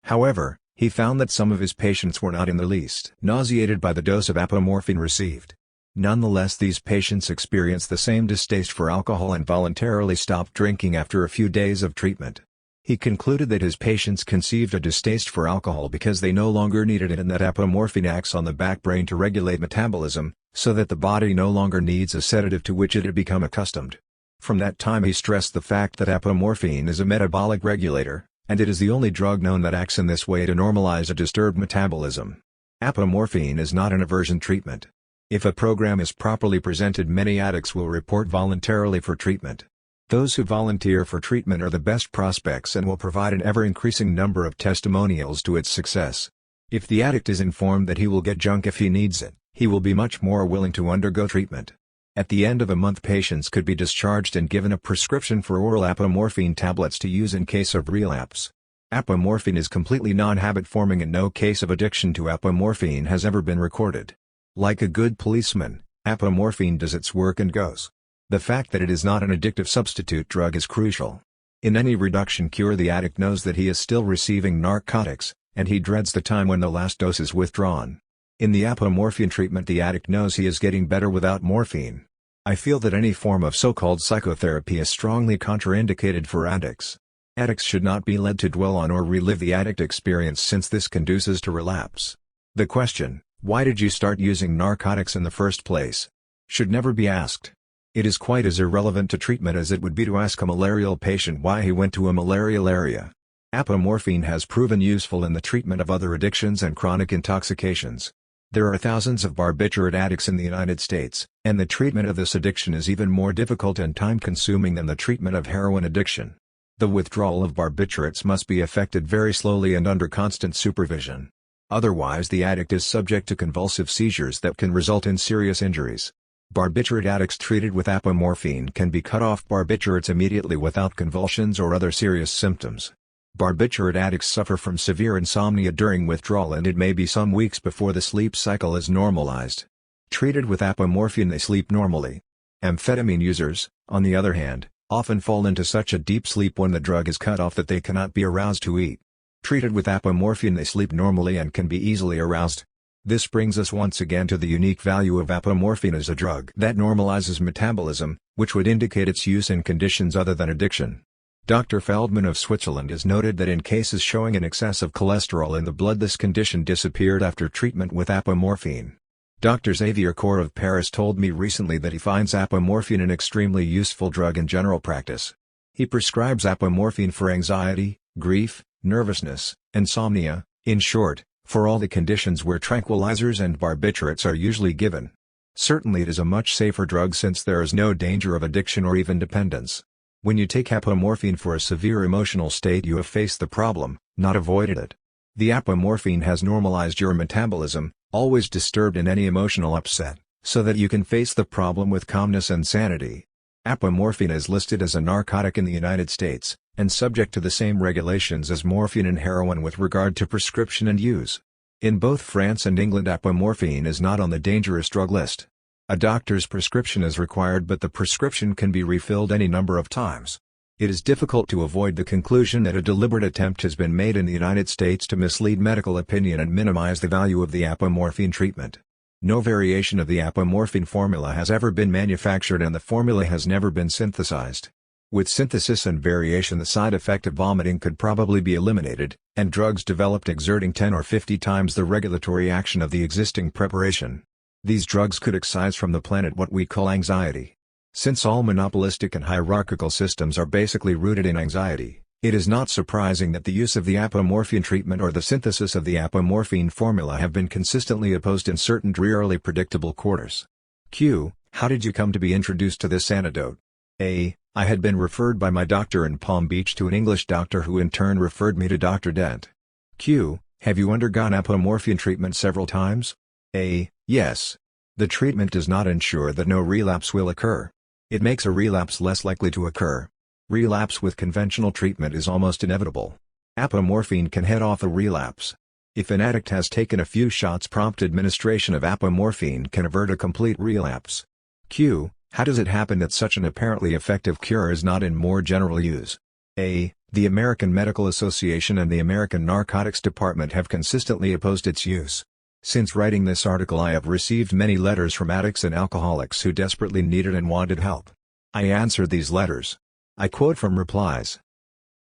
However, he found that some of his patients were not in the least nauseated by the dose of apomorphine received. Nonetheless, these patients experienced the same distaste for alcohol and voluntarily stopped drinking after a few days of treatment. He concluded that his patients conceived a distaste for alcohol because they no longer needed it, and that apomorphine acts on the back brain to regulate metabolism, so that the body no longer needs a sedative to which it had become accustomed. From that time he stressed the fact that apomorphine is a metabolic regulator, and it is the only drug known that acts in this way to normalize a disturbed metabolism. Apomorphine is not an aversion treatment. If a program is properly presented, many addicts will report voluntarily for treatment. Those who volunteer for treatment are the best prospects and will provide an ever-increasing number of testimonials to its success. If the addict is informed that he will get junk if he needs it, he will be much more willing to undergo treatment. At the end of a month, patients could be discharged and given a prescription for oral apomorphine tablets to use in case of relapse. Apomorphine is completely non-habit forming and no case of addiction to apomorphine has ever been recorded. Like a good policeman, apomorphine does its work and goes. The fact that it is not an addictive substitute drug is crucial. In any reduction cure, the addict knows that he is still receiving narcotics, and he dreads the time when the last dose is withdrawn. In the apomorphine treatment, the addict knows he is getting better without morphine. I feel that any form of so-called psychotherapy is strongly contraindicated for addicts. Addicts should not be led to dwell on or relive the addict experience, since this conduces to relapse. The question, "Why did you start using narcotics in the first place?" should never be asked. It is quite as irrelevant to treatment as it would be to ask a malarial patient why he went to a malarial area. Apomorphine has proven useful in the treatment of other addictions and chronic intoxications. There are thousands of barbiturate addicts in the United States, and the treatment of this addiction is even more difficult and time-consuming than the treatment of heroin addiction. The withdrawal of barbiturates must be effected very slowly and under constant supervision. Otherwise the addict is subject to convulsive seizures that can result in serious injuries. Barbiturate addicts treated with apomorphine can be cut off barbiturates immediately without convulsions or other serious symptoms. Barbiturate addicts suffer from severe insomnia during withdrawal, and it may be some weeks before the sleep cycle is normalized. Treated with apomorphine they sleep normally. Amphetamine users, on the other hand, often fall into such a deep sleep when the drug is cut off that they cannot be aroused to eat. Treated with apomorphine they sleep normally and can be easily aroused. This brings us once again to the unique value of apomorphine as a drug that normalizes metabolism, which would indicate its use in conditions other than addiction. Dr. Feldman of Switzerland has noted that in cases showing an excess of cholesterol in the blood this condition disappeared after treatment with apomorphine. Dr. Xavier Cour of Paris told me recently that he finds apomorphine an extremely useful drug in general practice. He prescribes apomorphine for anxiety, grief, nervousness, insomnia, in short, for all the conditions where tranquilizers and barbiturates are usually given. Certainly it is a much safer drug since there is no danger of addiction or even dependence. When you take apomorphine for a severe emotional state you have faced the problem, not avoided it. The apomorphine has normalized your metabolism, always disturbed in any emotional upset, so that you can face the problem with calmness and sanity. Apomorphine is listed as a narcotic in the United States, and subject to the same regulations as morphine and heroin with regard to prescription and use. In both France and England apomorphine is not on the dangerous drug list. A doctor's prescription is required, but the prescription can be refilled any number of times. It is difficult to avoid the conclusion that a deliberate attempt has been made in the United States to mislead medical opinion and minimize the value of the apomorphine treatment. No variation of the apomorphine formula has ever been manufactured and the formula has never been synthesized. With synthesis and variation the side effect of vomiting could probably be eliminated, and drugs developed exerting 10 or 50 times the regulatory action of the existing preparation. These drugs could excise from the planet what we call anxiety. Since all monopolistic and hierarchical systems are basically rooted in anxiety, it is not surprising that the use of the apomorphine treatment or the synthesis of the apomorphine formula have been consistently opposed in certain drearily predictable quarters. Q. How did you come to be introduced to this antidote? A. I had been referred by my doctor in Palm Beach to an English doctor who in turn referred me to Dr. Dent. Q. Have you undergone apomorphine treatment several times? A. Yes. The treatment does not ensure that no relapse will occur. It makes a relapse less likely to occur. Relapse with conventional treatment is almost inevitable. Apomorphine can head off a relapse. If an addict has taken a few shots, prompt administration of apomorphine can avert a complete relapse. Q. How does it happen that such an apparently effective cure is not in more general use? A. The American Medical Association and the American Narcotics Department have consistently opposed its use. Since writing this article I have received many letters from addicts and alcoholics who desperately needed and wanted help. I answered these letters. I quote from replies.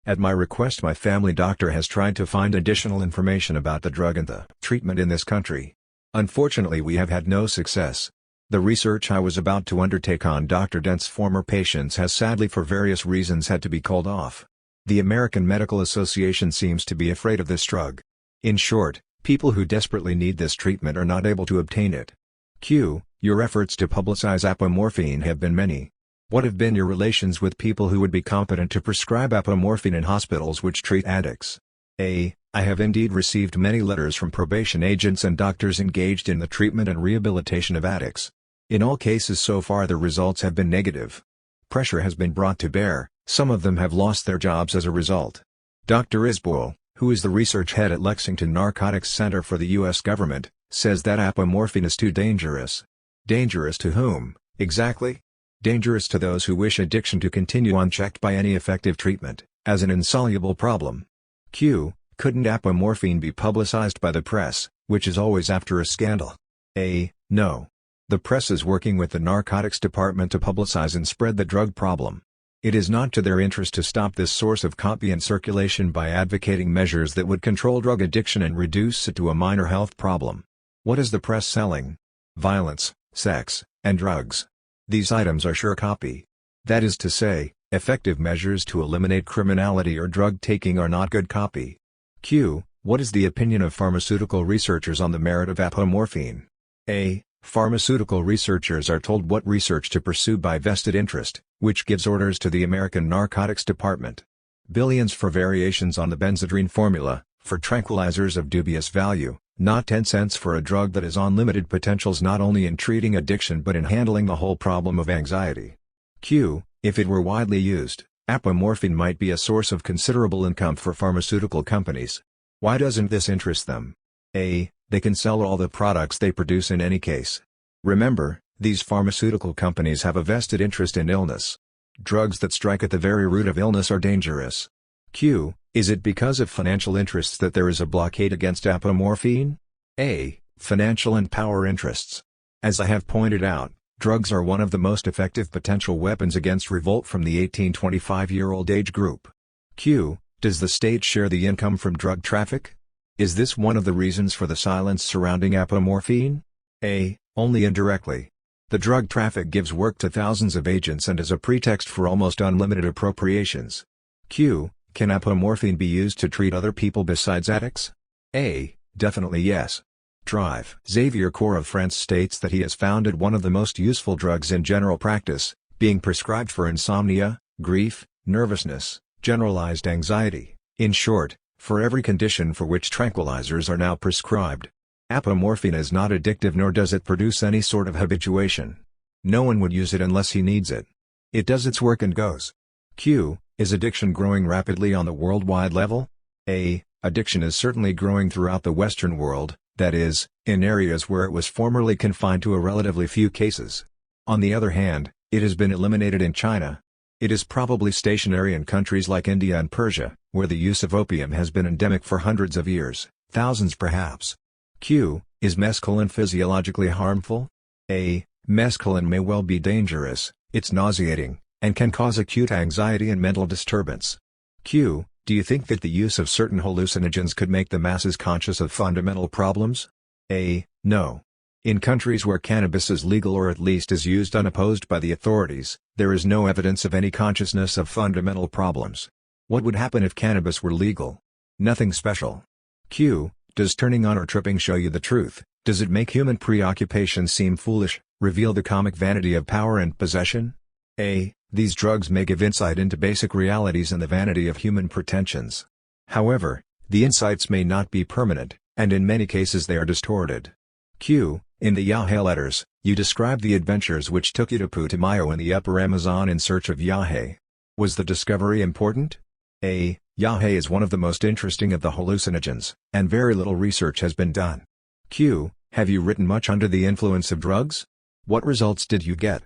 At my request my family doctor has tried to find additional information about the drug and the treatment in this country. Unfortunately we have had no success. The research I was about to undertake on Dr. Dent's former patients has sadly for various reasons had to be called off. The American Medical Association seems to be afraid of this drug. In short, people who desperately need this treatment are not able to obtain it. Q. Your efforts to publicize apomorphine have been many. What have been your relations with people who would be competent to prescribe apomorphine in hospitals which treat addicts? A. I have indeed received many letters from probation agents and doctors engaged in the treatment and rehabilitation of addicts. In all cases so far the results have been negative. Pressure has been brought to bear, some of them have lost their jobs as a result. Dr. Isboel, who is the research head at Lexington Narcotics Center for the U.S. government, says that apomorphine is too dangerous. Dangerous to whom, exactly? Dangerous to those who wish addiction to continue unchecked by any effective treatment, as an insoluble problem. Q. Couldn't apomorphine be publicized by the press, which is always after a scandal? A. No. The press is working with the narcotics department to publicize and spread the drug problem. It is not to their interest to stop this source of copy and circulation by advocating measures that would control drug addiction and reduce it to a minor health problem. What is the press selling? Violence, sex, and drugs. These items are sure copy. That is to say, Effective measures to eliminate criminality or drug taking are not good copy. Q. What is the opinion of pharmaceutical researchers on the merit of apomorphine? A. Pharmaceutical researchers are told what research to pursue by vested interest, which gives orders to the American Narcotics Department. Billions for variations on the benzedrine formula, for tranquilizers of dubious value, not 10 cents for a drug that has unlimited potentials not only in treating addiction but in handling the whole problem of anxiety. Q. If it were widely used, apomorphine might be a source of considerable income for pharmaceutical companies. Why doesn't this interest them? A. They can sell all the products they produce in any case. Remember, these pharmaceutical companies have a vested interest in illness. Drugs that strike at the very root of illness are dangerous. Q. Is it because of financial interests that there is a blockade against apomorphine? A. Financial and power interests. As I have pointed out, drugs are one of the most effective potential weapons against revolt from the 18-25-year-old age group. Q. Does the state share the income from drug traffic? Is this one of the reasons for the silence surrounding apomorphine? A. Only indirectly. The drug traffic gives work to thousands of agents and is a pretext for almost unlimited appropriations. Q. Can apomorphine be used to treat other people besides addicts? A. Definitely yes. Drive. Xavier Corr of France states that he has found it one of the most useful drugs in general practice, being prescribed for insomnia, grief, nervousness, generalized anxiety, in short, for every condition for which tranquilizers are now prescribed. Apomorphine is not addictive nor does it produce any sort of habituation. No one would use it unless he needs it. It does its work and goes. Q. Is addiction growing rapidly on the worldwide level? A. Addiction is certainly growing throughout the Western world, that is, in areas where it was formerly confined to a relatively few cases. On the other hand, it has been eliminated in China. It is probably stationary in countries like India and Persia, where the use of opium has been endemic for hundreds of years, thousands perhaps. Q. Is mescaline physiologically harmful? A. Mescaline may well be dangerous, it's nauseating, and can cause acute anxiety and mental disturbance. Q. Do you think that the use of certain hallucinogens could make the masses conscious of fundamental problems? A. No. In countries where cannabis is legal or at least is used unopposed by the authorities, there is no evidence of any consciousness of fundamental problems. What would happen if cannabis were legal? Nothing special. Q. Does turning on or tripping show you the truth? Does it make human preoccupation seem foolish, reveal the comic vanity of power and possession? A. These drugs may give insight into basic realities and the vanity of human pretensions. However, the insights may not be permanent, and in many cases they are distorted. Q. In the Yahé letters, you describe the adventures which took you to Putumayo in the upper Amazon in search of Yahé. Was the discovery important? A. Yahé is one of the most interesting of the hallucinogens, and very little research has been done. Q. Have you written much under the influence of drugs? What results did you get?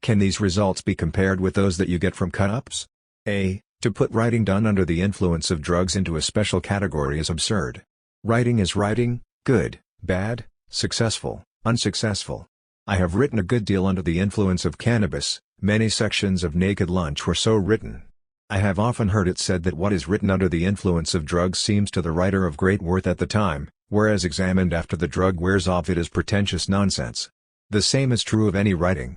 Can these results be compared with those that you get from cut-ups? A. To put writing done under the influence of drugs into a special category is absurd. Writing is writing, good, bad, successful, unsuccessful. I have written a good deal under the influence of cannabis, many sections of Naked Lunch were so written. I have often heard it said that what is written under the influence of drugs seems to the writer of great worth at the time, whereas examined after the drug wears off it is pretentious nonsense. The same is true of any writing.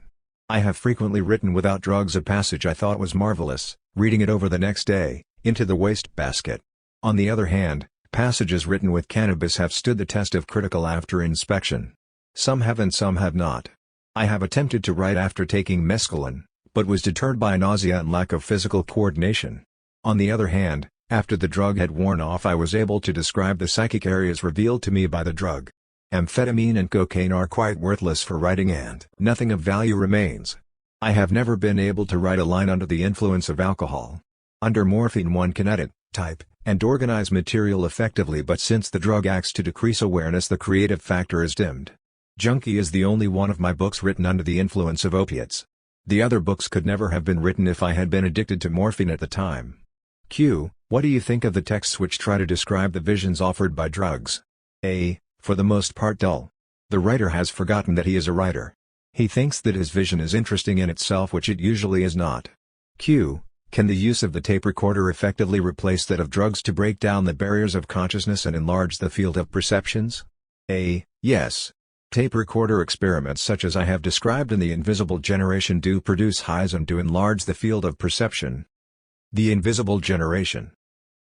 I have frequently written without drugs a passage I thought was marvelous, reading it over the next day, into the wastebasket. On the other hand, passages written with cannabis have stood the test of critical after inspection. Some have and some have not. I have attempted to write after taking mescaline, but was deterred by nausea and lack of physical coordination. On the other hand, after the drug had worn off I was able to describe the psychic areas revealed to me by the drug. Amphetamine and cocaine are quite worthless for writing and nothing of value remains. I have never been able to write a line under the influence of alcohol. Under morphine one can edit, type, and organize material effectively, but since the drug acts to decrease awareness the creative factor is dimmed. Junkie is the only one of my books written under the influence of opiates. The other books could never have been written if I had been addicted to morphine at the time. Q. What do you think of the texts which try to describe the visions offered by drugs? A. For the most part dull. The writer has forgotten that he is a writer. He thinks that his vision is interesting in itself, which it usually is not. Q. Can the use of the tape recorder effectively replace that of drugs to break down the barriers of consciousness and enlarge the field of perceptions? A. Yes. Tape recorder experiments such as I have described in the invisible generation do produce highs and do enlarge the field of perception. The invisible generation.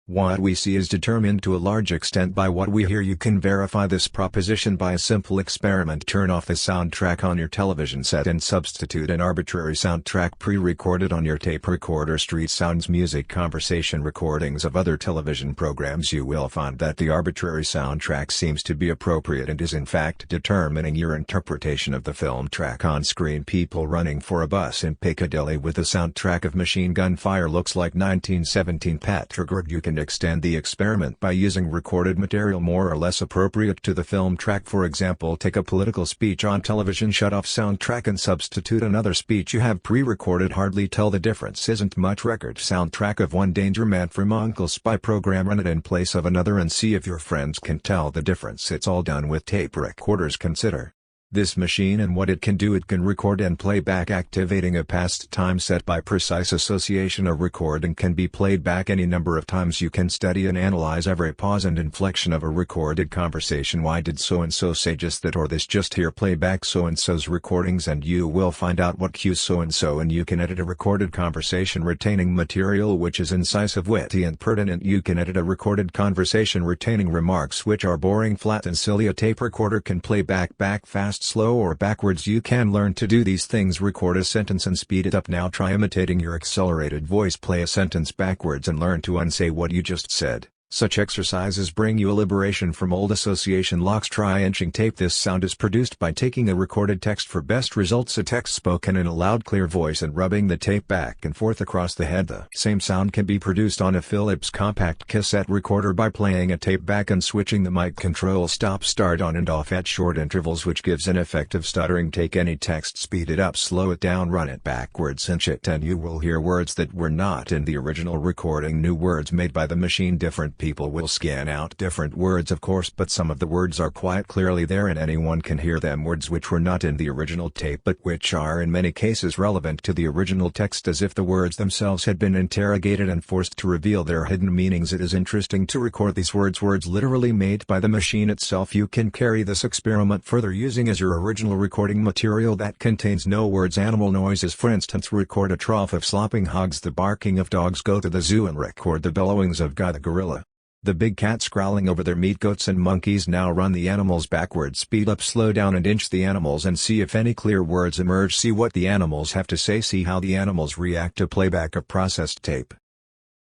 What we see is determined to a large extent by what we hear. You can verify this proposition by a simple experiment. Turn off the soundtrack on your television set and substitute an arbitrary soundtrack pre-recorded on your tape recorder. Street sounds, music, conversation recordings of other television programs. You will find that the arbitrary soundtrack seems to be appropriate and is in fact determining your interpretation of the film track on screen. People running for a bus in Piccadilly with a soundtrack of machine gun fire looks like 1917 Petrograd. You can extend the experiment by using recorded material more or less appropriate to the film track. For example, take a political speech on television, shut off soundtrack and substitute another speech you have pre-recorded. Hardly tell the difference. Isn't much. Record soundtrack of one Danger Man from Uncle Spy program, run it in place of another and see if your friends can tell the difference. It's all done with tape recorders. Consider this machine and what it can do. It can record and play back, activating a past time set by precise association. A recording can be played back any number of times. You can study and analyze every pause and inflection of a recorded conversation. Why did so-and-so say just that or this? Just here, play back so-and-so's recordings and you will find out what cues so-and-so, and you can edit a recorded conversation retaining material which is incisive, witty and pertinent. You can edit a recorded conversation retaining remarks which are boring, flat and silly. A tape recorder can play back fast, slow or backwards. You can learn to do these things. Record a sentence and speed it up. Now try imitating your accelerated voice. Play a sentence backwards and learn to unsay what you just said. Such exercises bring you a liberation from old association locks. Try inching tape. This sound is produced by taking a recorded text for best results. A text spoken in a loud clear voice and rubbing the tape back and forth across the head. The same sound can be produced on a Philips compact cassette recorder by playing a tape back and switching the mic control stop-start on and off at short intervals, which gives an effect of stuttering. Take any text, speed it up, slow it down, run it backwards, inch it, and you will hear words that were not in the original recording. New words made by the machine. Different people will scan out different words, of course, but some of the words are quite clearly there and anyone can hear them. Words which were not in the original tape but which are in many cases relevant to the original text, as if the words themselves had been interrogated and forced to reveal their hidden meanings. It is interesting to record these words literally made by the machine itself. You can carry this experiment further using as your original recording material that contains no words. Animal noises, for instance, record a trough of slopping hogs, the barking of dogs. Go to the zoo and record the bellowings of Guy the gorilla, the big cats growling over their meat. Goats and monkeys. Now run the animals backwards, speed up, slow down and inch the animals and see if any clear words emerge. See what the animals have to say. See how the animals react to playback of processed tape.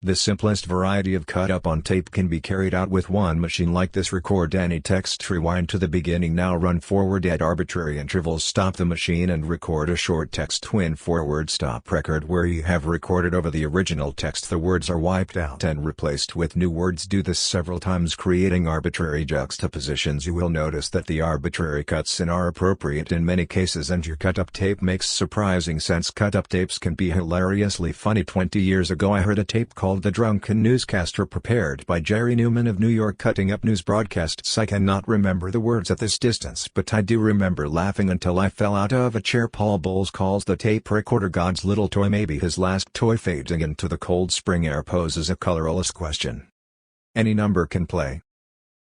The simplest variety of cut-up on tape can be carried out with one machine like this. Record any text, rewind to the beginning. Now run forward at arbitrary intervals. Stop the machine and record a short text. Twin forward stop record where you have recorded over the original text. The words are wiped out and replaced with new words. Do this several times, creating arbitrary juxtapositions. You will notice that the arbitrary cuts in are appropriate in many cases and your cut-up tape makes surprising sense. Cut-up tapes can be hilariously funny. 20 years ago I heard a tape called The Drunken Newscaster, prepared by Jerry Newman of New York, cutting up news broadcasts. I cannot remember the words at this distance, but I do remember laughing until I fell out of a chair. Paul Bowles calls the tape recorder God's little toy. Maybe his last toy. Fading into the cold spring air poses a colorless question. Any number can play.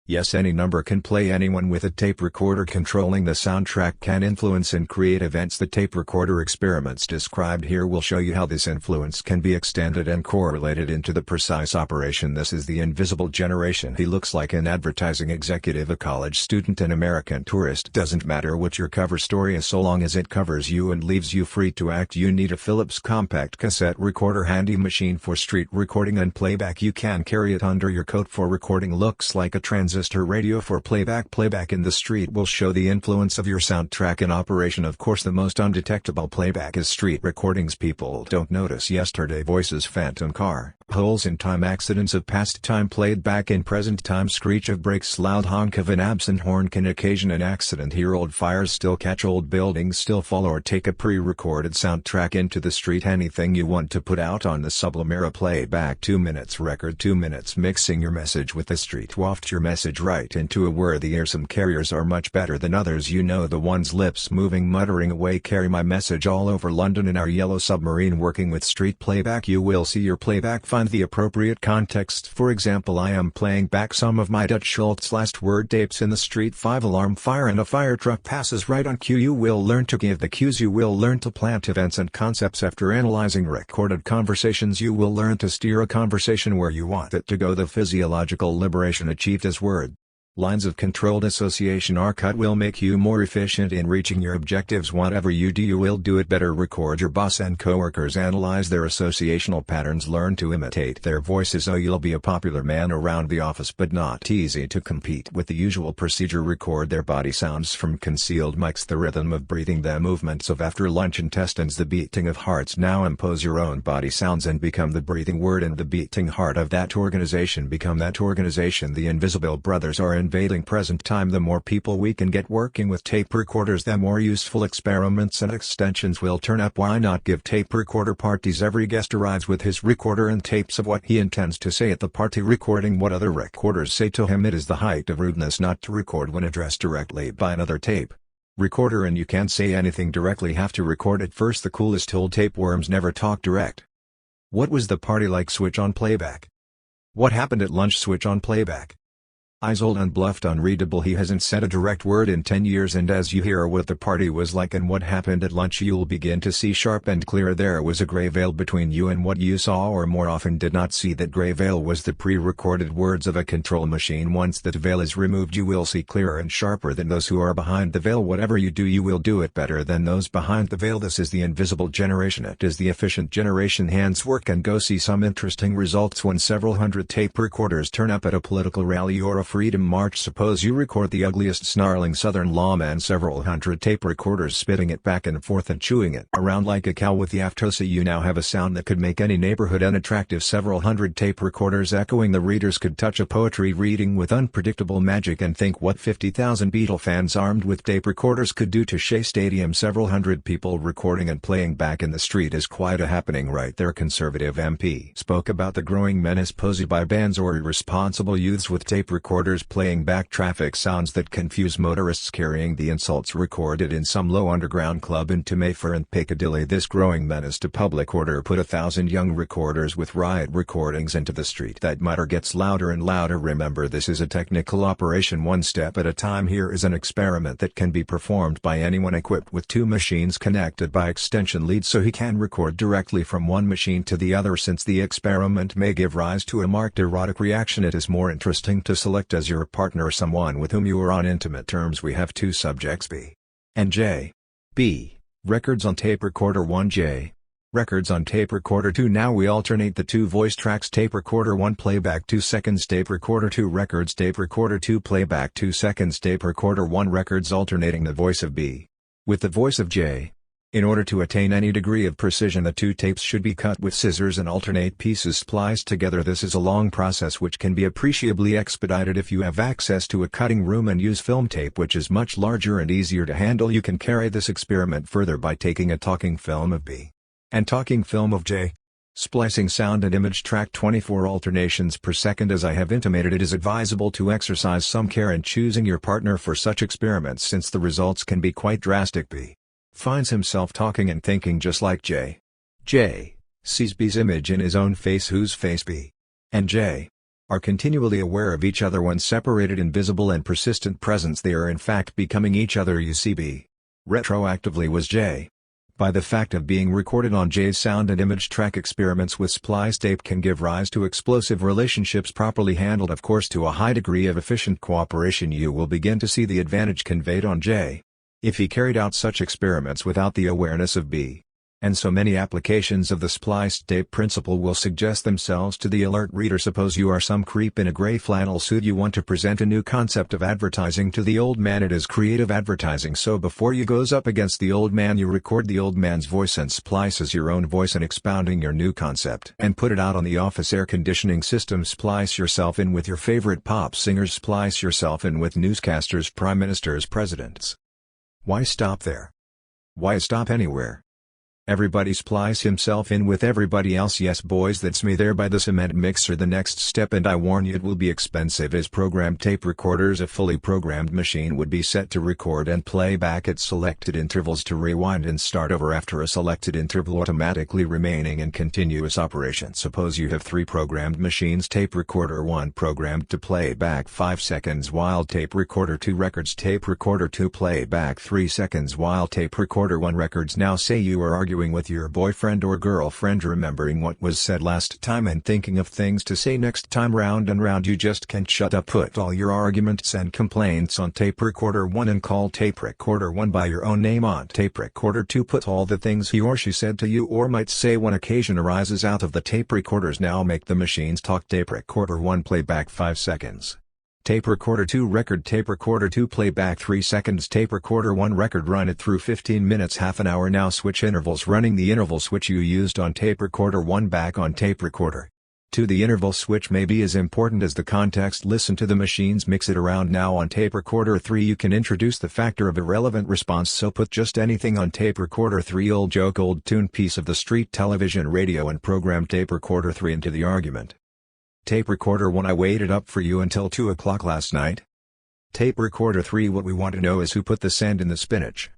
Yes, any number can play. Anyone with a tape recorder controlling the soundtrack can influence and create events. The tape recorder experiments described here will show you how this influence can be extended and correlated into the precise operation. This is the invisible generation. He looks like an advertising executive, a college student, an American tourist. Doesn't matter what your cover story is so long as it covers you and leaves you free to act. You need a Philips compact cassette recorder handy machine for street recording and playback. You can carry it under your coat for recording. Looks like a transistor radio for playback. Playback in the street will show the influence of your soundtrack in operation. Of course, the most undetectable playback is street recordings people don't notice. Yesterday voices, phantom car, holes in time, accidents of past time played back in present time, screech of brakes, loud honk of an absent horn can occasion an accident here. Old fires still catch, old buildings still fall, or take a pre-recorded soundtrack into the street. Anything you want to put out on the sublime era. Playback 2 minutes, record 2 minutes, mixing your message with the street. Waft your message message right into a worthy ear. Some carriers are much better than others, you know, the ones lips moving muttering away carry my message all over London in our yellow submarine. Working with street playback, you will see your playback find the appropriate context. For example, I am playing back some of my Dutch Schultz last word tapes in the street. 5-alarm fire and a fire truck passes right on cue. You will learn to give the cues, you will learn to plant events and concepts. After analyzing recorded conversations, you will learn to steer a conversation where you want it to go. The physiological liberation achieved as word lines of controlled association are cut will make you more efficient in reaching your objectives. Whatever you do, you will do it better. Record your boss and coworkers, analyze their associational patterns, learn to imitate their voices. Oh, you'll be a popular man around the office, but not easy to compete with. The usual procedure: record their body sounds from concealed mics, the rhythm of breathing, the movements of after lunch intestines, the beating of hearts. Now impose your own body sounds and become the breathing word and the beating heart of that organization. Become that organization. The Invisible Brothers are invading present time. The more people we can get working with tape recorders, the more useful experiments and extensions will turn up. Why not give tape recorder parties? Every guest arrives with his recorder and tapes of what he intends to say at the party, recording what other recorders say to him. It is the height of rudeness not to record when addressed directly by another tape recorder, and you can't say anything directly, have to record it first. The coolest told tapeworms never talk direct. What was the party like? Switch on playback. What happened at lunch? Switch on playback. Eyes old, unbluffed, unreadable. He hasn't said a direct word in 10 years, and as you hear what the party was like and what happened at lunch, you'll begin to see sharp and clear there was a gray veil between you and what you saw, or more often did not see. That gray veil was the pre-recorded words of a control machine. Once that veil is removed, you will see clearer and sharper than those who are behind the veil. Whatever you do, you will do it better than those behind the veil. This is the invisible generation. It is the efficient generation. Hands work and go see some interesting results when several hundred tape recorders turn up at a political rally or a Freedom March. Suppose you record the ugliest snarling southern lawman, several hundred tape recorders spitting it back and forth and chewing it around like a cow with the aftosa. You now have a sound that could make any neighborhood unattractive. Several hundred tape recorders echoing. The readers could touch a poetry reading with unpredictable magic and think what 50,000 Beatle fans armed with tape recorders could do to Shea Stadium. Several hundred people recording and playing back in the street is quite a happening right there. Conservative MP spoke about the growing menace posed by bands or irresponsible youths with tape recorders playing back traffic sounds that confuse motorists, carrying the insults recorded in some low underground club into Mayfair and Piccadilly. This growing menace to public order put 1,000 young recorders with riot recordings into the street. That mutter gets louder and louder. Remember, this is a technical operation, one step at a time. Here is an experiment that can be performed by anyone equipped with two machines connected by extension leads, so he can record directly from one machine to the other. Since the experiment may give rise to a marked erotic reaction, it is more interesting to select as your partner or someone with whom you are on intimate terms. We have two subjects, B and J. B. Records on tape recorder 1. J. Records on tape recorder 2. Now we alternate the two voice tracks. Tape recorder 1 playback 2 seconds, tape recorder 2 records, tape recorder 2 playback 2 seconds, tape recorder 1 records, alternating the voice of B with the voice of J. In order to attain any degree of precision, the two tapes should be cut with scissors and alternate pieces spliced together. This is a long process which can be appreciably expedited if you have access to a cutting room and use film tape, which is much larger and easier to handle. You can carry this experiment further by taking a talking film of B and talking film of J, splicing sound and image track 24 alternations per second. As I have intimated, it is advisable to exercise some care in choosing your partner for such experiments, since the results can be quite drastic. B finds himself talking and thinking just like J. J sees B's image in his own face, whose face B and J are continually aware of each other. When separated in visible and persistent presence, they are in fact becoming each other. You see, B retroactively was J by the fact of being recorded on J's sound and image track. Experiments with spliced tape can give rise to explosive relationships, properly handled, of course, to a high degree of efficient cooperation. You will begin to see the advantage conveyed on J if he carried out such experiments without the awareness of B. And so many applications of the spliced tape principle will suggest themselves to the alert reader. Suppose you are some creep in a gray flannel suit. You want to present a new concept of advertising to the old man. It is creative advertising, so before you goes up against the old man, you record the old man's voice and splice as your own voice in expounding your new concept and put it out on the office air conditioning system. Splice yourself in with your favorite pop singers. Splice yourself in with newscasters, prime ministers, presidents. Why stop there? Why stop anywhere? Everybody splice himself in with everybody else. Yes boys, that's me there by the cement mixer. The next step, and I warn you it will be expensive, is programmed tape recorders. A fully programmed machine would be set to record and play back at selected intervals, to rewind and start over after a selected interval, automatically remaining in continuous operation. Suppose you have 3 programmed machines. Tape recorder 1 programmed to play back 5 seconds while tape recorder 2 records. Tape recorder 2 play back 3 seconds while tape recorder 1 records. Now say you are arguing with your boyfriend or girlfriend, remembering what was said last time and thinking of things to say next time. Round and round, you just can't shut up. Put all your arguments and complaints on tape recorder 1 and call tape recorder 1 by your own name. On tape recorder 2, put all the things he or she said to you or might say when occasion arises out of the tape recorders. Now make the machines talk. Tape recorder 1 play back 5 seconds. Tape recorder 2 record. Tape recorder 2 play back 3 seconds. Tape recorder 1 record. Run it through 15 minutes, half an hour. Now switch intervals, running the interval switch you used on tape recorder 1 back on tape recorder 2. The interval switch may be as important as the context. Listen to the machines mix it around. Now on tape recorder 3 you can introduce the factor of irrelevant response, so put just anything on tape recorder 3. Old joke, old tune, piece of the street, television, radio, and program tape recorder 3 into the argument. Tape recorder 1, I waited up for you until 2 o'clock last night. Tape recorder 3, what we want to know is who put the sand in the spinach.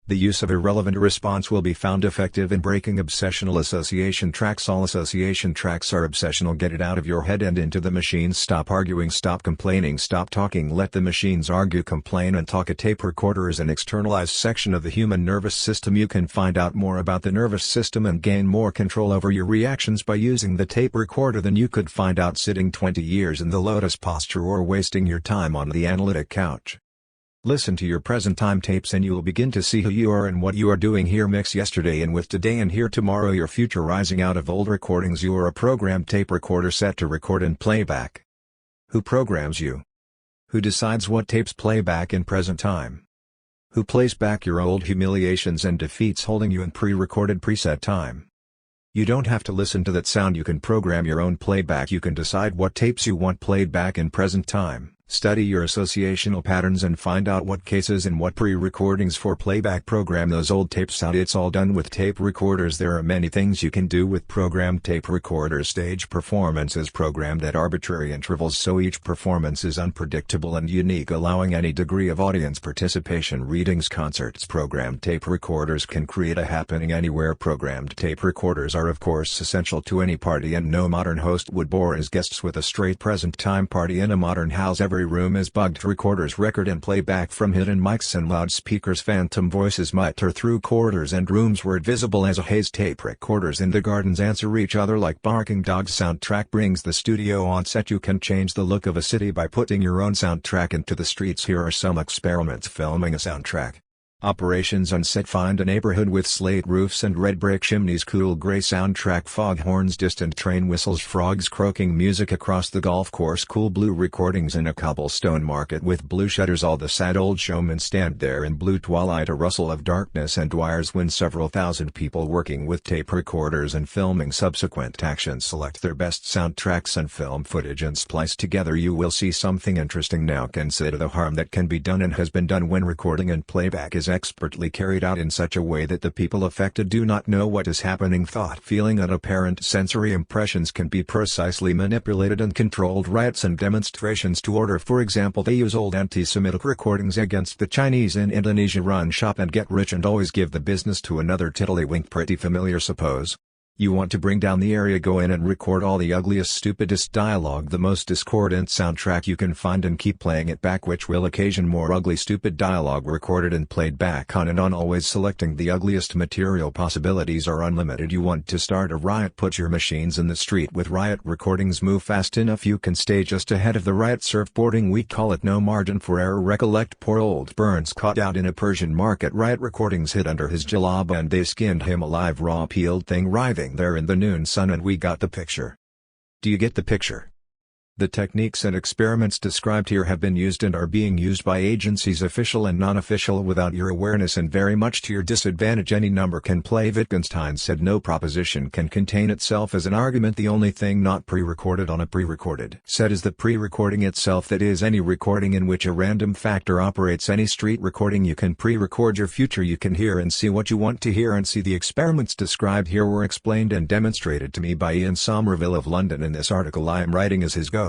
The use of irrelevant response will be found effective in breaking obsessional association tracks. All association tracks are obsessional. Get it out of your head and into the machines. Stop arguing, stop complaining, stop talking. Let the machines argue, complain, and talk. A tape recorder is an externalized section of the human nervous system. You can find out more about the nervous system and gain more control over your reactions by using the tape recorder than you could find out sitting 20 years in the lotus posture or wasting your time on the analytic couch. Listen to your present time tapes and you will begin to see who you are and what you are doing here. Mix yesterday in with today and here tomorrow. Your future rising out of old recordings. You are a programmed tape recorder set to record and play back. Who programs you? Who decides what tapes play back in present time? Who plays back your old humiliations and defeats, holding you in pre-recorded preset time? You don't have to listen to that sound. You can program your own playback. You can decide what tapes you want played back in present time. Study your associational patterns and find out what cases and what pre-recordings for playback. Program those old tapes out. It's all done with tape recorders. There are many things you can do with programmed tape recorders. Stage performances programmed at arbitrary intervals so each performance is unpredictable and unique, allowing any degree of audience participation. Readings, concerts. Programmed tape recorders can create a happening anywhere. Programmed tape recorders are of course essential to any party, and no modern host would bore his guests with a straight present time party. In a modern house every room is bugged. Recorders record and play back from hidden mics and loudspeakers. Phantom voices mutter through corridors and rooms were visible as a haze. Tape recorders in the gardens answer each other like barking dogs. Soundtrack brings the studio on set. You can change the look of a city by putting your own soundtrack into the streets. Here are some experiments filming a soundtrack. Operations on set. Find a neighborhood with slate roofs and red brick chimneys. Cool gray soundtrack. Foghorns, distant train whistles, frogs croaking, music across the golf course. Cool blue recordings in a cobblestone market with blue shutters. All the sad old showmen stand there in blue twilight. A rustle of darkness and wires when several thousand people working with tape recorders and filming subsequent actions select their best soundtracks and film footage and splice together. You will see something interesting. Now consider the harm that can be done and has been done when recording and playback is expertly carried out in such a way that the people affected do not know what is happening. Thought, feeling, and apparent sensory impressions can be precisely manipulated and controlled. Riots and demonstrations to order. For example, they use old anti-Semitic recordings against the Chinese in Indonesia. Run, shop, and get rich and always give the business to another. Tiddlywink. Pretty familiar, suppose? You want to bring down the area, go in and record all the ugliest, stupidest dialogue, the most discordant soundtrack you can find, and keep playing it back, which will occasion more ugly, stupid dialogue recorded and played back on and on, always selecting the ugliest material. Possibilities are unlimited. You want to start a riot, put your machines in the street with riot recordings. Move fast enough you can stay just ahead of the riot. Surfboarding, we call it. No margin for error. Recollect poor old Burns caught out in a Persian market. Riot recordings hid under his jalaba and they skinned him alive, raw peeled thing writhing there in the noon sun, and we got the picture. Do you get the picture? The techniques and experiments described here have been used and are being used by agencies official and non-official without your awareness and very much to your disadvantage. Any number can play. Wittgenstein said no proposition can contain itself as an argument. The only thing not pre-recorded on a pre-recorded set is the pre-recording itself, that is, any recording in which a random factor operates. Any street recording you can pre-record your future. You can hear and see what you want to hear and see. The experiments described here were explained and demonstrated to me by Ian Somerville of London in this article I am writing as his ghost.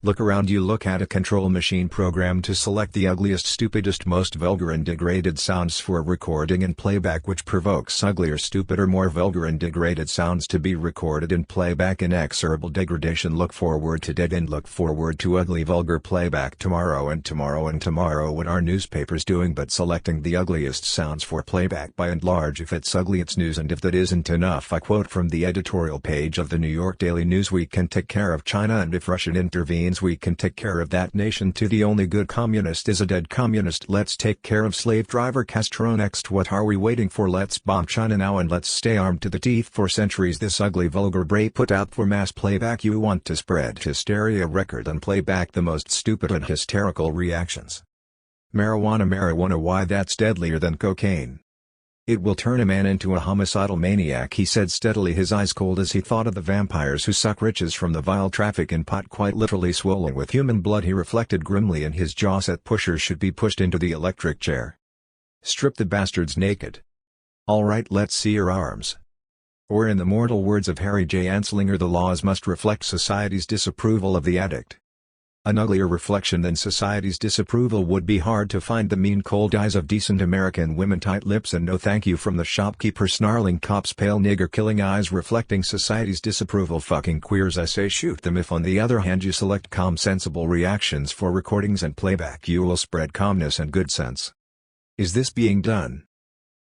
Look around you. Look at a control machine programmed to select the ugliest, stupidest, most vulgar and degraded sounds for recording and playback, which provokes uglier, stupider, more vulgar and degraded sounds to be recorded and playback. Inexorable degradation. Look forward to dead end. Look forward to ugly, vulgar playback tomorrow and tomorrow and tomorrow. What are newspapers doing but selecting the ugliest sounds for playback? By and large, if it's ugly, it's news, and if that isn't enough, I quote from the editorial page of the New York Daily News: we can take care of China, and if Russia intervenes, we can take care of that nation too. The only good communist is a dead communist. Let's take care of slave driver Castro next. What are we waiting for? Let's bomb China now and let's stay armed to the teeth for centuries. This ugly, vulgar bray put out for mass playback. You want to spread hysteria, record and play back the most stupid and hysterical reactions. Marijuana, why that's deadlier than cocaine. It will turn a man into a homicidal maniac, he said steadily, his eyes cold as he thought of the vampires who suck riches from the vile traffic in pot, quite literally swollen with human blood. He reflected grimly, and his jaw set. Pushers should be pushed into the electric chair. Strip the bastards naked. All right, let's see your arms. Or in the mortal words of Harry J. Anslinger, the laws must reflect society's disapproval of the addict. An uglier reflection than society's disapproval would be hard to find. The mean cold eyes of decent American women, tight lips and no thank you from the shopkeeper, snarling cops, pale nigger killing eyes reflecting society's disapproval. Fucking queers, I say, shoot them. If on the other hand you select calm, sensible reactions for recordings and playback, you will spread calmness and good sense. Is this being done?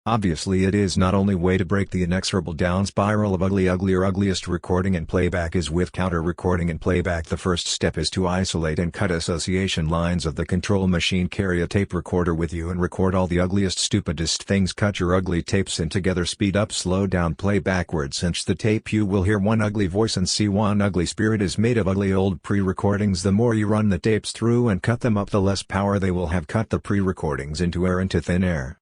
Obviously it is. Not only way to break the inexorable down spiral of ugliest recording and playback is with counter recording and playback. The first step is to isolate and cut association lines of the control machine. Carry a tape recorder with you and record all the ugliest, stupidest things. Cut your ugly tapes in together. Speed up, slow down, play backwards. Cinch the tape. You will hear one ugly voice and see one ugly spirit is made of ugly old pre-recordings. The more you run the tapes through and cut them up, the less power they will have. Cut the pre-recordings into air, into thin air.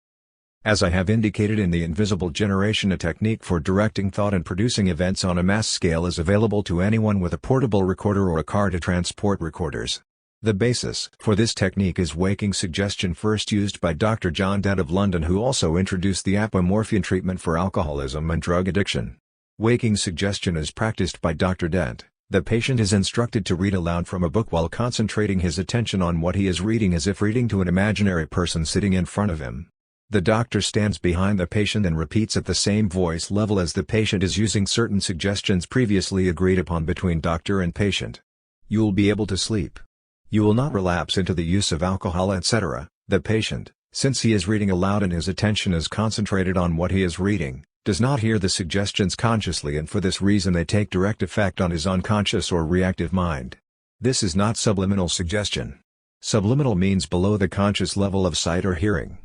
As I have indicated in The Invisible Generation, a technique for directing thought and producing events on a mass scale is available to anyone with a portable recorder or a car to transport recorders. The basis for this technique is waking suggestion, first used by Dr. John Dent of London, who also introduced the apomorphine treatment for alcoholism and drug addiction. Waking suggestion is practiced by Dr. Dent. The patient is instructed to read aloud from a book while concentrating his attention on what he is reading, as if reading to an imaginary person sitting in front of him. The doctor stands behind the patient and repeats at the same voice level as the patient is using certain suggestions previously agreed upon between doctor and patient. You'll be able to sleep. You will not relapse into the use of alcohol, etc. The patient, since he is reading aloud and his attention is concentrated on what he is reading, does not hear the suggestions consciously, and for this reason they take direct effect on his unconscious or reactive mind. This is not subliminal suggestion. Subliminal means below the conscious level of sight or hearing.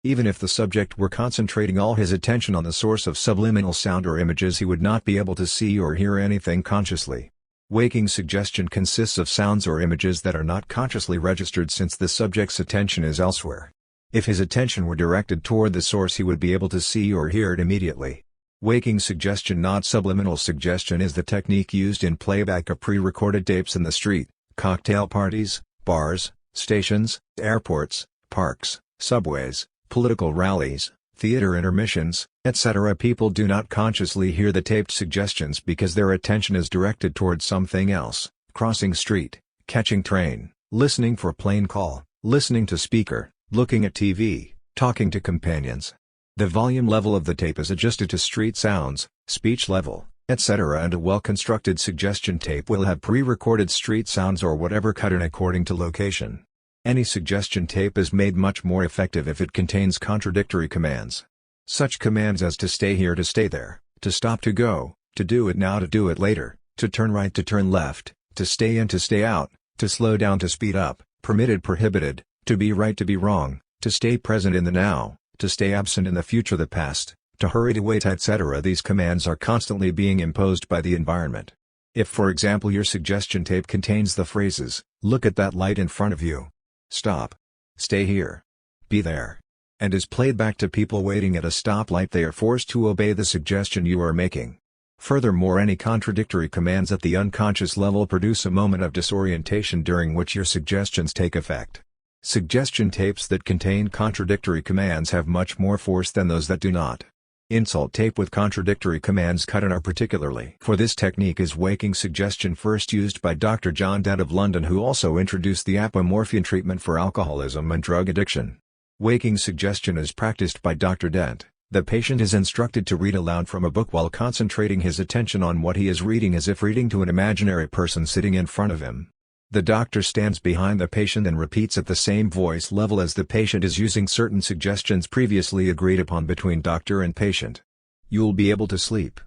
Even if the subject were concentrating all his attention on the source of subliminal sound or images, he would not be able to see or hear anything consciously. Waking suggestion consists of sounds or images that are not consciously registered, since the subject's attention is elsewhere. If his attention were directed toward the source, he would be able to see or hear it immediately. Waking suggestion, not subliminal suggestion, is the technique used in playback of pre-recorded tapes in the street, cocktail parties, bars, stations, airports, parks, subways, political rallies, theater intermissions, etc. People do not consciously hear the taped suggestions because their attention is directed towards something else: crossing street, catching train, listening for plane call, listening to speaker, looking at TV, talking to companions. The volume level of the tape is adjusted to street sounds, speech level, etc., and a well-constructed suggestion tape will have pre-recorded street sounds or whatever cut in according to location. Any suggestion tape is made much more effective if it contains contradictory commands. Such commands as to stay here, to stay there, to stop, to go, to do it now, to do it later, to turn right, to turn left, to stay in, to stay out, to slow down, to speed up, permitted, prohibited, to be right, to be wrong, to stay present in the now, to stay absent in the future, the past, to hurry, to wait, etc. These commands are constantly being imposed by the environment. If for example your suggestion tape contains the phrases, "Look at that light in front of you," "Stop," "Stay here," "Be there," and is played back to people waiting at a stoplight, they are forced to obey the suggestion you are making. Furthermore, any contradictory commands at the unconscious level produce a moment of disorientation during which your suggestions take effect. Suggestion tapes that contain contradictory commands have much more force than those that do not. Insult tape with contradictory commands cut in are particularly. For this technique is waking suggestion, first used by Dr. John Dent of London, who also introduced the apomorphine treatment for alcoholism and drug addiction. Waking suggestion is practiced by Dr. Dent. The patient is instructed to read aloud from a book while concentrating his attention on what he is reading, as if reading to an imaginary person sitting in front of him. The doctor stands behind the patient and repeats at the same voice level as the patient is using certain suggestions previously agreed upon between doctor and patient. You will be able to sleep.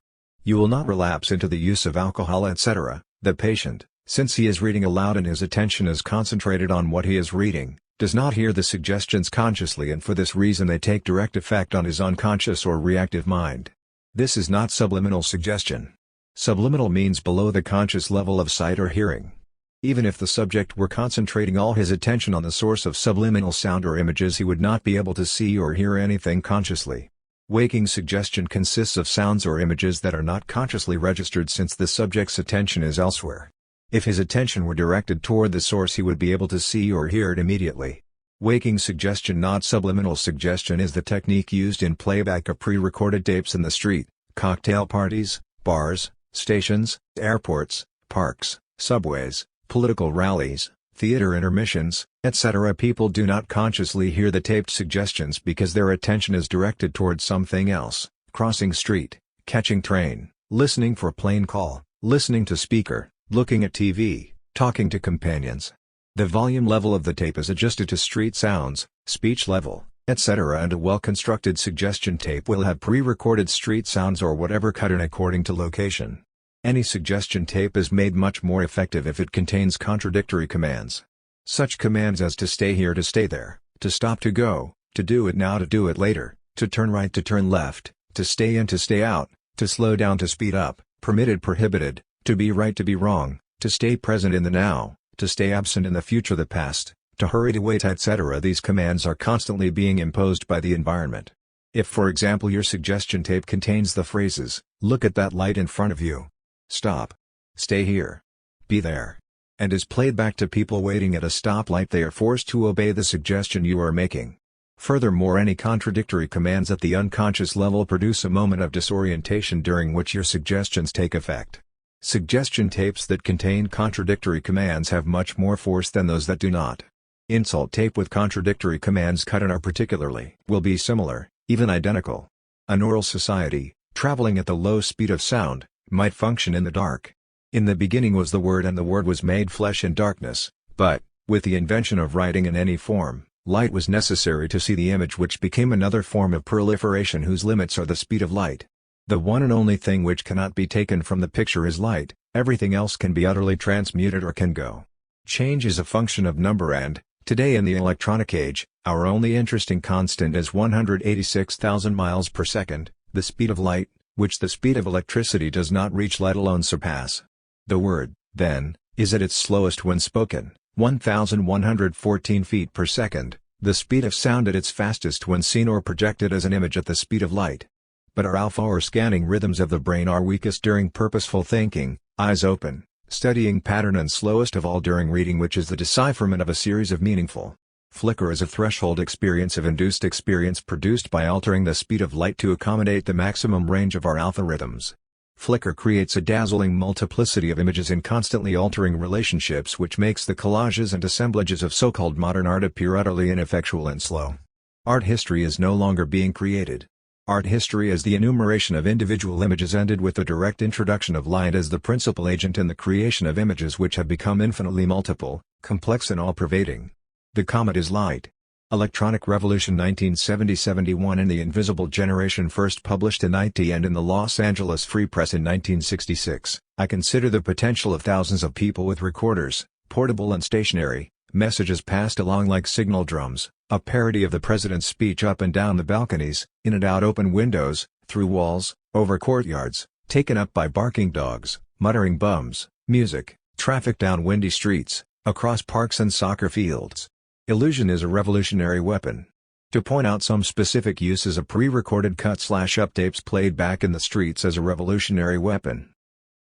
You will not relapse into the use of alcohol, etc. The patient, since he is reading aloud and his attention is concentrated on what he is reading, does not hear the suggestions consciously, and for this reason they take direct effect on his unconscious or reactive mind. This is not subliminal suggestion. Subliminal means below the conscious level of sight or hearing. Even if the subject were concentrating all his attention on the source of subliminal sound or images, he would not be able to see or hear anything consciously. Waking suggestion consists of sounds or images that are not consciously registered, since the subject's attention is elsewhere. If his attention were directed toward the source, he would be able to see or hear it immediately. Waking suggestion, not subliminal suggestion, is the technique used in playback of pre-recorded tapes in the street, cocktail parties, bars, stations, airports, parks, subways, political rallies, theater intermissions, etc. People do not consciously hear the taped suggestions because their attention is directed towards something else: crossing street, catching train, listening for plane call, listening to speaker, looking at TV, talking to companions. The volume level of the tape is adjusted to street sounds, speech level, etc., and a well-constructed suggestion tape will have pre-recorded street sounds or whatever cut in according to location. Any suggestion tape is made much more effective if it contains contradictory commands. Such commands as to stay here, to stay there, to stop, to go, to do it now, to do it later, to turn right, to turn left, to stay in, to stay out, to slow down, to speed up, permitted, prohibited, to be right, to be wrong, to stay present in the now, to stay absent in the future, the past, to hurry, to wait, etc. These commands are constantly being imposed by the environment. If for example your suggestion tape contains the phrases, "Look at that light in front of you," "Stop," "Stay here," "Be there," and is played back to people waiting at a stoplight, they are forced to obey the suggestion you are making. Furthermore, any contradictory commands at the unconscious level produce a moment of disorientation during which your suggestions take effect. Suggestion tapes that contain contradictory commands have much more force than those that do not. Insult tape with contradictory commands cut in are particularly will be similar, even identical. An oral society, traveling at the low speed of sound, might function in the dark. In the beginning was the Word, and the Word was made flesh in darkness, but, with the invention of writing in any form, light was necessary to see the image, which became another form of proliferation whose limits are the speed of light. The one and only thing which cannot be taken from the picture is light, everything else can be utterly transmuted or can go. Change is a function of number, and, today in the electronic age, our only interesting constant is 186,000 miles per second, the speed of light, which the speed of electricity does not reach, let alone surpass. The word, then, is at its slowest when spoken, 1,114 feet per second, the speed of sound at its fastest when seen or projected as an image at the speed of light. But our alpha or scanning rhythms of the brain are weakest during purposeful thinking, eyes open, studying pattern, and slowest of all during reading, which is the decipherment of a series of meaningful. Flicker is a threshold experience of induced experience produced by altering the speed of light to accommodate the maximum range of our alpha rhythms. Flicker creates a dazzling multiplicity of images in constantly altering relationships, which makes the collages and assemblages of so-called modern art appear utterly ineffectual and slow. Art history is no longer being created. Art history, as the enumeration of individual images, ended with the direct introduction of light as the principal agent in the creation of images which have become infinitely multiple, complex and all-pervading. The comet is light. Electronic Revolution 1970-71 and The Invisible Generation, first published in IT and in the Los Angeles Free Press in 1966. I consider the potential of thousands of people with recorders, portable and stationary, messages passed along like signal drums, a parody of the president's speech up and down the balconies, in and out open windows, through walls, over courtyards, taken up by barking dogs, muttering bums, music, traffic down windy streets, across parks and soccer fields. Illusion is a revolutionary weapon. To point out some specific uses of pre-recorded cut/up tapes played back in the streets as a revolutionary weapon.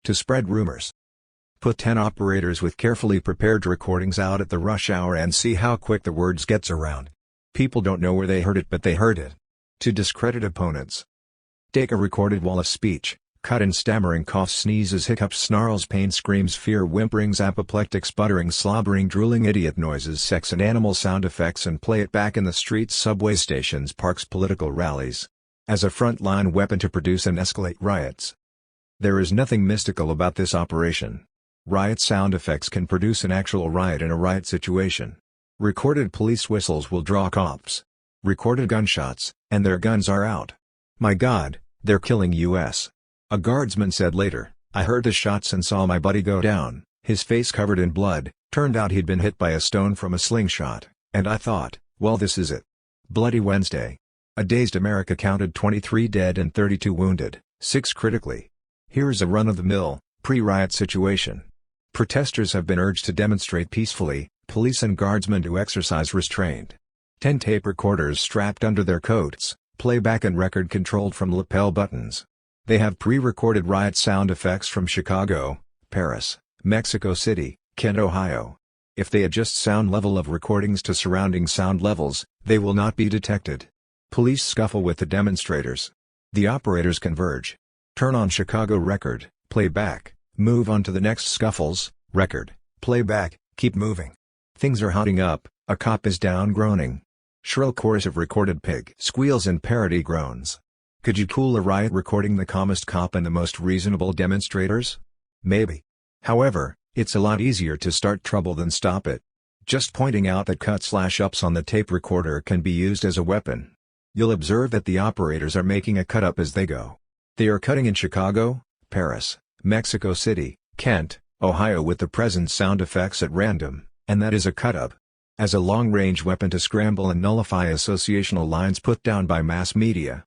To spread rumors. Put 10 operators with carefully prepared recordings out at the rush hour and see how quick the words gets around. People don't know where they heard it, but they heard it. To discredit opponents. Take a recorded wall of speech, cut in stammering coughs, sneezes, hiccups, snarls, pain, screams, fear, whimperings, apoplectic sputtering, slobbering, drooling, idiot noises, sex and animal sound effects, and play it back in the streets, subway stations, parks, political rallies. As a frontline weapon to produce and escalate riots. There is nothing mystical about this operation. Riot sound effects can produce an actual riot in a riot situation. Recorded police whistles will draw cops. Recorded gunshots, and their guns are out. My God, they're killing us. A guardsman said later, I heard the shots and saw my buddy go down, his face covered in blood. Turned out he'd been hit by a stone from a slingshot, and I thought, well, this is it. Bloody Wednesday. A dazed America counted 23 dead and 32 wounded, 6 critically. Here's a run-of-the-mill, pre-riot situation. Protesters have been urged to demonstrate peacefully, police and guardsmen to exercise restraint. 10 tape recorders strapped under their coats, playback and record controlled from lapel buttons. They have pre-recorded riot sound effects from Chicago, Paris, Mexico City, Kent, Ohio. If they adjust sound level of recordings to surrounding sound levels, they will not be detected. Police scuffle with the demonstrators. The operators converge. Turn on Chicago record, play back, move on to the next scuffles, record, play back, keep moving. Things are hotting up, a cop is down groaning. Shrill chorus of recorded pig squeals and parody groans. Could you cool a riot recording the calmest cop and the most reasonable demonstrators? Maybe. However, it's a lot easier to start trouble than stop it. Just pointing out that cut/ups on the tape recorder can be used as a weapon. You'll observe that the operators are making a cut-up as they go. They are cutting in Chicago, Paris, Mexico City, Kent, Ohio with the present sound effects at random, and that is a cut-up. As a long-range weapon to scramble and nullify associational lines put down by mass media.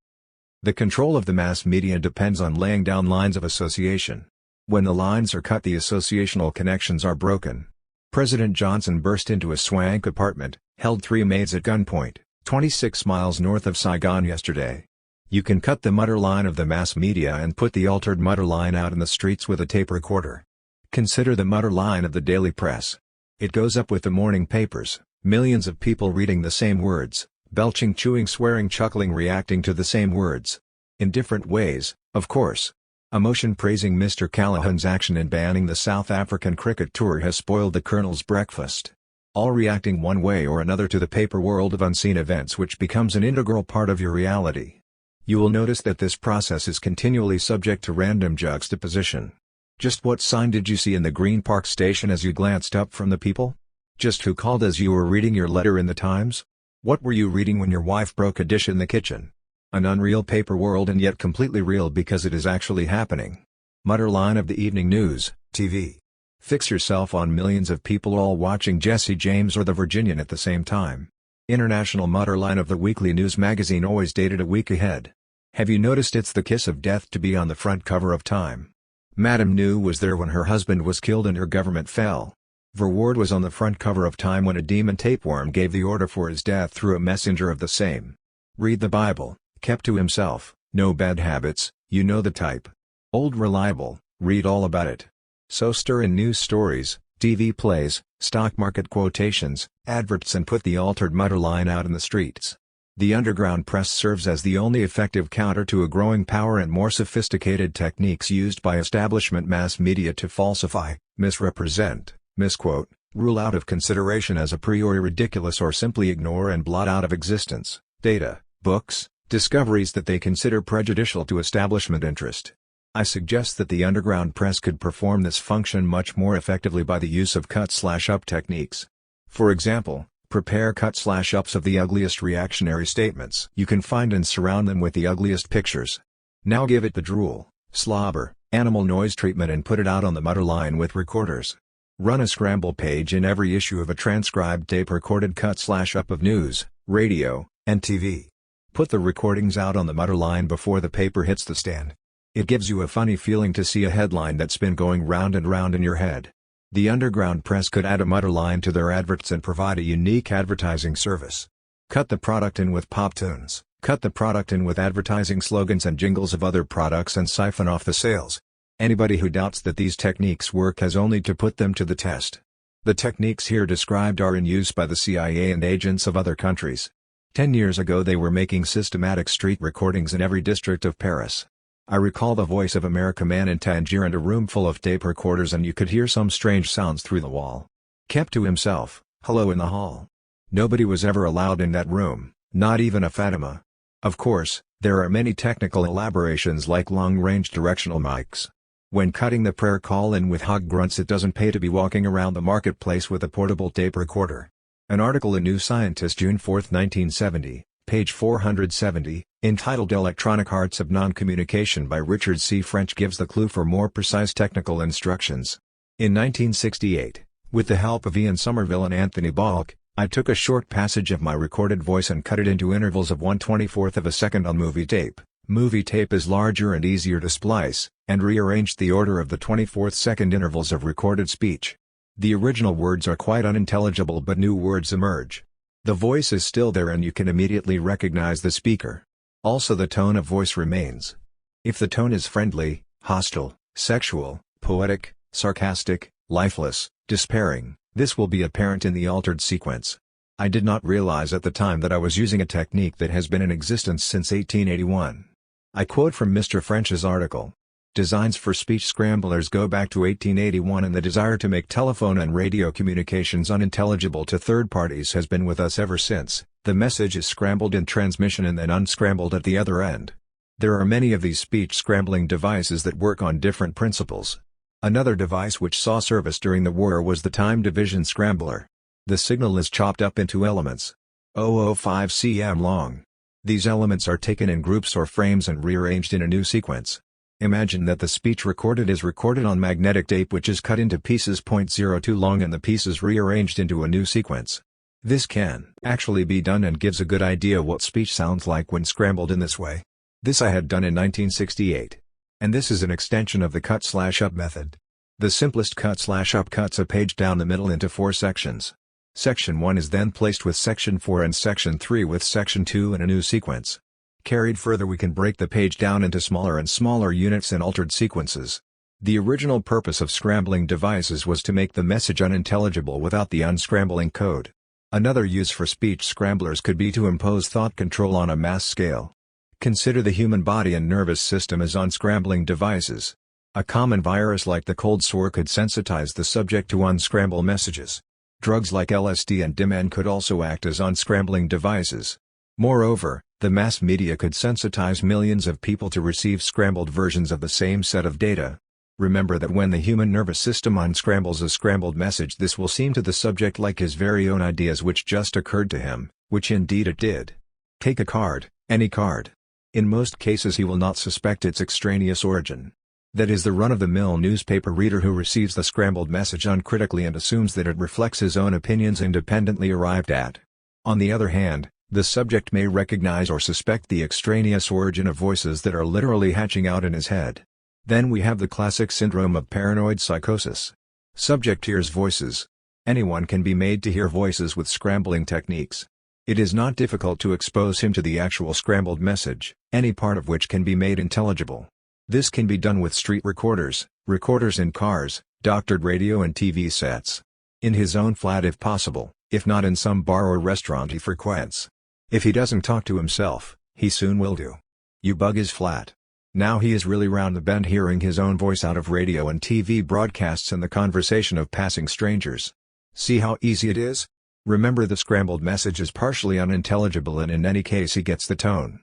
The control of the mass media depends on laying down lines of association. When the lines are cut, the associational connections are broken. President Johnson burst into a swank apartment, held 3 maids at gunpoint, 26 miles north of Saigon yesterday. You can cut the mutter line of the mass media and put the altered mutter line out in the streets with a tape recorder. Consider the mutter line of the daily press. It goes up with the morning papers, millions of people reading the same words. Belching, chewing, swearing, chuckling, reacting to the same words. In different ways, of course. A motion praising Mr. Callaghan's action in banning the South African cricket tour has spoiled the Colonel's breakfast. All reacting one way or another to the paper world of unseen events, which becomes an integral part of your reality. You will notice that this process is continually subject to random juxtaposition. Just what sign did you see in the Green Park station as you glanced up from the People? Just who called as you were reading your letter in the Times? What were you reading when your wife broke a dish in the kitchen? An unreal paper world, and yet completely real because it is actually happening. Mutter line of the evening news, TV. Fix yourself on millions of people all watching Jesse James or The Virginian at the same time. International mutter line of the weekly news magazine, always dated a week ahead. Have you noticed it's the kiss of death to be on the front cover of Time? Madame New was there when her husband was killed and her government fell. Verwoerd was on the front cover of Time when a demon tapeworm gave the order for his death through a messenger of the same. Read the Bible, kept to himself, no bad habits, you know the type. Old reliable, read all about it. So stir in news stories, TV plays, stock market quotations, adverts, and put the altered mutter line out in the streets. The underground press serves as the only effective counter to a growing power and more sophisticated techniques used by establishment mass media to falsify, misrepresent, misquote, rule out of consideration as a priori ridiculous, or simply ignore and blot out of existence, data, books, discoveries that they consider prejudicial to establishment interest. I suggest that the underground press could perform this function much more effectively by the use of cut/up techniques. For example, prepare cut/ups of the ugliest reactionary statements you can find and surround them with the ugliest pictures. Now give it the drool, slobber, animal noise treatment and put it out on the mutter line with recorders. Run a scramble page in every issue of a transcribed tape-recorded cut/up of news, radio, and TV. Put the recordings out on the mutter line before the paper hits the stand. It gives you a funny feeling to see a headline that's been going round and round in your head. The underground press could add a mutter line to their adverts and provide a unique advertising service. Cut the product in with pop tunes, cut the product in with advertising slogans and jingles of other products and siphon off the sales. Anybody who doubts that these techniques work has only to put them to the test. The techniques here described are in use by the CIA and agents of other countries. 10 years ago they were making systematic street recordings in every district of Paris. I recall the Voice of America man in Tangier and a room full of tape recorders, and you could hear some strange sounds through the wall. Kept to himself, hello in the hall. Nobody was ever allowed in that room, not even a Fatima. Of course, there are many technical elaborations like long-range directional mics. When cutting the prayer call in with hog grunts, it doesn't pay to be walking around the marketplace with a portable tape recorder. An article in New Scientist June 4, 1970, page 470, entitled Electronic Arts of Non-Communication by Richard C. French gives the clue for more precise technical instructions. In 1968, with the help of Ian Somerville and Anthony Balk, I took a short passage of my recorded voice and cut it into intervals of 1/24th of a second on movie tape. Movie tape is larger and easier to splice, and rearranged the order of the 24th second intervals of recorded speech. The original words are quite unintelligible, but new words emerge. The voice is still there and you can immediately recognize the speaker. Also the tone of voice remains. If the tone is friendly, hostile, sexual, poetic, sarcastic, lifeless, despairing, this will be apparent in the altered sequence. I did not realize at the time that I was using a technique that has been in existence since 1881. I quote from Mr. French's article. Designs for speech scramblers go back to 1881, and the desire to make telephone and radio communications unintelligible to third parties has been with us ever since. The message is scrambled in transmission and then unscrambled at the other end. There are many of these speech scrambling devices that work on different principles. Another device which saw service during the war was the time division scrambler. The signal is chopped up into elements 005 cm long. These elements are taken in groups or frames and rearranged in a new sequence. Imagine that the speech recorded is recorded on magnetic tape, which is cut into pieces 0.02 long and the pieces rearranged into a new sequence. This can actually be done and gives a good idea what speech sounds like when scrambled in this way. This I had done in 1968. And this is an extension of the cut/up method. The simplest cut/up cuts a page down the middle into 4 sections. Section 1 is then placed with Section 4 and Section 3 with Section 2 in a new sequence. Carried further, we can break the page down into smaller and smaller units and altered sequences. The original purpose of scrambling devices was to make the message unintelligible without the unscrambling code. Another use for speech scramblers could be to impose thought control on a mass scale. Consider the human body and nervous system as unscrambling devices. A common virus like the cold sore could sensitize the subject to unscramble messages. Drugs like LSD and Dimen could also act as unscrambling devices. Moreover, the mass media could sensitize millions of people to receive scrambled versions of the same set of data. Remember that when the human nervous system unscrambles a scrambled message, this will seem to the subject like his very own ideas which just occurred to him, which indeed it did. Take a card, any card. In most cases he will not suspect its extraneous origin. That is the run-of-the-mill newspaper reader who receives the scrambled message uncritically and assumes that it reflects his own opinions independently arrived at. On the other hand, the subject may recognize or suspect the extraneous origin of voices that are literally hatching out in his head. Then we have the classic syndrome of paranoid psychosis. Subject hears voices. Anyone can be made to hear voices with scrambling techniques. It is not difficult to expose him to the actual scrambled message, any part of which can be made intelligible. This can be done with street recorders, recorders in cars, doctored radio and TV sets. In his own flat if possible, if not in some bar or restaurant he frequents. If he doesn't talk to himself, he soon will do. You bug his flat. Now he is really round the bend hearing his own voice out of radio and TV broadcasts and the conversation of passing strangers. See how easy it is? Remember, the scrambled message is partially unintelligible and in any case he gets the tone.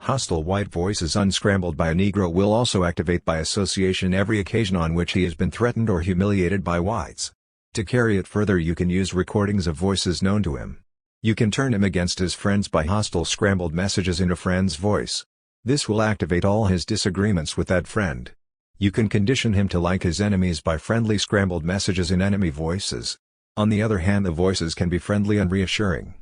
Hostile white voices unscrambled by a Negro will also activate by association every occasion on which he has been threatened or humiliated by whites. To carry it further, you can use recordings of voices known to him. You can turn him against his friends by hostile scrambled messages in a friend's voice. This will activate all his disagreements with that friend. You can condition him to like his enemies by friendly scrambled messages in enemy voices. On the other hand, the voices can be friendly and reassuring.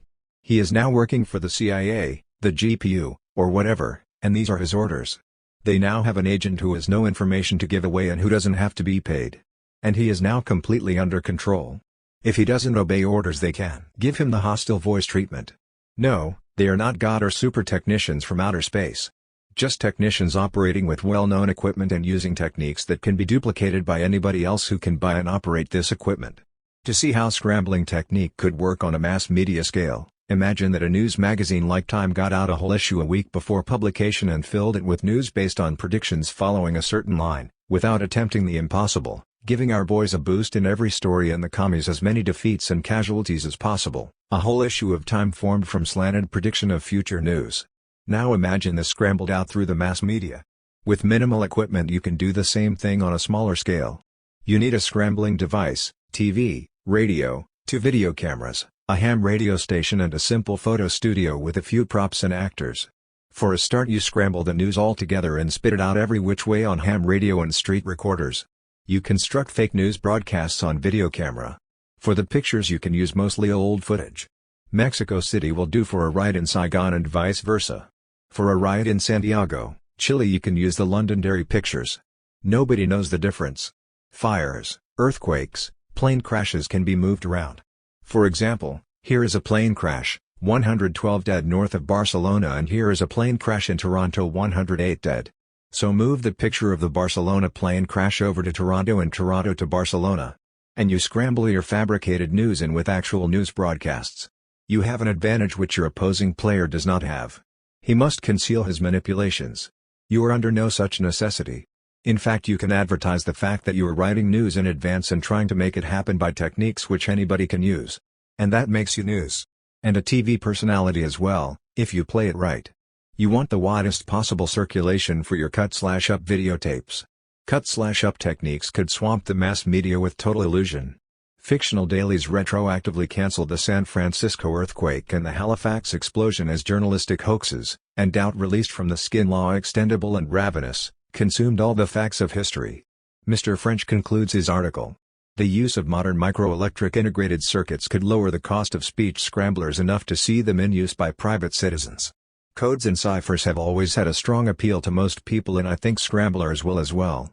He is now working for the CIA, the GPU, or whatever, and these are his orders. They now have an agent who has no information to give away and who doesn't have to be paid. And he is now completely under control. If he doesn't obey orders, they can give him the hostile voice treatment. No, they are not God or super technicians from outer space. Just technicians operating with well-known equipment and using techniques that can be duplicated by anybody else who can buy and operate this equipment. To see how scrambling technique could work on a mass media scale, imagine that a news magazine like Time got out a whole issue a week before publication and filled it with news based on predictions following a certain line, without attempting the impossible, giving our boys a boost in every story and the commies as many defeats and casualties as possible. A whole issue of Time formed from slanted prediction of future news. Now imagine this scrambled out through the mass media. With minimal equipment you can do the same thing on a smaller scale. You need a scrambling device, TV, radio, 2 video cameras, a ham radio station and a simple photo studio with a few props and actors. For a start you scramble the news all together and spit it out every which way on ham radio and street recorders. You construct fake news broadcasts on video camera. For the pictures you can use mostly old footage. Mexico City will do for a riot in Saigon and vice versa. For a riot in Santiago, Chile you can use the Londonderry pictures. Nobody knows the difference. Fires, earthquakes, plane crashes can be moved around. For example, here is a plane crash, 112 dead north of Barcelona, and here is a plane crash in Toronto, 108 dead. So move the picture of the Barcelona plane crash over to Toronto and Toronto to Barcelona. And you scramble your fabricated news in with actual news broadcasts. You have an advantage which your opposing player does not have. He must conceal his manipulations. You are under no such necessity. In fact, you can advertise the fact that you are writing news in advance and trying to make it happen by techniques which anybody can use. And that makes you news. And a TV personality as well, if you play it right. You want the widest possible circulation for your cut/up videotapes. Cut/up techniques could swamp the mass media with total illusion. Fictional dailies retroactively canceled the San Francisco earthquake and the Halifax explosion as journalistic hoaxes, and doubt released from the skin law extendable and ravenous, consumed all the facts of history. Mr. French concludes his article. The use of modern microelectric integrated circuits could lower the cost of speech scramblers enough to see them in use by private citizens. Codes and ciphers have always had a strong appeal to most people, and I think scramblers will as well.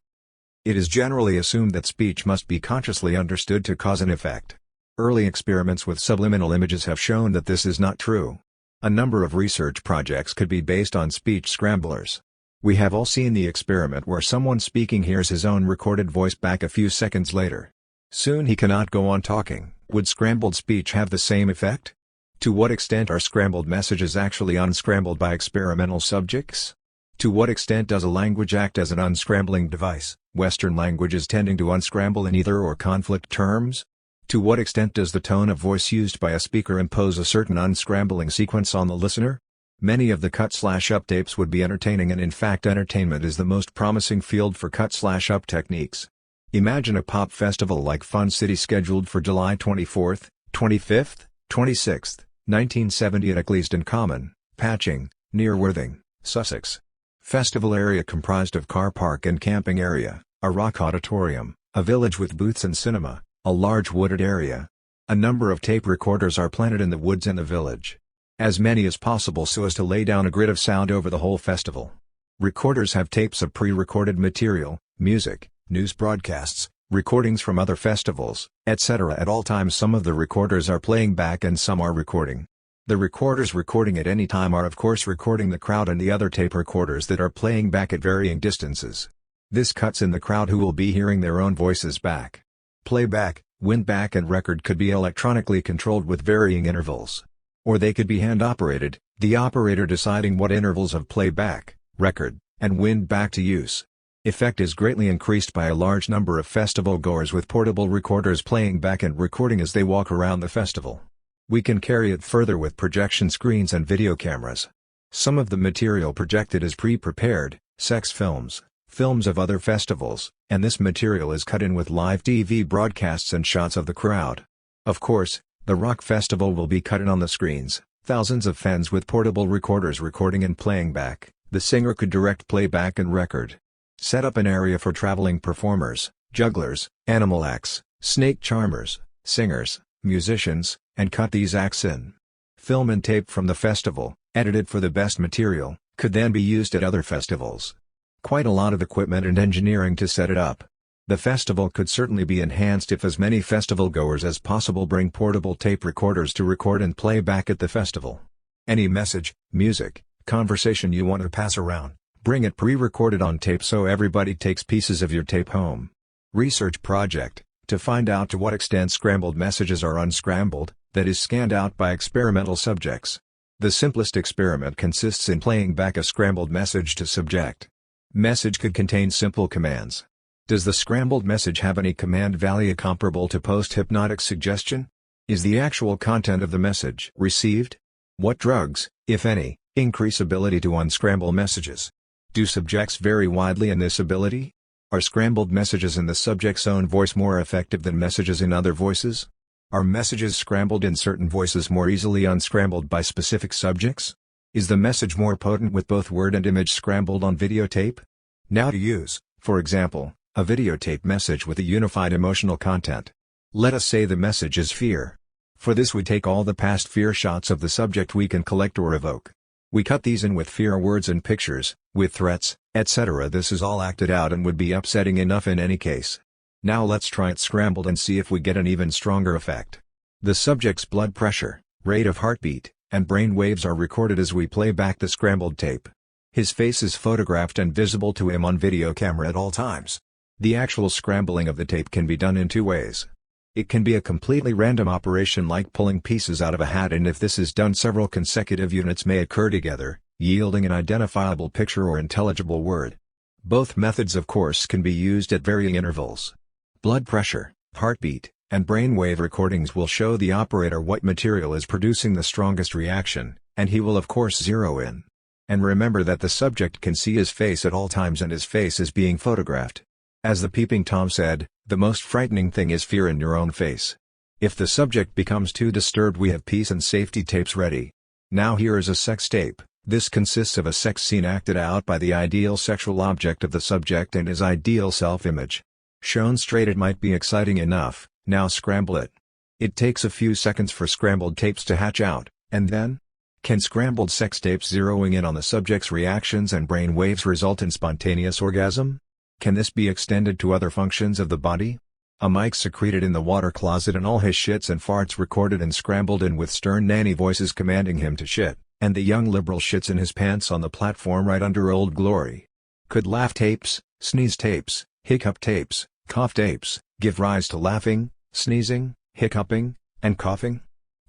It is generally assumed that speech must be consciously understood to cause an effect. Early experiments with subliminal images have shown that this is not true. A number of research projects could be based on speech scramblers. We have all seen the experiment where someone speaking hears his own recorded voice back a few seconds later. Soon he cannot go on talking. Would scrambled speech have the same effect? To what extent are scrambled messages actually unscrambled by experimental subjects? To what extent does a language act as an unscrambling device, Western languages tending to unscramble in either or conflict terms? To what extent does the tone of voice used by a speaker impose a certain unscrambling sequence on the listener? Many of the cut/up tapes would be entertaining, and in fact entertainment is the most promising field for cut/up techniques. Imagine a pop festival like Fun City scheduled for July 24th, 25th, 26th, 1970 at Eccleston Common, Patching, near Worthing, Sussex. Festival area comprised of car park and camping area, a rock auditorium, a village with booths and cinema, a large wooded area. A number of tape recorders are planted in the woods and the village. As many as possible so as to lay down a grid of sound over the whole festival. Recorders have tapes of pre-recorded material, music, news broadcasts, recordings from other festivals, etc. At all times some of the recorders are playing back and some are recording. The recorders recording at any time are of course recording the crowd and the other tape recorders that are playing back at varying distances. This cuts in the crowd who will be hearing their own voices back. Playback, windback and record could be electronically controlled with varying intervals. Or they could be hand-operated, the operator deciding what intervals of playback, record, and windback to use. Effect is greatly increased by a large number of festival goers with portable recorders playing back and recording as they walk around the festival. We can carry it further with projection screens and video cameras. Some of the material projected is pre-prepared, sex films, films of other festivals, and this material is cut in with live TV broadcasts and shots of the crowd. Of course, the rock festival will be cut in on the screens, thousands of fans with portable recorders recording and playing back. The singer could direct playback and record. Set up an area for traveling performers, jugglers, animal acts, snake charmers, singers, musicians, and cut these acts in. Film and tape from the festival, edited for the best material, could then be used at other festivals. Quite a lot of equipment and engineering to set it up. The festival could certainly be enhanced if as many festival goers as possible bring portable tape recorders to record and play back at the festival. Any message, music, conversation you want to pass around, bring it pre-recorded on tape so everybody takes pieces of your tape home. Research project, to find out to what extent scrambled messages are unscrambled, that is scanned out by experimental subjects. The simplest experiment consists in playing back a scrambled message to subject. Message could contain simple commands. Does the scrambled message have any command value comparable to post-hypnotic suggestion? Is the actual content of the message received? What drugs, if any, increase ability to unscramble messages? Do subjects vary widely in this ability? Are scrambled messages in the subject's own voice more effective than messages in other voices? Are messages scrambled in certain voices more easily unscrambled by specific subjects? Is the message more potent with both word and image scrambled on videotape? Now to use, for example, a videotape message with a unified emotional content. Let us say the message is fear. For this we take all the past fear shots of the subject we can collect or evoke. We cut these in with fear words and pictures, with threats, etc. This is all acted out and would be upsetting enough in any case. Now let's try it scrambled and see if we get an even stronger effect. The subject's blood pressure, rate of heartbeat, and brain waves are recorded as we play back the scrambled tape. His face is photographed and visible to him on video camera at all times. The actual scrambling of the tape can be done in two ways. It can be a completely random operation like pulling pieces out of a hat, and if this is done several consecutive units may occur together, yielding an identifiable picture or intelligible word. Both methods of course can be used at varying intervals. Blood pressure, heartbeat, and brainwave recordings will show the operator what material is producing the strongest reaction, and he will of course zero in. And remember that the subject can see his face at all times and his face is being photographed. As the peeping Tom said, the most frightening thing is fear in your own face. If the subject becomes too disturbed we have peace and safety tapes ready. Now here is a sex tape. This consists of a sex scene acted out by the ideal sexual object of the subject and his ideal self-image. Shown straight it might be exciting enough, now scramble it. It takes a few seconds for scrambled tapes to hatch out, and then? Can scrambled sex tapes zeroing in on the subject's reactions and brain waves result in spontaneous orgasm? Can this be extended to other functions of the body? A mic secreted in the water closet and all his shits and farts recorded and scrambled in with stern nanny voices commanding him to shit, and the young liberal shits in his pants on the platform right under Old Glory. Could laugh tapes, sneeze tapes, hiccup tapes, cough tapes, give rise to laughing, sneezing, hiccuping, and coughing?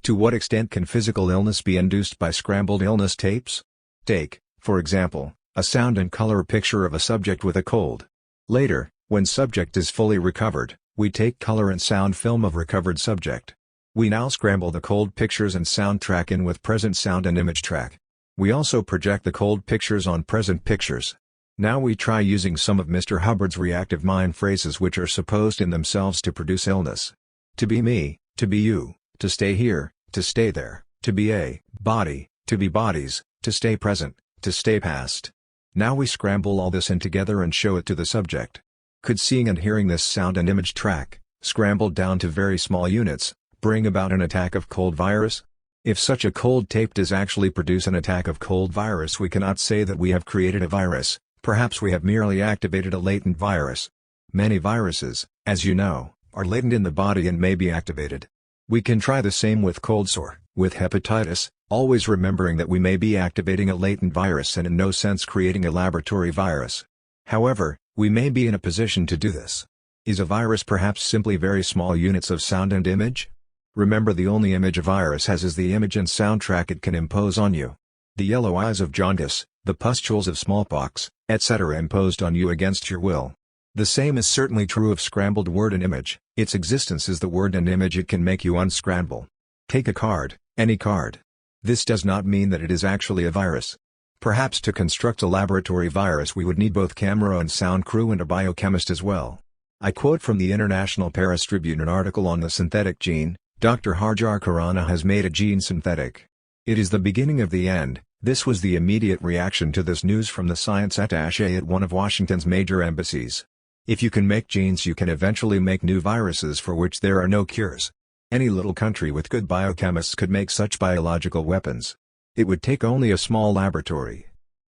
To what extent can physical illness be induced by scrambled illness tapes? Take, for example, a sound and color picture of a subject with a cold. Later, when subject is fully recovered, we take color and sound film of recovered subject. We now scramble the cold pictures and sound track in with present sound and image track. We also project the cold pictures on present pictures. Now we try using some of Mr. Hubbard's reactive mind phrases which are supposed in themselves to produce illness. To be me, to be you, to stay here, to stay there, to be a body, to be bodies, to stay present, to stay past. Now we scramble all this in together and show it to the subject. Could seeing and hearing this sound and image track, scrambled down to very small units, bring about an attack of cold virus? If such a cold tape does actually produce an attack of cold virus, we cannot say that we have created a virus, perhaps we have merely activated a latent virus. Many viruses, as you know, are latent in the body and may be activated. We can try the same with cold sore, with hepatitis, always remembering that we may be activating a latent virus and in no sense creating a laboratory virus. However, we may be in a position to do this. Is a virus perhaps simply very small units of sound and image? Remember, the only image a virus has is the image and sound track it can impose on you. The yellow eyes of jaundice, the pustules of smallpox, etc. imposed on you against your will. The same is certainly true of scrambled word and image. Its existence is the word and image it can make you unscramble. Take a card, any card. This does not mean that it is actually a virus. Perhaps to construct a laboratory virus we would need both camera and sound crew and a biochemist as well. I quote from the International Paris Tribune an article on the synthetic gene. Dr. Harjar Khurana has made a gene synthetic. It is the beginning of the end. This was the immediate reaction to this news from the science attaché at one of Washington's major embassies. If you can make genes you can eventually make new viruses for which there are no cures. Any little country with good biochemists could make such biological weapons. It would take only a small laboratory.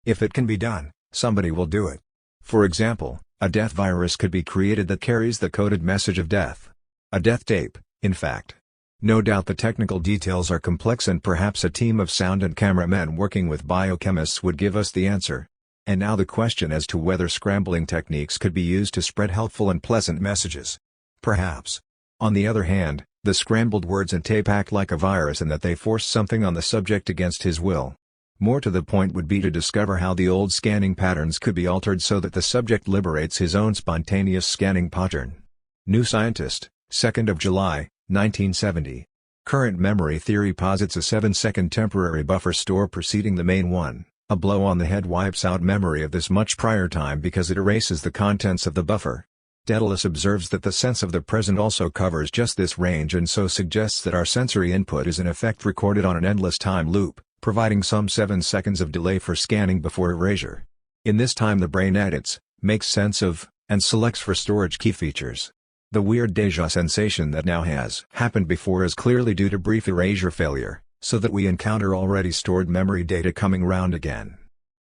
If it can be done, somebody will do it. For example, a death virus could be created that carries the coded message of death. A death tape, in fact. No doubt the technical details are complex and perhaps a team of sound and cameramen working with biochemists would give us the answer. And now the question as to whether scrambling techniques could be used to spread helpful and pleasant messages. Perhaps. On the other hand, the scrambled words and tape act like a virus in that they force something on the subject against his will. More to the point would be to discover how the old scanning patterns could be altered so that the subject liberates his own spontaneous scanning pattern. New Scientist, 2nd of July, 1970. Current memory theory posits a 7-second temporary buffer store preceding the main one. A blow on the head wipes out memory of this much prior time because it erases the contents of the buffer. Daedalus observes that the sense of the present also covers just this range and so suggests that our sensory input is in effect recorded on an endless time loop, providing some 7 seconds of delay for scanning before erasure. In this time the brain edits, makes sense of, and selects for storage key features. The weird déjà sensation that now has happened before is clearly due to brief erasure failure, so that we encounter already stored memory data coming round again.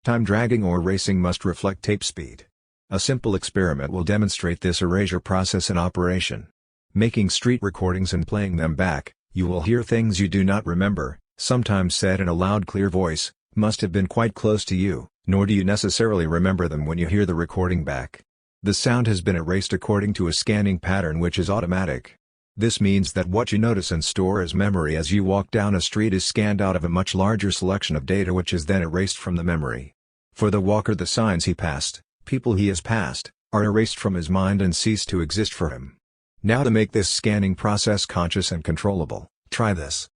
Time dragging or racing must reflect tape speed. A simple experiment will demonstrate this erasure process in operation. Making street recordings and playing them back, you will hear things you do not remember, sometimes said in a loud clear voice, must have been quite close to you, nor do you necessarily remember them when you hear the recording back. The sound has been erased according to a scanning pattern which is automatic. This means that what you notice and store as memory as you walk down a street is scanned out of a much larger selection of data which is then erased from the memory. For the walker the signs he passed, people he has passed, are erased from his mind and cease to exist for him. Now to make this scanning process conscious and controllable, try this.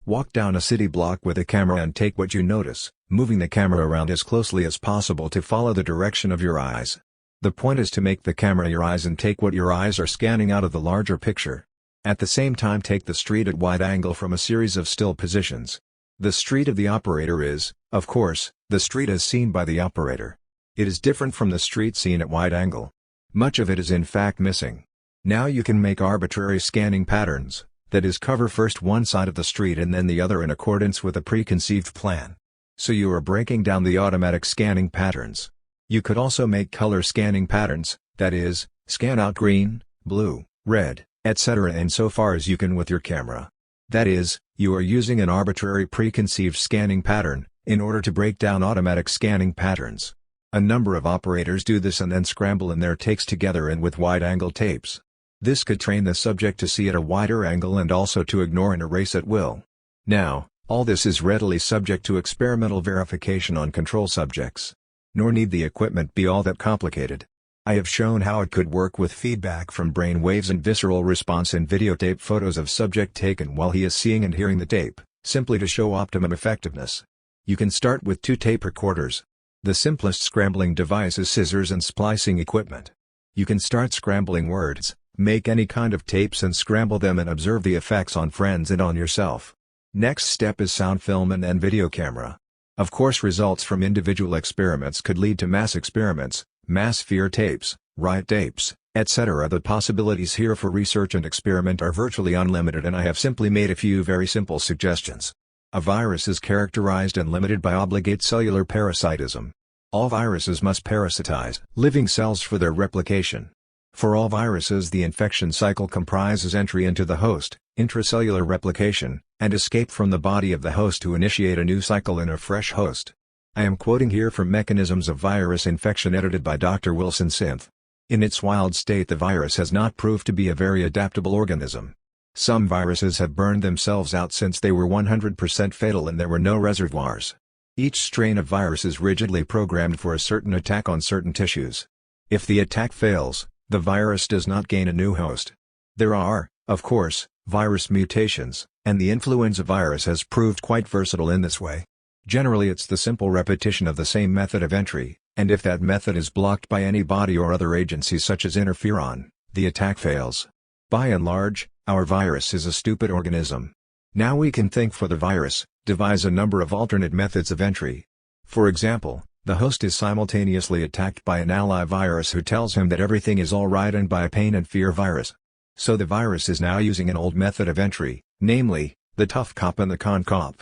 Walk down a city block with a camera and take what you notice, moving the camera around as closely as possible to follow the direction of your eyes. The point is to make the camera your eyes and take what your eyes are scanning out of the larger picture. At the same time take the street at wide angle from a series of still positions. The street of the operator is, of course, the street as seen by the operator. It is different from the street seen at wide angle. Much of it is in fact missing. Now you can make arbitrary scanning patterns, that is cover first one side of the street and then the other in accordance with a preconceived plan. So you are breaking down the automatic scanning patterns. You could also make color scanning patterns, that is, scan out green, blue, red, etc. insofar as you can with your camera. That is, you are using an arbitrary preconceived scanning pattern, in order to break down automatic scanning patterns. A number of operators do this and then scramble in their takes together and with wide-angle tapes. This could train the subject to see at a wider angle and also to ignore and erase at will. Now, all this is readily subject to experimental verification on control subjects. Nor need the equipment be all that complicated. I have shown how it could work with feedback from brain waves and visceral response in videotape photos of subject taken while he is seeing and hearing the tape, simply to show optimum effectiveness. You can start with 2 tape recorders. The simplest scrambling device is scissors and splicing equipment. You can start scrambling words, make any kind of tapes and scramble them and observe the effects on friends and on yourself. Next step is sound film and then video camera. Of course results from individual experiments could lead to mass experiments, mass sphere tapes, write tapes, etc. The possibilities here for research and experiment are virtually unlimited and I have simply made a few very simple suggestions. A virus is characterized and limited by obligate cellular parasitism. All viruses must parasitize living cells for their replication. For all viruses the infection cycle comprises entry into the host, intracellular replication, and escape from the body of the host to initiate a new cycle in a fresh host. I am quoting here from Mechanisms of Virus Infection edited by Dr. Wilson Synth. In its wild state the virus has not proved to be a very adaptable organism. Some viruses have burned themselves out since they were 100% fatal and there were no reservoirs. Each strain of virus is rigidly programmed for a certain attack on certain tissues. If the attack fails, the virus does not gain a new host. There are, of course, virus mutations, and the influenza virus has proved quite versatile in this way. Generally it's the simple repetition of the same method of entry, and if that method is blocked by any body or other agency such as interferon, the attack fails. By and large, our virus is a stupid organism. Now we can think for the virus, devise a number of alternate methods of entry. For example, the host is simultaneously attacked by an ally virus who tells him that everything is alright and by a pain and fear virus. So the virus is now using an old method of entry, namely, the tough cop and the con cop.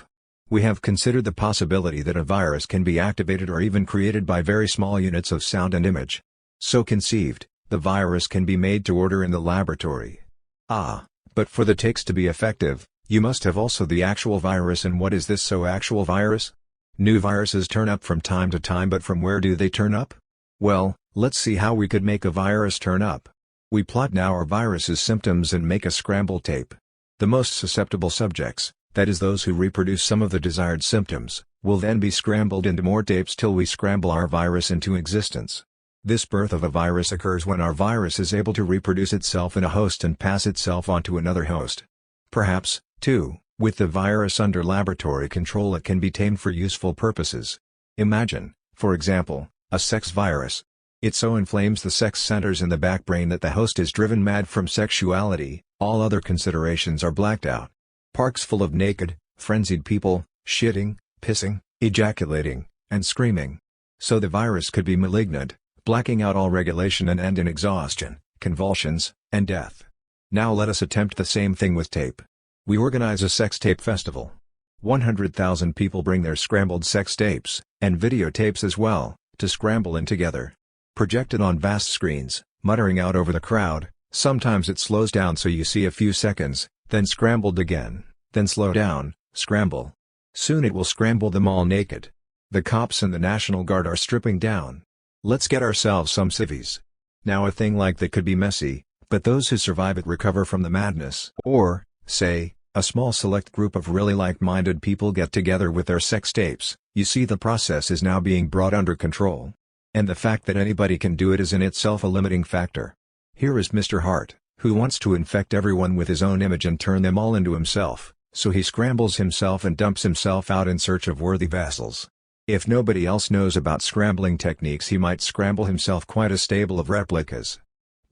We have considered the possibility that a virus can be activated or even created by very small units of sound and image. So conceived, the virus can be made to order in the laboratory. But for the takes to be effective, you must have also the actual virus. And what is this actual virus? New viruses turn up from time to time, but from where do they turn up? Well, let's see how we could make a virus turn up. We plot now our virus's symptoms and make a scramble tape. The most susceptible subjects, that is those who reproduce some of the desired symptoms, will then be scrambled into more tapes till we scramble our virus into existence. This birth of a virus occurs when our virus is able to reproduce itself in a host and pass itself on to another host. Perhaps, too, with the virus under laboratory control, it can be tamed for useful purposes. Imagine, for example, a sex virus. It so inflames the sex centers in the backbrain that the host is driven mad from sexuality. All other considerations are blacked out. Parks full of naked, frenzied people, shitting, pissing, ejaculating, and screaming. So the virus could be malignant, blacking out all regulation and end in exhaustion, convulsions, and death. Now let us attempt the same thing with tape. We organize a sex tape festival. 100,000 people bring their scrambled sex tapes, and videotapes as well, to scramble in together. Projected on vast screens, muttering out over the crowd, sometimes it slows down so you see a few seconds, then scrambled again, then slow down, scramble. Soon it will scramble them all naked. The cops and the National Guard are stripping down. Let's get ourselves some civvies. Now a thing like that could be messy, but those who survive it recover from the madness. Or, say, a small select group of really like-minded people get together with their sex tapes. You see, the process is now being brought under control. And the fact that anybody can do it is in itself a limiting factor. Here is Mr. Hart, who wants to infect everyone with his own image and turn them all into himself, so he scrambles himself and dumps himself out in search of worthy vessels. If nobody else knows about scrambling techniques, he might scramble himself quite a stable of replicas.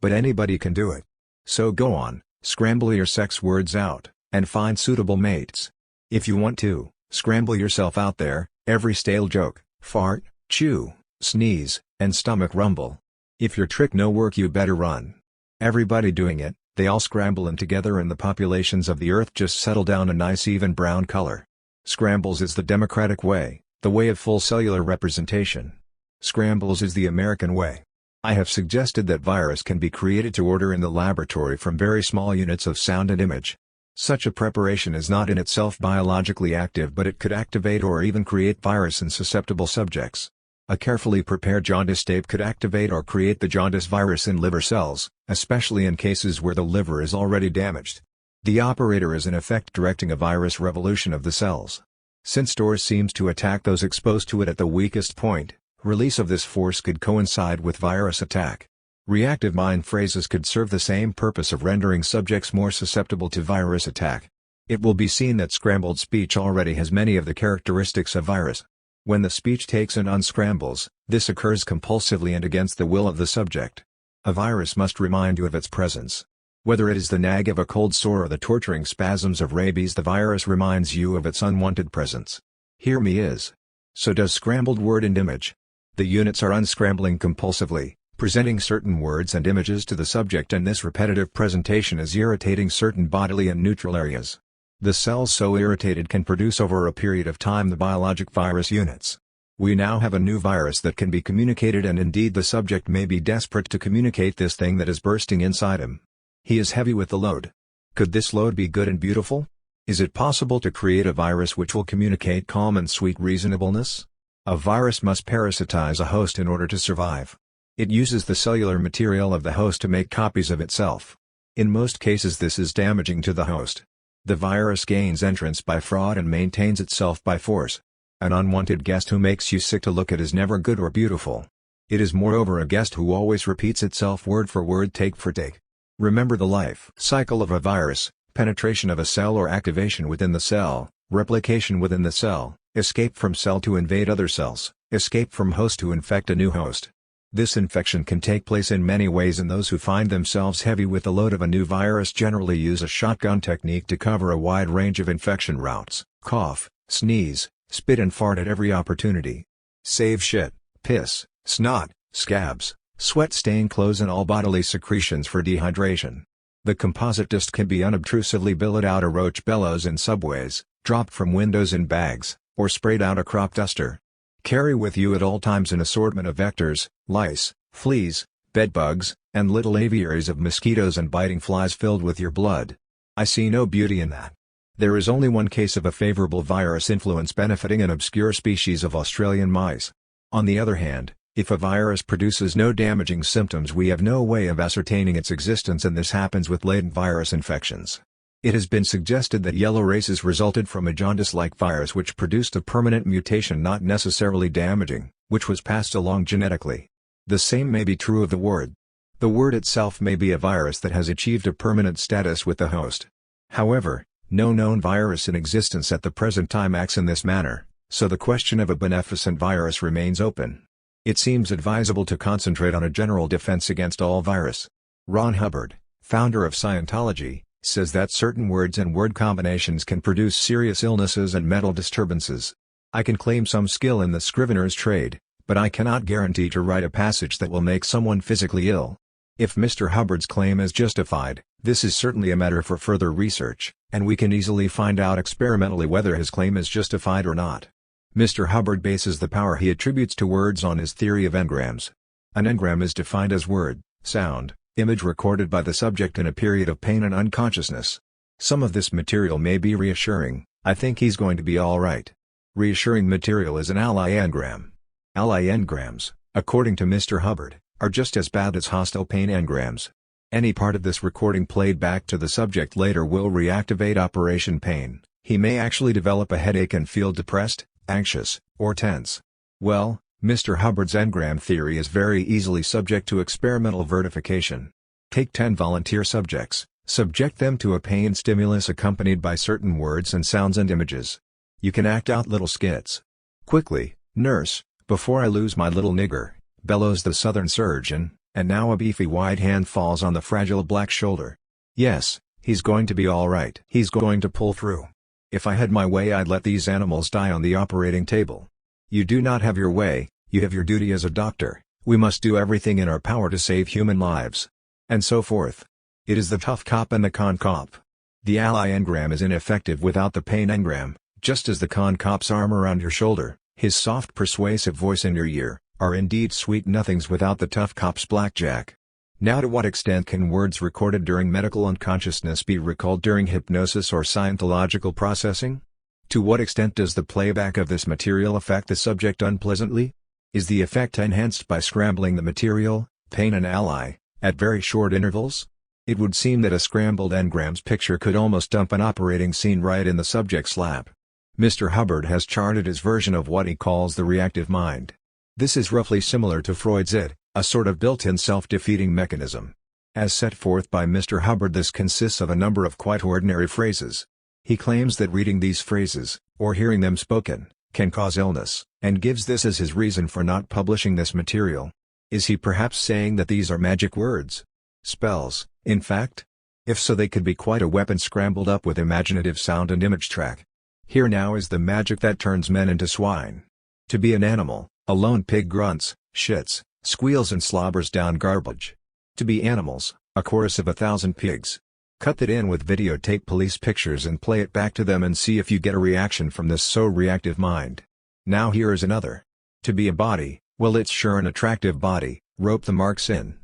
But anybody can do it. So go on, scramble your sex words out, and find suitable mates. If you want to, scramble yourself out there, every stale joke, fart, chew, sneeze, and stomach rumble. If your trick no work, you better run. Everybody doing it, they all scramble in together and the populations of the earth just settle down a nice even brown color. Scrambles is the democratic way, the way of full cellular representation. Scrambles is the American way. I have suggested that virus can be created to order in the laboratory from very small units of sound and image. Such a preparation is not in itself biologically active, but it could activate or even create virus in susceptible subjects. A carefully prepared jaundice tape could activate or create the jaundice virus in liver cells, especially in cases where the liver is already damaged. The operator is in effect directing a virus revolution of the cells. Since DORS seems to attack those exposed to it at the weakest point, release of this force could coincide with virus attack. Reactive mind phrases could serve the same purpose of rendering subjects more susceptible to virus attack. It will be seen that scrambled speech already has many of the characteristics of virus. When the speech takes and unscrambles, this occurs compulsively and against the will of the subject. A virus must remind you of its presence. Whether it is the nag of a cold sore or the torturing spasms of rabies, the virus reminds you of its unwanted presence. Hear me is. So does scrambled word and image. The units are unscrambling compulsively, presenting certain words and images to the subject, and this repetitive presentation is irritating certain bodily and neutral areas. The cells so irritated can produce over a period of time the biologic virus units. We now have a new virus that can be communicated, and indeed the subject may be desperate to communicate this thing that is bursting inside him. He is heavy with the load. Could this load be good and beautiful? Is it possible to create a virus which will communicate calm and sweet reasonableness? A virus must parasitize a host in order to survive. It uses the cellular material of the host to make copies of itself. In most cases this is damaging to the host. The virus gains entrance by fraud and maintains itself by force. An unwanted guest who makes you sick to look at is never good or beautiful. It is moreover a guest who always repeats itself word for word, take for take. Remember the life cycle of a virus: penetration of a cell or activation within the cell, replication within the cell, escape from cell to invade other cells, escape from host to infect a new host. This infection can take place in many ways, and those who find themselves heavy with the load of a new virus generally use a shotgun technique to cover a wide range of infection routes: cough, sneeze, spit and fart at every opportunity. Save shit, piss, snot, scabs, sweat-stained clothes and all bodily secretions for dehydration. The composite dist can be unobtrusively billowed out a roach bellows in subways, dropped from windows in bags, or sprayed out a crop duster. Carry with you at all times an assortment of vectors, lice, fleas, bedbugs, and little aviaries of mosquitoes and biting flies filled with your blood. I see no beauty in that. There is only one case of a favorable virus influence benefiting an obscure species of Australian mice. On the other hand, if a virus produces no damaging symptoms, we have no way of ascertaining its existence, and this happens with latent virus infections. It has been suggested that yellow races resulted from a jaundice-like virus which produced a permanent mutation not necessarily damaging, which was passed along genetically. The same may be true of the word. The word itself may be a virus that has achieved a permanent status with the host. However, no known virus in existence at the present time acts in this manner, so the question of a beneficent virus remains open. It seems advisable to concentrate on a general defense against all virus. Ron Hubbard, founder of Scientology, says that certain words and word combinations can produce serious illnesses and mental disturbances. I can claim some skill in the scrivener's trade, but I cannot guarantee to write a passage that will make someone physically ill. If Mr. Hubbard's claim is justified, this is certainly a matter for further research, and we can easily find out experimentally whether his claim is justified or not. Mr. Hubbard bases the power he attributes to words on his theory of engrams. An engram is defined as word, sound, image recorded by the subject in a period of pain and unconsciousness. Some of this material may be reassuring. I think he's going to be all right. Reassuring material is an ally engram. Ally engrams, according to Mr. Hubbard, are just as bad as hostile pain engrams. Any part of this recording played back to the subject later will reactivate Operation Pain. He may actually develop a headache and feel depressed, anxious, or tense. Well, Mr. Hubbard's engram theory is very easily subject to experimental verification. Take 10 volunteer subjects, subject them to a pain stimulus accompanied by certain words and sounds and images. You can act out little skits. Quickly, nurse, before I lose my little nigger, bellows the southern surgeon, and now a beefy white hand falls on the fragile black shoulder. Yes, he's going to be all right. He's going to pull through. If I had my way, I'd let these animals die on the operating table. You do not have your way, you have your duty as a doctor. We must do everything in our power to save human lives. And so forth. It is the tough cop and the con cop. The ally engram is ineffective without the pain engram, just as the con cop's arm around your shoulder, his soft persuasive voice in your ear, are indeed sweet nothings without the tough cop's blackjack. Now, to what extent can words recorded during medical unconsciousness be recalled during hypnosis or Scientological processing? To what extent does the playback of this material affect the subject unpleasantly? Is the effect enhanced by scrambling the material, pain and ally, at very short intervals? It would seem that a scrambled engram's picture could almost dump an operating scene right in the subject's lap. Mr. Hubbard has charted his version of what he calls the reactive mind. This is roughly similar to Freud's id, a sort of built-in self-defeating mechanism. As set forth by Mr. Hubbard, this consists of a number of quite ordinary phrases. He claims that reading these phrases, or hearing them spoken, can cause illness, and gives this as his reason for not publishing this material. Is he perhaps saying that these are magic words? Spells, in fact? If so, they could be quite a weapon scrambled up with imaginative sound and image track. Here now is the magic that turns men into swine. To be an animal, a lone pig grunts, shits, squeals and slobbers down garbage. To be animals, a chorus of 1,000 pigs. Cut that in with videotape police pictures and play it back to them and see if you get a reaction from this so reactive mind. Now here is another. To be a body, well, it's sure an attractive body, rope the marks in.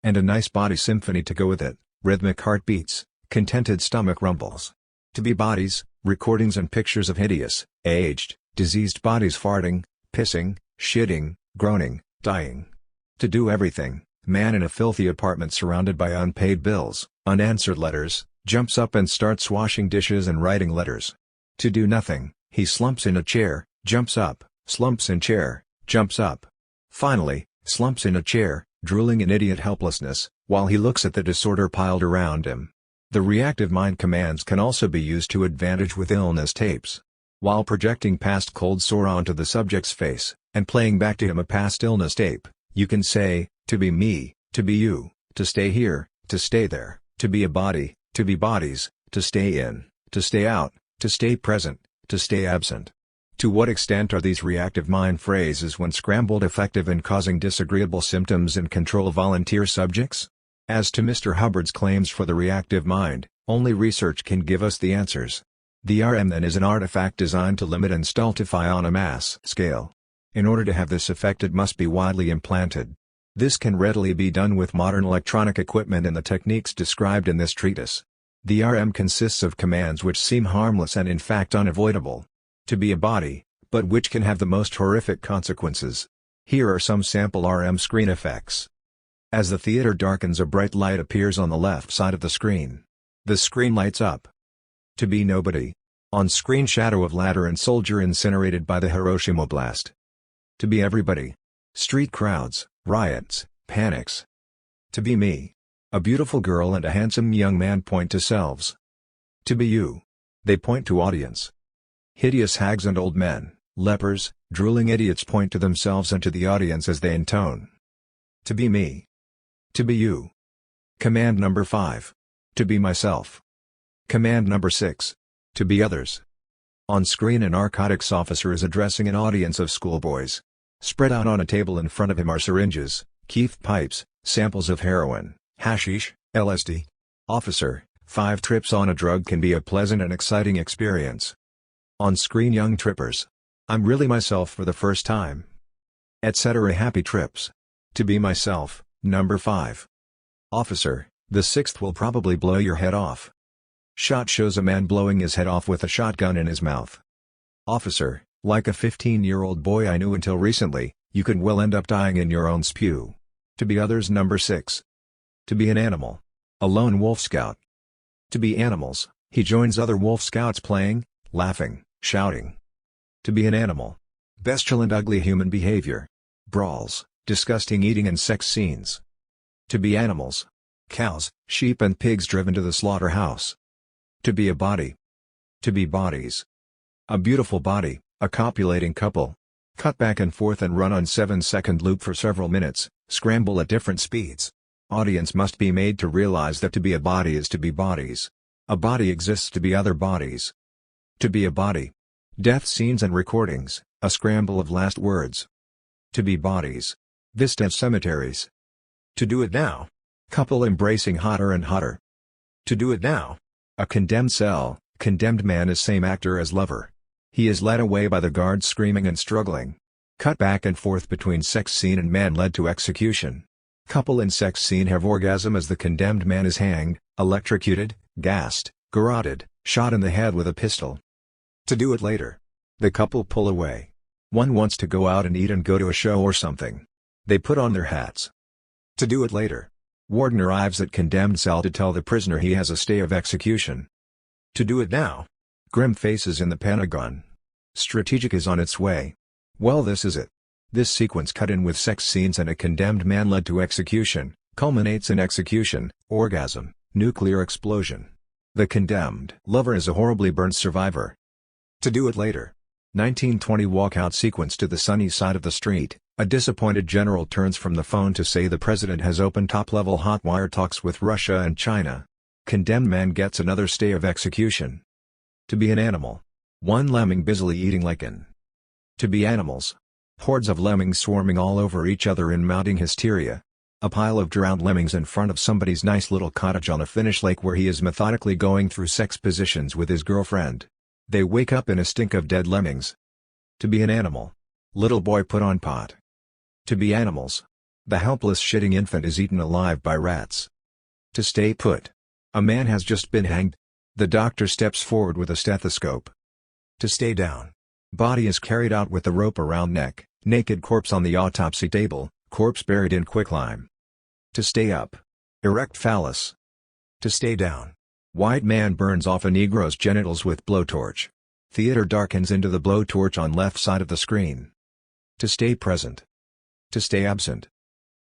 And a nice body symphony to go with it, rhythmic heartbeats, contented stomach rumbles. To be bodies, recordings and pictures of hideous, aged, diseased bodies farting, pissing, shitting, groaning, dying. To do everything, man in a filthy apartment surrounded by unpaid bills, unanswered letters, jumps up and starts washing dishes and writing letters. To do nothing, he slumps in a chair, jumps up, slumps in chair, jumps up. Finally, slumps in a chair, drooling in idiot helplessness, while he looks at the disorder piled around him. The reactive mind commands can also be used to advantage with illness tapes. While projecting past cold sore onto the subject's face, and playing back to him a past illness tape, you can say, to be me, to be you, to stay here, to stay there, to be a body, to be bodies, to stay in, to stay out, to stay present, to stay absent. To what extent are these reactive mind phrases when scrambled effective in causing disagreeable symptoms in control volunteer subjects? As to Mr. Hubbard's claims for the reactive mind, only research can give us the answers. The RM then is an artifact designed to limit and stultify on a mass scale. In order to have this effect, it must be widely implanted. This can readily be done with modern electronic equipment and the techniques described in this treatise. The RM consists of commands which seem harmless and in fact unavoidable. To be a body, but which can have the most horrific consequences. Here are some sample RM screen effects. As the theater darkens, a bright light appears on the left side of the screen. The screen lights up. To be nobody. On screen, shadow of ladder and soldier incinerated by the Hiroshima blast. To be everybody. Street crowds, riots, panics. To be me. A beautiful girl and a handsome young man point to selves. To be you. They point to audience. Hideous hags and old men, lepers, drooling idiots point to themselves and to the audience as they intone. To be me. To be you. Command number 5. To be myself. Command number 6. To be others. On screen, a narcotics officer is addressing an audience of schoolboys. Spread out on a table in front of him are syringes, keef pipes, samples of heroin, hashish, LSD. Officer, 5 trips on a drug can be a pleasant and exciting experience. On screen, young trippers. I'm really myself for the first time. Etc. Happy trips. To be myself, number 5. Officer, the 6th will probably blow your head off. Shot shows a man blowing his head off with a shotgun in his mouth. Officer, like a 15-year-old boy I knew until recently, you could well end up dying in your own spew. To be others, number 6. To be an animal. A lone wolf scout. To be animals, he joins other wolf scouts playing, laughing, shouting. To be an animal. Bestial and ugly human behavior. Brawls, disgusting eating and sex scenes. To be animals. Cows, sheep and pigs driven to the slaughterhouse. To be a body. To be bodies. A beautiful body, a copulating couple. Cut back and forth and run on 7-second loop for several minutes, scramble at different speeds. Audience must be made to realize that to be a body is to be bodies. A body exists to be other bodies. To be a body. Death scenes and recordings, a scramble of last words. To be bodies. Vista of cemeteries. To do it now. Couple embracing hotter and hotter. To do it now. A condemned cell, condemned man is same actor as lover. He is led away by the guards screaming and struggling. Cut back and forth between sex scene and man led to execution. Couple in sex scene have orgasm as the condemned man is hanged, electrocuted, gassed, garroted, shot in the head with a pistol. To do it later. The couple pull away. One wants to go out and eat and go to a show or something. They put on their hats. To do it later. Warden arrives at condemned cell to tell the prisoner he has a stay of execution. To do it now. Grim faces in the Pentagon. Strategic is on its way. Well, this is it. This sequence cut in with sex scenes and a condemned man led to execution, culminates in execution, orgasm, nuclear explosion. The condemned lover is a horribly burned survivor. To do it later. 1920 walkout sequence to the sunny side of the street. A disappointed general turns from the phone to say the president has opened top-level hot wire talks with Russia and China. Condemned man gets another stay of execution. To be an animal. One lemming busily eating lichen. To be animals. Hordes of lemmings swarming all over each other in mounting hysteria. A pile of drowned lemmings in front of somebody's nice little cottage on a Finnish lake where he is methodically going through sex positions with his girlfriend. They wake up in a stink of dead lemmings. To be an animal. Little boy put on pot. To be animals. The helpless shitting infant is eaten alive by rats. To stay put. A man has just been hanged. The doctor steps forward with a stethoscope. To stay down. Body is carried out with the rope around neck, naked corpse on the autopsy table, corpse buried in quicklime. To stay up. Erect phallus. To stay down. White man burns off a Negro's genitals with blowtorch. Theater darkens into the blowtorch on left side of the screen. To stay present. To stay absent.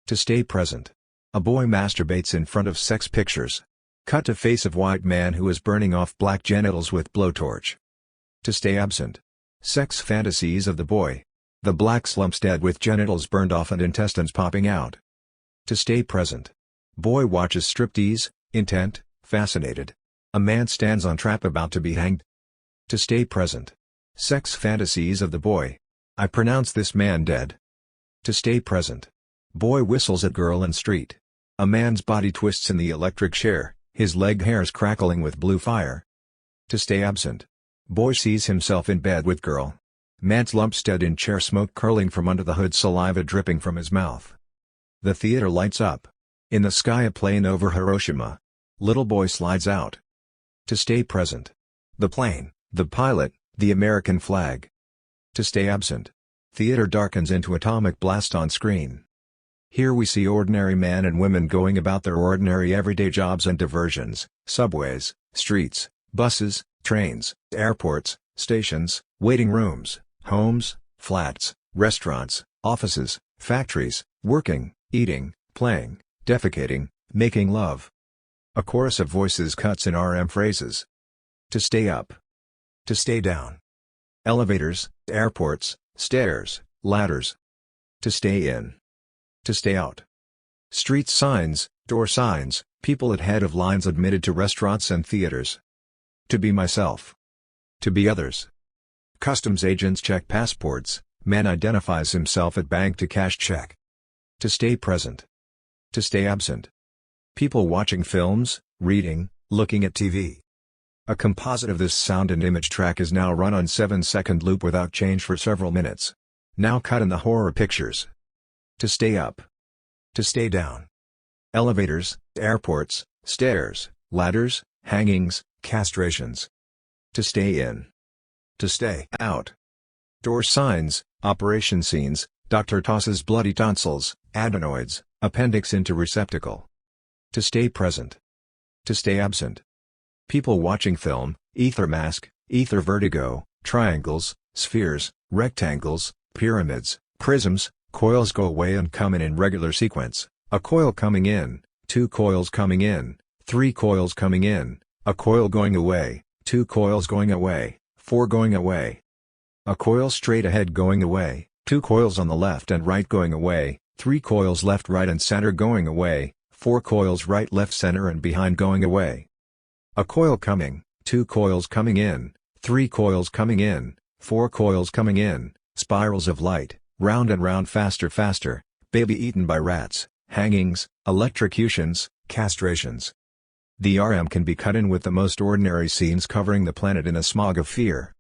To stay present. A boy masturbates in front of sex pictures. Cut to face of white man who is burning off black genitals with blowtorch. To stay absent. Sex fantasies of the boy. The black slumps dead with genitals burned off and intestines popping out. To stay present. Boy watches striptease, intent, fascinated. A man stands on trap about to be hanged. To stay present. Sex fantasies of the boy. I pronounce this man dead. To stay present. Boy whistles at girl in street. A man's body twists in the electric chair, his leg hairs crackling with blue fire. To stay absent. Boy sees himself in bed with girl. Man slumps dead in chair, smoke curling from under the hood, saliva dripping from his mouth. The theater lights up. In the sky a plane over Hiroshima. Little boy slides out. To stay present. The plane, the pilot, the American flag. To stay absent. Theater darkens into atomic blast on screen. Here we see ordinary men and women going about their ordinary everyday jobs and diversions, subways, streets, buses, trains, airports, stations, waiting rooms, homes, flats, restaurants, offices, factories, working, eating, playing, defecating, making love. A chorus of voices cuts in RM phrases. To stay up. To stay down. Elevators, airports, stairs, ladders. To stay in. To stay out. Street signs, door signs, people at head of lines admitted to restaurants and theaters. To be myself. To be others. Customs agents check passports, man identifies himself at bank to cash check. To stay present. To stay absent. People watching films, reading, looking at TV. A composite of this sound and image track is now run on 7-second loop without change for several minutes. Now cut in the horror pictures. To stay up. To stay down. Elevators, airports, stairs, ladders, hangings, castrations. To stay in. To stay out. Door signs, operation scenes, doctor tosses bloody tonsils, adenoids, appendix into receptacle. To stay present. To stay absent. People watching film, ether mask, ether vertigo, triangles, spheres, rectangles, pyramids, prisms, coils go away and come in regular sequence, a coil coming in, 2 coils coming in, 3 coils coming in, a coil going away, 2 coils going away, 4 going away. A coil straight ahead going away, 2 coils on the left and right going away, 3 coils left, right and center going away, 4 coils right, left, center and behind going away. A coil coming, 2 coils coming in, 3 coils coming in, 4 coils coming in, spirals of light, round and round, faster faster, baby eaten by rats, hangings, electrocutions, castrations. The RM can be cut in with the most ordinary scenes covering the planet in a smog of fear.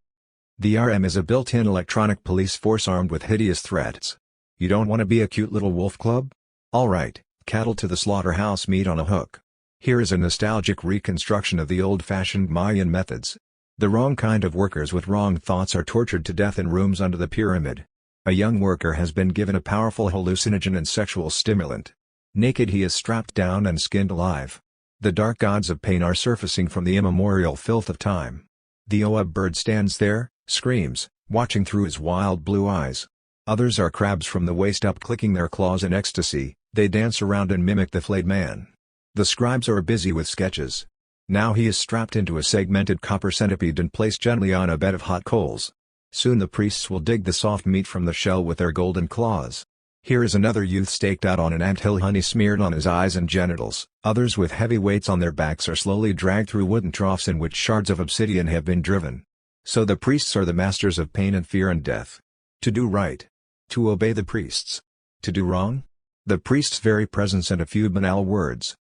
The RM is a built-in electronic police force armed with hideous threats. You don't want to be a cute little wolf club? Alright, cattle to the slaughterhouse, meat on a hook. Here is a nostalgic reconstruction of the old-fashioned Mayan methods. The wrong kind of workers with wrong thoughts are tortured to death in rooms under the pyramid. A young worker has been given a powerful hallucinogen and sexual stimulant. Naked he is strapped down and skinned alive. The dark gods of pain are surfacing from the immemorial filth of time. The Oab bird stands there, screams, watching through his wild blue eyes. Others are crabs from the waist up, clicking their claws in ecstasy. They dance around and mimic the flayed man. The scribes are busy with sketches. Now he is strapped into a segmented copper centipede and placed gently on a bed of hot coals. Soon the priests will dig the soft meat from the shell with their golden claws. Here is another youth staked out on an anthill, honey smeared on his eyes and genitals. Others with heavy weights on their backs are slowly dragged through wooden troughs in which shards of obsidian have been driven. So the priests are the masters of pain and fear and death. To do right. To obey the priests. To do wrong? The priest's very presence and a few banal words.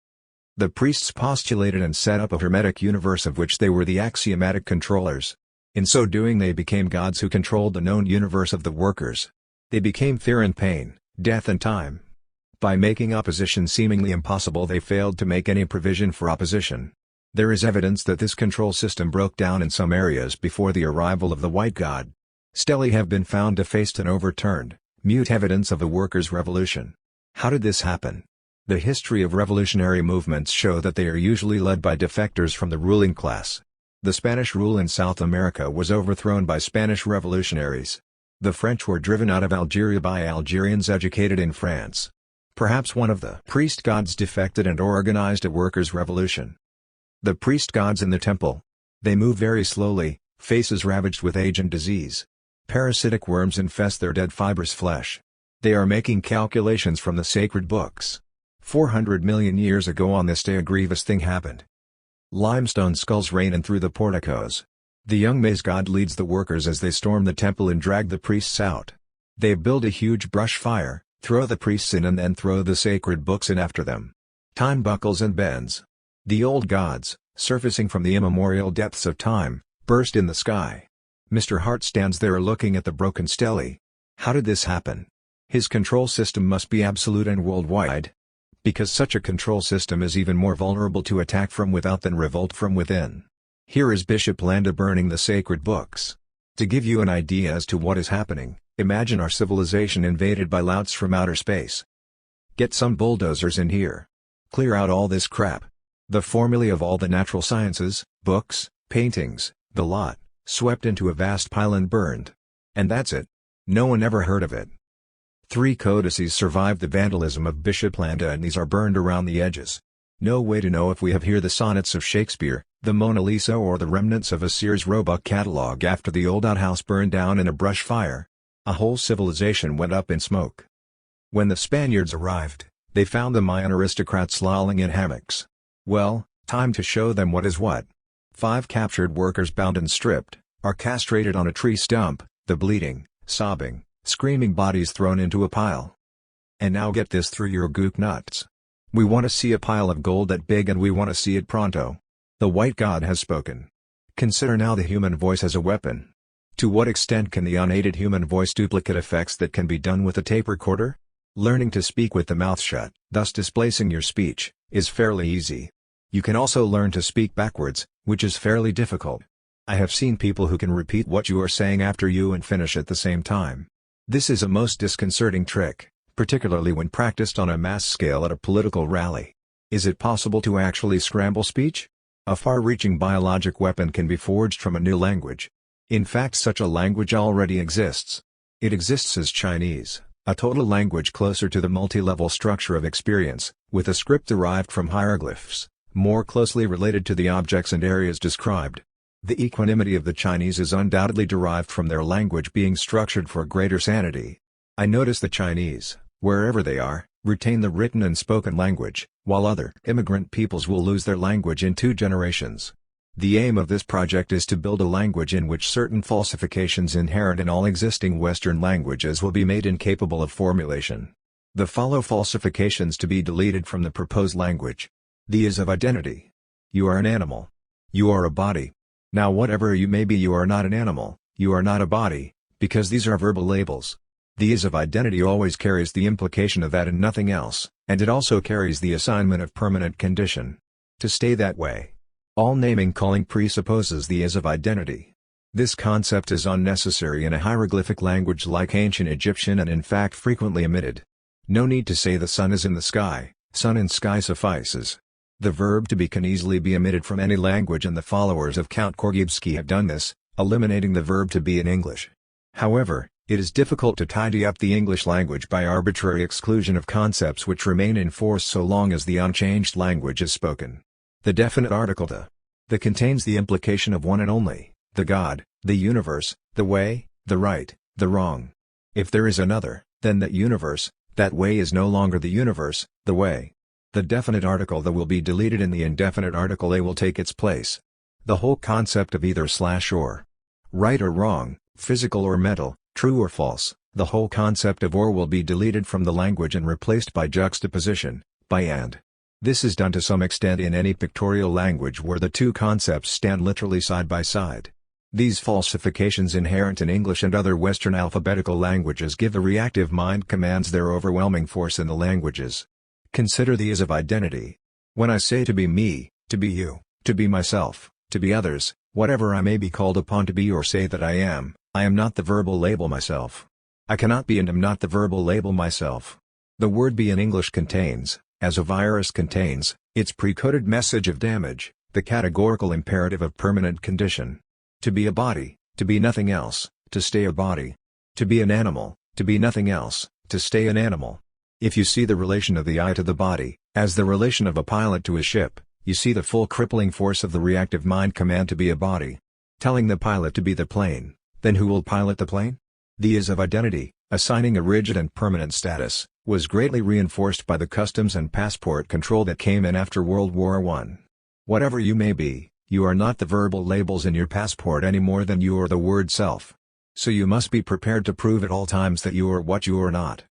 The priests postulated and set up a hermetic universe of which they were the axiomatic controllers. In so doing they became gods who controlled the known universe of the workers. They became fear and pain, death and time. By making opposition seemingly impossible they failed to make any provision for opposition. There is evidence that this control system broke down in some areas before the arrival of the white god. Stelae have been found defaced and overturned, mute evidence of a workers' revolution. How did this happen? The history of revolutionary movements show that they are usually led by defectors from the ruling class. The Spanish rule in South America was overthrown by Spanish revolutionaries. The French were driven out of Algeria by Algerians educated in France. Perhaps one of the priest gods defected and organized a workers' revolution. The priest gods in the temple. They move very slowly, faces ravaged with age and disease. Parasitic worms infest their dead fibrous flesh. They are making calculations from the sacred books. 400 million years ago on this day a grievous thing happened. Limestone skulls rain in through the porticos. The young maize god leads the workers as they storm the temple and drag the priests out. They build a huge brush fire, throw the priests in and then throw the sacred books in after them. Time buckles and bends. The old gods, surfacing from the immemorial depths of time, burst in the sky. Mr. Hart stands there looking at the broken stele. How did this happen? His control system must be absolute and worldwide. Because such a control system is even more vulnerable to attack from without than revolt from within. Here is Bishop Landa burning the sacred books. To give you an idea as to what is happening, imagine our civilization invaded by louts from outer space. Get some bulldozers in here. Clear out all this crap. The formulae of all the natural sciences, books, paintings, the lot, swept into a vast pile and burned. And that's it. No one ever heard of it. 3 codices survived the vandalism of Bishop Landa, and these are burned around the edges. No way to know if we have here the sonnets of Shakespeare, the Mona Lisa, or the remnants of a Sears Roebuck catalog after the old outhouse burned down in a brush fire. A whole civilization went up in smoke. When the Spaniards arrived, they found the Mayan aristocrats lolling in hammocks. Well, time to show them what is what. 5 captured workers, bound and stripped, are castrated on a tree stump, the bleeding, sobbing, screaming bodies thrown into a pile. And now get this through your gook nuts. We want to see a pile of gold that big, and we want to see it pronto. The white god has spoken. Consider now the human voice as a weapon. To what extent can the unaided human voice duplicate effects that can be done with a tape recorder? Learning to speak with the mouth shut, thus displacing your speech, is fairly easy. You can also learn to speak backwards, which is fairly difficult. I have seen people who can repeat what you are saying after you and finish at the same time. This is a most disconcerting trick, particularly when practiced on a mass scale at a political rally. Is it possible to actually scramble speech? A far-reaching biologic weapon can be forged from a new language. In fact, such a language already exists. It exists as Chinese, a total language closer to the multi-level structure of experience, with a script derived from hieroglyphs, more closely related to the objects and areas described. The equanimity of the Chinese is undoubtedly derived from their language being structured for greater sanity. I notice the Chinese, wherever they are, retain the written and spoken language, while other immigrant peoples will lose their language in 2 generations. The aim of this project is to build a language in which certain falsifications inherent in all existing Western languages will be made incapable of formulation. The follow falsifications to be deleted from the proposed language. The is of identity. You are an animal. You are a body. Now whatever you may be, you are not an animal, you are not a body, because these are verbal labels. The is of identity always carries the implication of that and nothing else, and it also carries the assignment of permanent condition. To stay that way. All naming-calling presupposes the is of identity. This concept is unnecessary in a hieroglyphic language like ancient Egyptian, and in fact frequently omitted. No need to say the sun is in the sky, sun in sky suffices. The verb to be can easily be omitted from any language, and the followers of Count Korzybski have done this, eliminating the verb to be in English. However, it is difficult to tidy up the English language by arbitrary exclusion of concepts which remain in force so long as the unchanged language is spoken. The definite article the contains the implication of one and only, the God, the universe, the way, the right, the wrong. If there is another, then that universe, that way is no longer the universe, the way. The definite article the will be deleted and the indefinite article a will take its place. The whole concept of either / or, right or wrong, physical or mental, true or false, the whole concept of or will be deleted from the language and replaced by juxtaposition, by and. This is done to some extent in any pictorial language where the 2 concepts stand literally side by side. These falsifications inherent in English and other Western alphabetical languages give the reactive mind commands their overwhelming force in the languages. Consider the is of identity. When I say to be me, to be you, to be myself, to be others, whatever I may be called upon to be or say that I am not the verbal label myself. I cannot be and am not the verbal label myself. The word be in English contains, as a virus contains, its pre-coded message of damage, the categorical imperative of permanent condition. To be a body, to be nothing else, to stay a body. To be an animal, to be nothing else, to stay an animal. If you see the relation of the I to the body, as the relation of a pilot to a ship, you see the full crippling force of the reactive mind command to be a body. Telling the pilot to be the plane, then who will pilot the plane? The is of identity, assigning a rigid and permanent status, was greatly reinforced by the customs and passport control that came in after World War I. Whatever you may be, you are not the verbal labels in your passport any more than you are the word self. So you must be prepared to prove at all times that you are what you are not.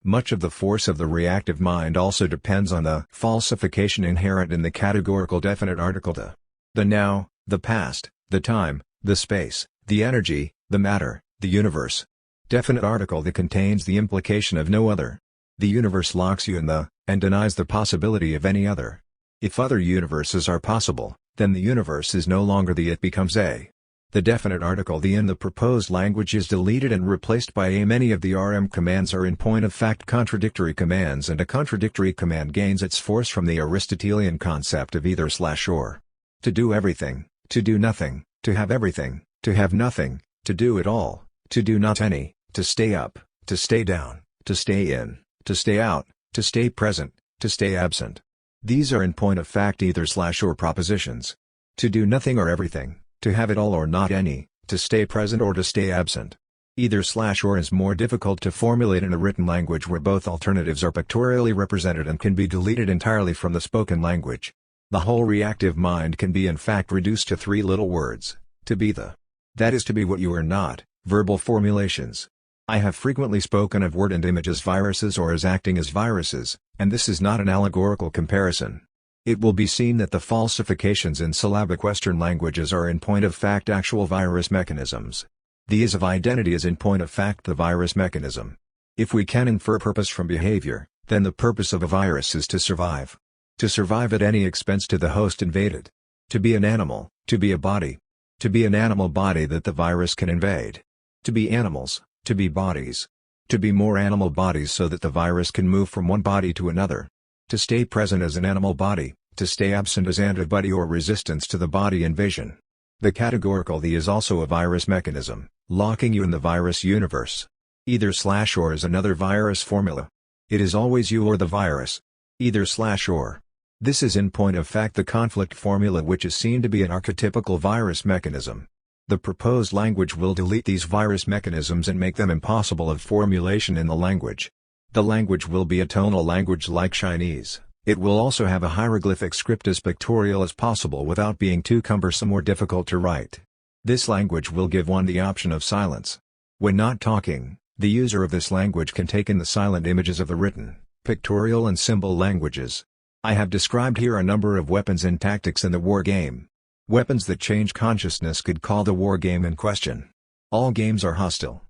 Much of the force of the reactive mind also depends on the falsification inherent in the categorical definite article the now, the past, the time, the space, the energy, the matter, the universe. Definite article that contains the implication of no other. The universe locks you in the, and denies the possibility of any other. If other universes are possible, then the universe is no longer the it becomes a. The definite article the in the proposed language is deleted and replaced by a. Many of the RM commands are in point of fact contradictory commands, and a contradictory command gains its force from the Aristotelian concept of either/or. To do everything, to do nothing, to have everything, to have nothing, to do it all, to do not any, to stay up, to stay down, to stay in, to stay out, to stay present, to stay absent. These are in point of fact either/or propositions. To do nothing or everything, to have it all or not any, to stay present or to stay absent. Either/or is more difficult to formulate in a written language where both alternatives are pictorially represented and can be deleted entirely from the spoken language. The whole reactive mind can be in fact reduced to 3 little words: to be the. That is to be what you are not, verbal formulations. I have frequently spoken of word and image as viruses or as acting as viruses, and this is not an allegorical comparison. It will be seen that the falsifications in syllabic Western languages are in point of fact actual virus mechanisms. The is of identity is in point of fact the virus mechanism. If we can infer purpose from behavior, then the purpose of a virus is to survive. To survive at any expense to the host invaded. To be an animal, to be a body. To be an animal body that the virus can invade. To be animals, to be bodies. To be more animal bodies so that the virus can move from one body to another. To stay present as an animal body, to stay absent as antibody or resistance to the body invasion. The categorical the is also a virus mechanism, locking you in the virus universe. Either/or is another virus formula. It is always you or the virus. Either/or. This is in point of fact the conflict formula which is seen to be an archetypical virus mechanism. The proposed language will delete these virus mechanisms and make them impossible of formulation in the language. The language will be a tonal language like Chinese. It will also have a hieroglyphic script as pictorial as possible without being too cumbersome or difficult to write. This language will give one the option of silence. When not talking, the user of this language can take in the silent images of the written, pictorial and symbol languages. I have described here a number of weapons and tactics in the war game. Weapons that change consciousness could call the war game in question. All games are hostile.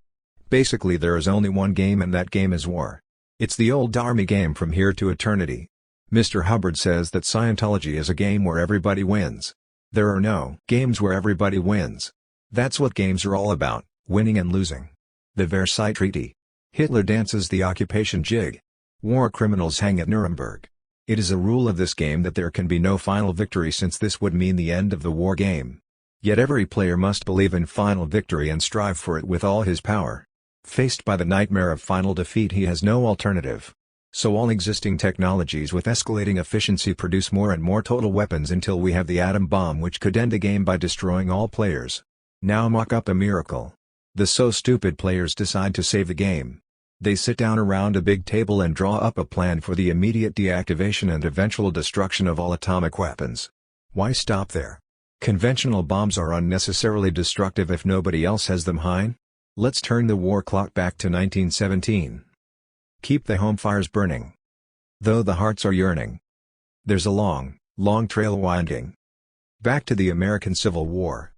Basically there is only one game and that game is war. It's the old army game from here to eternity. Mr. Hubbard says that Scientology is a game where everybody wins. There are no games where everybody wins. That's what games are all about, winning and losing. The Versailles Treaty. Hitler dances the occupation jig. War criminals hang at Nuremberg. It is a rule of this game that there can be no final victory since this would mean the end of the war game. Yet every player must believe in final victory and strive for it with all his power. Faced by the nightmare of final defeat he has no alternative. So all existing technologies with escalating efficiency produce more and more total weapons until we have the atom bomb which could end the game by destroying all players. Now mock up a miracle. The so stupid players decide to save the game. They sit down around a big table and draw up a plan for the immediate deactivation and eventual destruction of all atomic weapons. Why stop there? Conventional bombs are unnecessarily destructive if nobody else has them, hein? Let's turn the war clock back to 1917. Keep the home fires burning. Though the hearts are yearning. There's a long, long trail winding. Back to the American Civil War.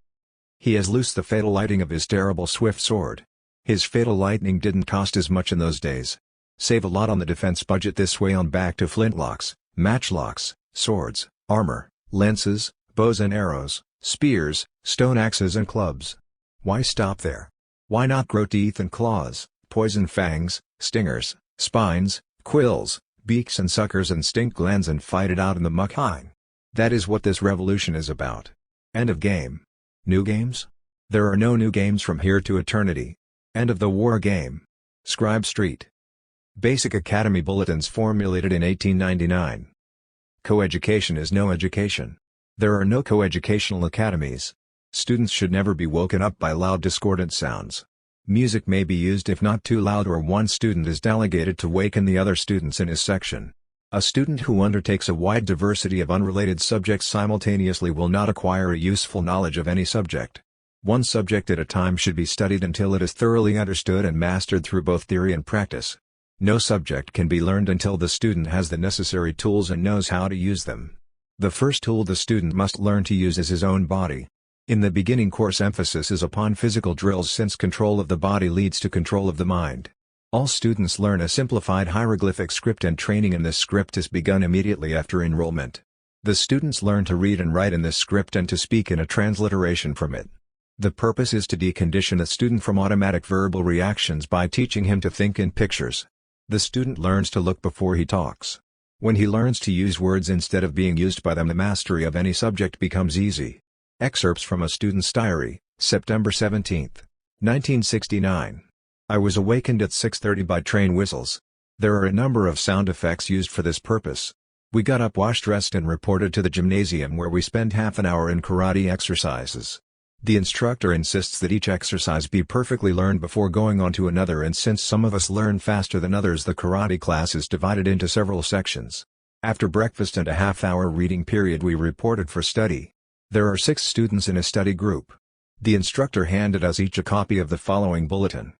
He has loosed the fatal lighting of his terrible swift sword. His fatal lightning didn't cost as much in those days. Save a lot on the defense budget this way on back to flintlocks, matchlocks, swords, armor, lances, bows and arrows, spears, stone axes and clubs. Why stop there? Why not grow teeth and claws, poison fangs, stingers, spines, quills, beaks and suckers and stink glands and fight it out in the muck? That is what this revolution is about. End of game. New games? There are no new games from here to eternity. End of the war game. Scribe Street. Basic Academy Bulletins formulated in 1899. Coeducation is no education. There are no coeducational academies. Students should never be woken up by loud discordant sounds. Music may be used if not too loud or one student is delegated to waken the other students in his section. A student who undertakes a wide diversity of unrelated subjects simultaneously will not acquire a useful knowledge of any subject. One subject at a time should be studied until it is thoroughly understood and mastered through both theory and practice. No subject can be learned until the student has the necessary tools and knows how to use them. The first tool the student must learn to use is his own body. In the beginning course emphasis is upon physical drills since control of the body leads to control of the mind. All students learn a simplified hieroglyphic script and training in this script is begun immediately after enrollment. The students learn to read and write in this script and to speak in a transliteration from it. The purpose is to decondition the student from automatic verbal reactions by teaching him to think in pictures. The student learns to look before he talks. When he learns to use words instead of being used by them, the mastery of any subject becomes easy. Excerpts from a student's diary, September 17, 1969. I was awakened at 6:30 by train whistles. There are a number of sound effects used for this purpose. We got up, washed, dressed and reported to the gymnasium where we spend half an hour in karate exercises. The instructor insists that each exercise be perfectly learned before going on to another, and since some of us learn faster than others, the karate class is divided into several sections. After breakfast and a half-hour reading period, we reported for study. There are 6 students in a study group. The instructor handed us each a copy of the following bulletin.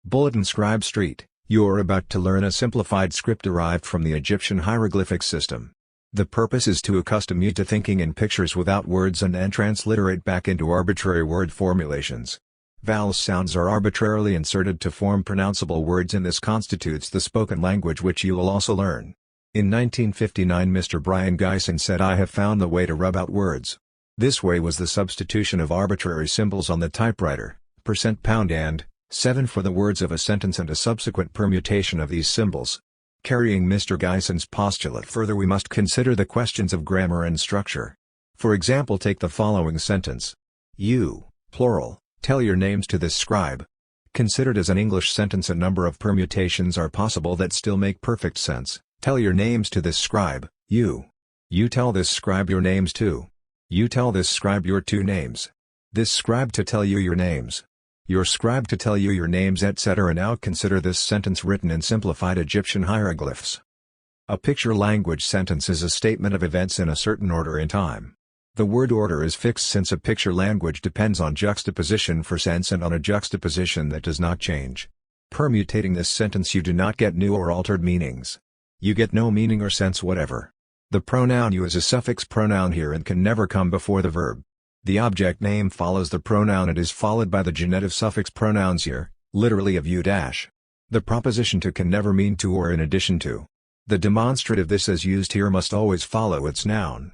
Bulletin: Scribe Street, you are about to learn a simplified script derived from the Egyptian hieroglyphic system. The purpose is to accustom you to thinking in pictures without words and then transliterate back into arbitrary word formulations. Vowel sounds are arbitrarily inserted to form pronounceable words, and this constitutes the spoken language which you will also learn. In 1959, Mr. Brian Geisen said, "I have found the way to rub out words." This way was the substitution of arbitrary symbols on the typewriter, %, and 7 for the words of a sentence and a subsequent permutation of these symbols. Carrying Mr. Geisen's postulate further, we must consider the questions of grammar and structure. For example, take the following sentence. You, plural, tell your names to this scribe. Considered as an English sentence, a number of permutations are possible that still make perfect sense. Tell your names to this scribe, you. You tell this scribe your names too. You tell this scribe your 2 names. This scribe to tell you your names. Your scribe to tell you your names, etc. Now consider this sentence written in simplified Egyptian hieroglyphs. A picture language sentence is a statement of events in a certain order in time. The word order is fixed since a picture language depends on juxtaposition for sense and on a juxtaposition that does not change. Permutating this sentence, you do not get new or altered meanings. You get no meaning or sense whatever. The pronoun you is a suffix pronoun here and can never come before the verb. The object name follows the pronoun and is followed by the genitive suffix pronouns here, literally of you dash. The proposition to can never mean to or in addition to. The demonstrative this as used here must always follow its noun.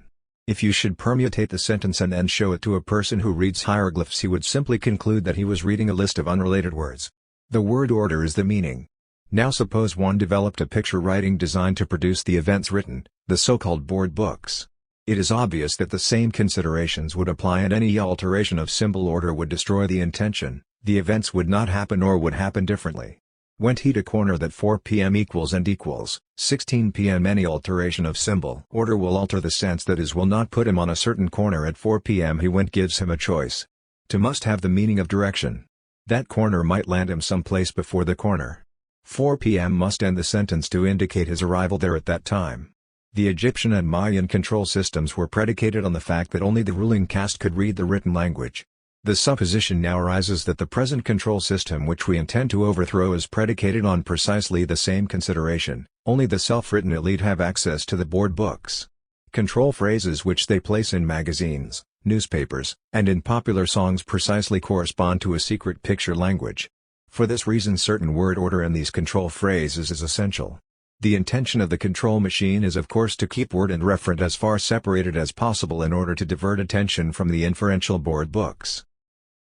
If you should permutate the sentence and then show it to a person who reads hieroglyphs, he would simply conclude that he was reading a list of unrelated words. The word order is the meaning. Now suppose one developed a picture writing designed to produce the events written, the so-called board books. It is obvious that the same considerations would apply, and any alteration of symbol order would destroy the intention. The events would not happen or would happen differently. Went he to corner that 4 p.m. equals and equals 16 p.m. Any alteration of symbol order will alter the sense, that is, will not put him on a certain corner at 4 p.m. He went gives him a choice. To must have the meaning of direction. That corner might land him someplace before the corner. 4 p.m. must end the sentence to indicate his arrival there at that time. The Egyptian and Mayan control systems were predicated on the fact that only the ruling caste could read the written language. The supposition now arises that the present control system which we intend to overthrow is predicated on precisely the same consideration. Only the self-written elite have access to the board books. Control phrases which they place in magazines, newspapers, and in popular songs precisely correspond to a secret picture language. For this reason, certain word order in these control phrases is essential. The intention of the control machine is of course to keep word and referent as far separated as possible in order to divert attention from the inferential board books.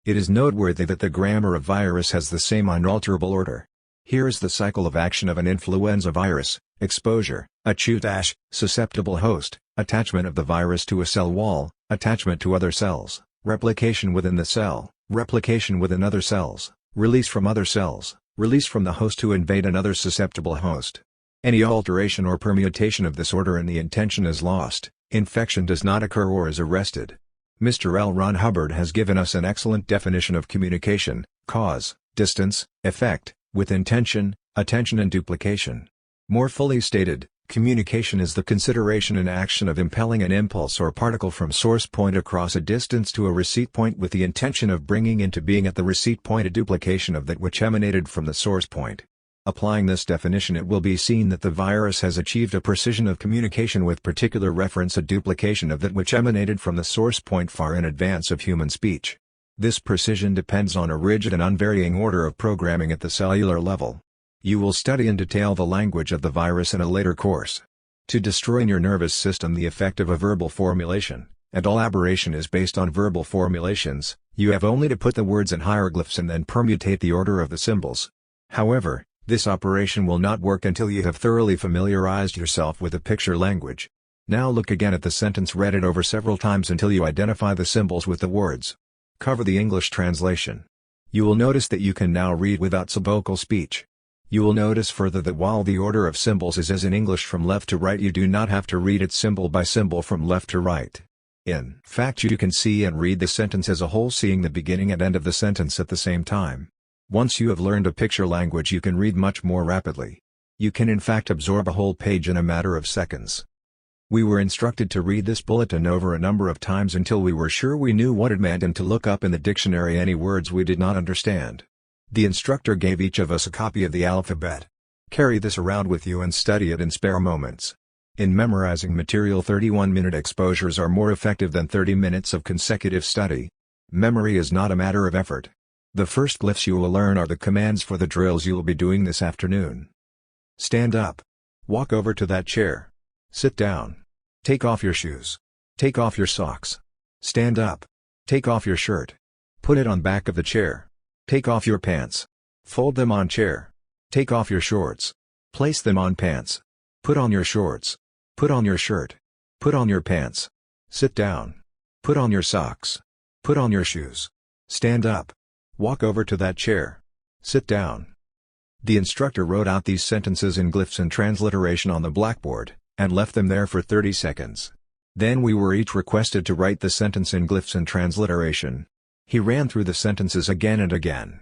It is noteworthy that the grammar of virus has the same unalterable order. Here is the cycle of action of an influenza virus: exposure, acute susceptible host, attachment of the virus to a cell wall, attachment to other cells, replication within the cell, replication within other cells, release from other cells, release from the host to invade another susceptible host. Any alteration or permutation of this order in the intention is lost, infection does not occur or is arrested. Mr. L. Ron Hubbard has given us an excellent definition of communication: cause, distance, effect, with intention, attention and duplication. More fully stated, communication is the consideration and action of impelling an impulse or particle from source point across a distance to a receipt point with the intention of bringing into being at the receipt point a duplication of that which emanated from the source point. Applying this definition, it will be seen that the virus has achieved a precision of communication with particular reference, a duplication of that which emanated from the source point far in advance of human speech. This precision depends on a rigid and unvarying order of programming at the cellular level. You will study in detail the language of the virus in a later course. To destroy in your nervous system the effect of a verbal formulation, and all aberration is based on verbal formulations, you have only to put the words in hieroglyphs and then permutate the order of the symbols. However, this operation will not work until you have thoroughly familiarized yourself with the picture language. Now look again at the sentence, read it over several times until you identify the symbols with the words. Cover the English translation. You will notice that you can now read without subvocal speech. You will notice further that while the order of symbols is as in English from left to right, you do not have to read it symbol by symbol from left to right. In fact, you can see and read the sentence as a whole, seeing the beginning and end of the sentence at the same time. Once you have learned a picture language, you can read much more rapidly. You can in fact absorb a whole page in a matter of seconds. We were instructed to read this bulletin over a number of times until we were sure we knew what it meant, and to look up in the dictionary any words we did not understand. The instructor gave each of us a copy of the alphabet. Carry this around with you and study it in spare moments. In memorizing material, 31-minute exposures are more effective than 30 minutes of consecutive study. Memory is not a matter of effort. The first glyphs you will learn are the commands for the drills you will be doing this afternoon. Stand up. Walk over to that chair. Sit down. Take off your shoes. Take off your socks. Stand up. Take off your shirt. Put it on back of the chair. Take off your pants. Fold them on chair. Take off your shorts. Place them on pants. Put on your shorts. Put on your shirt. Put on your pants. Sit down. Put on your socks. Put on your shoes. Stand up. Walk over to that chair. Sit down. The instructor wrote out these sentences in glyphs and transliteration on the blackboard, and left them there for 30 seconds. Then we were each requested to write the sentence in glyphs and transliteration. He ran through the sentences again and again.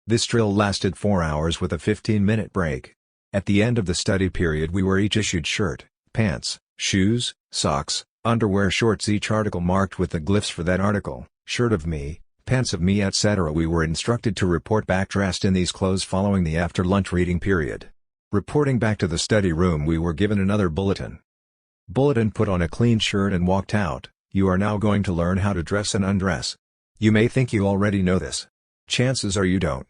This drill lasted 4 hours with a 15-minute break. At the end of the study period, we were each issued shirt, pants, shoes, socks, underwear, shorts, each article marked with the glyphs for that article, shirt of me, pants of me, etc. We were instructed to report back dressed in these clothes following the after-lunch reading period. Reporting back to the study room, we were given another bulletin. Bulletin: put on a clean shirt and walked out. You are now going to learn how to dress and undress. You may think you already know this. Chances are you don't.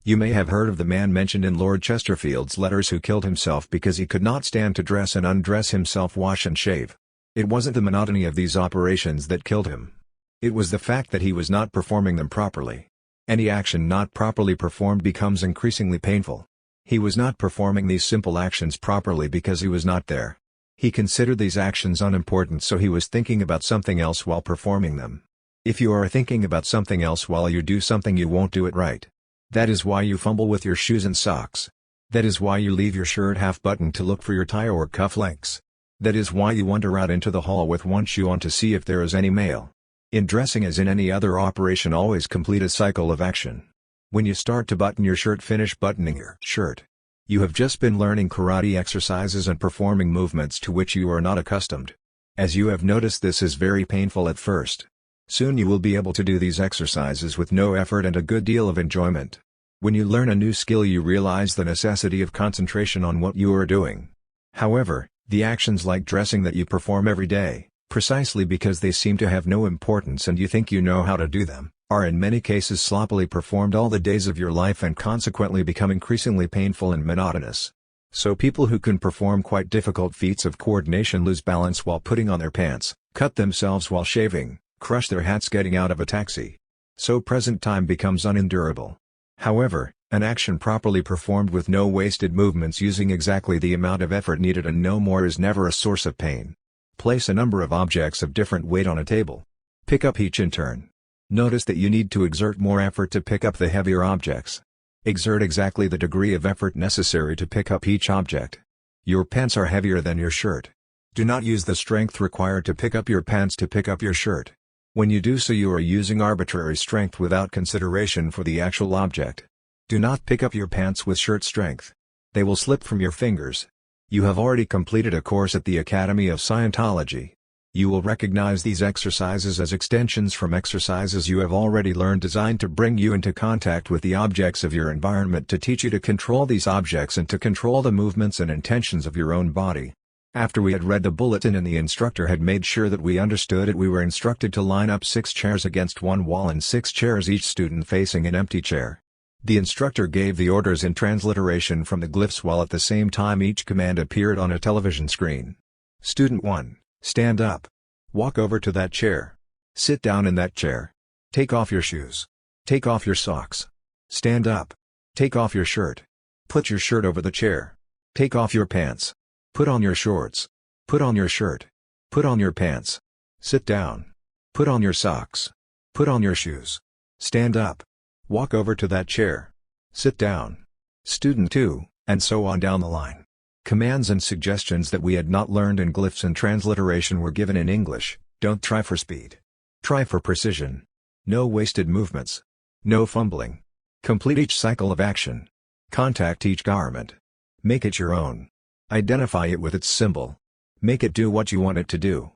You may have heard of the man mentioned in Lord Chesterfield's letters who killed himself because he could not stand to dress and undress himself, wash and shave. It wasn't the monotony of these operations that killed him. It was the fact that he was not performing them properly. Any action not properly performed becomes increasingly painful. He was not performing these simple actions properly because he was not there. He considered these actions unimportant, so he was thinking about something else while performing them. If you are thinking about something else while you do something, you won't do it right. That is why you fumble with your shoes and socks. That is why you leave your shirt half-buttoned to look for your tie or cufflinks. That is why you wander out into the hall with one shoe on to see if there is any mail. In dressing, as in any other operation, always complete a cycle of action. When you start to button your shirt, finish buttoning your shirt. You have just been learning karate exercises and performing movements to which you are not accustomed. As you have noticed, this is very painful at first. Soon you will be able to do these exercises with no effort and a good deal of enjoyment. When you learn a new skill, you realize the necessity of concentration on what you are doing. However, the actions like dressing that you perform every day, precisely because they seem to have no importance and you think you know how to do them, are in many cases sloppily performed all the days of your life and consequently become increasingly painful and monotonous. So people who can perform quite difficult feats of coordination lose balance while putting on their pants, cut themselves while shaving, crush their hats getting out of a taxi. So present time becomes unendurable. However, an action properly performed with no wasted movements, using exactly the amount of effort needed and no more, is never a source of pain. Place a number of objects of different weight on a table. Pick up each in turn. Notice that you need to exert more effort to pick up the heavier objects. Exert exactly the degree of effort necessary to pick up each object. Your pants are heavier than your shirt. Do not use the strength required to pick up your pants to pick up your shirt. When you do so, you are using arbitrary strength without consideration for the actual object. Do not pick up your pants with shirt strength. They will slip from your fingers. You have already completed a course at the Academy of Scientology. You will recognize these exercises as extensions from exercises you have already learned designed to bring you into contact with the objects of your environment to teach you to control these objects and to control the movements and intentions of your own body. After we had read the bulletin and the instructor had made sure that we understood it, we were instructed to line up 6 chairs against one wall and 6 chairs, each student facing an empty chair. The instructor gave the orders in transliteration from the glyphs while at the same time each command appeared on a television screen. Student 1, stand up. Walk over to that chair. Sit down in that chair. Take off your shoes. Take off your socks. Stand up. Take off your shirt. Put your shirt over the chair. Take off your pants. Put on your shorts. Put on your shirt. Put on your pants. Sit down. Put on your socks. Put on your shoes. Stand up. Walk over to that chair. Sit down. Student 2, and so on down the line. Commands and suggestions that we had not learned in glyphs and transliteration were given in English. Don't try for speed. Try for precision. No wasted movements. No fumbling. Complete each cycle of action. Contact each garment. Make it your own. Identify it with its symbol. Make it do what you want it to do.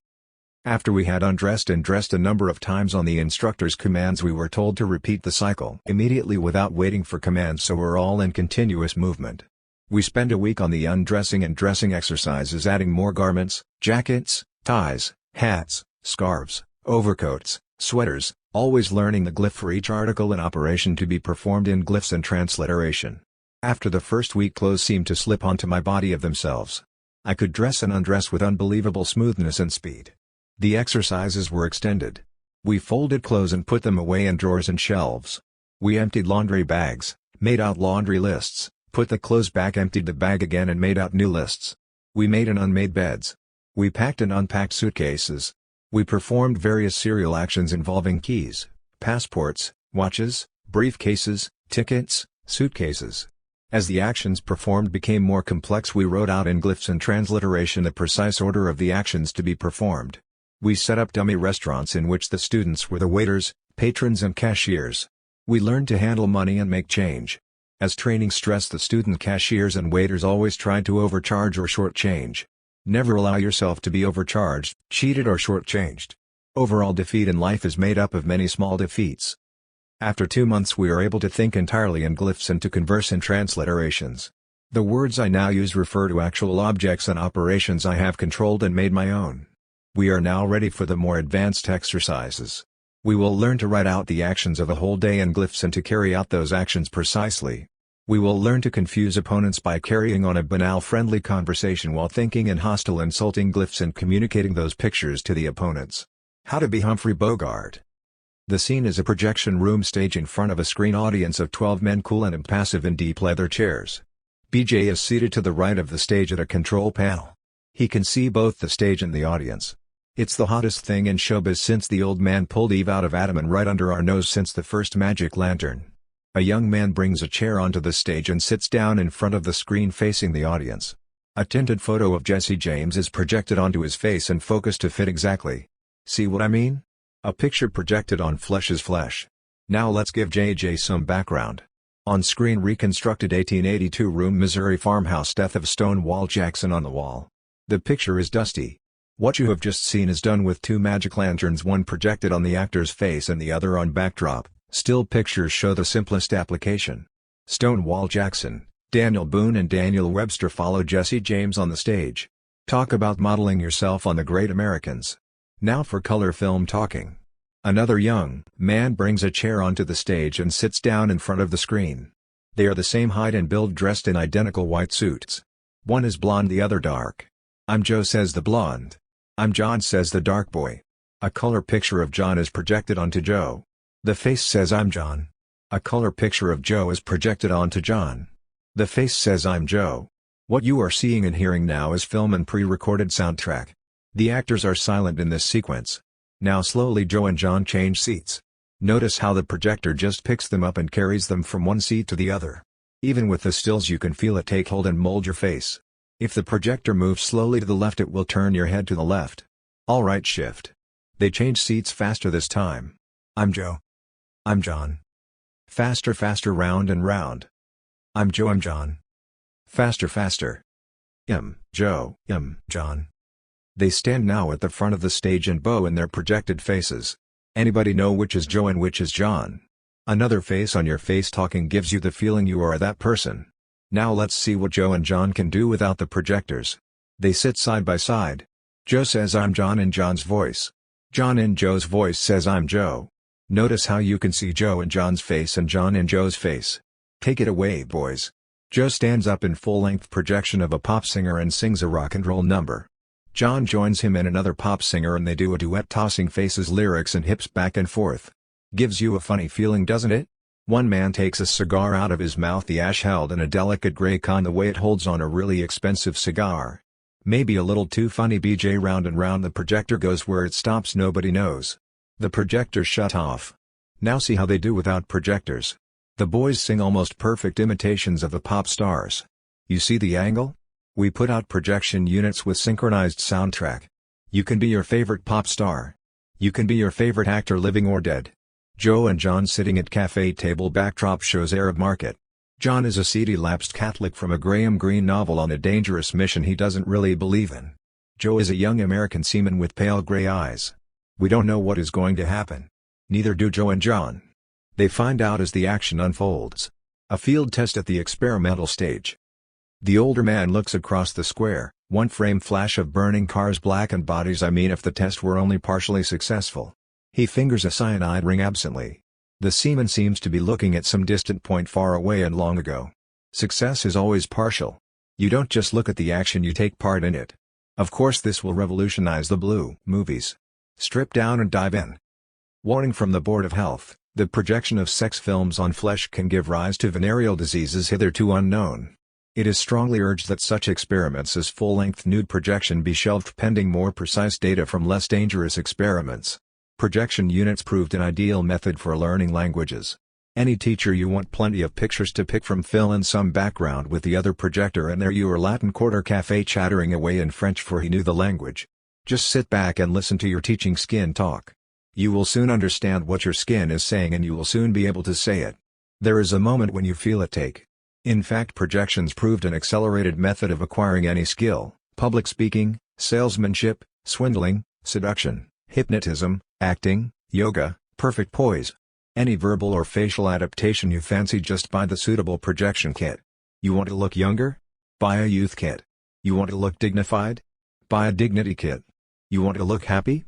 After we had undressed and dressed a number of times on the instructor's commands, we were told to repeat the cycle immediately without waiting for commands, so we're all in continuous movement. We spend a week on the undressing and dressing exercises, adding more garments, jackets, ties, hats, scarves, overcoats, sweaters, always learning the glyph for each article in operation to be performed in glyphs and transliteration. After the first week, clothes seemed to slip onto my body of themselves. I could dress and undress with unbelievable smoothness and speed. The exercises were extended. We folded clothes and put them away in drawers and shelves. We emptied laundry bags, made out laundry lists, put the clothes back, emptied the bag again and made out new lists. We made and unmade beds. We packed and unpacked suitcases. We performed various serial actions involving keys, passports, watches, briefcases, tickets, suitcases. As the actions performed became more complex, we wrote out in glyphs and transliteration the precise order of the actions to be performed. We set up dummy restaurants in which the students were the waiters, patrons and cashiers. We learned to handle money and make change. As training stressed, the student cashiers and waiters always tried to overcharge or shortchange. Never allow yourself to be overcharged, cheated or shortchanged. Overall defeat in life is made up of many small defeats. After 2 months we are able to think entirely in glyphs and to converse in transliterations. The words I now use refer to actual objects and operations I have controlled and made my own. We are now ready for the more advanced exercises. We will learn to write out the actions of a whole day in glyphs and to carry out those actions precisely. We will learn to confuse opponents by carrying on a banal friendly conversation while thinking in hostile insulting glyphs and communicating those pictures to the opponents. How to be Humphrey Bogart. The scene is a projection room stage in front of a screen audience of 12 men, cool and impassive, in deep leather chairs. BJ is seated to the right of the stage at a control panel. He can see both the stage and the audience. It's the hottest thing in showbiz since the old man pulled Eve out of Adam and right under our nose since the first magic lantern. A young man brings a chair onto the stage and sits down in front of the screen facing the audience. A tinted photo of Jesse James is projected onto his face and focused to fit exactly. See what I mean? A picture projected on flesh is flesh. Now let's give JJ some background. On screen reconstructed 1882 room Missouri farmhouse, death of Stonewall Jackson on the wall. The picture is dusty. What you have just seen is done with 2 magic lanterns, one projected on the actor's face and the other on backdrop. Still pictures show the simplest application. Stonewall Jackson, Daniel Boone and Daniel Webster follow Jesse James on the stage. Talk about modeling yourself on the great Americans. Now for color film talking. Another young man brings a chair onto the stage and sits down in front of the screen. They are the same height and build, dressed in identical white suits. One is blonde, the other dark. "I'm Joe," says the blonde. "I'm John," says the dark boy. A color picture of John is projected onto Joe. The face says, "I'm John." A color picture of Joe is projected onto John. The face says, "I'm Joe." What you are seeing and hearing now is film and pre-recorded soundtrack. The actors are silent in this sequence. Now slowly Joe and John change seats. Notice how the projector just picks them up and carries them from one seat to the other. Even with the stills you can feel it take hold and mold your face. If the projector moves slowly to the left, it will turn your head to the left. Alright, shift. They change seats faster this time. "I'm Joe." "I'm John." Faster, faster, round and round. "I'm Joe." "I'm John." Faster, faster. "Joe." "John." They stand now at the front of the stage and bow in their projected faces. Anybody know which is Joe and which is John? Another face on your face talking gives you the feeling you are that person. Now let's see what Joe and John can do without the projectors. They sit side by side. Joe says I'm John in John's voice. John in Joe's voice says I'm Joe. Notice how you can see Joe in John's face and John in Joe's face. Take it away, boys. Joe stands up in full-length projection of a pop singer and sings a rock and roll number. John joins him and another pop singer and they do a duet tossing faces, lyrics and hips back and forth. Gives you a funny feeling, doesn't it? One man takes a cigar out of his mouth, the ash held in a delicate gray con the way it holds on a really expensive cigar. Maybe a little too funny. BJ round and round the projector goes, where it stops nobody knows. The projectors shut off. Now see how they do without projectors. The boys sing almost perfect imitations of the pop stars. You see the angle? We put out projection units with synchronized soundtrack. You can be your favorite pop star. You can be your favorite actor, living or dead. Joe and John sitting at cafe table, backdrop shows Arab market. John is a seedy lapsed Catholic from a Graham Greene novel on a dangerous mission he doesn't really believe in. Joe is a young American seaman with pale gray eyes. We don't know what is going to happen. Neither do Joe and John. They find out as the action unfolds. A field test at the experimental stage. The older man looks across the square, one frame flash of burning cars, blackened bodies. I mean, if the test were only partially successful. He fingers a cyanide ring absently. The seaman seems to be looking at some distant point far away and long ago. Success is always partial. You don't just look at the action, you take part in it. Of course this will revolutionize the blue movies. Strip down and dive in. Warning from the Board of Health: the projection of sex films on flesh can give rise to venereal diseases hitherto unknown. It is strongly urged that such experiments as full-length nude projection be shelved pending more precise data from less dangerous experiments. Projection units proved an ideal method for learning languages. Any teacher you want plenty of pictures to pick from, fill in some background with the other projector and there you are, Latin Quarter Cafe chattering away in French, for he knew the language. Just sit back and listen to your teaching skin talk. You will soon understand what your skin is saying and you will soon be able to say it. There is a moment when you feel it take. In fact, projections proved an accelerated method of acquiring any skill: public speaking, salesmanship, swindling, seduction, hypnotism, acting, yoga, perfect poise. Any verbal or facial adaptation you fancy, just buy the suitable projection kit. You want to look younger? Buy a youth kit. You want to look dignified? Buy a dignity kit. You want to look happy?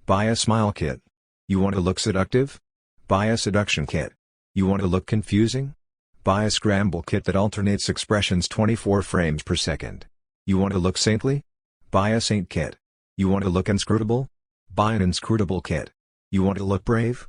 Buy a smile kit. You want to look seductive? Buy a seduction kit. You want to look confusing? Buy a scramble kit that alternates expressions 24 frames per second. You want to look saintly? Buy a saint kit. You want to look inscrutable? Buy an inscrutable kit. You want to look brave?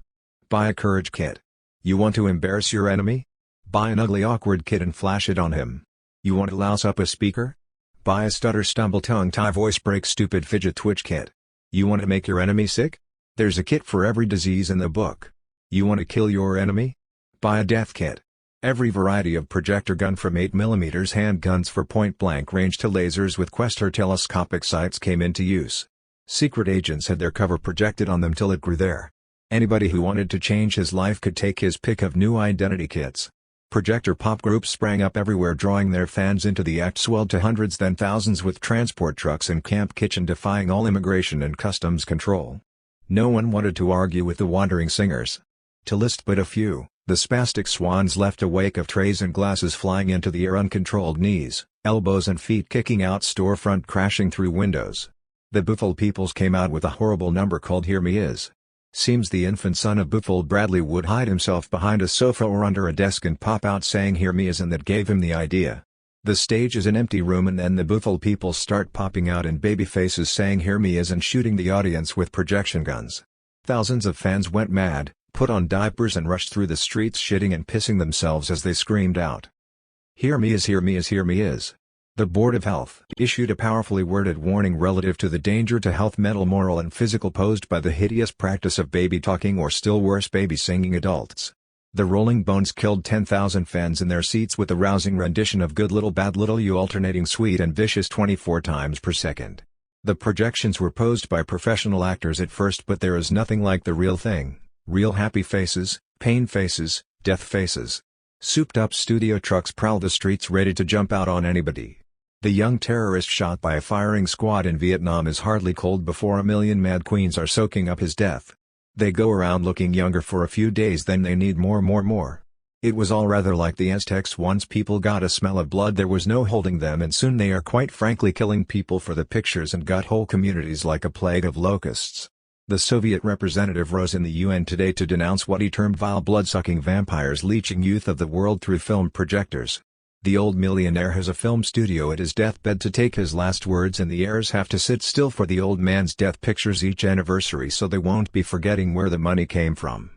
Buy a courage kit. You want to embarrass your enemy? Buy an ugly awkward kit and flash it on him. You want to louse up a speaker? Buy a stutter stumble tongue tie voice break stupid fidget twitch kit. You want to make your enemy sick? There's a kit for every disease in the book. You want to kill your enemy? Buy a death kit. Every variety of projector gun, from 8mm handguns for point-blank range to lasers with Questor telescopic sights, came into use. Secret agents had their cover projected on them till it grew there. Anybody who wanted to change his life could take his pick of new identity kits. Projector pop groups sprang up everywhere, drawing their fans into the act, swelled to hundreds then thousands, with transport trucks and camp kitchen defying all immigration and customs control. No one wanted to argue with the wandering singers. To list but a few, the spastic swans left a wake of trays and glasses flying into the air, uncontrolled knees, elbows and feet kicking out, storefront crashing through windows. The Buffalo Peoples came out with a horrible number called Hear Me Is. Seems the infant son of Buffalo Bradley would hide himself behind a sofa or under a desk and pop out saying Hear Me Is, and that gave him the idea. The stage is an empty room and then the Buffalo Peoples start popping out in baby faces saying Hear Me Is and shooting the audience with projection guns. Thousands of fans went mad, put on diapers and rushed through the streets shitting and pissing themselves as they screamed out, Hear Me Is, Hear Me Is, Hear Me Is. The Board of Health issued a powerfully worded warning relative to the danger to health, mental, moral and physical, posed by the hideous practice of baby talking, or still worse, baby singing adults. The Rolling Bones killed 10,000 fans in their seats with a rousing rendition of Good Little Bad Little You, alternating sweet and vicious 24 times per second. The projections were posed by professional actors at first, but there is nothing like the real thing. Real happy faces, pain faces, death faces. Souped-up studio trucks prowl the streets ready to jump out on anybody. The young terrorist shot by a firing squad in Vietnam is hardly cold before a million mad queens are soaking up his death. They go around looking younger for a few days, then they need more. It was all rather like the Aztecs. Once people got a smell of blood, there was no holding them, and soon they are quite frankly killing people for the pictures and got whole communities like a plague of locusts. The Soviet representative rose in the UN today to denounce what he termed vile blood-sucking vampires leeching youth of the world through film projectors. The old millionaire has a film studio at his deathbed to take his last words, and the heirs have to sit still for the old man's death pictures each anniversary so they won't be forgetting where the money came from.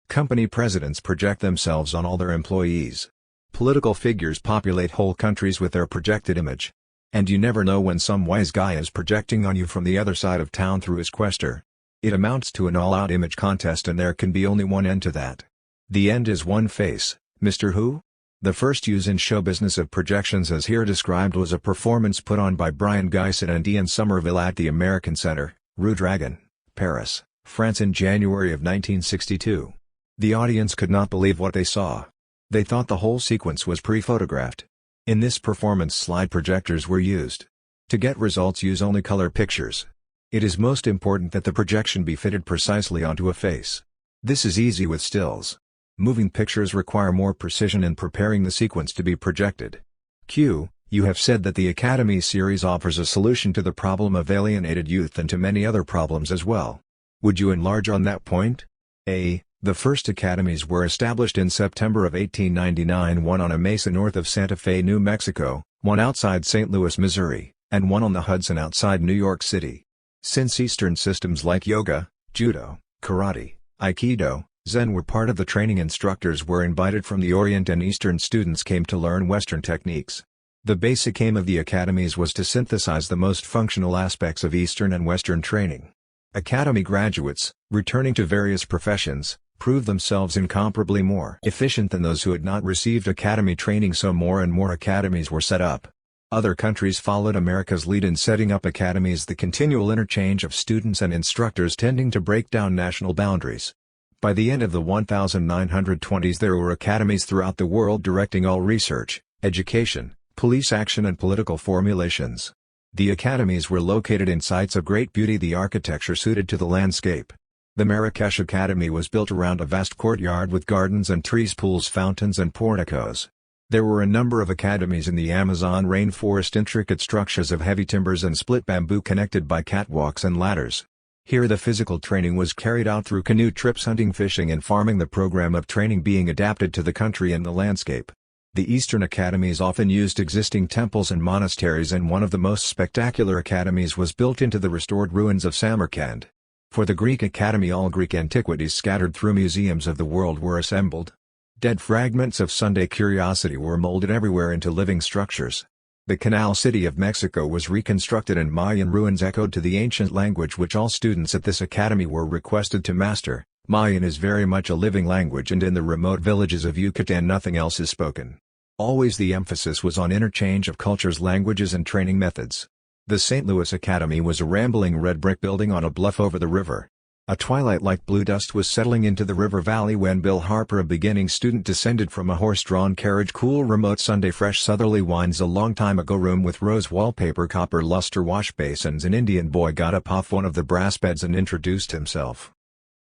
Company presidents project themselves on all their employees. Political figures populate whole countries with their projected image. And you never know when some wise guy is projecting on you from the other side of town through his quester. It amounts to an all-out image contest, and there can be only one end to that. The end is one face, Mr. Who? The first use in show business of projections as here described was a performance put on by Brian Gysin and Ian Somerville at the American Centre, Rue Dragon, Paris, France in January of 1962. The audience could not believe what they saw. They thought the whole sequence was pre-photographed. In this performance, slide projectors were used. To get results, use only color pictures. It is most important that the projection be fitted precisely onto a face. This is easy with stills. Moving pictures require more precision in preparing the sequence to be projected. Q. You have said that the Academy series offers a solution to the problem of alienated youth and to many other problems as well. Would you enlarge on that point? A. The first academies were established in September of 1899, one on a mesa north of Santa Fe, New Mexico, one outside St. Louis, Missouri, and one on the Hudson outside New York City. Since Eastern systems like yoga, judo, karate, aikido, Zen were part of the training, instructors were invited from the Orient and Eastern students came to learn Western techniques. The basic aim of the academies was to synthesize the most functional aspects of Eastern and Western training. Academy graduates, returning to various professions, proved themselves incomparably more efficient than those who had not received academy training, so more and more academies were set up. Other countries followed America's lead in setting up academies, the continual interchange of students and instructors tending to break down national boundaries. By the end of the 1920s there were academies throughout the world directing all research, education, police action and political formulations. The academies were located in sites of great beauty, the architecture suited to the landscape. The Marrakesh Academy was built around a vast courtyard with gardens and trees, pools, fountains and porticos. There were a number of academies in the Amazon rainforest, intricate structures of heavy timbers and split bamboo connected by catwalks and ladders. Here the physical training was carried out through canoe trips, hunting, fishing and farming, the program of training being adapted to the country and the landscape. The Eastern academies often used existing temples and monasteries, and one of the most spectacular academies was built into the restored ruins of Samarkand. For the Greek Academy, all Greek antiquities scattered through museums of the world were assembled. Dead fragments of Sunday curiosity were molded everywhere into living structures. The Canal City of Mexico was reconstructed and Mayan ruins echoed to the ancient language which all students at this academy were requested to master. Mayan is very much a living language, and in the remote villages of Yucatan nothing else is spoken. Always the emphasis was on interchange of cultures, languages and training methods. The St. Louis Academy was a rambling red brick building on a bluff over the river. A twilight-like blue dust was settling into the river valley when Bill Harper, a beginning student, descended from a horse-drawn carriage. Cool, remote Sunday, fresh southerly winds. A long time ago, room with rose wallpaper, copper luster wash basins. An Indian boy got up off one of the brass beds and introduced himself.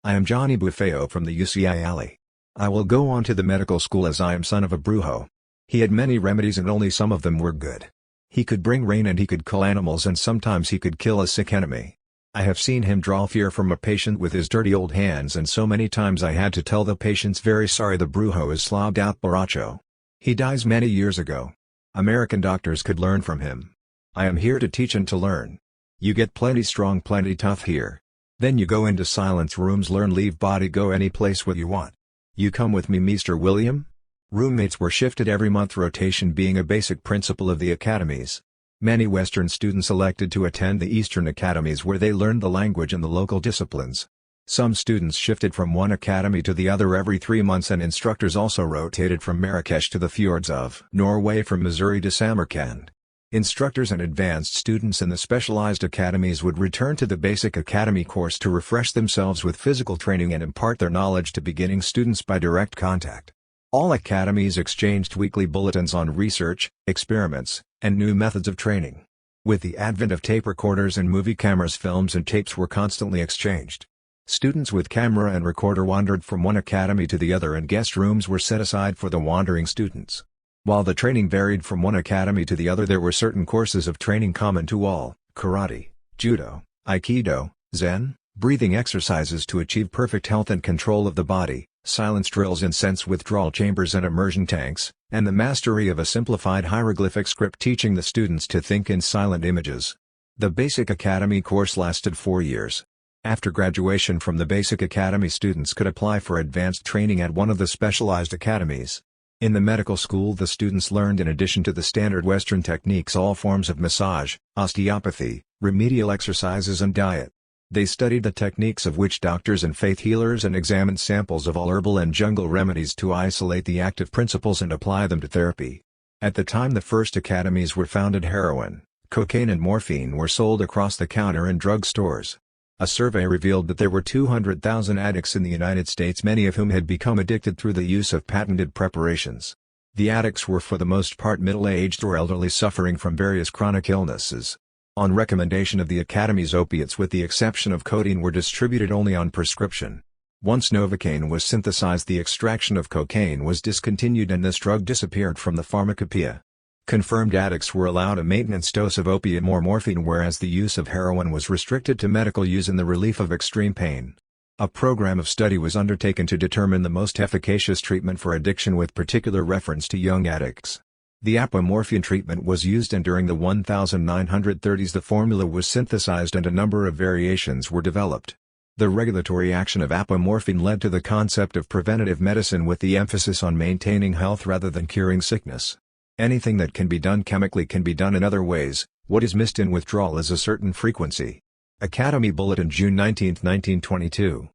I am Johnny Buffeo from the UCI Alley. I will go on to the medical school as I am son of a brujo. He had many remedies and only some of them were good. He could bring rain and he could kill animals, and sometimes he could kill a sick enemy. I have seen him draw fear from a patient with his dirty old hands, and so many times I had to tell the patients, very sorry, the brujo is slobbed out borracho. He dies many years ago. American doctors could learn from him. I am here to teach and to learn. You get plenty strong, plenty tough here. Then you go into silence rooms, learn, leave body, go any place where you want. You come with me, Mr. William? Roommates were shifted every month, rotation being a basic principle of the academies. Many Western students elected to attend the Eastern academies where they learned the language and the local disciplines. Some students shifted from one academy to the other every 3 months, and instructors also rotated from Marrakesh to the fjords of Norway, from Missouri to Samarkand. Instructors and advanced students in the specialized academies would return to the basic academy course to refresh themselves with physical training and impart their knowledge to beginning students by direct contact. All academies exchanged weekly bulletins on research, experiments, and new methods of training. With the advent of tape recorders and movie cameras, films and tapes were constantly exchanged. Students with camera and recorder wandered from one academy to the other, and guest rooms were set aside for the wandering students. While the training varied from one academy to the other, there were certain courses of training common to all: karate, judo, aikido, zen, breathing exercises to achieve perfect health and control of the body, silence drills in sense withdrawal chambers and immersion tanks, and the mastery of a simplified hieroglyphic script teaching the students to think in silent images. The Basic Academy course lasted 4 years. After graduation from the Basic Academy, students could apply for advanced training at one of the specialized academies. In the medical school, the students learned, in addition to the standard Western techniques, all forms of massage, osteopathy, remedial exercises and diet. They studied the techniques of witch doctors and faith healers and examined samples of all herbal and jungle remedies to isolate the active principles and apply them to therapy. At the time the first academies were founded, heroin, cocaine and morphine were sold across the counter in drug stores. A survey revealed that there were 200,000 addicts in the United States, many of whom had become addicted through the use of patented preparations. The addicts were for the most part middle-aged or elderly suffering from various chronic illnesses. On recommendation of the academies, opiates with the exception of codeine were distributed only on prescription. Once Novocaine was synthesized, the extraction of cocaine was discontinued and this drug disappeared from the pharmacopoeia. Confirmed addicts were allowed a maintenance dose of opium or morphine, whereas the use of heroin was restricted to medical use in the relief of extreme pain. A program of study was undertaken to determine the most efficacious treatment for addiction with particular reference to young addicts. The apomorphine treatment was used, and during the 1930s the formula was synthesized and a number of variations were developed. The regulatory action of apomorphine led to the concept of preventative medicine, with the emphasis on maintaining health rather than curing sickness. Anything that can be done chemically can be done in other ways. What is missed in withdrawal is a certain frequency. Academy Bulletin, June 19, 1922.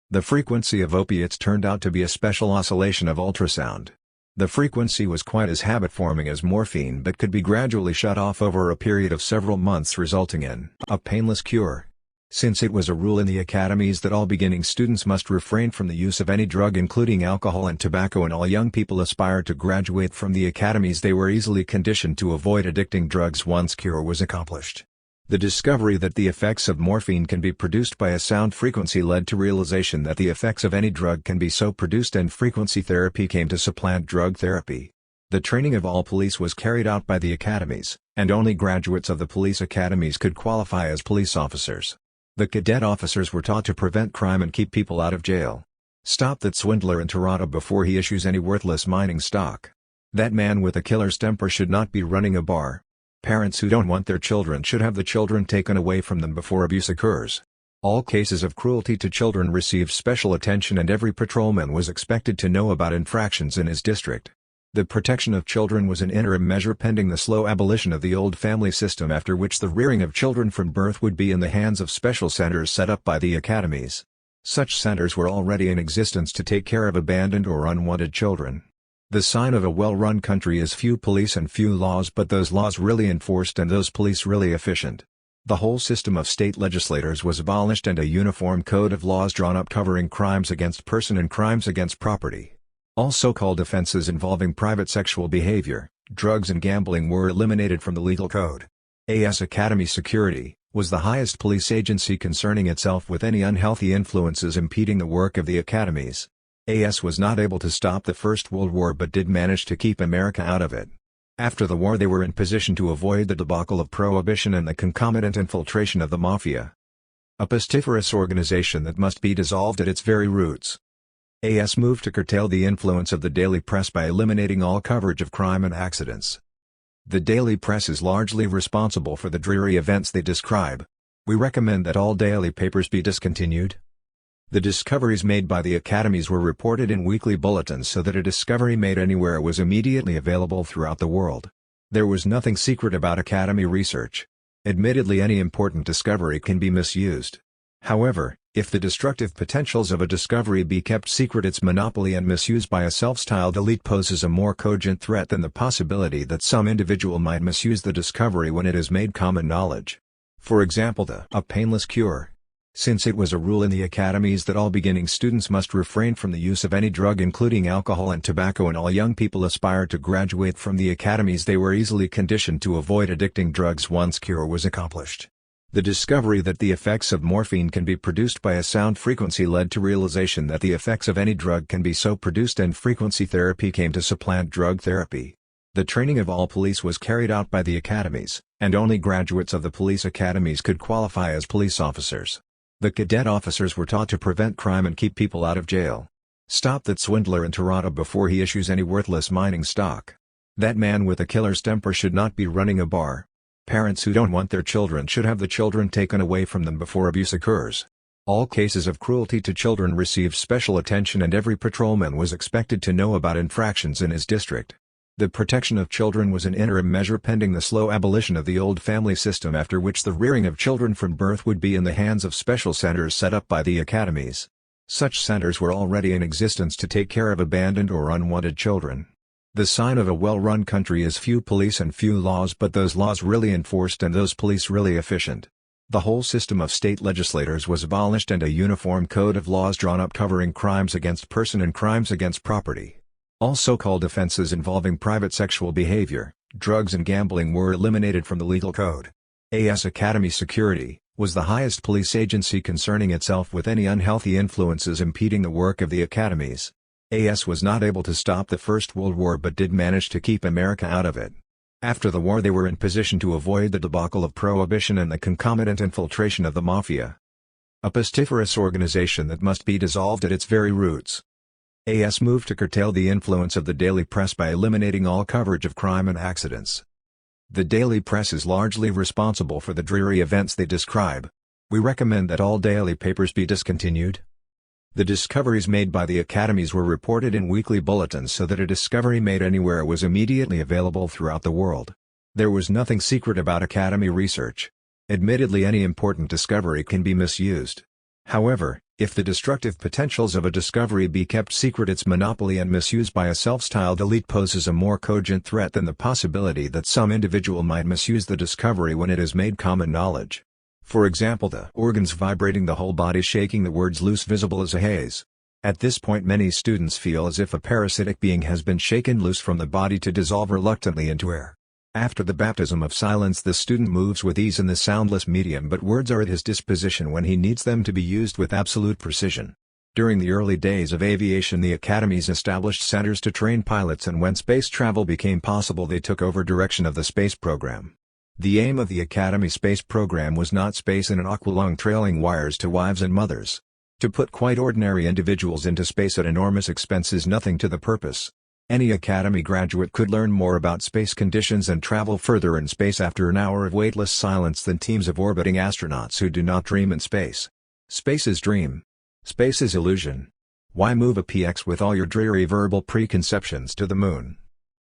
The frequency of opiates turned out to be a special oscillation of ultrasound. The frequency was quite as habit-forming as morphine, but could be gradually shut off over a period of several months, resulting in a painless cure. Since it was a rule in the academies that all beginning students must refrain from the use of any drug including alcohol and tobacco, and all young people aspired to graduate from the academies, they were easily conditioned to avoid addicting drugs once cure was accomplished. The discovery that the effects of morphine can be produced by a sound frequency led to realization that the effects of any drug can be so produced, and frequency therapy came to supplant drug therapy. The training of all police was carried out by the academies, and only graduates of the police academies could qualify as police officers. The cadet officers were taught to prevent crime and keep people out of jail. Stop that swindler in Toronto before he issues any worthless mining stock. That man with a killer's temper should not be running a bar. Parents who don't want their children should have the children taken away from them before abuse occurs. All cases of cruelty to children received special attention, and every patrolman was expected to know about infractions in his district. The protection of children was an interim measure pending the slow abolition of the old family system, after which the rearing of children from birth would be in the hands of special centers set up by the academies. Such centers were already in existence to take care of abandoned or unwanted children. The sign of a well-run country is few police and few laws, but those laws really enforced and those police really efficient. The whole system of state legislators was abolished and a uniform code of laws drawn up covering crimes against person and crimes against property. All so-called offenses involving private sexual behavior, drugs and gambling were eliminated from the legal code. AS Academy Security was the highest police agency concerning itself with any unhealthy influences impeding the work of the academies. AS was not able to stop the First World War, but did manage to keep America out of it. After the war they were in position to avoid the debacle of Prohibition and the concomitant infiltration of the Mafia. A pestiferous organization that must be dissolved at its very roots. AS moved to curtail the influence of the daily press by eliminating all coverage of crime and accidents. The daily press is largely responsible for the dreary events they describe. We recommend that all daily papers be discontinued. The discoveries made by the academies were reported in weekly bulletins so that a discovery made anywhere was immediately available throughout the world. There was nothing secret about academy research. Admittedly, any important discovery can be misused. However, if the destructive potentials of a discovery be kept secret, its monopoly and misuse by a self-styled elite poses a more cogent threat than the possibility that some individual might misuse the discovery when it is made common knowledge. For example, a painless cure. Since it was a rule in the academies that all beginning students must refrain from the use of any drug including alcohol and tobacco, and all young people aspired to graduate from the academies, they were easily conditioned to avoid addicting drugs once cure was accomplished. The discovery that the effects of morphine can be produced by a sound frequency led to realization that the effects of any drug can be so produced, and frequency therapy came to supplant drug therapy. The training of all police was carried out by the academies, and only graduates of the police academies could qualify as police officers. The cadet officers were taught to prevent crime and keep people out of jail. Stop that swindler in Toronto before he issues any worthless mining stock. That man with a killer's temper should not be running a bar. Parents who don't want their children should have the children taken away from them before abuse occurs. All cases of cruelty to children received special attention, and every patrolman was expected to know about infractions in his district. The protection of children was an interim measure pending the slow abolition of the old family system, after which the rearing of children from birth would be in the hands of special centers set up by the academies. Such centers were already in existence to take care of abandoned or unwanted children. The sign of a well-run country is few police and few laws, but those laws really enforced and those police really efficient. The whole system of state legislators was abolished and a uniform code of laws drawn up covering crimes against person and crimes against property. All so-called offenses involving private sexual behavior, drugs and gambling were eliminated from the legal code. AS Academy Security was the highest police agency concerning itself with any unhealthy influences impeding the work of the academies. AS was not able to stop the First World War but did manage to keep America out of it. After the war they were in position to avoid the debacle of Prohibition and the concomitant infiltration of the Mafia. A pestiferous organization that must be dissolved at its very roots. AS moved to curtail the influence of the daily press by eliminating all coverage of crime and accidents. The daily press is largely responsible for the dreary events they describe. We recommend that all daily papers be discontinued. The discoveries made by the academies were reported in weekly bulletins so that a discovery made anywhere was immediately available throughout the world. There was nothing secret about academy research. Admittedly, any important discovery can be misused. However, if the destructive potentials of a discovery be kept secret, its monopoly and misuse by a self-styled elite poses a more cogent threat than the possibility that some individual might misuse the discovery when it is made common knowledge. For example, the organs vibrating, the whole body shaking, the words loose, visible as a haze. At this point many students feel as if a parasitic being has been shaken loose from the body to dissolve reluctantly into air. After the baptism of silence the student moves with ease in the soundless medium, but words are at his disposition when he needs them to be used with absolute precision. During the early days of aviation the academies established centers to train pilots, and when space travel became possible they took over direction of the space program. The aim of the Academy space program was not space in an aqualung trailing wires to wives and mothers. To put quite ordinary individuals into space at enormous expense is nothing to the purpose. Any Academy graduate could learn more about space conditions and travel further in space after an hour of weightless silence than teams of orbiting astronauts who do not dream in space. Space is dream. Space is illusion. Why move a PX with all your dreary verbal preconceptions to the moon?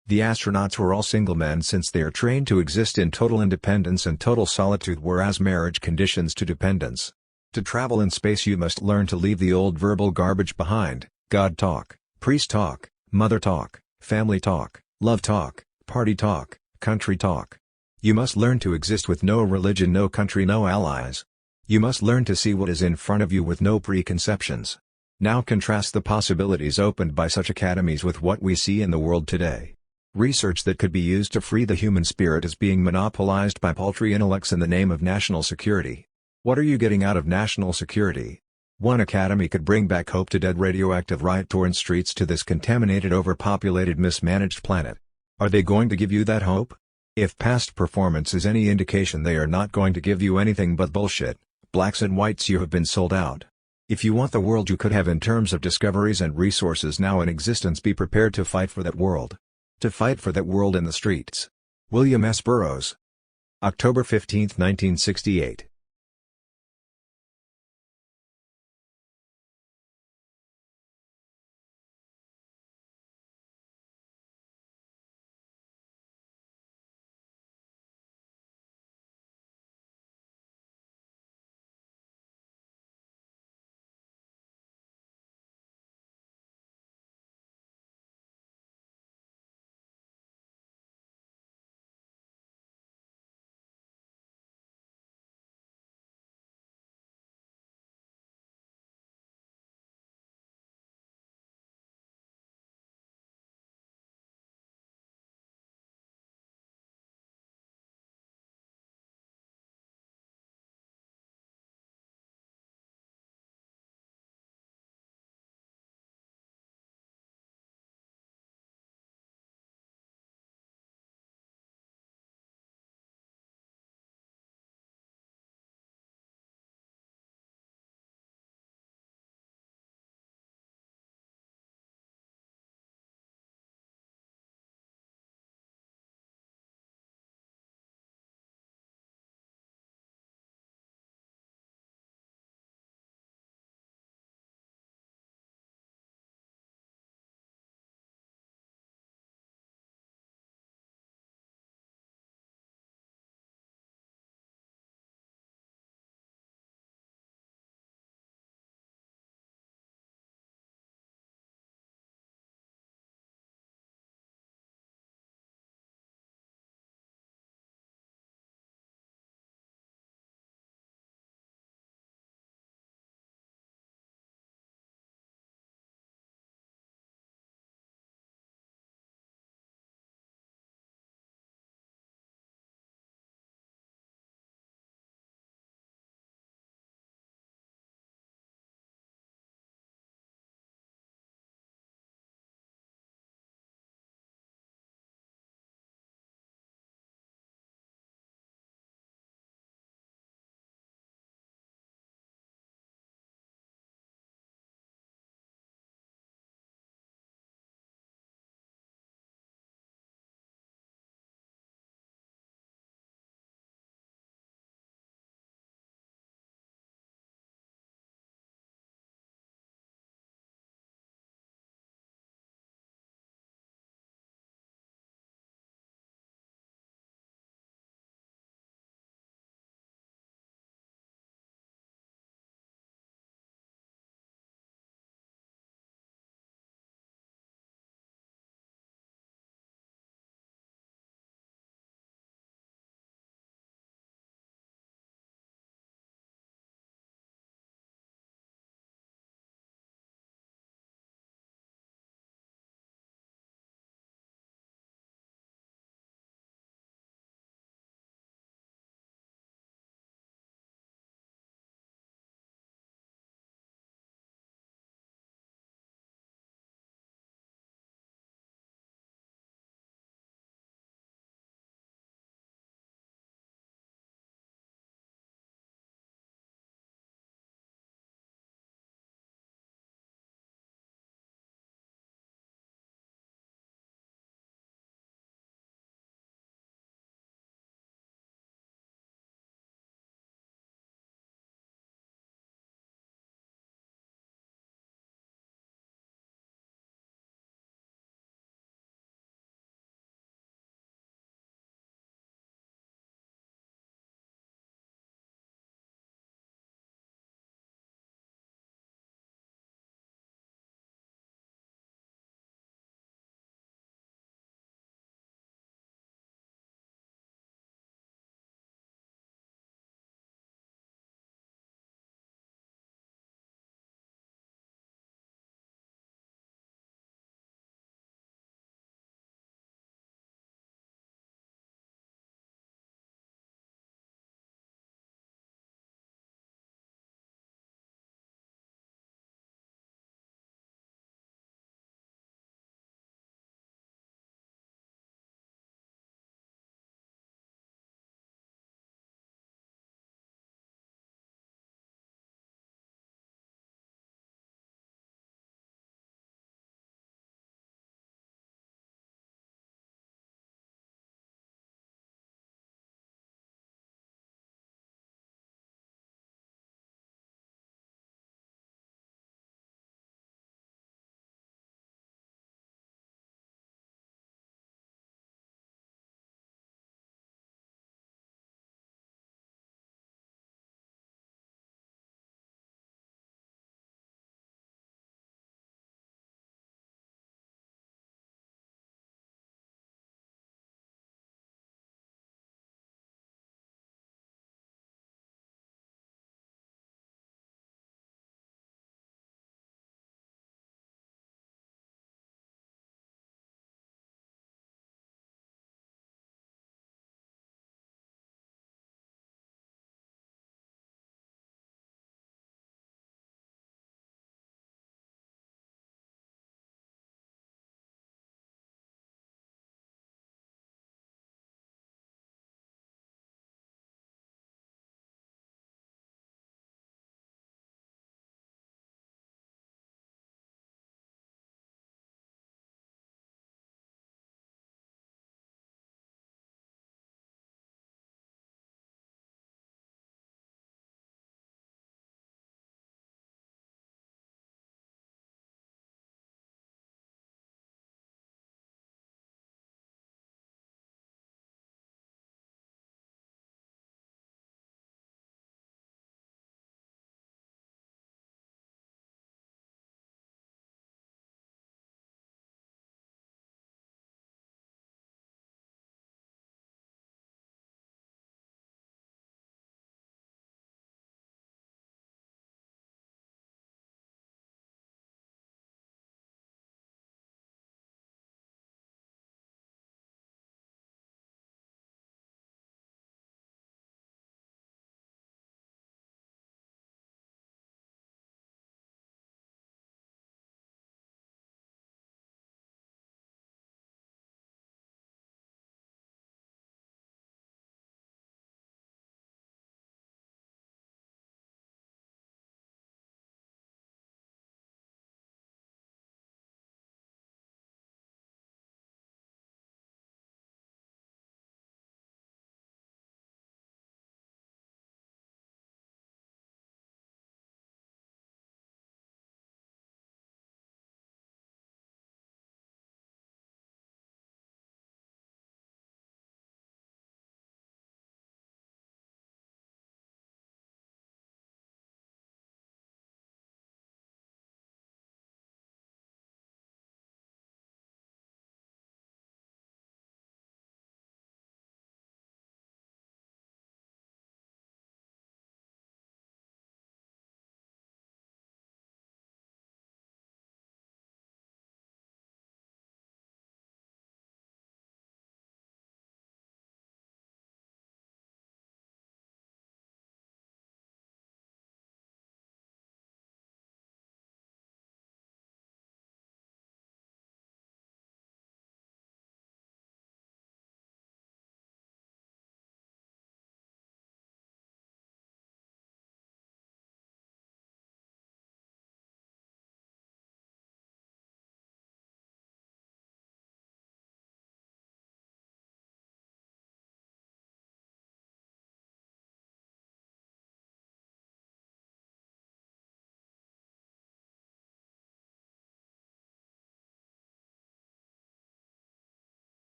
The astronauts were all single men since they are trained to exist in total independence and total solitude, whereas marriage conditions to dependence. To travel in space you must learn to leave the old verbal garbage behind: God talk, priest talk, mother talk, family talk, love talk, party talk, country talk. You must learn to exist with no religion, no country, no allies. You must learn to see what is in front of you with no preconceptions. Now contrast the possibilities opened by such academies with what we see in the world today. Research that could be used to free the human spirit is being monopolized by paltry intellects in the name of national security. What are you getting out of national security? One academy could bring back hope to dead radioactive riot-torn streets to this contaminated, overpopulated, mismanaged planet. Are they going to give you that hope? If past performance is any indication, they are not going to give you anything but bullshit. Blacks and whites, you have been sold out. If you want the world you could have in terms of discoveries and resources now in existence, be prepared to fight for that world. To fight for that world in the streets. William S. Burroughs. October 15, 1968.